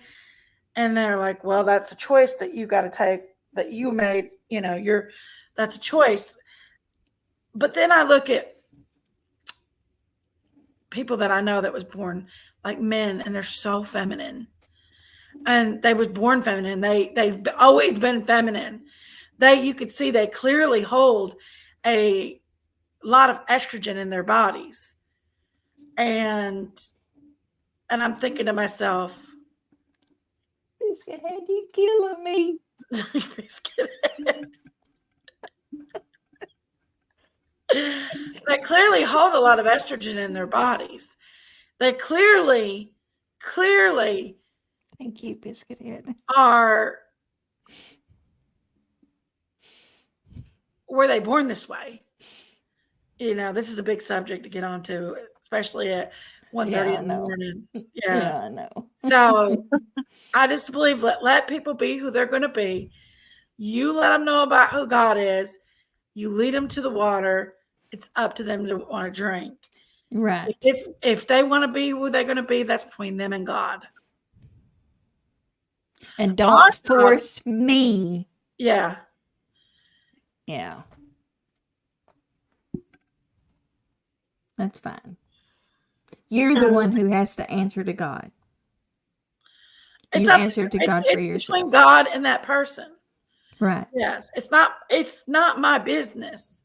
and they're like, "Well, that's a choice that you got to take. That you made. That's a choice." But then I look at people that I know that was born like men, and they're so feminine, and they was born feminine. They've always been feminine. You could see they clearly hold a lot of estrogen in their bodies, and I'm thinking to myself, Biscuit head, you killing me. Biscuit head. They clearly hold a lot of estrogen in their bodies. They clearly Thank you, Biscuit head. Were they born this way? This is a big subject to get onto, especially at 1:30 in the morning. Yeah, I know. So I just believe let people be who they're going to be. You let them know about who God is. You lead them to the water. It's up to them to want to drink. Right. If they want to be who they're going to be, that's between them and God. And don't force me. Yeah. Yeah. That's fine. You're the one who has to answer to God. You answer to God for yourself. Between God and that person. Right. Yes. It's not my business.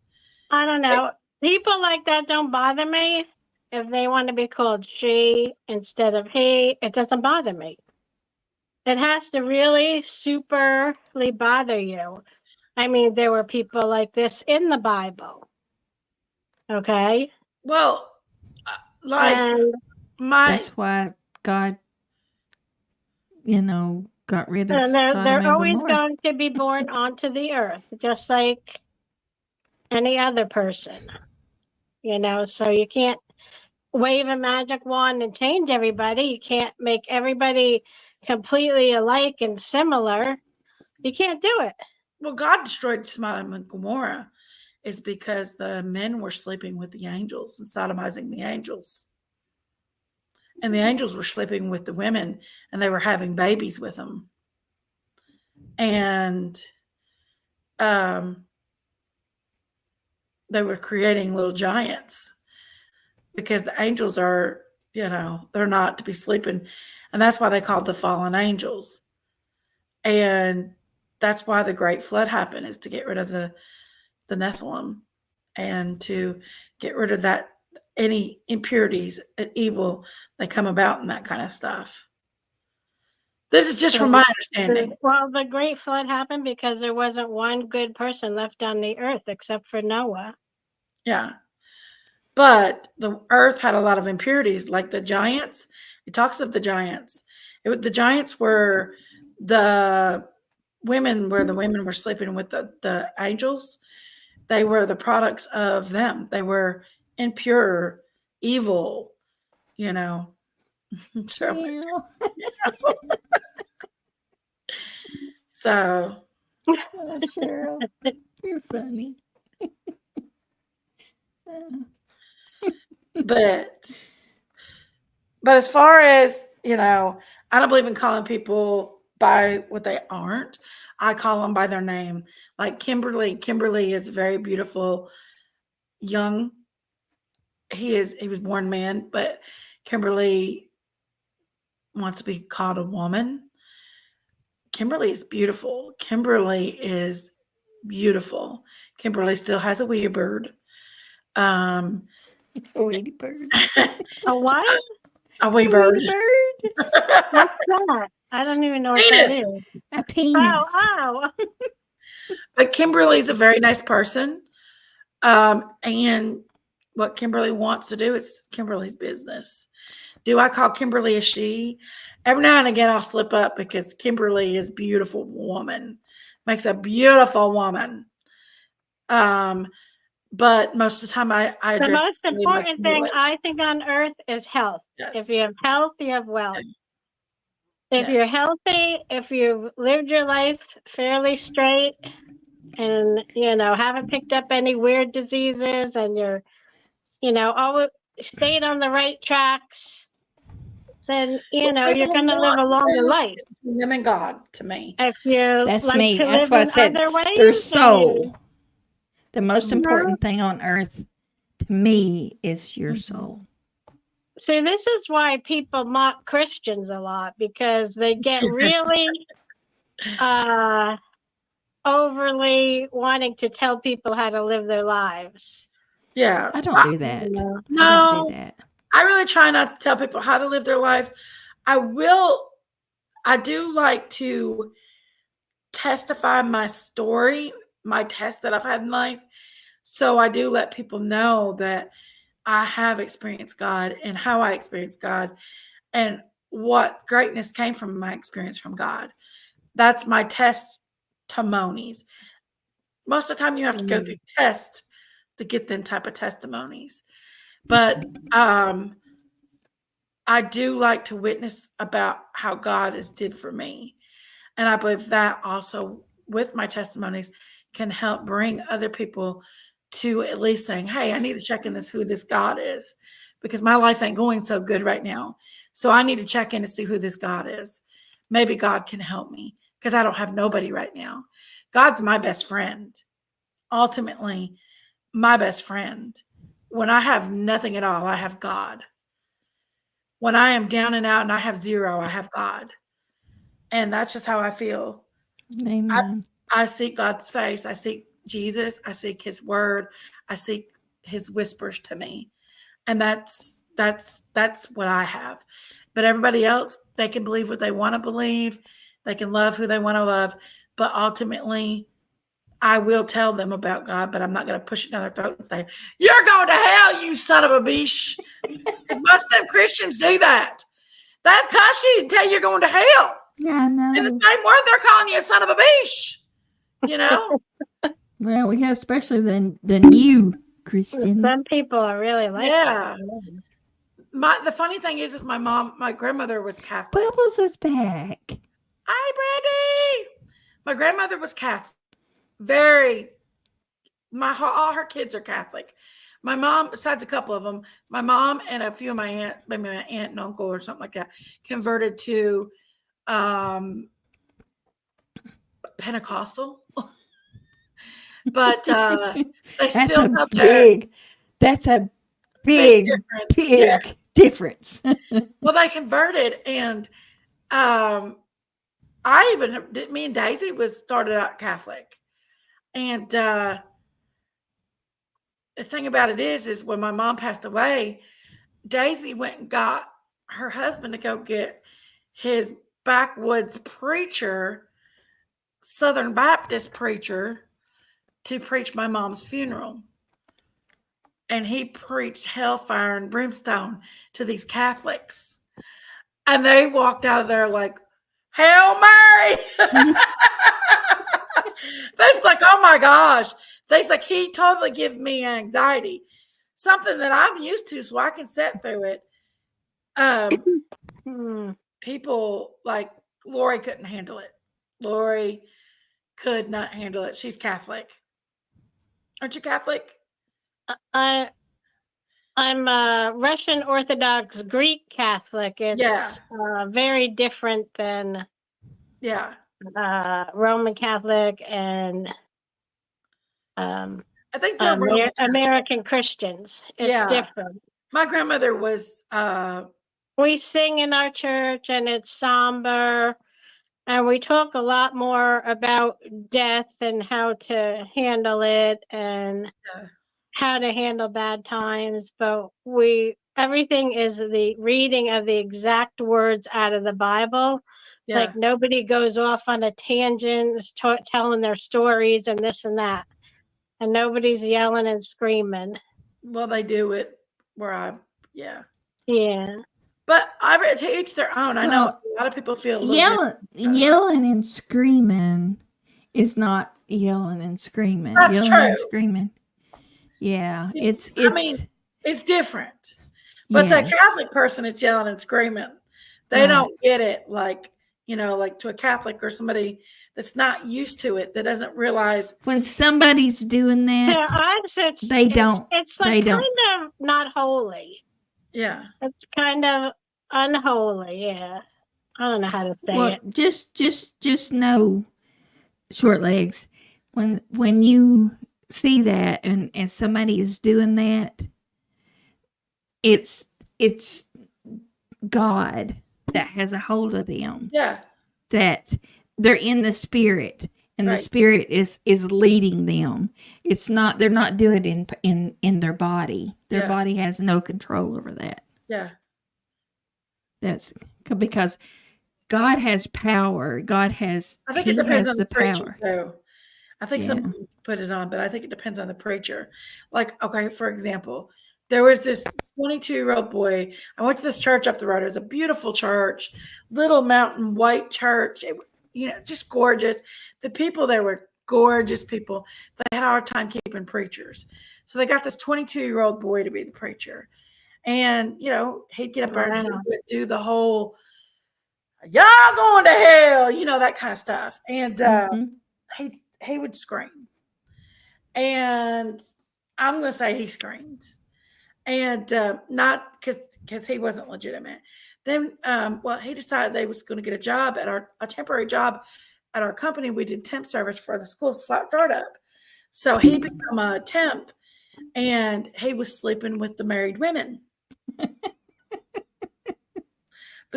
I don't know. People like that don't bother me. If they want to be called she instead of he, it doesn't bother me. It has to really superly bother you. I mean, there were people like this in the Bible. Okay. Well, that's why God, got rid of they're always going to be born onto the earth, just like any other person. So you can't wave a magic wand and change everybody. You can't make everybody completely alike and similar. You can't do it. Well, God destroyed Sodom and Gomorrah is because the men were sleeping with the angels and sodomizing the angels. And the angels were sleeping with the women, and they were having babies with them. And they were creating little giants because the angels are, they're not to be sleeping. And that's why they called the fallen angels. And that's why the great flood happened, is to get rid of the Nephilim and to get rid of that, any impurities and evil that come about and that kind of stuff. This is just from my understanding. Well, the great flood happened because there wasn't one good person left on the earth except for Noah. Yeah. But the earth had a lot of impurities, like the giants. It talks of the giants. The giants were women, where the women were sleeping with the angels, they were the products of them. They were impure, evil, you know. So, Meow. so Oh, Cheryl, you're funny. but as far as, you know, I don't believe in calling people by what they aren't. I call them by their name. Like Kimberly. Kimberly is very beautiful, young. He was born man, but Kimberly wants to be called a woman. Kimberly is beautiful. Kimberly is beautiful. Kimberly still has a wee bird. A Weedy bird. A what? A wee A bird. Weedy bird. What's that? I don't even know what that Penis. is. A penis. Oh, But Kimberly's a very nice person. And what Kimberly wants to do is Kimberly's business. Do I call Kimberly a she? Every now and again, I'll slip up because Kimberly is a beautiful woman, makes a beautiful woman. But most of the time, I the address most Kimberly by important thing Kimberly. I think on earth is health. Yes. If you have health, you have wealth. If Yes. you're healthy, if you've lived your life fairly straight and, you know, haven't picked up any weird diseases and you're, you know, always stayed on the right tracks, then, you know, you're going to live a longer life. Between them and God, to me. If you That's like me. to That's live what I in said. other ways, Their then soul. The most you know, important thing on earth to me is your soul. see, this is why people mock Christians a lot, because they get really overly wanting to tell people how to live their lives. Yeah. I don't do that. You know? I don't No, do that. I really try not to tell people how to live their lives. I do like to testify my story, my test that I've had in life. So I do let people know that I have experienced God and how I experienced God and what greatness came from my experience from God. That's my testimonies. Most of the time you have to go through tests to get them type of testimonies. But I do like to witness about how God has did for me. And I believe that also with my testimonies can help bring other people to at least saying, hey, I need to check in who this God is, because my life ain't going so good right now. So I need to check in to see who this God is. Maybe God can help me because I don't have nobody right now. God's my best friend. Ultimately, my best friend. When I have nothing at all, I have God. When I am down and out and I have zero, I have God. And that's just how I feel. Amen. I seek God's face. I seek Jesus. I seek his word. I seek his whispers to me. And that's what I have. But everybody else, they can believe what they want to believe. They can love who they want to love. But ultimately, I will tell them about God, but I'm not going to push it down their throat and say, you're going to hell, you son of a bitch. Because most of them Christians do that. That cuss you and tell you you're going to hell. Yeah, I know. In the same word, they're calling you a son of a bitch. You know? Well, we have especially the new Christian. Some people are really like Yeah. that. The funny thing is my grandmother was Catholic. Bubbles is back. Hi, Brandy. My grandmother was Catholic. All her kids are Catholic. My mom, besides a couple of them, my mom and a few of maybe my aunt and uncle or something like that, converted to Pentecostal. But they still have that's a big difference. Well, they converted, and me and Daisy started out Catholic. And the thing about it is when my mom passed away, Daisy went and got her husband to go get his backwoods preacher, Southern Baptist preacher, to preach my mom's funeral. And he preached hellfire and brimstone to these Catholics. And they walked out of there like, Hail Mary! They's like, oh my gosh. They's like, he totally gives me anxiety. Something that I'm used to, so I can sit through it. People like Lori couldn't handle it. Lori could not handle it. She's Catholic. Aren't you Catholic? I'm a Russian Orthodox Greek Catholic. It's very different than Roman Catholic and I think American Christians. It's different. My grandmother was we sing in our church and it's somber, and we talk a lot more about death and how to handle it and how to handle bad times, but everything is the reading of the exact words out of the Bible. Like nobody goes off on a tangent telling their stories and this and that, and nobody's yelling and screaming. Well, they do it where but to each their own. I know a lot of people feel yelling and screaming is not yelling and screaming. That's yelling true. And screaming. Yeah, it's. I mean, it's different. But to a Catholic person, it's yelling and screaming. They don't get it like to a Catholic or somebody that's not used to it, that doesn't realize when somebody's doing that. They don't. It's like kind of not holy. Yeah, it's kind of unholy. Yeah, I don't know how to say it. Just know, short legs. When you see that and somebody is doing that, it's God that has a hold of them. Yeah. That they're in the spirit and the spirit is leading them. It's not, they're not doing it in their body. Their body has no control over that. Yeah. That's because God has power. God has, I think it depends on the power. Preacher, I think some people put it on, but I think it depends on the preacher. Like, okay, for example, there was this 22-year-old boy. I went to this church up the road. It was a beautiful church, little mountain white church. Just gorgeous. The people there were gorgeous people. They had a hard time keeping preachers. So they got this 22-year-old boy to be the preacher. And, he'd get up there and he would do the whole, y'all going to hell, that kind of stuff. And he would scream. And I'm going to say he screamed. And not because he wasn't legitimate. Then, he decided they was going to get a temporary job at our company. We did temp service for the school startup. So he became a temp, and he was sleeping with the married women. But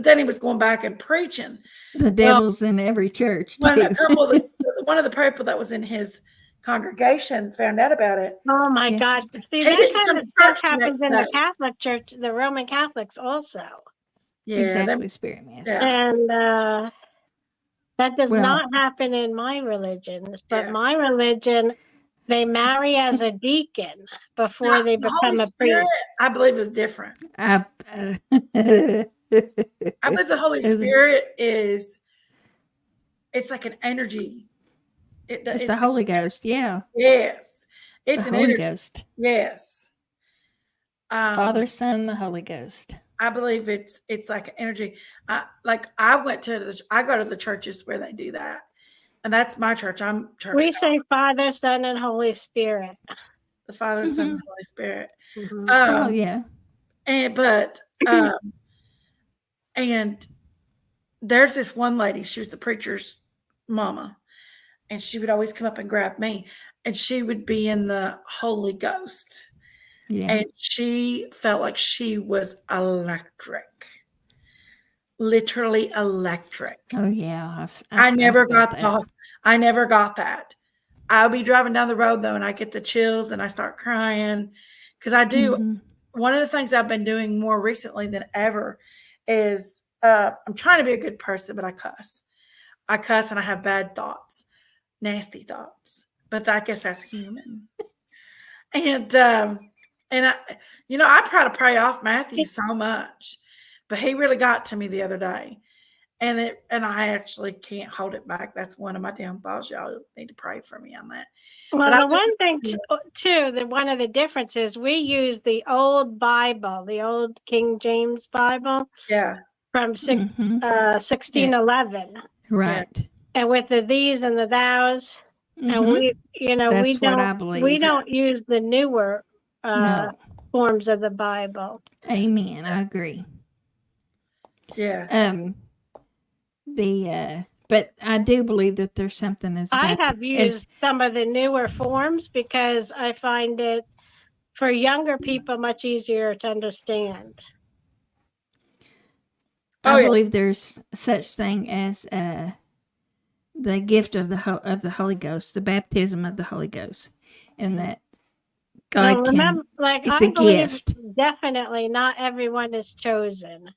then he was going back and preaching. The devil's in every church, too. One of the people that was in his congregation found out about it. Oh my God! See, that kind of stuff happens in the Catholic Church, the Roman Catholics also. Yeah, exactly, spirit mass. And that does not happen in my religion. But my religion, they marry as a deacon before they become a priest. I believe is different. I believe the Holy Spirit it's like an energy. It's the Holy Ghost, yeah. Yes. It's the an Holy energy. Ghost. Yes. Father, Son, and the Holy Ghost. I believe it's like energy. I go to the churches where they do that. And that's my church. I'm church. We say Father, Son, and Holy Spirit. The Father, Son, and Holy Spirit. Oh yeah. And there's this one lady, she was the preacher's mama, and she would always come up and grab me, and she would be in the Holy Ghost. Yeah. And she felt like she was electric. Literally electric. Oh yeah. I never got that. I'll be driving down the road though, and I get the chills and I start crying. Because I do one of the things I've been doing more recently than ever is I'm trying to be a good person, but I cuss. I cuss and I have bad thoughts, nasty thoughts. But I guess that's human. And I try to pray off Matthew so much, but he really got to me the other day. and I actually can't hold it back. That's one of my downfalls. Y'all need to pray for me on that. Well, But the one thing too, that one of the differences, we use the old Bible, the old King James Bible yeah, from Mhm. 1611, Right. and with the these and the thous, and Mhm. we, we That's what I don't believe. use the newer No. forms of the Bible. Amen. I agree. yeah. But I do believe that there's something as I about have used some of the newer forms because I find it for younger people much easier to understand. I believe there's such thing as the gift of the Holy Ghost, the baptism of the Holy Ghost, and that God can. Remember, like It's I a believe gift. definitely not everyone is chosen.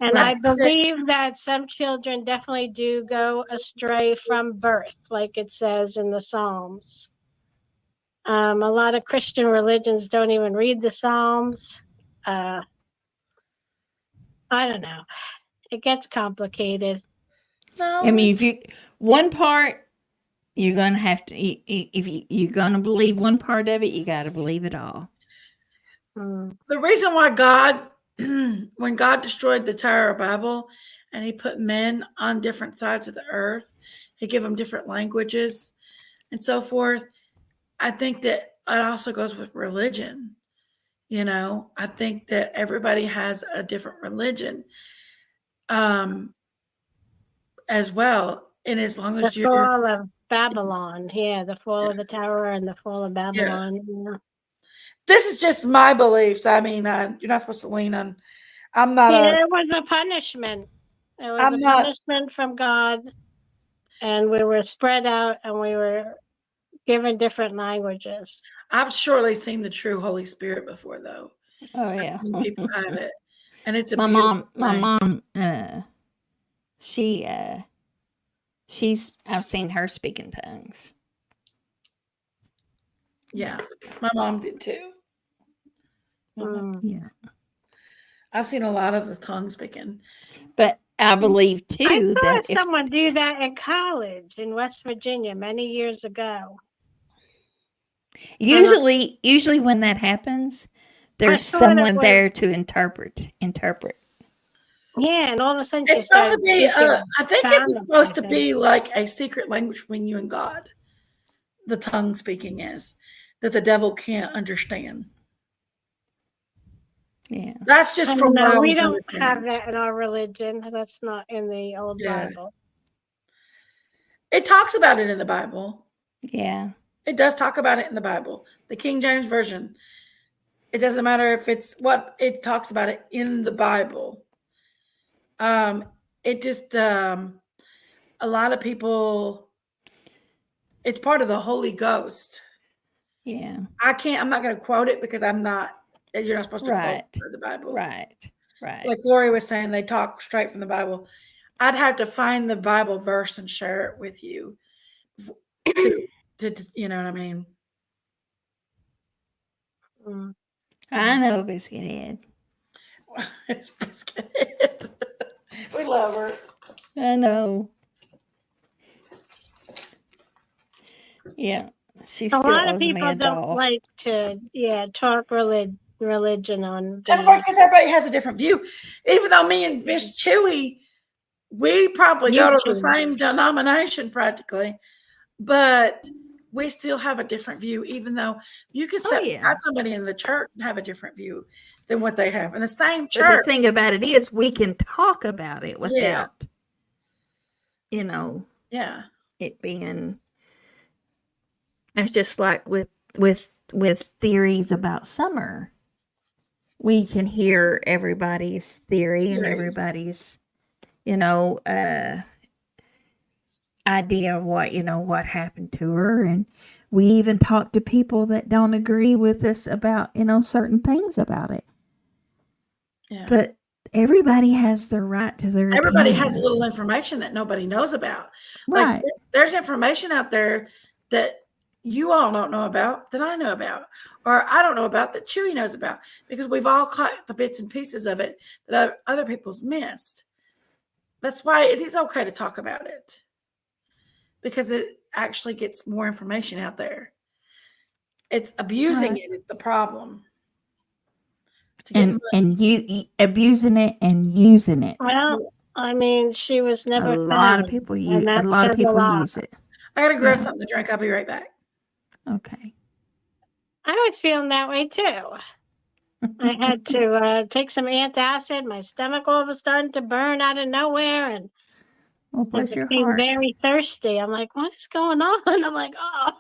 And Right. I believe that some children definitely do go astray from birth, like it says in the Psalms. A lot of Christian religions don't even read the Psalms. I don't know. It gets complicated. No, I mean, if you one part, you're gonna have to. If you're gonna believe one part of it, you got to believe it all. the reason why God, when God destroyed the Tower of Babel, and He put men on different sides of the earth, He gave them different languages and so forth. I think that it also goes with religion. You know, I think that everybody has a different religion, as well. And as long The as you're, fall of Babylon. Yeah, the fall of the tower and the fall of Babylon. Yeah. this is just my beliefs. I mean, you're not supposed to lean on. I'm not a. It was a punishment. It was I'm a not. punishment from God, and we were spread out and we were given different languages. I've surely seen the true Holy Spirit before, though. Oh I've yeah. seen people have it, and it's a my beautiful mom. thing. She's. I've seen her speak in tongues. Yeah, my mom did too. Yeah. I've seen a lot of the tongue speaking. But I believe I too saw that if someone do that in college in West Virginia many years ago. usually when that happens, there's someone there to interpret. Yeah, and all of a sudden she It's supposed to started be. speaking. I think it's supposed to be like a secret language between you and God. The tongue speaking is that the devil can't understand. Yeah, that's just from what I we was don't have understanding. that in our religion. That's not in the old Bible. It talks about it in the Bible. Yeah, it does talk about it in the Bible, the King James version. It doesn't matter if it's what it talks about it in the Bible. It just a lot of people. It's part of the Holy Ghost. Yeah, I'm not going to quote it because I'm not. You're not supposed to quote the Bible. Right. Like Lori was saying, they talk straight from the Bible. I'd have to find the Bible verse and share it with you. To you know what I mean? I know Biscuithead. It's Biscuithead. We love her. I know. Yeah, she still a lot of owes me people a don't doll. like to talk religion on Because everybody has a different view. Even though me and Miss Chewy, we probably go to the same denomination practically, but we still have a different view, even though you can have somebody in the church and have a different view than what they have in the same church. But the thing about it is we can talk about it without, it being. It's just like with theories about summer. We can hear everybody's theory and everybody's, idea of what happened to her. And we even talk to people that don't agree with us about, certain things about it. Yeah. But everybody has the right to their Everybody opinion. has a little information that nobody knows about. Right. Like there's information out there that you all don't know about that I know about, or I don't know about that Chewy knows about, because we've all caught the bits and pieces of it that other people's missed. That's why it is okay to talk about it, because it actually gets more information out there. It's abusing Right. it is the problem. To get And you abusing it and using it. Well, I mean, she was A never lot of found, people and a that lot of says a people lot. use it. I gotta grab Yeah. something to drink. I'll be right back. Okay. I was feeling that way too. I had to take some antacid. My stomach all of a sudden to burn out of nowhere, and Well, I bless your became heart. very thirsty. I'm like, what is going on? I'm like, oh.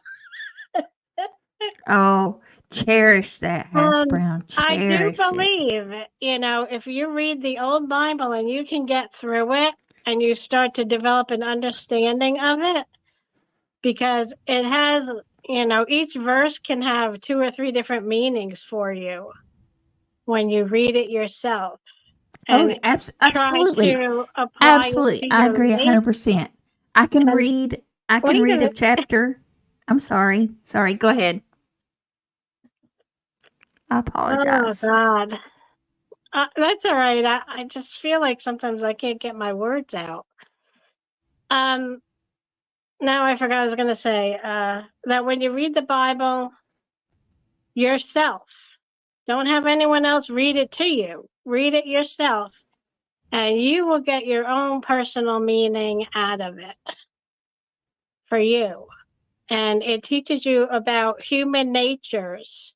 Oh, cherish that hash brown. I do Cherish it. believe, if you read the old Bible and you can get through it and you start to develop an understanding of it, because it has, each verse can have 2 or 3 different meanings for you when you read it yourself Oh, and try absolutely. to apply Absolutely. it to I your agree life. 100%. I can And read wait a a minute. chapter. I'm sorry. Sorry, go ahead. I Oh, apologize. God. That's all right. I just feel like sometimes I can't get my words out. Now I forgot what I was going to say. That when you read the Bible yourself, don't have anyone else read it to you. Read it yourself, and you will get your own personal meaning out of it for you. And it teaches you about human natures,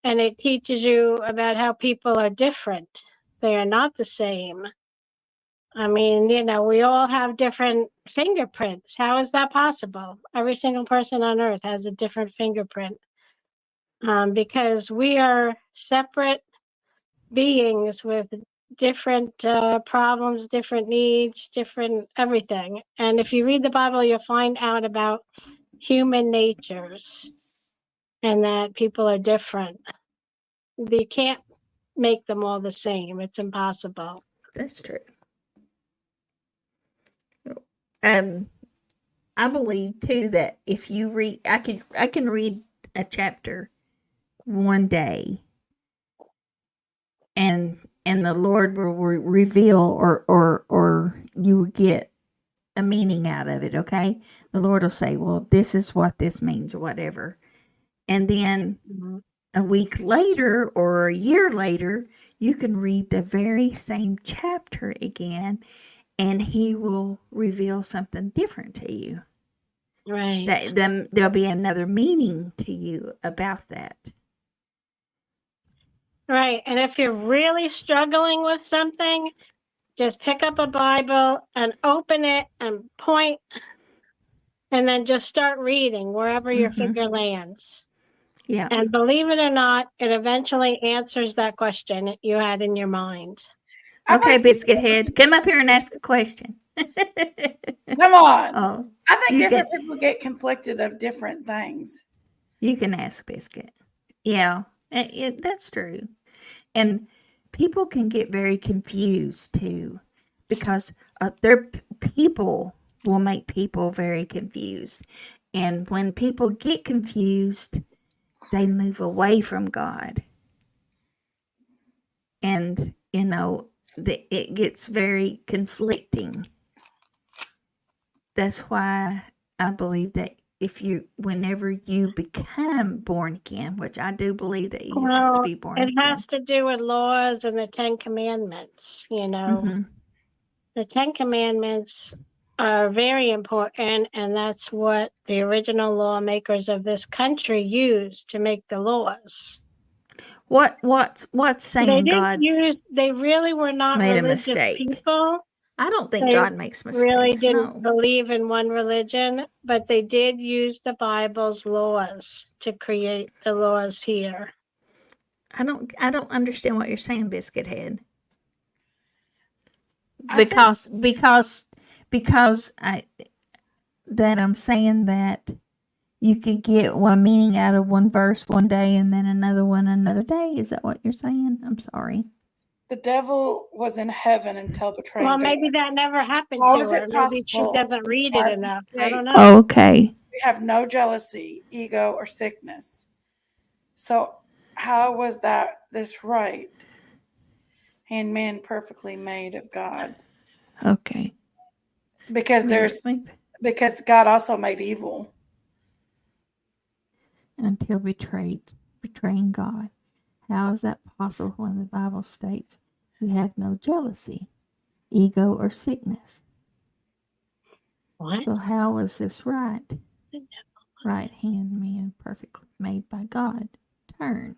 and it teaches you about how people are different. They are not the same. I mean, we all have different fingerprints. How is that possible? Every single person on earth has a different fingerprint, because we are separate beings with different problems, different needs, different everything. And if you read the Bible, you'll find out about human natures and that people are different. You can't make them all the same. It's impossible. That's true. I believe too that if you read, I can read a chapter one day, and the Lord will reveal, or you will get a meaning out of it. Okay, the Lord will say, "Well, this is what this means," or whatever, and then a week later or a year later, you can read the very same chapter again, and He will reveal something different to you. Right. That then there'll be another meaning to you about that. Right. And if you're really struggling with something, just pick up a Bible and open it and point, and then just start reading wherever your finger lands. Yeah. And believe it or not, it eventually answers that question you had in your mind. Okay, Biscuit Head, come up here and ask a question. Come on. Oh, I think you different can, people get conflicted of different things. you can ask Biscuit. Yeah, that's true. And people can get very confused too, because people will make people very confused. And when people get confused, they move away from God. And, it gets very conflicting. That's why I believe that whenever you become born again, which I do believe that you have to be born it again. has to do with laws and the 10 Commandments, The 10 Commandments are very important, and that's what the original lawmakers of this country used to make the laws. What's saying God They really were not made a religious mistake? people. I don't think They God makes mistakes. really didn't No. believe in one religion, but they did use the Bible's laws to create the laws here. I don't understand what you're saying, Biscuit Head. I think Because I'm saying that you could get one meaning out of one verse one day and then another one another day. Is that what you're saying? I'm sorry. the devil was in heaven until betraying Well, God. maybe that never happened How to is her. it Maybe she possible doesn't read God it enough. I don't know. Oh, okay. We have no jealousy, ego, or sickness. So how was that this right? And man perfectly made of God. Okay. because because God also made evil. Until betraying God. How is that possible when the Bible states you have no jealousy, ego, or sickness? What? So how is this right hand man perfectly made by God turn?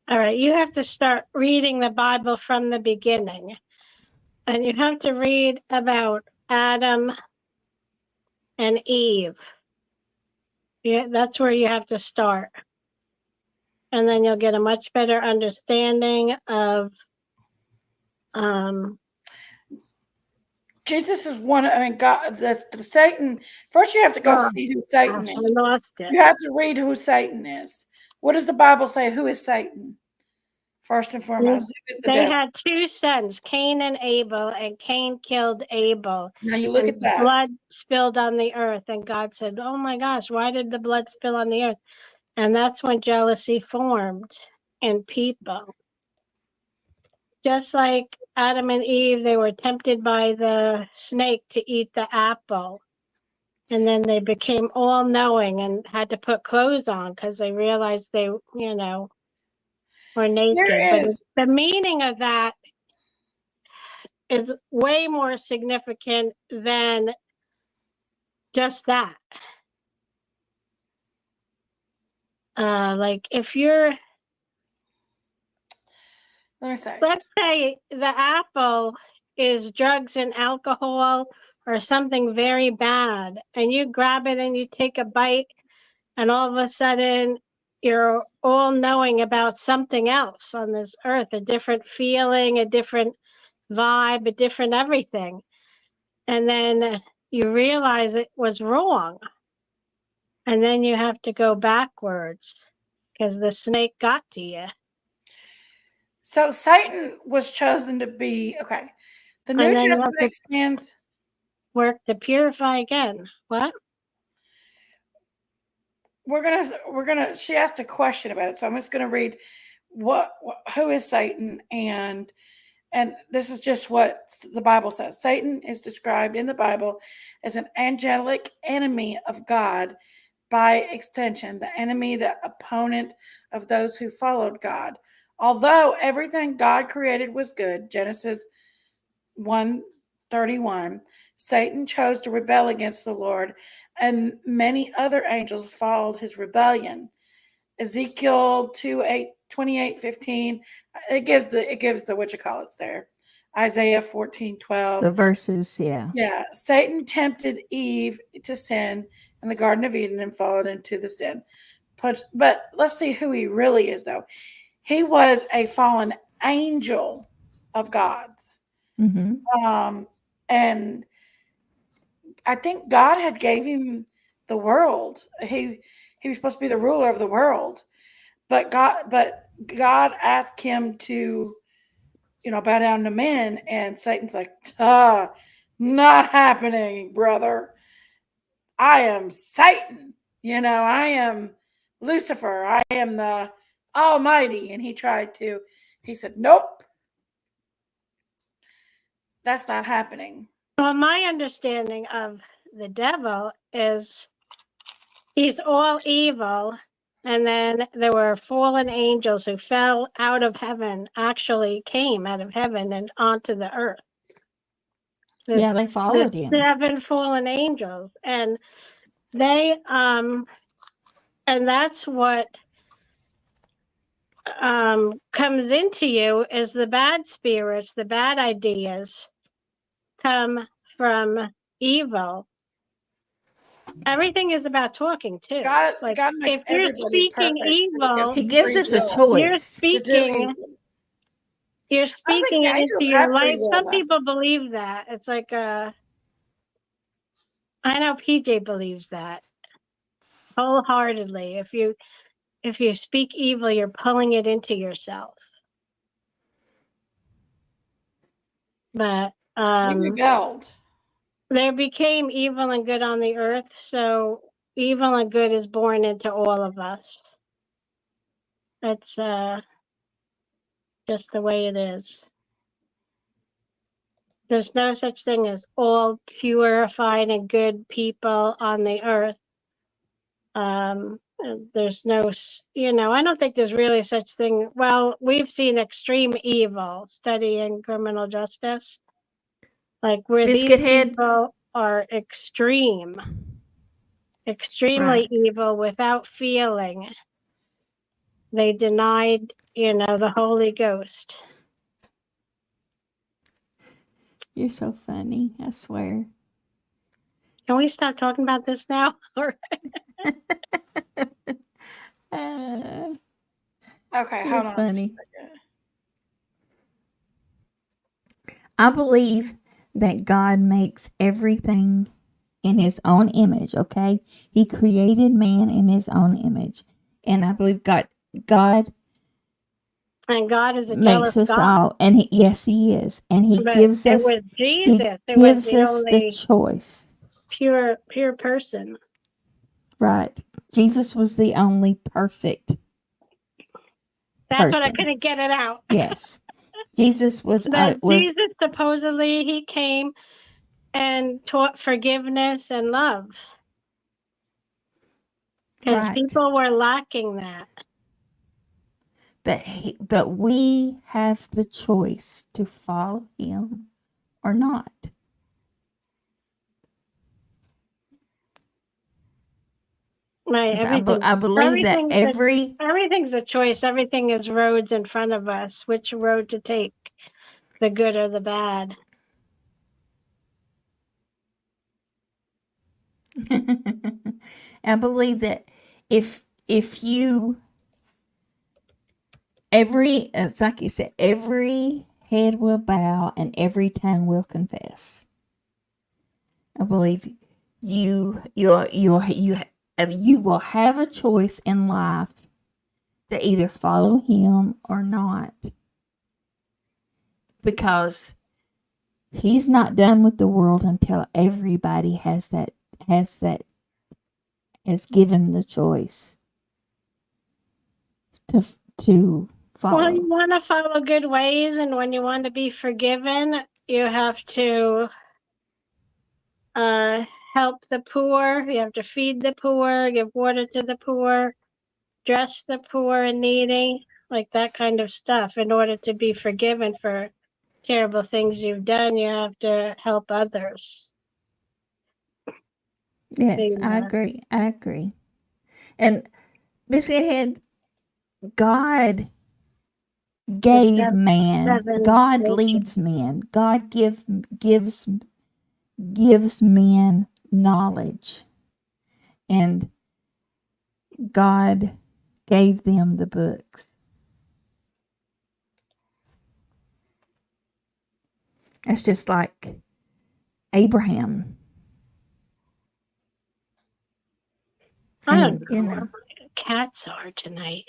All right, you have to start reading the Bible from the beginning. And you have to read about Adam and Eve. Yeah, that's where you have to start. And then you'll get a much better understanding of Jesus is one. I mean, God, the Satan. First, you have to go see who Satan gosh, is. I lost it. You have to read who Satan is. What does the Bible say? Who is Satan? First and foremost, who is the They devil? had two sons, Cain and Abel, and Cain killed Abel. Now you look and at that. Blood spilled on the earth, and God said, "Oh my gosh, why did the blood spill on the earth?" And that's when jealousy formed in people. Just like Adam and Eve, they were tempted by the snake to eat the apple. And then they became all knowing and had to put clothes on because they realized they, were naked. But the meaning of that is way more significant than just that. Like if you're, let's say the apple is drugs and alcohol or something very bad, and you grab it and you take a bite, and all of a sudden you're all knowing about something else on this earth, a different feeling, a different vibe, a different everything. And then you realize it was wrong. And then you have to go backwards because the snake got to you. So Satan was chosen to be, okay. The New Testament expands. Work to purify again. What? She asked a question about it. So I'm just gonna read who is Satan, and this is just what the Bible says. Satan is described in the Bible as an angelic enemy of God, by extension, the enemy, the opponent of those who followed God. Although everything God created was good, Genesis 1:31, Satan chose to rebel against the Lord, and many other angels followed his rebellion. Ezekiel 28:15. It gives the what you call it's there. Isaiah 14:12. The verses, yeah. Yeah. Satan tempted Eve to sin in the Garden of Eden and followed into the sin. But let's see who he really is, though. He was a fallen angel of God's. Mm-hmm. And I think God had gave him the world. He was supposed to be the ruler of the world. But God asked him to, bow down to men, and Satan's like, not happening, brother. I am Satan. I am Lucifer. I am the Almighty. And he said, nope, that's not happening. Well, my understanding of the devil is he's all evil. And then there were fallen angels who fell out of heaven, actually came out of heaven and onto the earth. Yeah, they followed him. 7 fallen angels. And they, and that's what comes into you is the bad spirits, the bad ideas come from evil. Everything is about talking too. God if makes you're everybody speaking perfect. evil, He gives us a choice. You're speaking it into your life. Some though. people believe that. It's like I know PJ believes that wholeheartedly. If you speak evil, you're pulling it into yourself. But He rebelled. there became evil and good on the earth, so evil and good is born into all of us. It's just the way it is. There's no such thing as all purified and good people on the earth. There's no, I don't think there's really such thing. Well, we've seen extreme evil studying criminal justice, like where these Biscuit head. people are extremely Right. evil without feeling. They denied, the Holy Ghost. You're so funny, I swear. Can we stop talking about this now? Uh, Okay, you're hold on. funny. I believe that God makes everything in his own image, okay? He created man in his own image. And I believe God And God is a makes jealous us God. all, and yes, he is. And he But gives it us was Jesus. he It was gives the us the only choice. pure person. Right. Jesus was the only perfect That's what I person. couldn't get it out. Yes. Jesus was Jesus supposedly he came and taught forgiveness and love. Because right. people were lacking that. But we have the choice to follow him or not. Right. I believe that everything's a choice. Everything is roads in front of us. Which road to take, the good or the bad. I believe that if you it's like you said, every head will bow and every tongue will confess. I believe you will have a choice in life to either follow him or not, because he's not done with the world until everybody has given the choice to follow. Well, you want to follow good ways, and when you want to be forgiven, you have to help the poor. You have to feed the poor, give water to the poor, dress the poor and needy, like that kind of stuff. In order to be forgiven for terrible things you've done, you have to help others. Yes, I agree. And Biscuit Head, God gave man. God leads men. God gives men knowledge, and God gave them the books. It's just like Abraham. I don't know where my cats are tonight.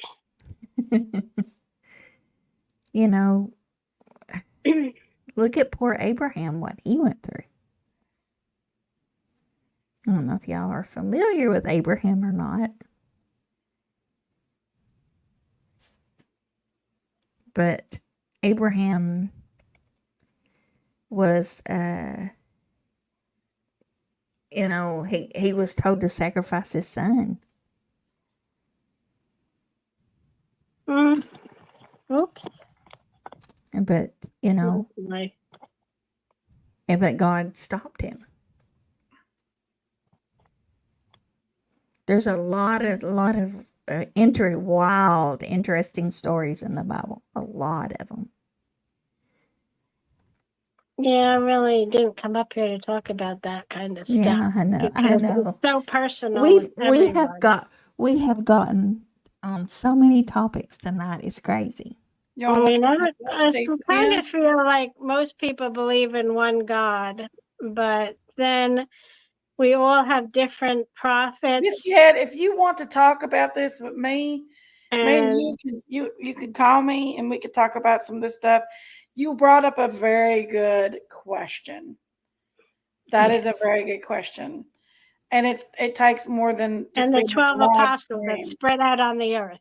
Look at poor Abraham, what he went through. I don't know if y'all are familiar with Abraham or not. But Abraham was, he was told to sacrifice his son. Oops. But, but God stopped him. There's a lot of wild, interesting stories in the Bible. A lot of them. Yeah, I really didn't come up here to talk about that kind of stuff. Yeah, I know. Because it's so personal. We have gotten on so many topics tonight. It's crazy. I kind of feel like most people believe in one God, but then we all have different prophets. Yeah, if you want to talk about this with me, man, you can call me and we could talk about some of this stuff. You brought up a very good question. That is a very good question. And it takes more than just and the being 12 live apostles that stream. spread out on the earth.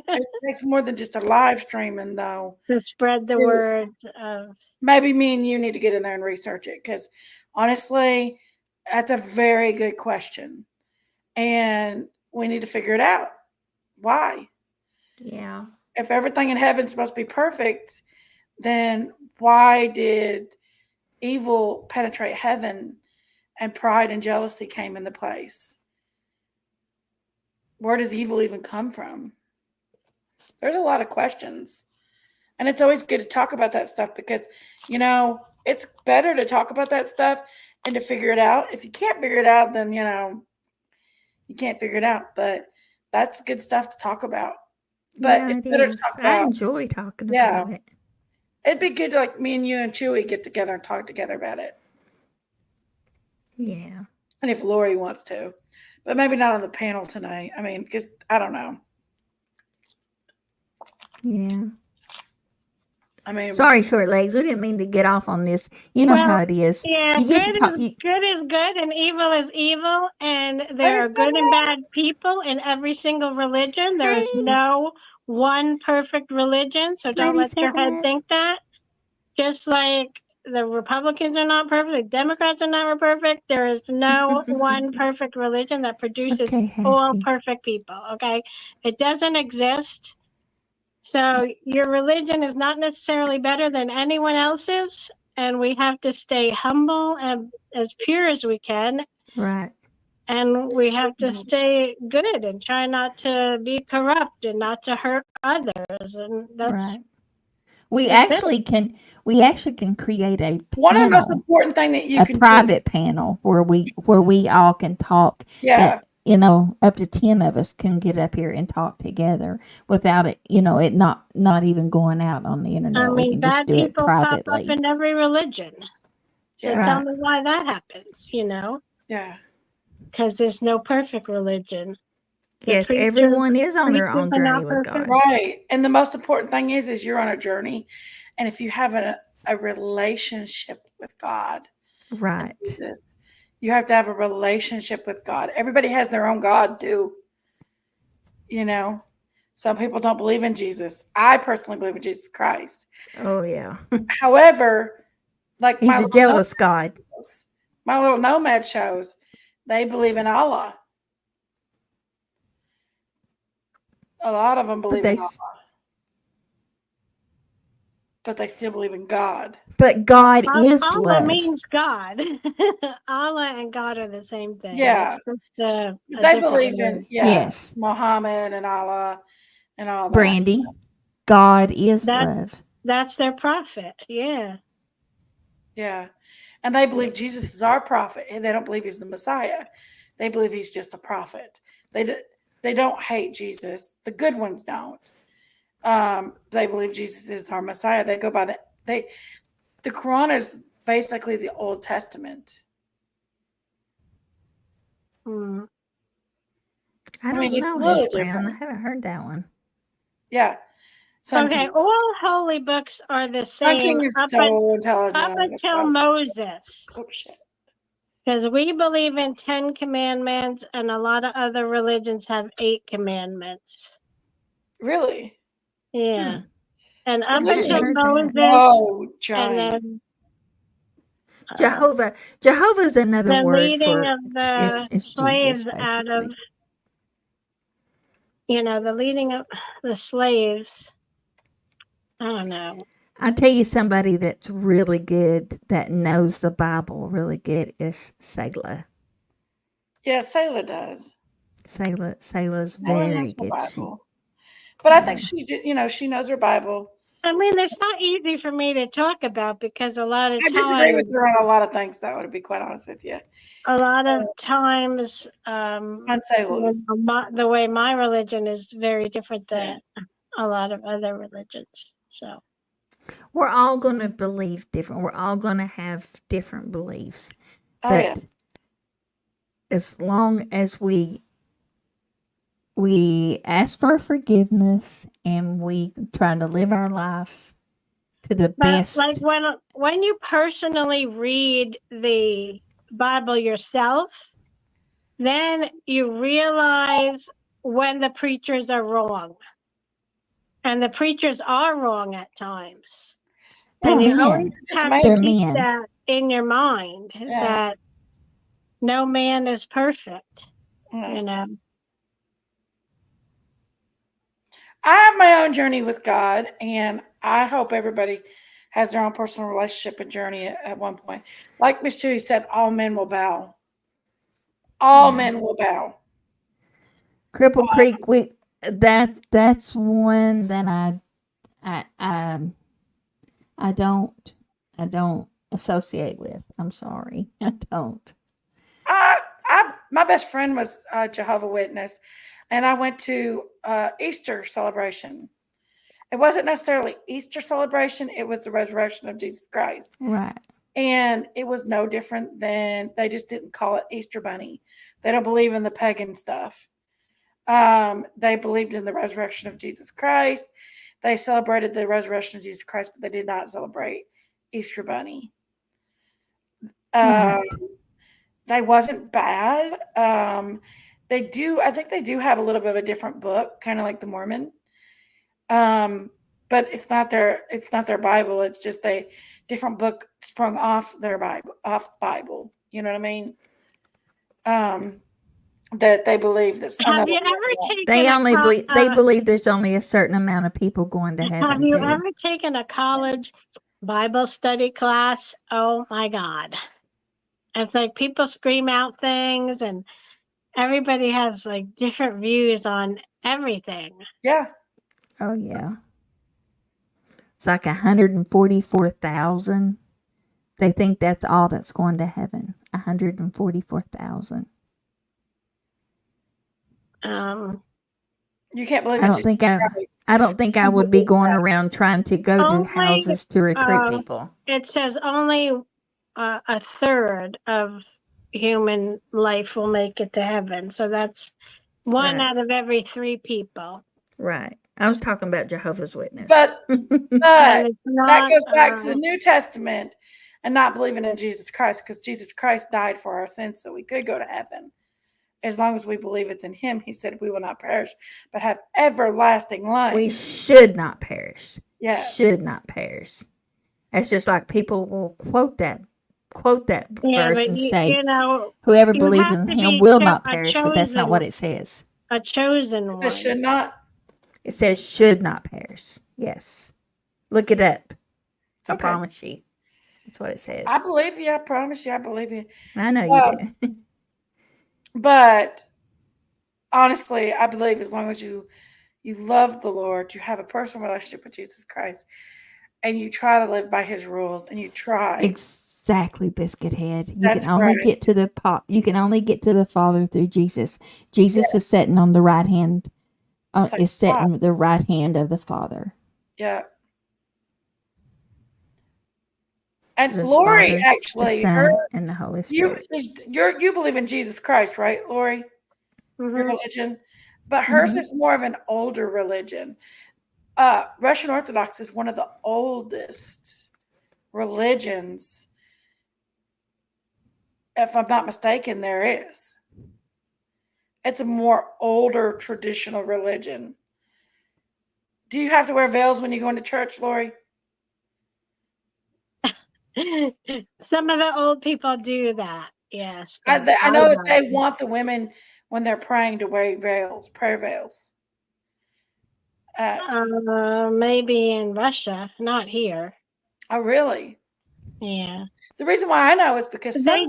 It takes more than just a live streaming, though. To spread the word of. Maybe me and you need to get in there and research it because honestly, that's a very good question. And we need to figure it out. Why? Yeah. If everything in heaven's supposed to be perfect, then why did evil penetrate heaven and pride and jealousy came into place? Where does evil even come from? There's a lot of questions. And it's always good to talk about that stuff because, it's better to talk about that stuff and to figure it out. If you can't figure it out, then, you can't figure it out. But that's good stuff to talk about. But Yeah, it's it better to is. talk I about. enjoy talking Yeah. about it. It'd be good to, like, me and you and Chewy get together and talk together about it. Yeah. And if Lori wants to. But maybe not on the panel tonight. I mean, because I don't know. Yeah. I mean, Sorry, short legs. We didn't mean to get off on this. You know how it is. Yeah, You get to talk. good is good and evil is evil, and there are it's good and not- bad people in every single religion. There is Hey. no one perfect religion, so don't Ladies let your head having it. think that. Just like the Republicans are not perfect, the Democrats are not perfect, there is no one perfect religion that produces Okay, all Hassie. perfect people, okay? It doesn't exist. So your religion is not necessarily better than anyone else's, and we have to stay humble and as pure as we can, Right. and we have to stay good and try not to be corrupt and not to hurt others, and that's Right. We that's it. actually can create a one of the most panel, important thing that you a can do. private panel where we all can talk. Yeah. That up to 10 of us can get up here and talk together without it, it not even going out on the I internet. We mean, can just bad do it people pop up privately. in every religion. So Yeah. tell Right. me why that happens, Yeah. because there's no perfect religion. Yes, everyone is on their preachers own are not journey with God. perfect. Right. And the most important thing is you're on a journey. And if you have a relationship with God, Right. Jesus, you have to have a relationship with God. Everybody has their own God too. Some people don't believe in Jesus. I personally believe in Jesus Christ. Oh yeah. However, like He's a jealous God. my little nomad shows, they believe in Allah. A lot of them But believe in Allah. But they still believe in God. But God is Allah love. means God. Allah and God are the same thing. Yeah. It's just a They different believe word. in Yes. Muhammad and Allah and all that. Brandy, God is love. That's their prophet. Yeah. Yeah. And they believe Yes. Jesus is our prophet, and they don't believe he's the Messiah. They believe he's just a prophet. They don't hate Jesus. The good ones don't. They believe Jesus is our Messiah. They go by the Quran is basically the Old Testament. Mm. I don't it's know, a little Hash Brown. different. I haven't heard that one. Yeah. Okay, all holy books are the My same king is up so intelligent. until Moses. Oh shit. Because we believe in 10 commandments, and a lot of other religions have 8 commandments. Really? Yeah. And up Well, until heard that. Moses, Whoa, and giant. then Jehovah's another the word leading for of the it's slaves Jesus, out of, basically. the leading of the slaves. I don't know. I tell you, somebody that's really good, that knows the Bible really good, is Selah. Yeah, Selah does. Selah's Selah very knows the good. Bible. But I think she knows her Bible. I mean, it's not easy for me to talk about because a lot of I disagree with her on a lot of things, though, to be quite honest with you. A lot of times, the way my religion is very different than a lot of other religions. So We're all going to believe different. We're all going to have different beliefs. Oh, but yeah. as long as we ask for forgiveness and we try to live our lives to the best. Like when you personally read the Bible yourself, then you realize when the preachers are wrong. And the preachers are wrong at times. They're And you men. always have to They're keep men. that in your mind that no man is perfect. You know. I have my own journey with God, and I hope everybody has their own personal relationship and journey at one point. Like Miss Chewy said, all men will bow. All men will bow. Cripple Creek, that's one that I don't associate with. I'm sorry. I don't. My best friend was a Jehovah's Witness, and I went to Easter celebration. It wasn't necessarily Easter celebration; it was the resurrection of Jesus Christ. Right. And it was no different than they just didn't call it Easter Bunny. They don't believe in the pagan stuff. They believed in the resurrection of Jesus Christ. They celebrated the resurrection of Jesus Christ, but they did not celebrate Easter Bunny. Right. They wasn't bad. They do. I think they do have a little bit of a different book, kind of like the Mormon. But it's not their Bible. It's just a different book sprung off their Bible. You know what I mean? That they believe this. Have you ever taken They believe there's only a certain amount of people going to heaven. Have you ever taken a college Bible study class? Oh my God. It's like people scream out things and everybody has like different views on everything. Yeah. Oh yeah. It's like 144,000. They think that's all that's going to heaven. 144,000. You can't believe I don't think I would be going around trying to go to houses to recruit people. It says only a third of human life will make it to heaven. So that's one out of every 3 people. Right. I was talking about Jehovah's Witness. But that goes back to the New Testament and not believing in Jesus Christ, because Jesus Christ died for our sins so we could go to heaven. As long as we believeth in him, he said we will not perish, but have everlasting life. We should not perish. Yeah. Should not perish. It's just like people will quote that verse and say, whoever believes in him will not perish, but that's not what it says. A chosen one. It should not. It says should not perish. Yes. Look it up. I promise you. That's what it says. I believe you. I promise you. I believe you. I know you do. But honestly, I believe as long as you love the Lord, you have a personal relationship with Jesus Christ, and you try to live by his rules, and you try. Exactly, Biscuit Head. You can only get to the Father through Jesus. Jesus is sitting on the right hand. Is sitting the right hand of the Father. Yeah. And Lori, Father, actually, the Son, and the Holy Spirit. You believe in Jesus Christ, right, Lori? Mm-hmm. Your religion, but hers is more of an older religion. Russian Orthodox is one of the oldest religions. If I'm not mistaken, there is. It's a more older traditional religion. Do you have to wear veils when you go into church, Lori? Some of the old people do that. Yes. I know that they want the women when they're praying to wear veils, prayer veils. Maybe in Russia, not here. Oh, really? Yeah. The reason why I know is because they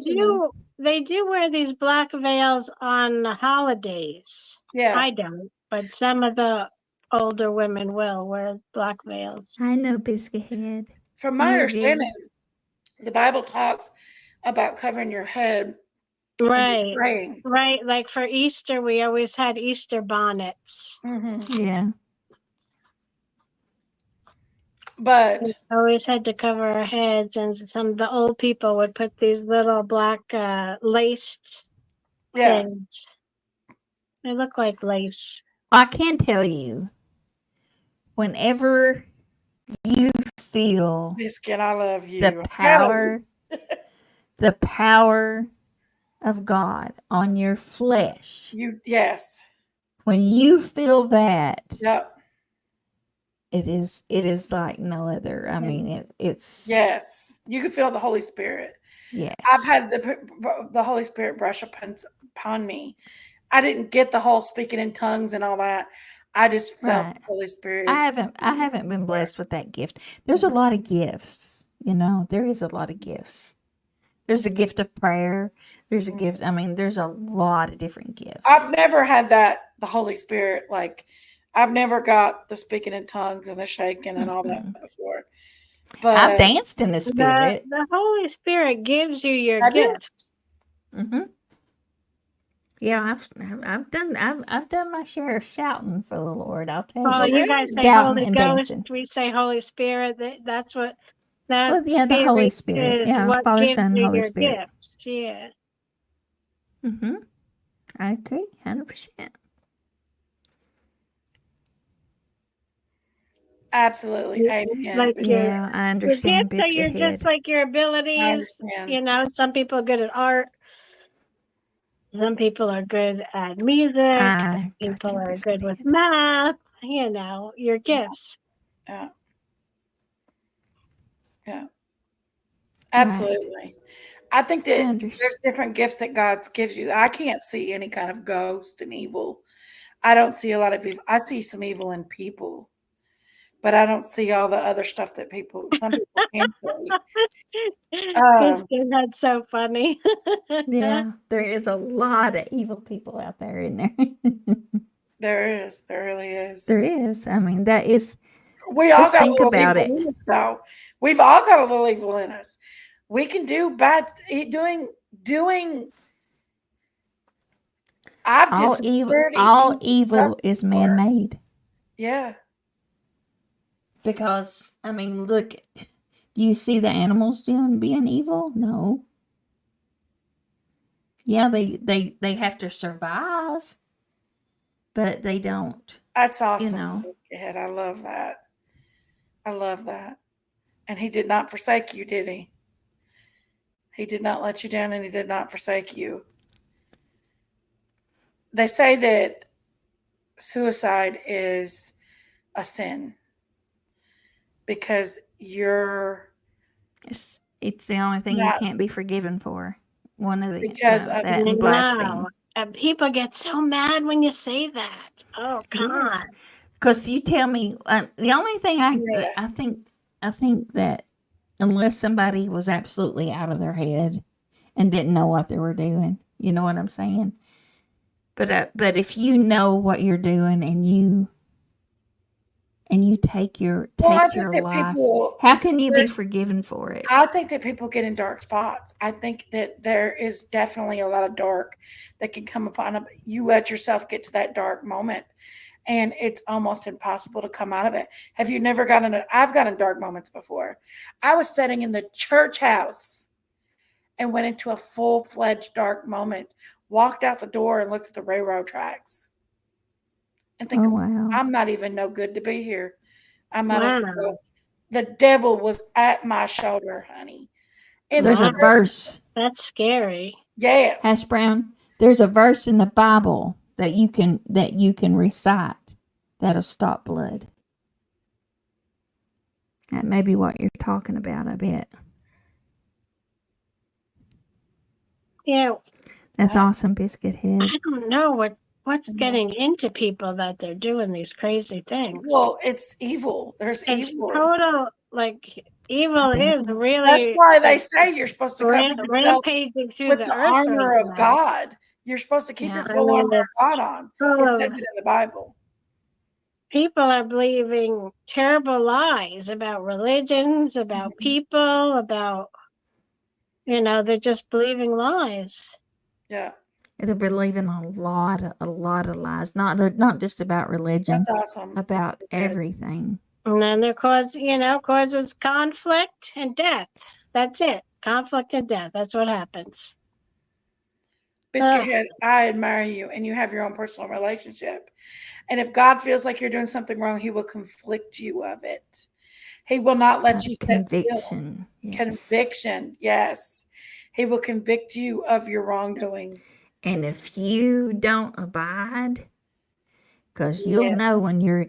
do wear these black veils on holidays. Yeah. I don't, but some of the older women will wear black veils. I know, Biscuit Head. From my understanding, the Bible talks about covering your head. Right. Right. Like for Easter, we always had Easter bonnets. Mm-hmm. Yeah. But we always had to cover our heads, and some of the old people would put these little black laced things. They look like lace. I can tell you, whenever you feel Biscuit, I love you. The power of God on your flesh. Yes. When you feel that, yep. it is like no other. I mean, it's Yes, you can feel the Holy Spirit. I've yes, had the Holy Spirit brush upon me. I didn't get the whole speaking in tongues and all that. I just felt right. the Holy Spirit. I haven't been blessed with that gift. There's a lot of gifts, there is a lot of gifts. There's a gift of prayer. There's a gift. I mean, there's a lot of different I've gifts. never had the Holy Spirit, like I've never got the speaking in tongues and the shaking and all that Mm-mm. before. I've But danced in the The spirit. the Holy Spirit gives you your have you? gift. Hmm. Yeah, I've done my share of shouting for the Lord. I'll tell Oh, you, you guys Really? say shouting Holy and Ghost. dancing. We say Holy Spirit. That's what Well, that yeah, the Holy spirit Spirit. is. Yeah, What Father, gives Son, you Holy your Spirit. gifts? Yeah. Hmm. I agree, 100%. Absolutely. Amen. Like your Yeah, I your understand, gifts are Biscuit your just Head. like your I abilities. understand. Some people are good at art. Some people are good at music. Some I got people you, are Biscuit good with Head. math. Your gifts. Yeah. Yeah. Right. Absolutely. I think I that understand. there's different gifts that God gives you. I can't see any kind of ghost and evil. I don't see a lot of evil. I see some evil in people, but I don't see all the other stuff that some people can see. Um, Biscuit, that's so funny. Yeah, there is a lot of evil people out there, isn't there? there is. There really is. There is. I mean, that is. We all Just got a think little about evil it. in us, though. We've all got a little evil in us. We can do bad. Doing. I've did some pretty All evil stuff evil is before. man-made. Yeah. Because I mean, look, do you see the animals being evil? No. Yeah, they have to survive, but they don't. That's You awesome, know. Biscuithead. I love that. I love that. And he did not forsake you, did he? He did not let you down and he did not forsake you. They say that suicide is a sin because you're It's the only thing you not can't be forgiven for. One of the because of that and No. blaspheme. People get so mad when you say that. Oh God. Yes, because you tell me the only thing yes. I think that unless somebody was absolutely out of their head and didn't know what they were doing, you know what I'm saying. But if you know what you're doing and you take Well, I think your that life, how can you be forgiven for it? I think that people get in dark spots. I think that there is definitely a lot of dark that can come upon them. You let yourself get to that dark moment and it's almost impossible to come out of it. Have you never I've gotten dark moments before. I was sitting in the church house and went into a full-fledged dark moment, walked out the door and looked at the railroad tracks and think, Oh wow! I'm not even no good to be here. I might as well. Wow. The devil was at my shoulder, honey. In the There's a Wow. church. verse, That's scary. Yes. Hash Brown. There's a verse in the Bible that you can recite that'll stop blood. That may be what you're talking about. I bet. Yeah, That's awesome, Biscuit I Head. don't know what's getting into people that they're doing these crazy things. Well, it's evil. There's It's evil. total It's the evil is devil. That's really why they like say you're supposed to cover yourself rampaging through with the the earth right armor of now. God. You're supposed to keep your Yeah. I full mean, armor of it's God on. It full says of it in the Bible. people are believing terrible lies about religions, about people, about they're just believing lies. Yeah. They're believing a lot of lies. Not just about religion, That's awesome. about Good. everything. And then they're causes conflict and death. That's it. Conflict and death. That's what happens. Biscuithead, I admire you and you have your own personal relationship. And if God feels like you're doing something wrong, he will conflict you of it. He will not It's let got a you sit still. conviction. Yes. Conviction, yes. He will convict you of your wrongdoings. And if you don't abide, because you'll know when you're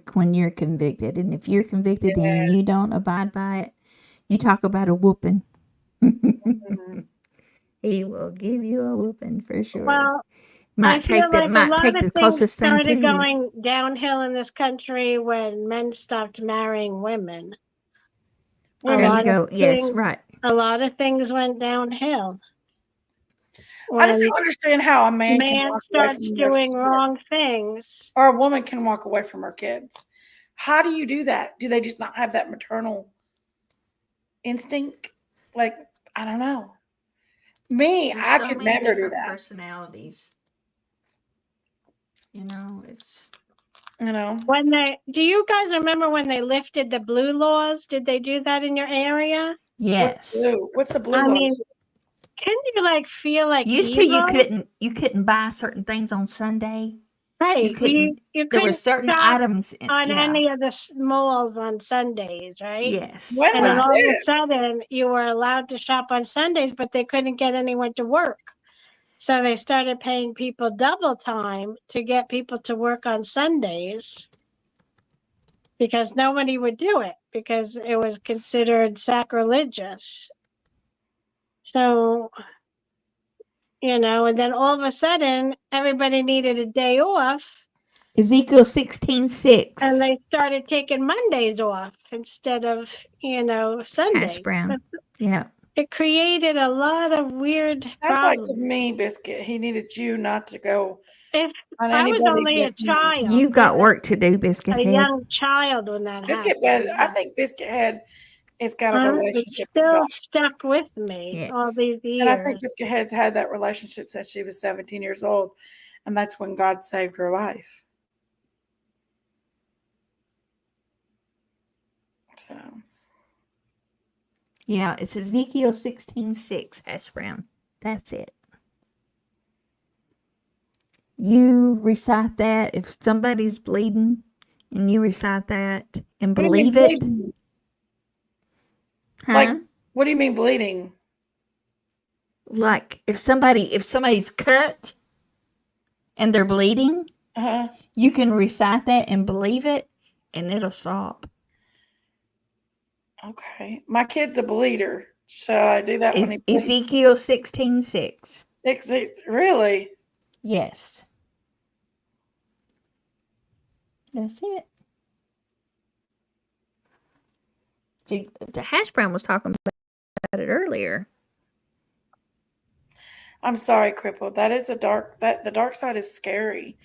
convicted, and if you're convicted and you don't abide by it, you talk about a whooping. He will give you a whooping for sure. Well, I Might feel take the like a might lot take of the things closest thing to started you. going downhill in this country when men stopped marrying women. There you go. Yes, right. A lot of things went downhill. I just don't understand how a man can walk away starts from their doing kid, wrong things. or a woman can walk away from her kids. How do you do that? Do they just not have that maternal instinct? Like, I don't know. Me, There's I so could many never do different that. personalities. You know, it's When do you guys remember when they lifted the blue laws? Did they do that in your area? yes. What's the blue I mean, laws? can you like feel like Used to evil? you couldn't buy certain things on Sunday. Right. You couldn't. You There were couldn't certain shop items. on any of the malls on Sundays, right? Yes. When And then was all of a this? sudden, you were allowed to shop on Sundays, but they couldn't get anyone to work. So they started paying people double time to get people to work on Sundays because nobody would do it because it was considered sacrilegious. So, and then all of a sudden, everybody needed a day off. Ezekiel 16:6. And they started taking Mondays off instead of, Sunday. Hash brown. Yeah. It created a lot of weird Sounds problems. like to me, Biscuit, he needed you not to go If on I was anybody's only a business. child, You got work to do, Biscuit a Head. young child when that Biscuit happened. Head, I think Biscuit Head has got a It's relationship with still God. stuck with me all these years. And I think Biscuit Head's had that relationship since she was 17 years old. And that's when God saved her life. So. Yeah, it's Ezekiel 16:6, Hash brown. That's it. You recite that if somebody's bleeding, and you recite that and believe it. Huh? Like, what do you mean bleeding? Like if somebody's cut and they're bleeding, you can recite that and believe it, and it'll stop. Okay. My kid's a bleeder. Shall I do that when he bleeds? Ezekiel 16:6. Really? Yes. That's it. The Hash brown was talking about it earlier. I'm sorry, Cripple. That is the dark side is scary.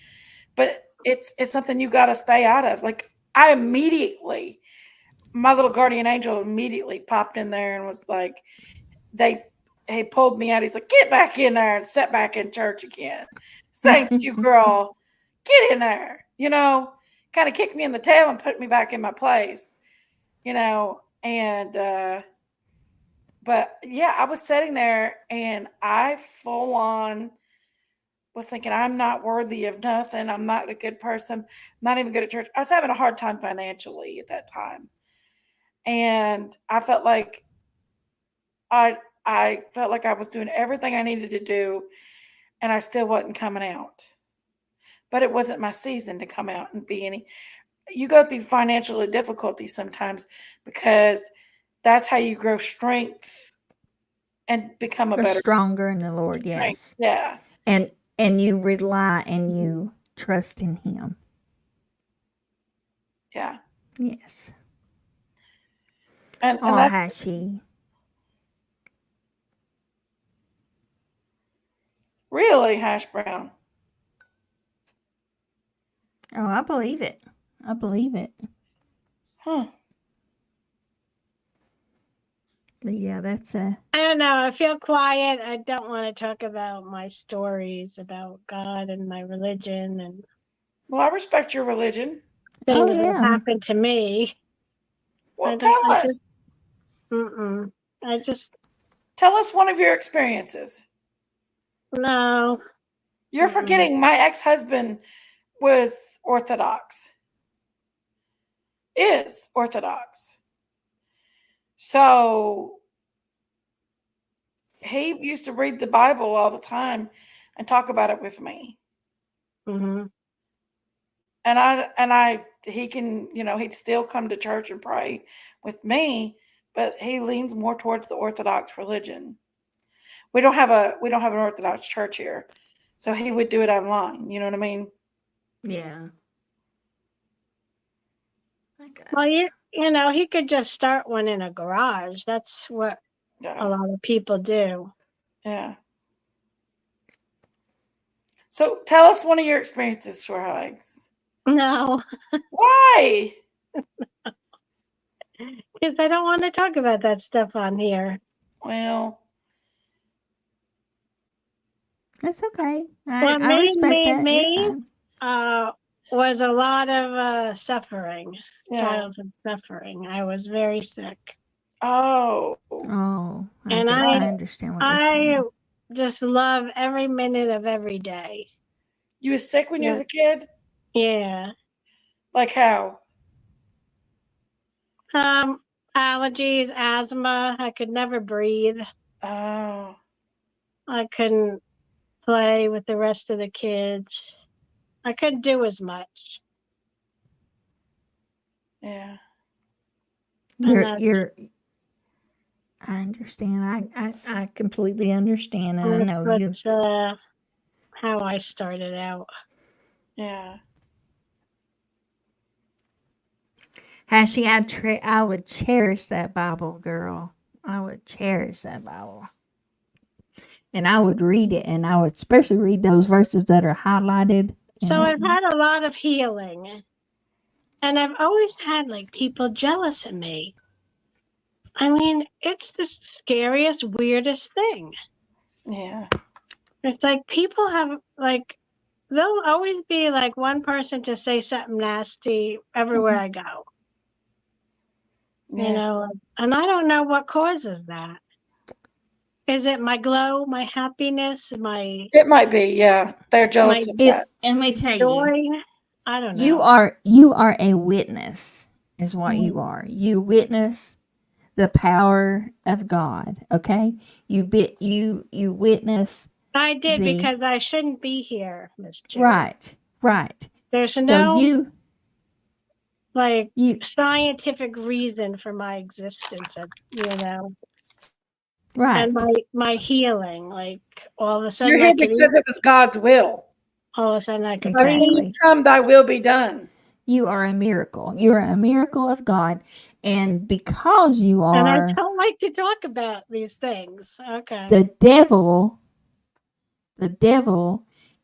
But it's something you gotta stay out of. Like my little guardian angel immediately popped in there and was like, he pulled me out. He's like, get back in there and sit back in church again. Thanks you, girl. Get in there. Kind of kicked me in the tail and put me back in my place. But yeah, I was sitting there and I full on was thinking, I'm not worthy of nothing. I'm not a good person. I'm not even good at church. I was having a hard time financially at that time. And I felt like I was doing everything I needed to do, and I still wasn't coming out. But it wasn't my season to come out and be any. You go through financial difficulties sometimes because that's how you grow strength and become a better, stronger in the Lord. Yes. Yeah. And you rely and you trust in Him. Yeah. Yes. And Hashi. Really, Hash brown? Oh, I believe it. Huh. But yeah, that's I don't know. I feel quiet. I don't want to talk about my stories about God and my religion and. Well, I respect your religion. Things that happened to me. Well, tell us. Tell us one of your experiences. No. You're forgetting my ex-husband was Orthodox. Is Orthodox. So he used to read the Bible all the time and talk about it with me. he can, he'd still come to church and pray with me, but he leans more towards the Orthodox religion. We don't have an Orthodox church here, so he would do it online. You know what I mean? Yeah. Okay. Well, he could just start one in a garage. That's what a Yeah. lot of people do. Yeah. So tell us one of your experiences, Shore Hugs. No, Why? because I don't want to talk about that stuff on here. Well, That's okay. What I made respect that. You're me fine. was a lot of suffering, yeah. childhood suffering. I was very sick. Oh. Oh, And I understand what you're I saying. just love every minute of every day. You was sick when you Yeah. was a kid? Yeah. Like how? Allergies, asthma. I could never breathe. Oh. I couldn't play with the rest of the kids. I couldn't do as much. Yeah. You're I understand. I completely understand, and I know you. That's how I started out. Yeah. Hashy, I would cherish that Bible, girl. I would cherish that Bible. And I would read it, and I would especially read those verses that are highlighted. So I've had a lot of healing. And I've always had like people jealous of me. I mean, it's the scariest, weirdest thing. Yeah. It's like people have like, there'll always be like one person to say something nasty everywhere I go. Yeah. And I don't know what causes that. Is it my glow, my happiness, It might be, yeah. They're jealous of that. Let me tell joy? you. I don't know. You are a witness, is what you Mhm. are. You witness the power of God. Okay, you witness. I did because I shouldn't be here, Miss Jo. Right. There's So no scientific reason for my existence, Right. And my healing, like all of a sudden You're here because it was God's will. All of a sudden I could Exactly. Kingdom come, thy will be done. You are a miracle. You're a miracle of God. And because you are... And I don't like to talk about these things. Okay. The devil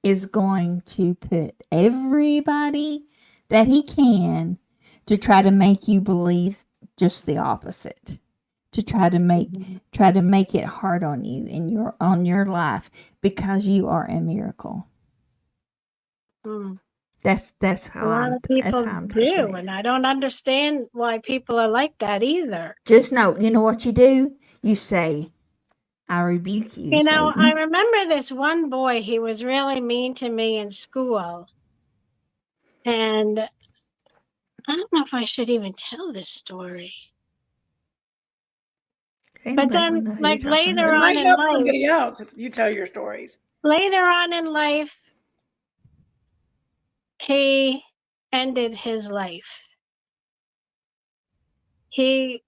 is going to put everybody that he can to try to make you believe just the opposite. To try to make it hard on you on your life, because you are a miracle. That's how a lot of people do, and I don't understand why people are like that either. Just know, you know what you do? You say, I rebuke you, Satan. I remember this one boy, he was really mean to me in school. And I don't know if I should even tell this story. But then, like later on in life, somebody else if you tell your stories. Later on in life, he ended his life. He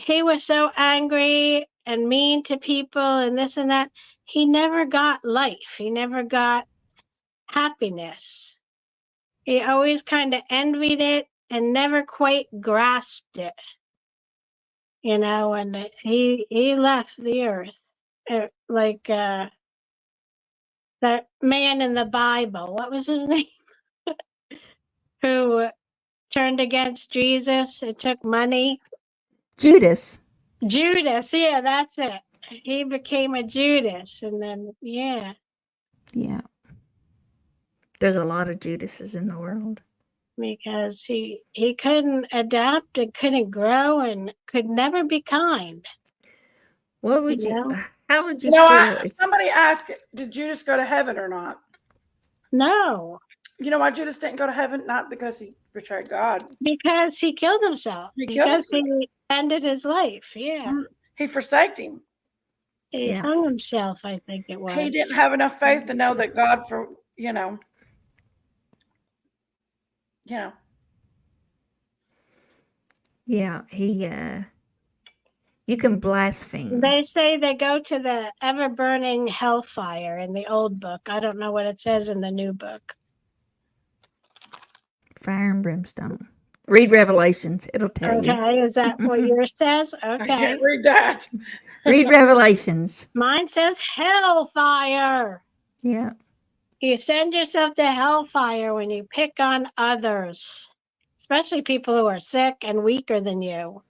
was so angry and mean to people and this and that. He never got life. He never got happiness. He always kind of envied it and never quite grasped it. And he left the earth. That man in the Bible, what was his name? Who turned against Jesus and took money. Judas, yeah, that's it. He became a Judas, and then yeah. There's a lot of Judases in the world. Because he couldn't adapt and couldn't grow and could never be kind. What would how would you feel if somebody asked, did Judas go to heaven or not? No. You know why Judas didn't go to heaven? Not because he betrayed God. Because he killed himself. He ended his life. Yeah. He forsaked him. He hung himself, I think it was. He didn't have enough faith to know that God you know. Yeah, you can blaspheme. They say they go to the ever burning hellfire in the old book. I don't know what it says in the new book. Fire and brimstone. Read Revelations. It'll tell you. Okay, is that what yours says? I Okay. can't read that. Read Revelations. Mine says hellfire. Yeah. You send yourself to hellfire when you pick on others, especially people who are sick and weaker than you.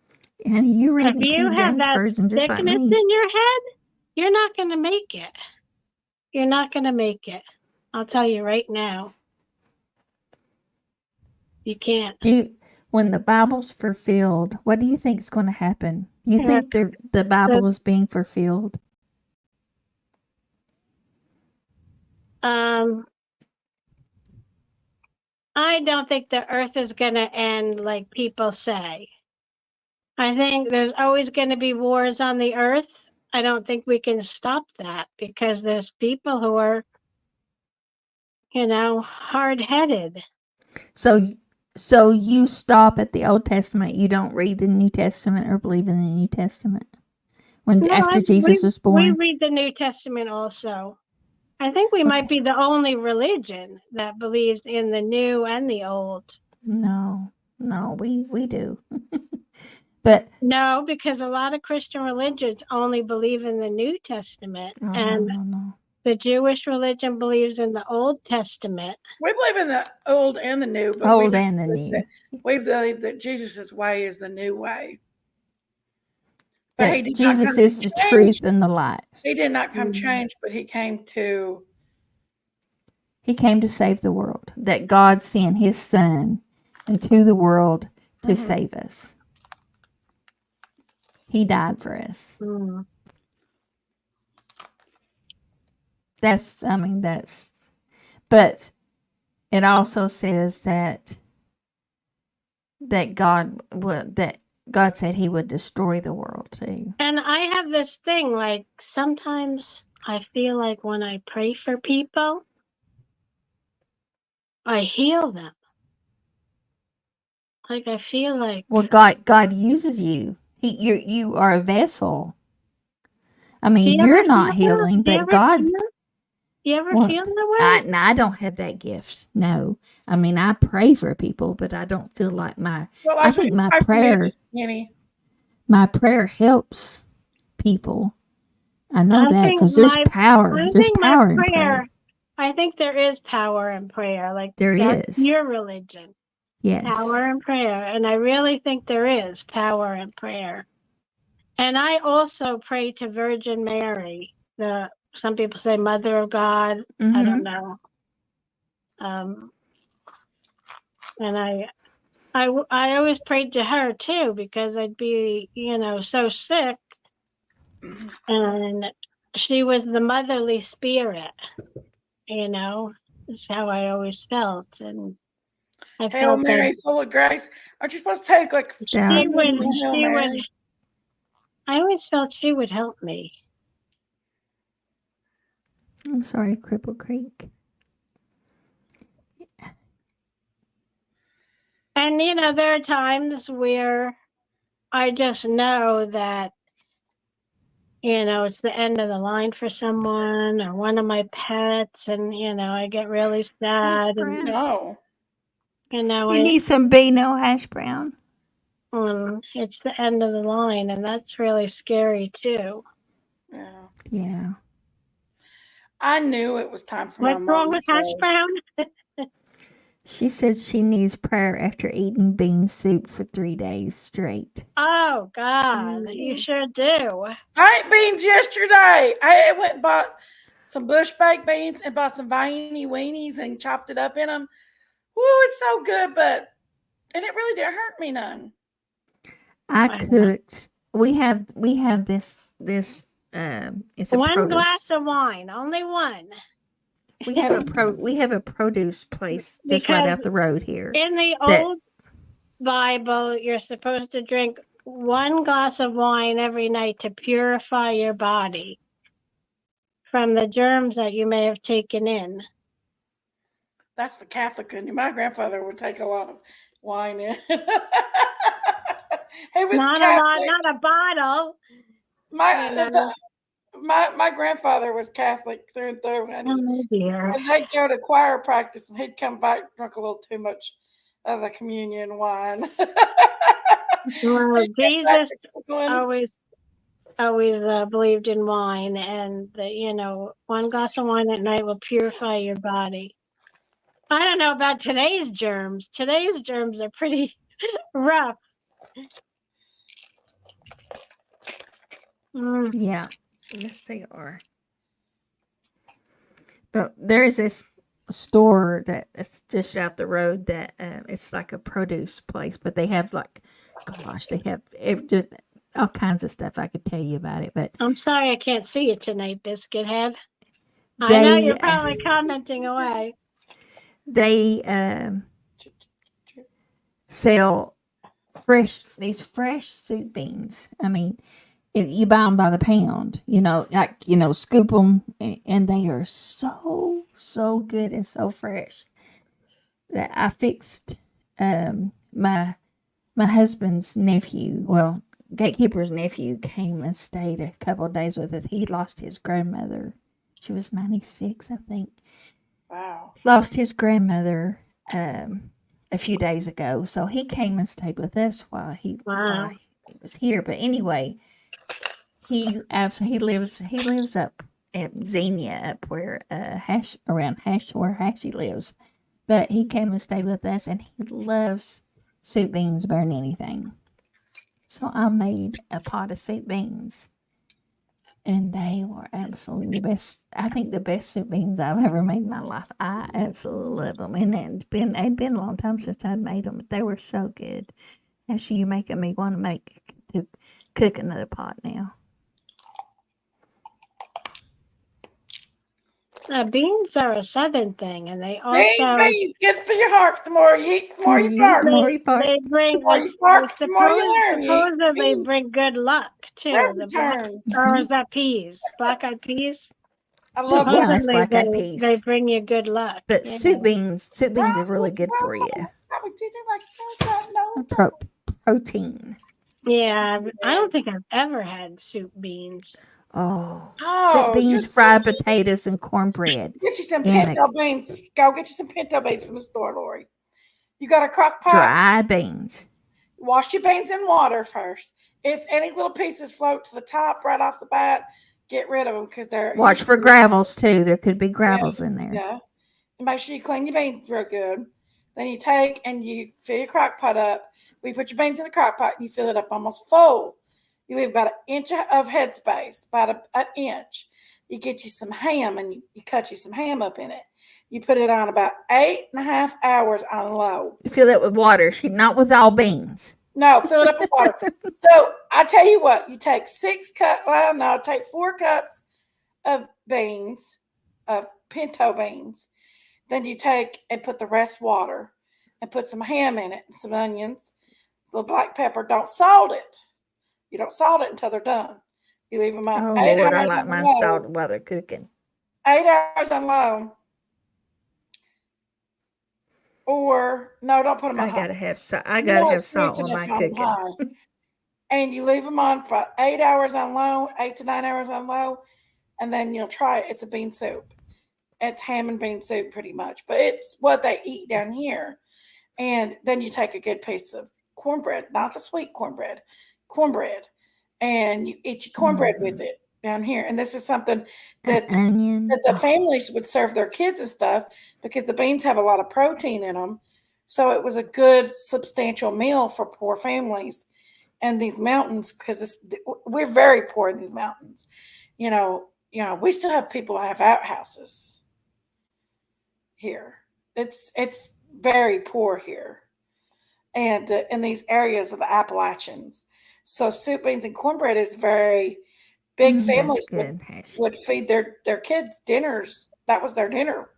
And you read If the you King have James that Version just like sickness me. in your head, you're not going to make it. You're not going to make it. I'll tell you right now. You can't. When the Bible's fulfilled, what do you think is going to happen? You Yeah. think the Bible is being fulfilled? I don't think the earth is going to end like people say. I think there's always going to be wars on the earth. I don't think we can stop that because there's people who are, hard-headed. So you stop at the Old Testament. You don't read the New Testament or believe in the New Testament after Jesus was born. We read the New Testament also. I think we might be the only religion that believes in the new and the old. No, we do. But no, because a lot of Christian religions only believe in the New Testament, and no. The Jewish religion believes in the Old Testament. We believe in the old and the new, but old and the new. We believe that Jesus' way is the new way. But that Jesus is the truth and the light. He did not come change, but he came to save the world. That God sent his son into the world to save us. He died for us. But it also says that God said he would destroy the world too. And I have this thing, like sometimes I feel like when I pray for people, I heal them. Like I feel like God uses you. You are a vessel. I mean, you're not healing, but God. You ever feel that way? I don't have that gift. No, I mean I pray for people, but I don't feel like I think my prayer helps people. I know that because there's power. There's power in prayer. I think there is power in prayer. Like that's your religion. Yes. Power in prayer. And I really think there is power in prayer. And I also pray to Virgin Mary, some people say Mother of God. I don't know. And I always prayed to her too, because I'd be, so sick. And she was the motherly spirit, is how I always felt. And I Hail felt Mary, full of grace. Aren't you supposed to take she would. I always felt she would help me. I'm sorry, Cripple Creek. And there are times where I just know that, it's the end of the line for someone or one of my pets, and I get really sad. You need some Beano hash brown. It's the end of the line, and that's really scary too. Yeah. I knew it was time for What's wrong with hash brown? She said she needs prayer after eating bean soup for 3 days straight. Oh, God, you sure do. I ate beans yesterday. I went and bought some bush baked beans and bought some viney weenies and chopped it up in them. Woo, it's so good, but it really didn't hurt me none. I cooked. We have this. It's a one glass of wine, only one. We have a produce place just right out the road here. In the old Bible, you're supposed to drink 1 glass of wine every night to purify your body from the germs that you may have taken in. That's the Catholic in you. My grandfather would take a lot of wine in. He was Not a lot, Catholic. not a bottle. My You know. my grandfather was Catholic through and through, Oh dear. and they'd go to choir practice, and he'd come back drunk a little too much of the communion wine. Well, He'd come back Jesus to Cleveland. always believed in wine, and that, you know, one glass of wine at night will purify your body. I don't know about today's germs. Today's germs are pretty rough. Yeah, yes, they are. But there is this store that it's just out the road that it's like a produce place, but they have like, gosh, they have just all kinds of stuff. I could tell you about it, but I'm sorry I can't see you tonight, Biscuit Head. I know you're probably commenting away. They sell these fresh soup beans. I mean, you buy them by the pound, scoop them, and they are so good and so fresh that I fixed my husband's nephew. Well, Gatekeeper's nephew came and stayed a couple of days with us. He lost his grandmother. She was 96, I think. Wow. Lost his grandmother a few days ago, so he came and stayed with us while he was here. But anyway, he lives up at Xenia, up where where Hashy lives. But he came and stayed with us, and he loves soup beans better than anything. So I made a pot of soup beans, and they were absolutely the best. I think the best soup beans I've ever made in my life. I absolutely love them, and it'd been a long time since I'd made them, but they were so good. Actually, you're making me want to cook another pot now. Beans are a southern thing, and they also Beans, good for your heart. The more you eat, the more you fart. The more you fart. They bring The more you fart, the more you learn. Supposedly bring good luck too. Or is that peas? Black eyed peas? I love Yeah, that's Supposedly black-eyed peas. they bring you good luck. But soup beans are really good for you. Protein. Yeah, I don't think I've ever had soup beans. Oh, soup beans, fried potatoes, and cornbread. Get you some pinto beans. Go get you some pinto beans from the store, Lori. You got a crock pot? Dried beans. Wash your beans in water first. If any little pieces float to the top right off the bat, get rid of them because they're. Watch for gravels too. There could be gravels in there. Yeah. And make sure you clean your beans real good. Then you take and you fill your crock pot up. We put your beans in the crock pot and you fill it up almost full. You leave about an inch of headspace, about an inch. You get you some ham and you cut you some ham up in it. You put it on about 8.5 hours on low. You fill it with water, not with all beans. No, fill it up with water. So I tell you what, you take 4 cups of beans, of pinto beans. Then you take and put the rest water and put some ham in it and some onions, a little black pepper. Don't salt it. You don't salt it until they're done. You leave them on 8 Lord, hours I like on mine low. salted while they're cooking. 8 hours on low. Or no, don't put them on high. I gotta have salt when I'm cooking. And you leave them on for about 8 hours on low, 8 to 9 hours on low, and then you'll try it. It's a bean soup. It's ham and bean soup pretty much, but it's what they eat down here. And then you take a good piece of cornbread, not the sweet cornbread, and you eat your cornbread with it down here. And this is something that the families would serve their kids and stuff because the beans have a lot of protein in them. So it was a good substantial meal for poor families in these mountains because we're very poor in these mountains. You know, we still have people who have outhouses here. It's very poor here, and in these areas of the Appalachians. So soup, beans, and cornbread is very big. Families would feed their kids dinners. That was their dinner.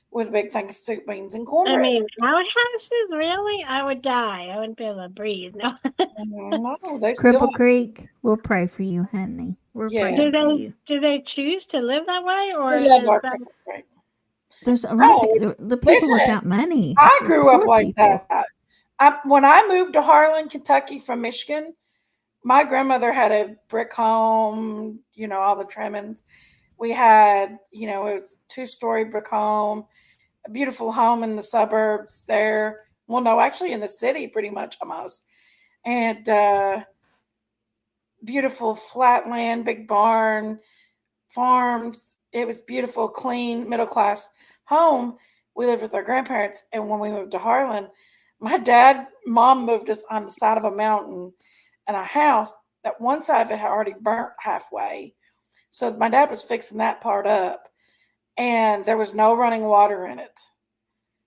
Was a big thing of soup, beans, and cornbread. I mean, outhouses, really? I would die. I wouldn't be able to breathe. No. No, they Cripple Creek, we'll pray for you, honey. We're praying for you. Do they choose to live that way, or we love our Cripple Creek? There's a lot of No, the people listen, without money. I The grew up poor like people. that. When I moved to Harlan, Kentucky from Michigan, my grandmother had a brick home, all the trimmings. We had, it was 2-story brick home, a beautiful home in the suburbs there. Well, no, actually in the city, pretty much almost. And beautiful flat land, big barn, farms. It was beautiful, clean, middle class home. We lived with our grandparents, and when we moved to Harlan, mom moved us on the side of a mountain and a house that one side of it had already burnt halfway. So my dad was fixing that part up, and there was no running water in it.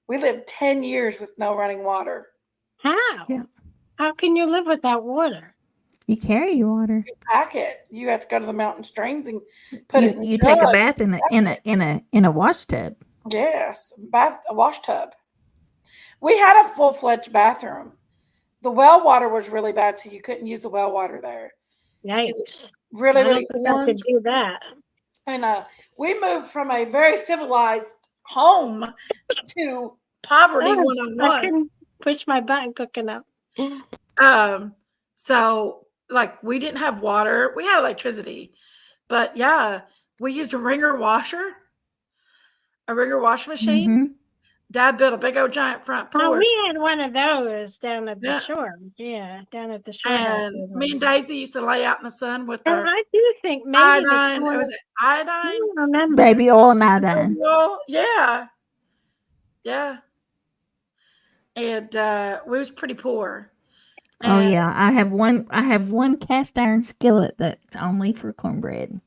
We lived 10 years with no running water. How? Yeah. How can you live without water? You carry your water. You pack it. You have to go to the mountain streams and put it in You a take a jug. bath in a wash tub. Yes, a wash tub. We had a full-fledged bathroom. The well water was really bad, so you couldn't use the well water there. It was Yikes. really, I don't really think I could orange. do that. And we moved from a very civilized home to poverty Oh, I 101. couldn't push my button quick enough. So like we didn't have water. We had electricity, but yeah, we used a Ringer wash machine. Mm-hmm. Dad built a big old giant front Oh, porch. we had one of those down at the Yeah. shore. Yeah, down at the shore house. And me and Daisy used to lay out in the sun with And our I do think maybe iodine. the Was it I iodine? don't remember. Baby oil and iodine. Well, yeah. Yeah. And we was pretty poor. Oh And yeah, I have one cast iron skillet that's only for cornbread.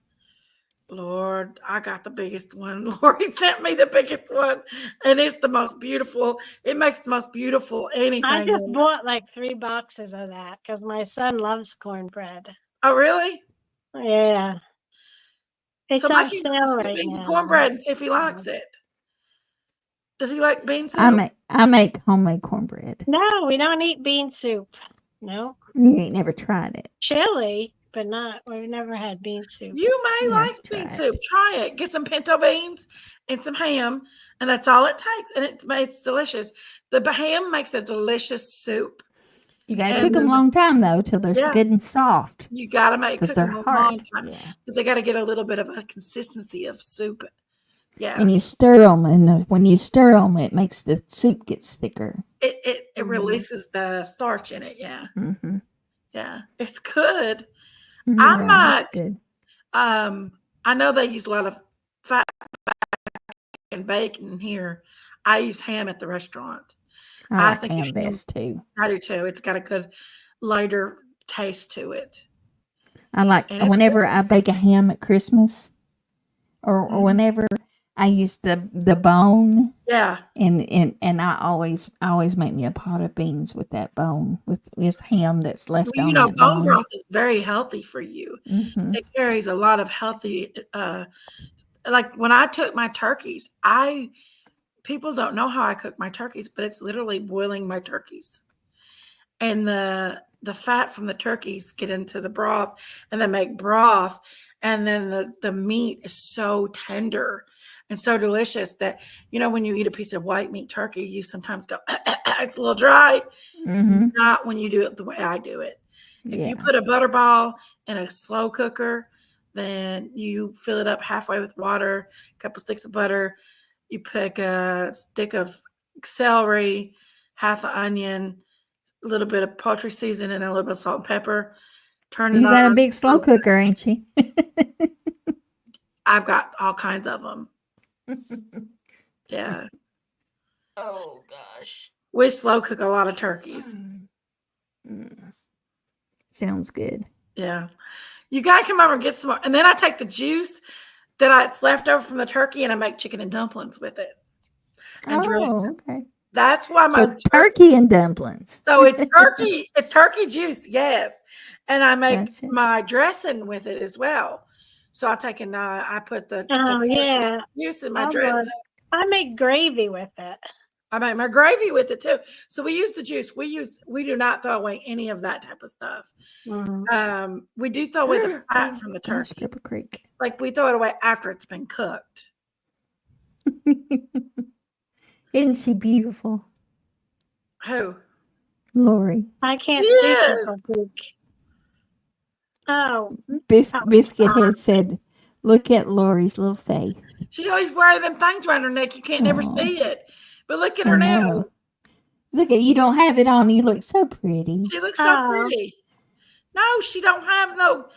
Lord, I got the biggest one. Lori sent me the biggest one, and it's the most beautiful. It makes the most beautiful anything. I just bought like 3 boxes of that because my son loves cornbread. Oh, really? Yeah. It's So on make him sale some right beans and now. cornbread and see if he likes it. Does he like bean soup? I make homemade cornbread. No, we don't eat bean soup. No. You ain't never tried it. Chili, but we've never had bean soup. You may You have like to try bean it. soup. Try it. Get some pinto beans and some ham, and that's all it takes. And it's delicious. The ham makes a delicious soup. You gotta And cook them a long time though, till they're Yeah. good and soft. You got to make 'Cause cook they're them a long hard. time Yeah. because they got to get a little bit of a consistency of soup. Yeah, And you stir them, and when you stir them, it makes the soup gets thicker. it releases the starch in it. Yeah, Mm-hmm. yeah, it's good. Yeah, I'm not. it's good. I know they use a lot of fat and bacon here. I use ham at the restaurant. I like think ham ham- best too. I do too. It's got a good lighter taste to it. I like And it's whenever I bake a ham at Christmas, or Mhm. whenever I use the bone, Yeah, and I always make me a pot of beans with that bone with ham that's left well, on bone that bone. broth is very healthy for you. Mm-hmm. It carries a lot of healthy. Like when I took my turkeys, people don't know how I cook my turkeys, but it's literally boiling my turkeys, and the fat from the turkeys get into the broth, and they make broth, and then the meat is so tender and so delicious that when you eat a piece of white meat turkey, you sometimes go, it's a little dry. Mm-hmm. Not when you do it the way I do it. If you Yeah. put a butterball in a slow cooker, then you fill it up halfway with water, a couple sticks of butter. You pick a stick of celery, half an onion, a little bit of poultry seasoning, and a little bit of salt and pepper. Turn it You got a on big slow cooker, ain't you? I've got all kinds of them. Yeah. Oh gosh. We slow cook a lot of turkeys. Sounds good. Yeah. You got to come over and get some more. And then I take the juice that's left over from the turkey and I make chicken and dumplings with it. And dress Oh, it. okay. That's why So turkey and dumplings. So it's turkey juice, yes. And I make Gotcha. my dressing with it as well. So I take and I put the turkey yeah. juice in my Oh, dressing. Lord. I make gravy with it. I make my gravy with it too. So we use the juice. We do not throw away any of that type of stuff. Mm-hmm. We do throw away the fat from the Gosh, turkey. Cripple Creek. Like we throw it away after it's been cooked. Isn't she beautiful, Who? Lori? I can't see Yes. Peppa Pig. Oh, Biscuit Head said, "Look at Lori's little face." She's always wearing them things around her neck. You can't never Aw, see it. But look at I her now. know. Look at you. Don't have it on. You look so pretty. She looks so pretty. No, she don't have no.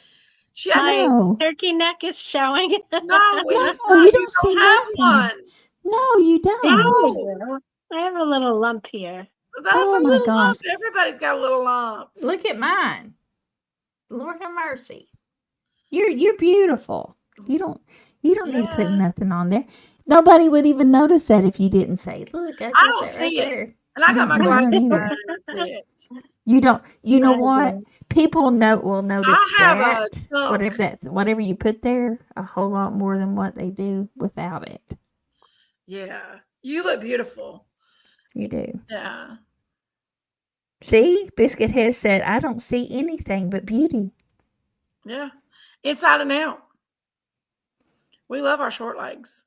She has my No, turkey neck is showing. no. It's no, not. you You don't see don't have nothing. one. No, you Yeah, don't. I do. I have a little lump here. That's Oh a my little gosh! lump. Everybody's got a little lump. Look at mine. Lord have mercy. You're beautiful. You don't need to put Yeah. nothing on there. Nobody would even notice that if you didn't say, "Look, I I got don't that right see it. there." And I got my I glasses don't on. either. I don't see it. You don't. You know I what? do. People will notice I have a that duck. whatever you put there a whole lot more than what they do without it. Yeah. You look beautiful. You do. Yeah. See, Biscuit Head said, "I don't see anything but beauty." Yeah. Inside and out. We love our short legs.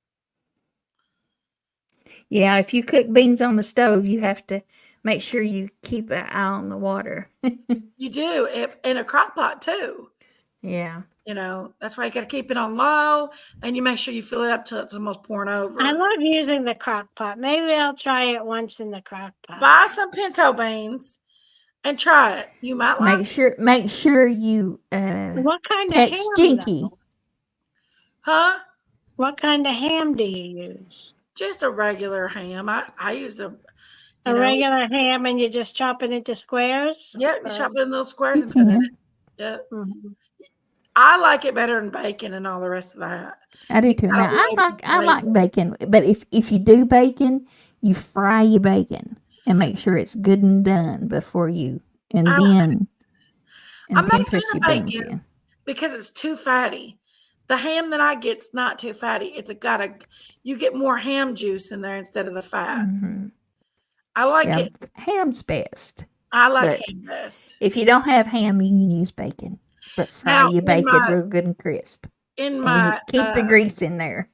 Yeah, if you cook beans on the stove, you have to make sure you keep an eye on the water. You do. In a crock pot too. Yeah. You know, that's why you got to keep it on low and you make sure you fill it up till it's almost pouring over. I love using the crock pot. Maybe I'll try it once in the crock pot. Buy some pinto beans and try it. You might like it. Make sure you What kind of text ham, Jinky. though? Huh? What kind of ham do you use? Just a regular ham. I use a regular ham, and you just chop it into squares? Yeah, you chop it in little squares You and put it in can. it. Yeah. Mm-hmm. I like it better than bacon and all the rest of that. I do too. I Now don't I like like bacon, but if you do bacon, you fry your bacon and make sure it's good and done before you, and I- then I'm not a push fan your of beans bacon in. because it's too fatty. The ham that I get's not too fatty. You get more ham juice in there instead of the fat. Mhm. I like Yeah, it. ham's best. I like But ham best. if you don't have ham, you can use bacon, but fry Now, your in bacon my- real good and crisp, In and my keep the grease in there.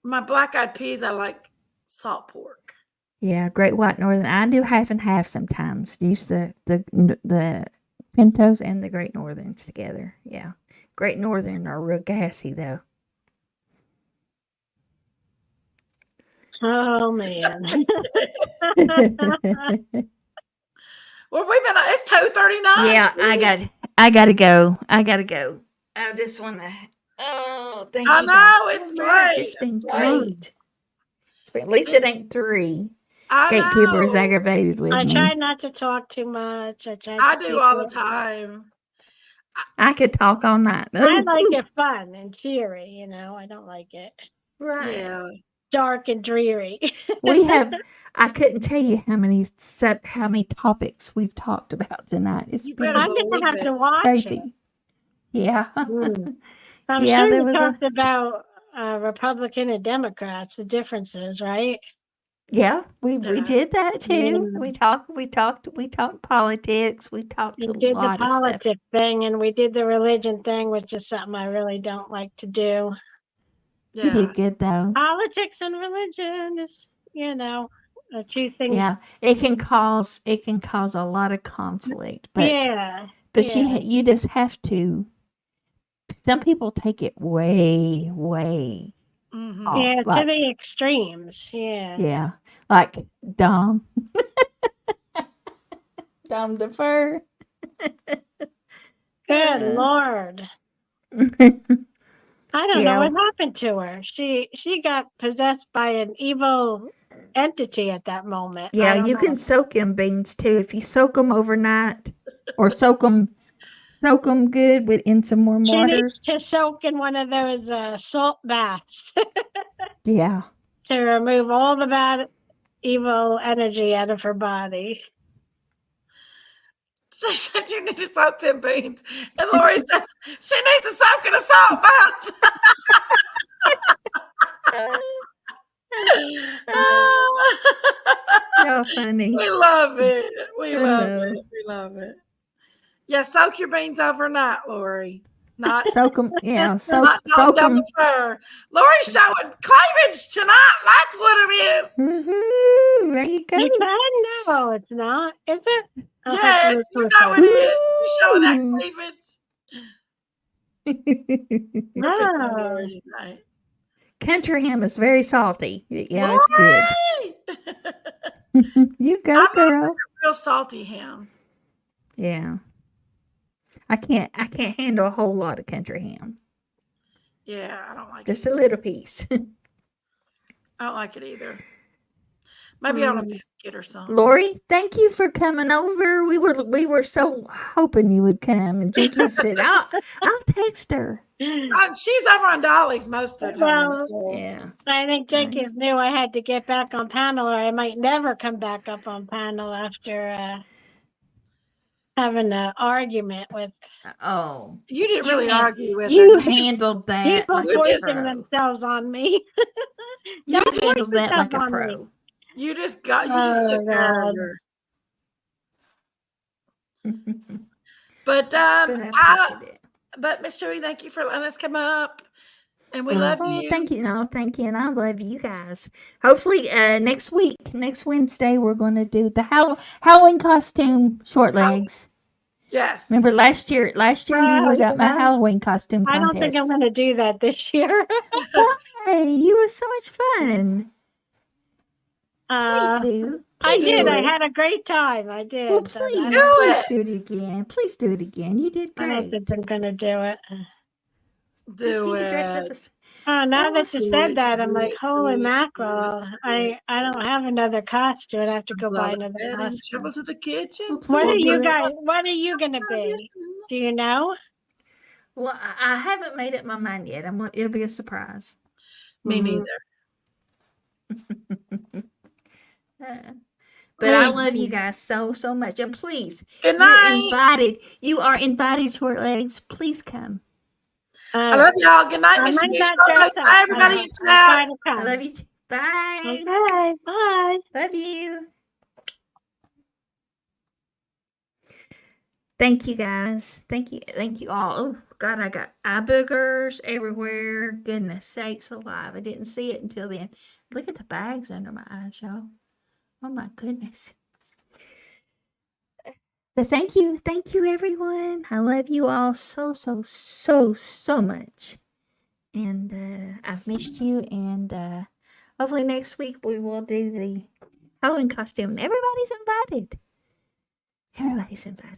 my black eyed peas, I like salt pork. Yeah, Great White Northern. I do half and half sometimes. Use the Pintos and the Great Northerns together. Yeah, Great Northern are real gassy though. Oh, man. Well, we've been. It's 2:39. Yeah, I gotta go. I just want to. Oh, thank I you know, guys so it's much. late. It's been It's late. great. At least it ain't 3. I Gatekeeper is know. aggravated with I me. try not to talk too much. I do keep all the it- time. I could talk all night. I like it fun and cheery, you know. I don't like it Right. Yeah. dark and dreary. We have. I couldn't tell you how many topics we've talked about tonight. It's You been better I'm gonna have believe to it. watch it. crazy. Yeah. I'm Yeah, sure there you was talked about Republican and Democrats, the differences, right? Yeah, we Yeah. did that too. Yeah. We talked politics. We talked We a did the lot of stuff. politic thing and we did the religion thing, which is something I really don't like to do. You Yeah. did good though. Politics and religion is, two things. Yeah, it can cause a lot of conflict, but yeah. you just have to. Some people take it way Mhm. off. Yeah, to like, the extremes. Yeah. yeah, like Dom, Dom defer. Good Lord. I don't Yeah. know what happened to her. She got possessed by an evil entity at that moment. I Yeah, don't you know. can soak in beans too. If you soak them overnight, or soak them good in some warm She water. needs to soak in one of those salt baths Yeah. to remove all the bad, evil energy out of her body. She said you need to soak them beans. And Lori said she needs to soak in a salt bath. So funny. We love it. We I love know. it. We love it. Yeah, soak your beans overnight, Lori. Not Soak them, yeah, not soak no double them. fur. Lori's showing cleavage tonight. That's what it is. Woohoo! There you go. You can? No, it's not. Is it? I'll have to Yes, look you know closer. it is. You're showing that Ooh. cleavage. We're picking on Oh. Lori tonight. Country ham is very salty. Yeah, it's good. Lori! You go, I'm not girl. real salty ham. Yeah. I can't handle a whole lot of country ham. Yeah, I don't like Just it. a little piece. I don't like it either. Maybe on a biscuit or something. Lori, thank you for coming over. We were so hoping you would come, and Jinky said, "I'll text her." She's over on Dolly's most of the time. Well, So. Yeah. I think Jenkins knew I had to get back on panel, or I might never come back up on panel after having an argument with Oh, You didn't really argue with you her. handled that people like a forcing pro. themselves on me. You Don't force handled that yourself like a on me. pro. You just took Oh, care of God. her. But But I appreciate it. but Miss Joey, thank you for letting us come up. And we love Oh, you. thank you. No, thank you. And I love you guys. Hopefully, next Wednesday, we're going to do the Halloween costume short legs. Yes. Remember last year you was at my yeah. Halloween costume I contest. don't think I'm going to do that this year. Why? You was so much fun. Please do. I Please did. do I it. had a great time. I did. Well, but please do it again. Please do it again. You did I don't great. think I'm going to do it. Just Do need to dress up it. as. Oh, now That that was you do said it, that, do I'm like, it, holy do it, mackerel. I don't have another costume. I have to go Blow buy the another bed and costume. shovel to the kitchen. Well, What are please do you it. guys? What are you going to be? Do you know? Well, I haven't made up my mind yet. It'll be a surprise. Me neither. But I love you guys so much, and please, Good you're night. invited. You are invited, short legs. Please come. I love y'all. Good night, I Miss might Joey. not Bye, dress up. everybody. I'll Each try out. to I come. love you too. Bye. Okay, bye. Love you. Thank you guys. Thank you all. Oh God, I got eye boogers everywhere. Goodness sakes alive. I didn't see it until then. Look at the bags under my eyes, y'all. Oh my goodness. But thank you everyone. I love you all so much. And I've missed you, and hopefully next week we will do the Halloween costume. Everybody's invited. Everybody's invited.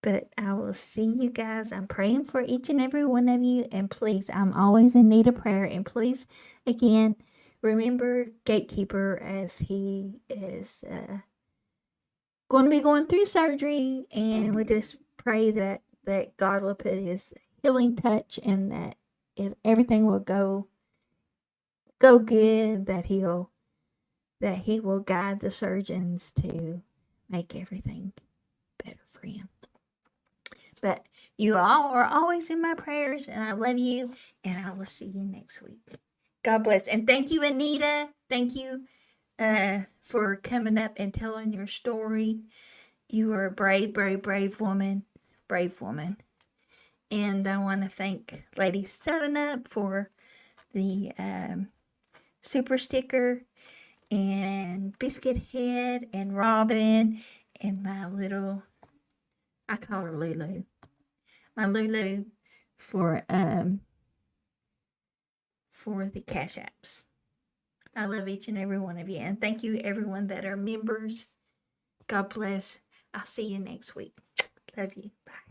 But I will see you guys. I'm praying for each and every one of you. And please, I'm always in need of prayer. And please, again, remember Gatekeeper as he is going to be going through surgery. And we just pray that God will put his healing touch and that everything will go good, that he will guide the surgeons to make everything better for him. But you all are always in my prayers, and I love you, and I will see you next week. God bless. And thank you, Anita. Thank you for coming up and telling your story. You are a brave woman. Brave woman. And I want to thank Lady 7-Up for the super sticker, and Biscuit Head, and Robin, and my little, I call her Lulu. My Lulu for the Cash Apps. I love each and every one of you, and thank you everyone that are members. God bless. I'll see you next week. Love you. Bye.